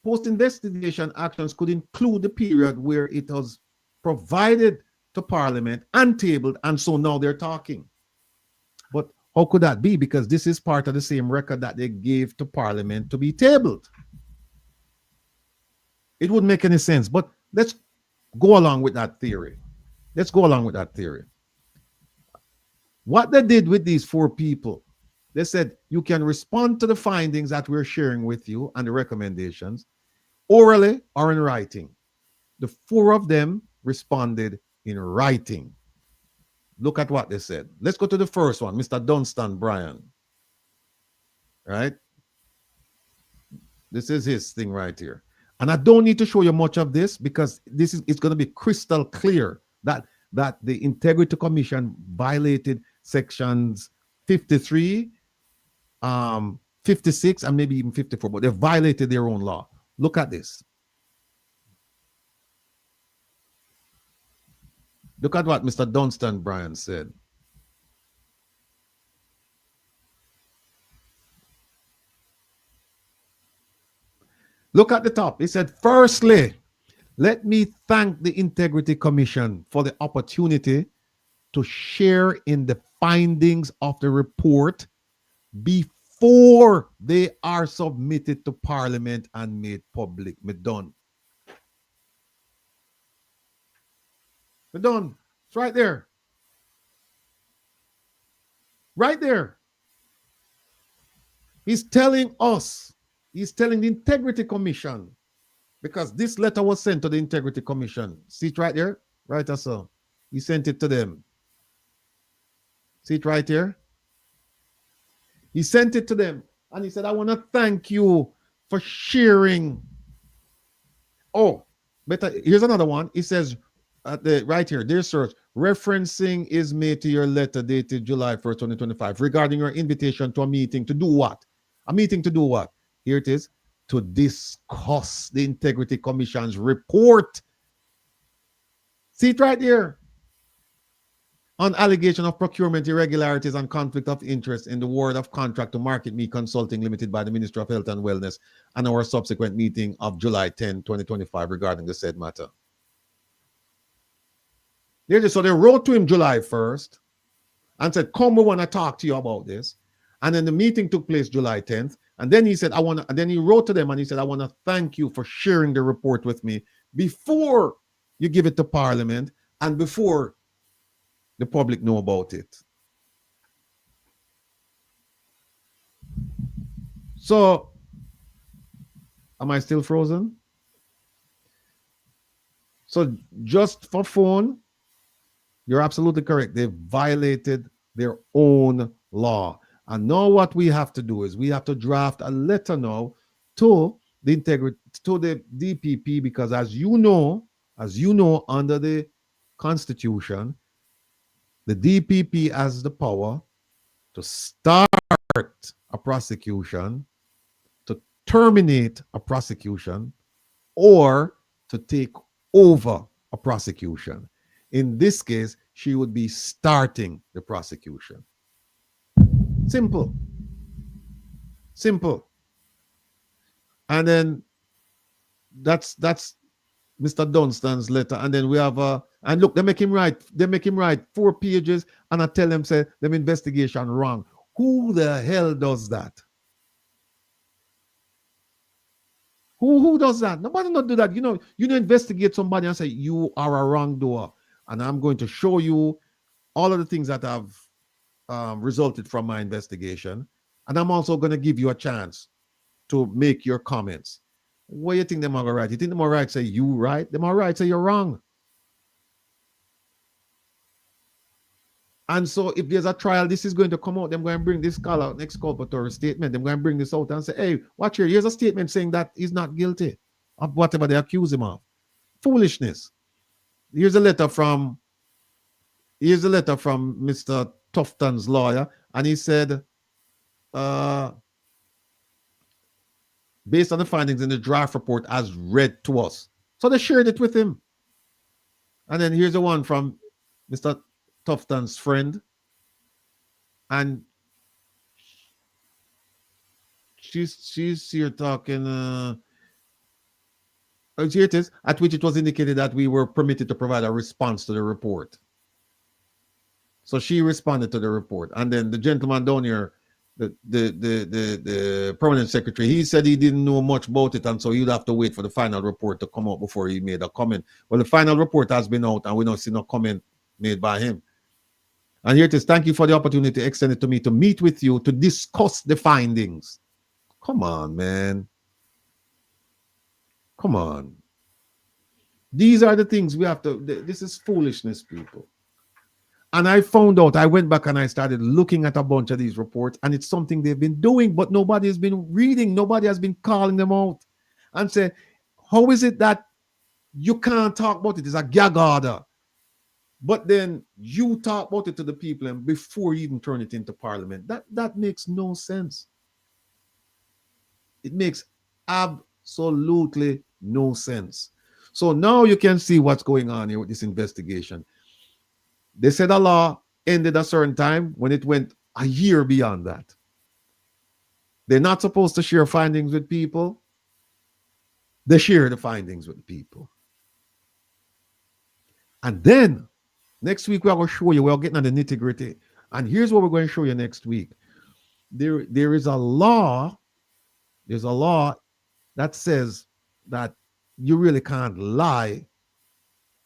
post-investigation actions could include the period where it was provided to Parliament and tabled, and so now they're talking. But how could that be? Because this is part of the same record that they gave to Parliament to be tabled. It wouldn't make any sense, but let's go along with that theory. Let's go along with that theory. What they did with these 4 people, they said, you can respond to the findings that we're sharing with you and the recommendations orally or in writing. The 4 of them responded in writing. Look at what they said. Let's go to the first one, Mr. Dunstan Bryan. Right? This is his thing right here. And I don't need to show you much of this because it's going to be crystal clear that the Integrity Commission violated sections 53, 56, and maybe even 54, but they violated their own law. Look at this. Look at what Mr. Dunstan Bryan said. Look at the top. He said, firstly, let me thank the Integrity Commission for the opportunity to share in the findings of the report before they are submitted to Parliament and made public. Me done. Me done. It's right there. Right there. He's telling us, he's telling the Integrity Commission, because this letter was sent to the Integrity Commission. See it right there? Right or so. He sent it to them. See it right here? He sent it to them. And he said, I want to thank you for sharing. Oh, but here's another one. He says, right here, dear sirs, referencing is made to your letter dated July 1st, 2025, regarding your invitation to a meeting to do what? A meeting to do what? Here it is. To discuss the Integrity Commission's report. See it right here. On allegation of procurement irregularities and conflict of interest in the award of contract to Market Me Consulting Limited by the Ministry of Health and Wellness, and our subsequent meeting of July 10, 2025 regarding the said matter. So they wrote to him July 1st and said, come, we want to talk to you about this. And then the meeting took place July 10th. And then he said, and then he wrote to them and he said, I want to thank you for sharing the report with me before you give it to Parliament and before the public know about it. So, am I still frozen? So, just for phone, you're absolutely correct. They violated their own law. And now what we have to do is we have to draft a letter now to the DPP, because as you know, under the Constitution, the DPP has the power to start a prosecution, to terminate a prosecution, or to take over a prosecution. In this case, she would be starting the prosecution. Simple. Simple. And then That's Mr. Dunstan's letter, and then we have and look, they make him write 4 pages, and I tell them say them investigation wrong. Who the hell does that? Who does that? Nobody not do that. You investigate somebody and say you are a wrongdoer, and I'm going to show you all of the things that have resulted from my investigation, and I'm also going to give you a chance to make your comments. What do you think them are right? You think them are right say you right? Them are right say you're wrong. And so if there's a trial, this is going to come out. Them going to bring this exculpatory statement. Them going to bring this out and say, hey, watch here. Here's a statement saying that he's not guilty of whatever they accuse him of. Foolishness. Here's a letter from Mr. Tufton's lawyer, and he said, based on the findings in the draft report as read to us. So they shared it with him. And then here's the one from Mr. Tufton's friend. And she's here talking, here it is, at which it was indicated that we were permitted to provide a response to the report. So she responded to the report. And then the gentleman down here, the permanent secretary, he said he didn't know much about it, and so he'd have to wait for the final report to come out before he made a comment. Well, the final report has been out, and we don't see no comment made by him. And here it is. Thank you for the opportunity extended to me to meet with you to discuss the findings. Come on, man. Come on. These are the things we have to, this is foolishness, people. And I found out, I went back and I started looking at a bunch of these reports, and it's something they've been doing, but nobody has been reading. Nobody has been calling them out and say, how is it that you can't talk about it? It's a gag order. But then you talk about it to the people and before you even turn it into parliament. That makes no sense. It makes absolutely no sense. So now you can see what's going on here with this investigation. They said a law ended a certain time when it went a year beyond that. They're not supposed to share findings with people. They share the findings with people. And then next week, we're going to show you, we're getting on the nitty gritty. And here's what we're going to show you next week. There is a law, there's a law that says that you really can't lie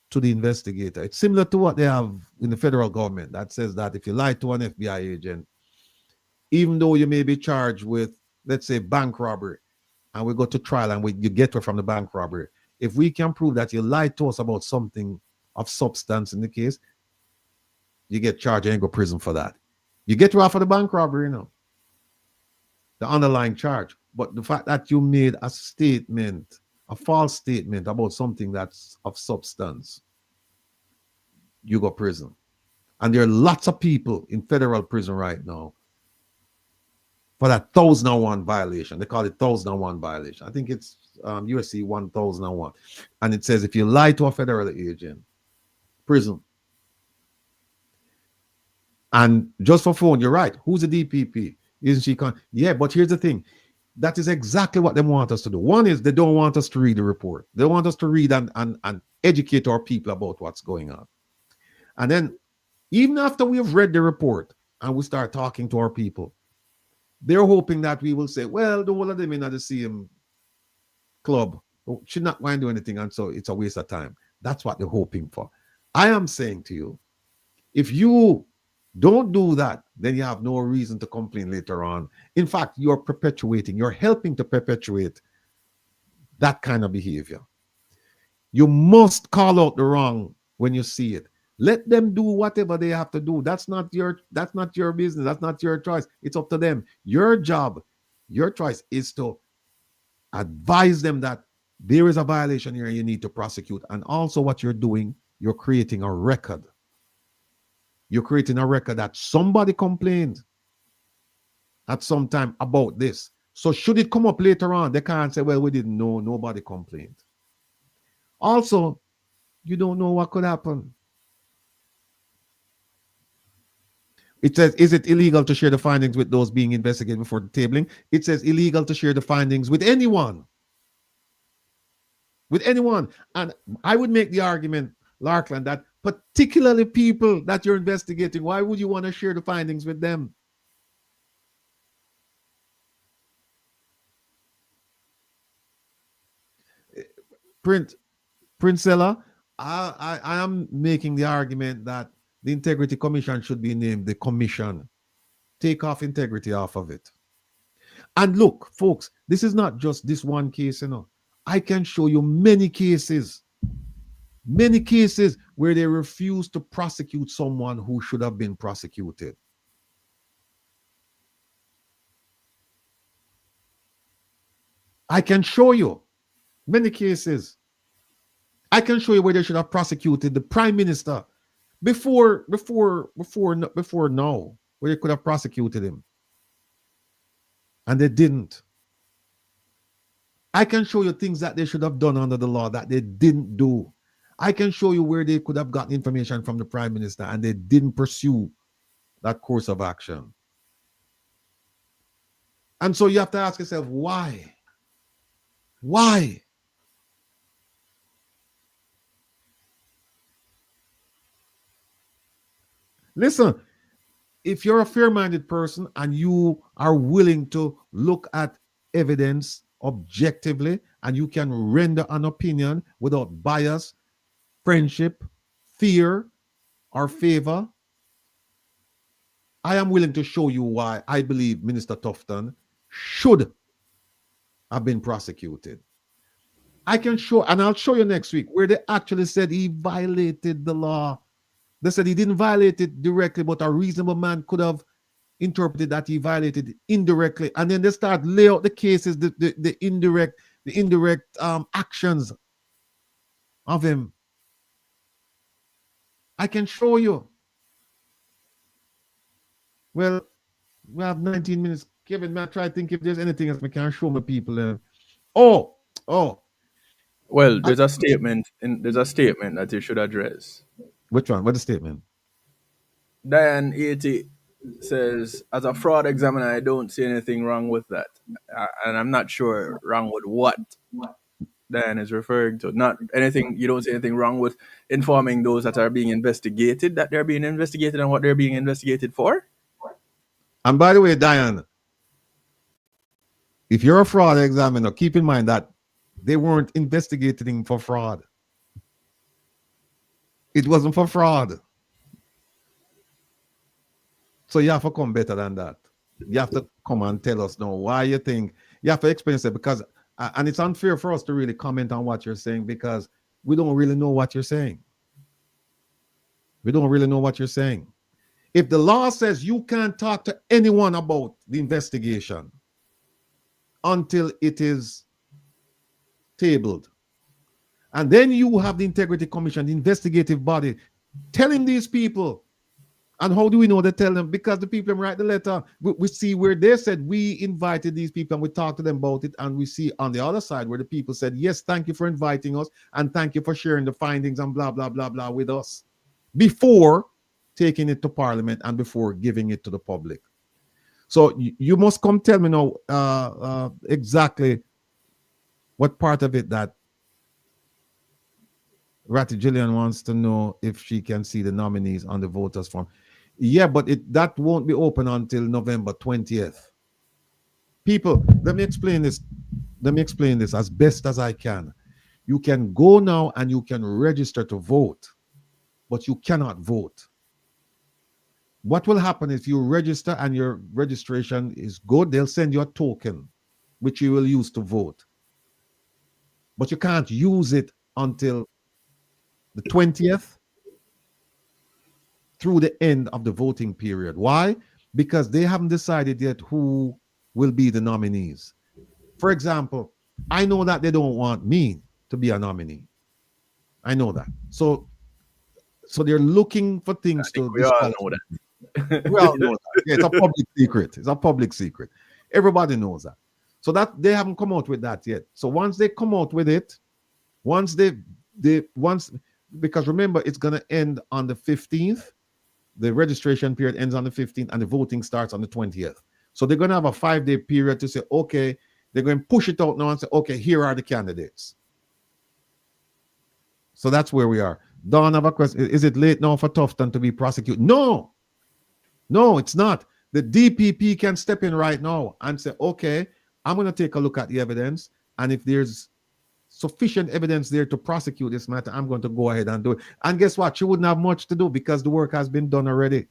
to the investigator. It's similar to what they have in the federal government that says that if you lie to an FBI agent, even though you may be charged with, let's say, bank robbery, and we go to trial and you get her from the bank robbery, if we can prove that you lied to us about something of substance in the case, you get charged and you go to prison for that. You get her off of the bank robbery, the underlying charge. But the fact that you made a statement, a false statement about something that's of substance, you go to prison. And there are lots of people in federal prison right now for that 1001 violation. They call it 1001 violation. I think it's USC 1001. And it says if you lie to a federal agent, prison. And just for phone, you're right. Who's the DPP? Isn't she? Yeah, but here's the thing. That is exactly what they want us to do. One is they don't want us to read the report. They want us to read and educate our people about what's going on. And then even after we have read the report and we start talking to our people, they're hoping that we will say, well, the whole of them in the same club should not want to do anything, and so it's a waste of time. That's what they're hoping for. I am saying to you, if you don't do that, then you have no reason to complain later on. In fact, you're helping to perpetuate that kind of behavior. You must call out the wrong when you see it. Let them do whatever they have to do. That's not your business. That's not your choice. It's up to them. Your job, your choice is to advise them that there is a violation here and you need to prosecute. And also what you're doing, you're creating a record. You're creating a record that somebody complained at some time about this. So should it come up later on, they can't say, well, we didn't know, nobody complained. Also, you don't know what could happen. It says, is it illegal to share the findings with those being investigated before the tabling? It says illegal to share the findings with anyone. with anyone. And I would make the argument, Larkland, that particularly people that you're investigating, why would you want to share the findings with them? Princella, I am making the argument that the Integrity Commission should be named the Commission. Take off integrity off of it. And look, folks, this is not just this one case, you know. I can show you many cases where they refuse to prosecute someone who should have been prosecuted. I can show you many cases. I can show you where they should have prosecuted the Prime Minister before now, where they could have prosecuted him. And they didn't. I can show you things that they should have done under the law that they didn't do. I can show you where they could have gotten information from the Prime Minister and they didn't pursue that course of action. And so you have to ask yourself, why? Why? Listen, if you're a fair-minded person and you are willing to look at evidence objectively and you can render an opinion without bias, friendship, fear, or favor, I am willing to show you why I believe Minister Tufton should have been prosecuted. I can show, and I'll show you next week, where they actually said he violated the law. They said he didn't violate it directly, but a reasonable man could have interpreted that he violated it indirectly. And then they start lay out the cases, the indirect actions of him. I can show you. Well, we have 19 minutes. Kevin, may I try to think if there's anything else we can show my people. Well, there's a statement that you should address. Which one? What's the statement? Diane 80 says, as a fraud examiner, I don't see anything wrong with that. And I'm not sure wrong with what Diane is referring to. Not anything, you don't see anything wrong with informing those that are being investigated that they're being investigated and what they're being investigated for? And by the way, Diane, if you're a fraud examiner, keep in mind that they weren't investigating for fraud. It wasn't for fraud. So you have to come better than that. You have to come and tell us now why you think. You have to explain it, because, and it's unfair for us to really comment on what you're saying because we don't really know what you're saying. We don't really know what you're saying. If the law says you can't talk to anyone about the investigation until it is tabled, and then you have the Integrity Commission, the investigative body, telling these people. And how do we know they tell them? Because the people write the letter. We see where they said we invited these people and we talked to them about it. And we see on the other side where the people said, yes, thank you for inviting us and thank you for sharing the findings and blah, blah, blah, blah with us before taking it to Parliament and before giving it to the public. So you must come tell me now exactly what part of it that Rattigan wants to know if she can see the nominees on the voters form. Yeah, but that won't be open until November 20th. People, let me explain this. Let me explain this as best as I can. You can go now and you can register to vote, but you cannot vote. What will happen if you register and your registration is good? They'll send you a token, which you will use to vote. But you can't use it until the 20th through the end of the voting period. Why? Because they haven't decided yet who will be the nominees. For example, I know that they don't want me to be a nominee. I know that. So they're looking for things to. We all know that. We all know that. Yeah, it's a public secret. It's a public secret. Everybody knows that. So that they haven't come out with that yet. So once they come out with it, because remember, it's going to end on the 15th. The registration period ends on the 15th and the voting starts on the 20th. So they're going to have a 5-day period to say, okay, they're going to push it out now and say, okay, here are the candidates. So that's where we are. Don, I have a question. Is it late now for Tufton to be prosecuted? No. No, it's not. The DPP can step in right now and say, okay, I'm going to take a look at the evidence. And if there's sufficient evidence there to prosecute this matter, I'm going to go ahead and do it. And guess what? She wouldn't have much to do because the work has been done already.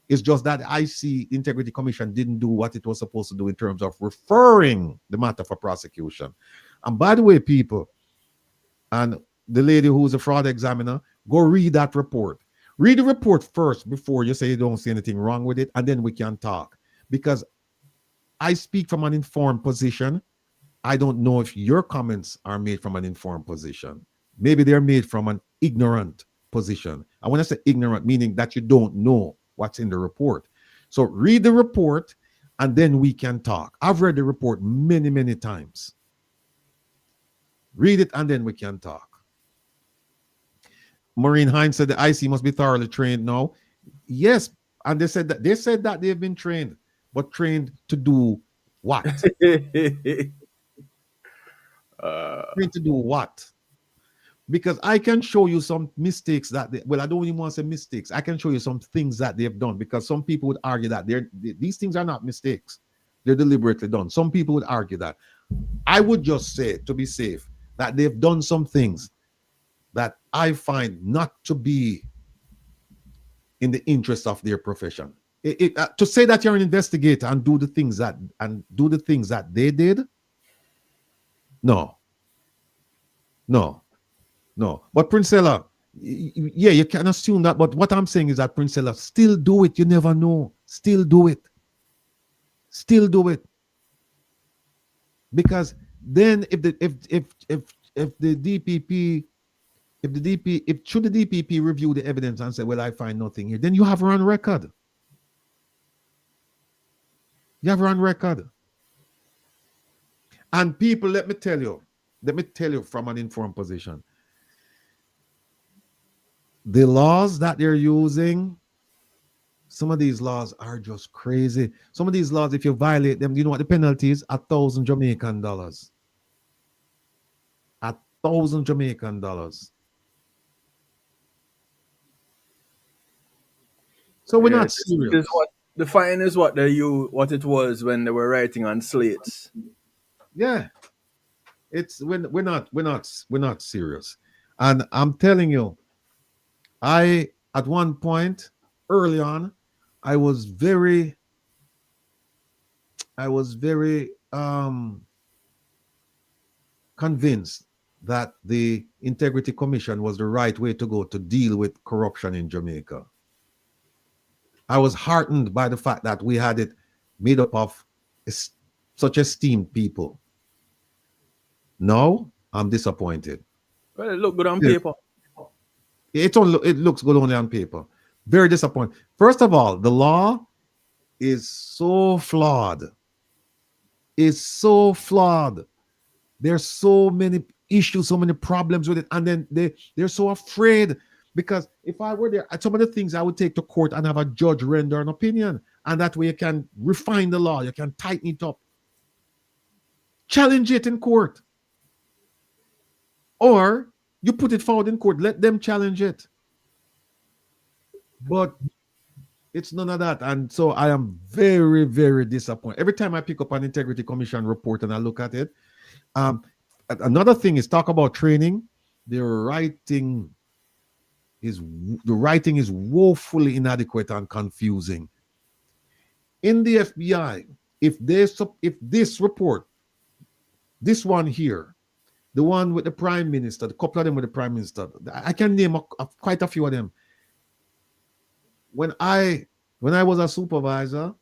It's just that the IC Integrity Commission didn't do what it was supposed to do in terms of referring the matter for prosecution. And by the way, people, and the lady who's a fraud examiner, go read that report. Read the report first before you say you don't see anything wrong with it, and then we can talk. Because I speak from an informed position. I don't know if your comments are made from an informed position. Maybe they're made from an ignorant position. And when I say ignorant, meaning that you don't know what's in the report. So read the report, and then we can talk. I've read the report many, many times. Read it, and then we can talk. Maureen Hines said the IC must be thoroughly trained now. Yes, and they said that they've been trained, but trained to do what? Trained to do what? Because I can show you some mistakes that I don't even want to say mistakes. I can show you some things that they've done, because some people would argue that these things are not mistakes. They're deliberately done. Some people would argue that. I would just say, to be safe, that they've done some things that I find not to be in the interest of their profession. To say that you're an investigator and do the things that they did, no. But Princella, yeah, you can assume that. But what I'm saying is that, Princella, still do it. You never know. Still do it. Still do it. Because then, if the DPP should the DPP review the evidence and say, well, I find nothing here, then you have her on record. You have her on record. And people, let me tell you from an informed position, the laws that they're using, some of these laws are just crazy. Some of these laws, if you violate them, you know what the penalty is? 1,000 Jamaican dollars. 1,000 Jamaican dollars. So we're not serious. The fine is what it was when they were writing on slates. Yeah, we're not serious. And I'm telling you, at one point early on, I was very convinced that the Integrity Commission was the right way to go to deal with corruption in Jamaica. I was heartened by the fact that we had it made up of such esteemed people. Now, I'm disappointed. Well, it looked good on paper. It looks good only on paper. Very disappointed. First of all, the law is so flawed. It's so flawed. There's so many issues, so many problems with it. And then they're so afraid. Because if I were there, some of the things I would take to court and have a judge render an opinion. And that way you can refine the law. You can tighten it up. Challenge it in court. Or you put it forward in court. Let them challenge it. But it's none of that. And so I am very, very disappointed. Every time I pick up an Integrity Commission report and I look at it. Another thing is, talk about training. The writing is woefully inadequate and confusing. In the FBI, if this report, this one here, the one with the Prime Minister, the couple of them with the Prime Minister, I can name quite a few of them. When I was a supervisor,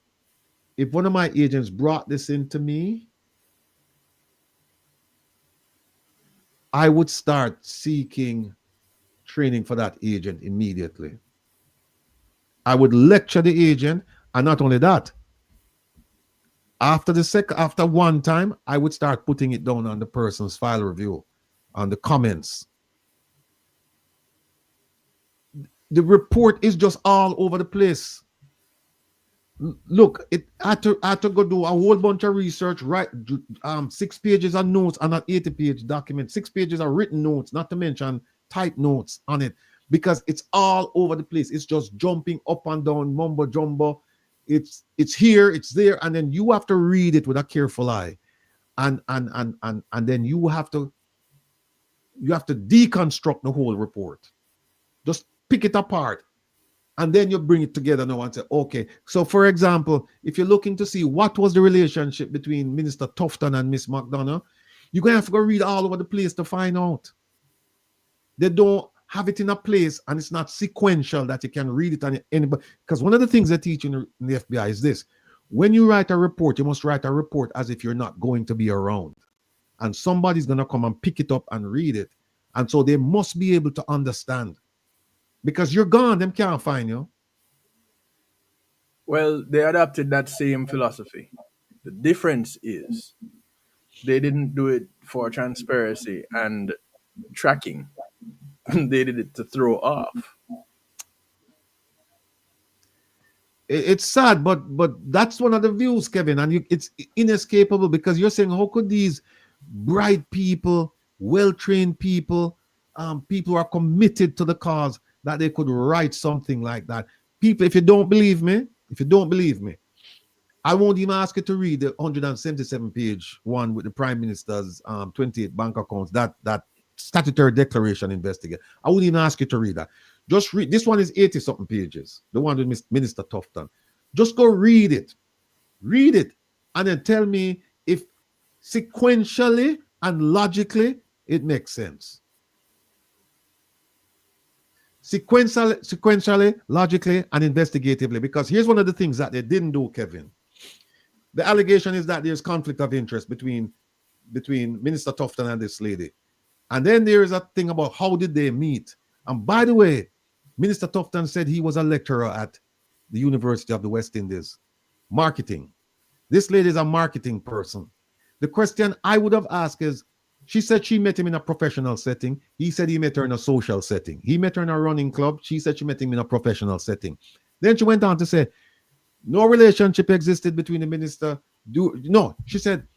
if one of my agents brought this into me, I would start seeking training for that agent immediately. I would lecture the agent, and not only that, after one time, I would start putting it down on the person's file review, on the comments. The report is just all over the place. Look, I had to go do a whole bunch of research, write 6 pages of notes on an 80-page document, 6 pages of written notes, not to mention type notes on it because it's all over the place. It's just jumping up and down, mumbo jumbo. It's here, it's there, and then you have to read it with a careful eye, and then you have to deconstruct the whole report. Just pick it apart, and then you bring it together now and say, okay. So, for example, if you're looking to see what was the relationship between Minister Tufton and Miss McDonough, you're going to have to go read all over the place to find out. They don't have it in a place, and it's not sequential that you can read it on anybody. Because one of the things they teach in the FBI is this: when you write a report, you must write a report as if you're not going to be around, and somebody's going to come and pick it up and read it, and so they must be able to understand. Because you're gone, them can't find you. Well, they adopted that same philosophy. The difference is they didn't do it for transparency and tracking. They did it to throw off. It's sad, but that's one of the views, Kevin, and it's inescapable because you're saying, how could these bright people, well-trained people, people who are committed to the cause, that they could write something like that? People, if you don't believe me, I won't even ask you to read the 177-page one with the Prime Minister's 28 bank accounts, that statutory declaration investigate. I wouldn't even ask you to read that. Just read. This one is 80-something pages, the one with Minister Tufton. Just go read it, and then tell me if sequentially and logically it makes sense. Sequentially, logically, and investigatively. Because here's one of the things that they didn't do, Kevin. The allegation is that there's conflict of interest between Minister Tufton and this lady. And then there is a thing about how did they meet. And by the way, Minister Tufton said he was a lecturer at the University of the West Indies. Marketing. This lady is a marketing person. The question I would have asked is, she said she met him in a professional setting. He said he met her in a social setting. He met her in a running club. She said she met him in a professional setting. Then she went on to say, no relationship existed between the minister. She said,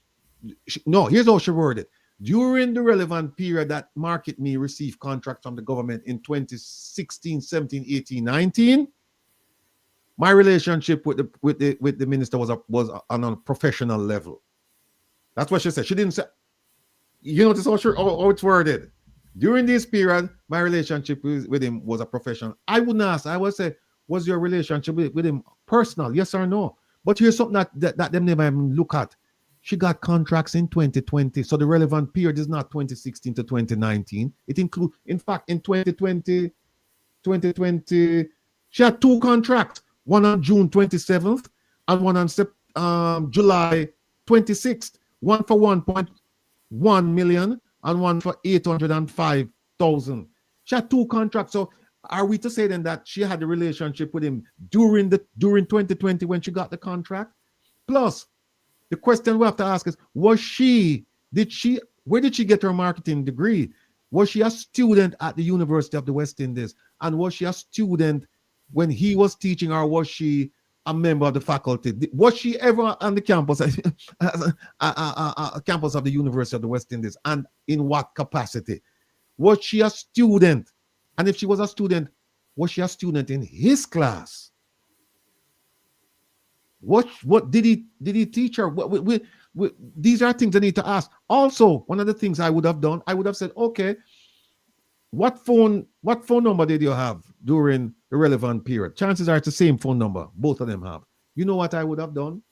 no, here's how she worded it. During the relevant period that Market Me received contracts from the government in 2016, 17, 18, 19, my relationship with the minister was on a professional level. That's what she said. She didn't say, you notice how it's worded. During this period, my relationship with him was a professional. I wouldn't ask. I would say, was your relationship with him personal? Yes or no? But here's something that them never even look at. She got contracts in 2020. So the relevant period is not 2016 to 2019. It includes, in fact, in 2020, she had two contracts, one on June 27th and one on July 26th, one for 1.1 million and one for 805,000. She had two contracts. So are we to say then that she had a relationship with him during 2020 when she got the contract? Plus, the question we have to ask is, where did she get her marketing degree? Was she a student at the University of the West Indies? And was she a student when he was teaching, or was she a member of the faculty? Was she ever on the campus, campus of the University of the West Indies? And in what capacity? Was she a student? And if she was a student, was she a student in his class? What did he teach her? These are things I need to ask. Also, one of the things I would have done, I would have said, okay, what phone number did you have during the relevant period? Chances are it's the same phone number both of them have. You know what I would have done?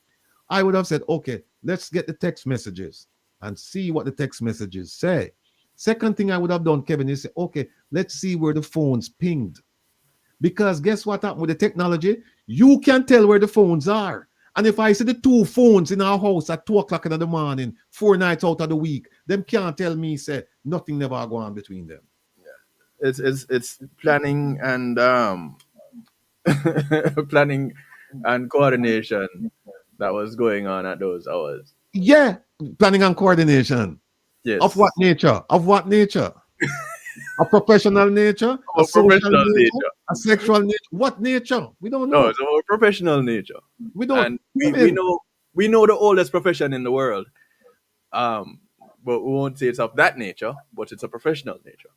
I would have said, okay, let's get the text messages and see what the text messages say. Second thing I would have done, Kevin, is say, okay, let's see where the phones pinged. Because guess what happened with the technology? You can tell where the phones are. And if I see the two phones in our house at 2 o'clock in the morning, 4 nights out of the week, them can't tell me, say, nothing never go on between them. Yeah. It's planning and planning and coordination that was going on at those hours. Yeah, planning and coordination. Yes. Of what nature? Of what nature? A professional nature? A professional nature? A sexual nature? What nature? We don't know. No, it's a professional nature. We don't. And we know the oldest profession in the world. But we won't say it's of that nature, but it's a professional nature.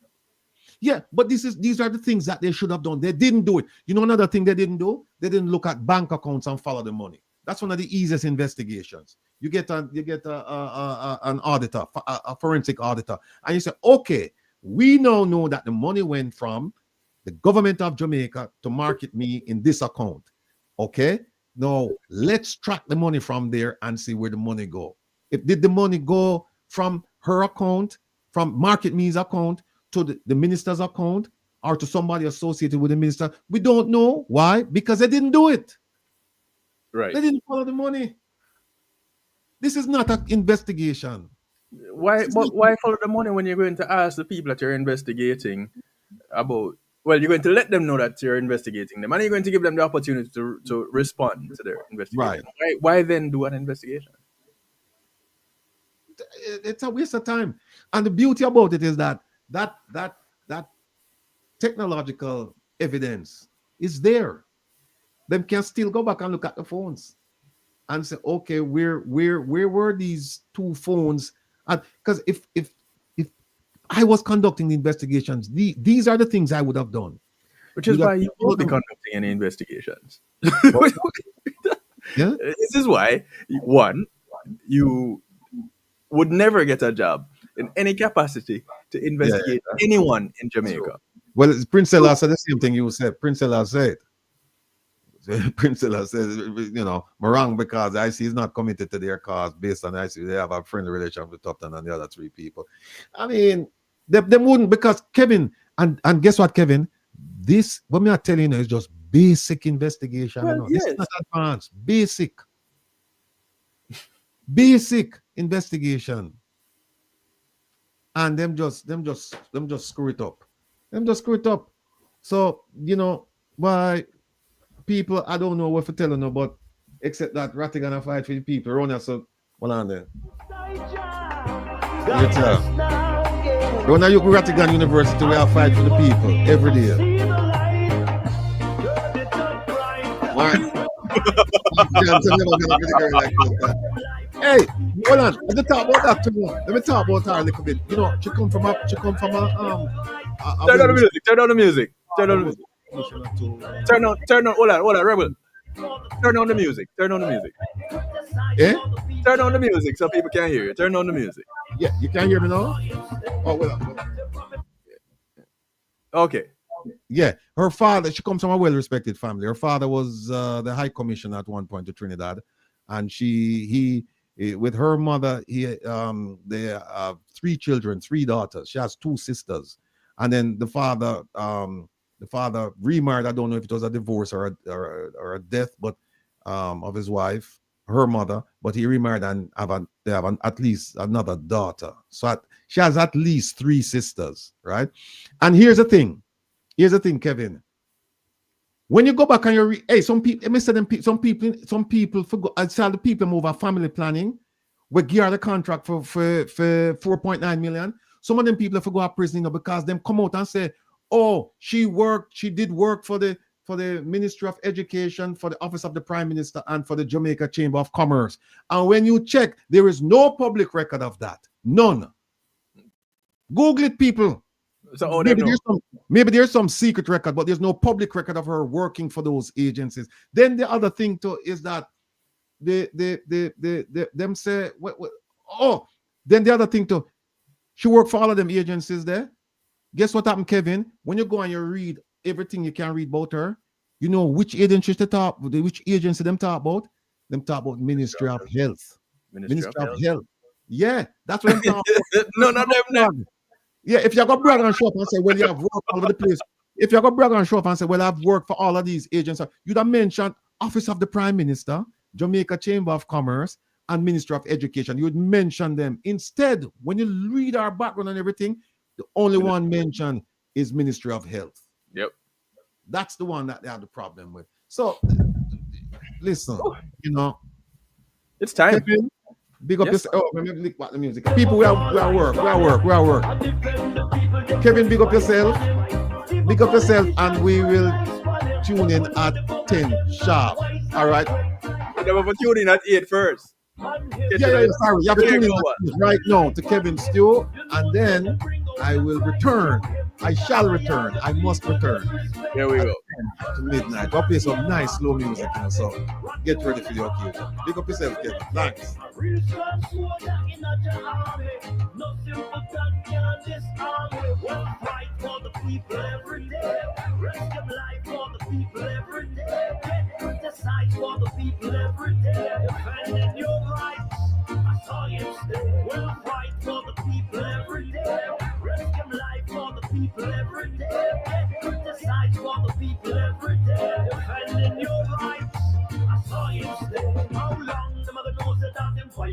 Yeah, but these are the things that they should have done. They didn't do it. You know another thing they didn't do? They didn't look at bank accounts and follow the money. That's one of the easiest investigations. You get an auditor, a forensic auditor, and you say, okay, we now know that the money went from the government of Jamaica to market me in this account. Okay, now let's track the money from there and see where the money go. Did the money go from her account, from Market Me's account, to the minister's account, or to somebody associated with the minister? We don't know. Why? Because they didn't do it. Right. They didn't follow the money. This is not an investigation. Why follow the money when you're going to ask the people that you're investigating about? Well, you're going to let them know that you're investigating them, and you're going to give them the opportunity to respond to their investigation. Right. Why then do an investigation? It's a waste of time. And the beauty about it is that technological evidence is there. Them can still go back and look at the phones and say, okay, where were these two phones? Because if I was conducting the investigations, these are the things I would have done. Which is why you won't be conducting any investigations. Yeah. This is why, one, you would never get a job in any capacity to investigate anyone in Jamaica. Well, Prince Ella said the same thing you said. Prince Ella said, you know, I'm wrong because I see he's not committed to their cause based on I see they have a friendly relationship with Tupton and the other three people. I mean, they wouldn't, because Kevin, and guess what, Kevin? This, what me are telling you, is just basic investigation. Well, you know? yes. This is not advanced. Basic investigation. And them just screw it up. So, you know, why people, I don't know what to tell you, but except that Rattigan fight for the people around us. So, well, on there. When I look at Rattigan University, we have fight for the people every day. Hey, hold on. Let me talk about that too. Let me talk about her a little bit. You know, she come from a Turn on the music. Turn on the music. Turn on. Hold on, Rebel. Turn on the music. Yeah? Turn on the music so people can hear you. Turn on the music. Yeah, you can hear me now? Oh, well. Okay. Yeah, her father, she comes from a well-respected family. Her father was the High Commissioner at one point to Trinidad, and he with her mother, they have 3 children, 3 daughters. She has 2 sisters, and then the father remarried. I don't know if it was a divorce or a death, but of his wife, her mother. But he remarried and they have at least another daughter. So she has at least 3 sisters, right? And here's the thing, Kevin. When you go back and you read, some people forgot. I saw the people move a family planning. We gear the contract for 4.9 million. Some of them people forgot prison because them come out and say, oh, she did work for the Ministry of Education, for the Office of the Prime Minister, and for the Jamaica Chamber of Commerce. And when you check, there is no public record of that. None. Google it, people. So maybe there's some secret record, but there's no public record of her working for those agencies. Then the other thing too is that them say then the other thing too, she worked for all of them agencies there. Guess what happened, Kevin? When you go and you read everything you can read about her, you know which agency them talk about? Them talk about Ministry of Health. Ministry of Health. Yeah, that's what I'm talking about. No, not them. Yeah, if you got brag and show up and say, well, you have worked all over the place. If you got brag and show up and say, well, I've worked for all of these agencies, you'd have mentioned Office of the Prime Minister, Jamaica Chamber of Commerce, and Ministry of Education. You would mention them. Instead, when you read our background and everything, the only one mentioned is Ministry of Health. Yep. That's the one that they have the problem with. So, listen, you know. It's time. Kevin, big up yourself. Oh, let me look back the music. People, we are work. Kevin, big up yourself. And we will tune in at 10 sharp. All right. Never for tune in at 8 first. Yeah, sorry. You have to tune in right now to Kevin Stew, and then I will return I shall return. I must return. There we go. To midnight. Go play some nice slow music, you know, so get ready for the occasion. Big up yourself, Kevin. Thanks. Fight for the people every day. Risk your life for the people every day. Get criticized for the people every day. Defending your rights. I saw you stay. We'll fight for the people every day. Risk your life for the people every day. Get criticized for the people every day.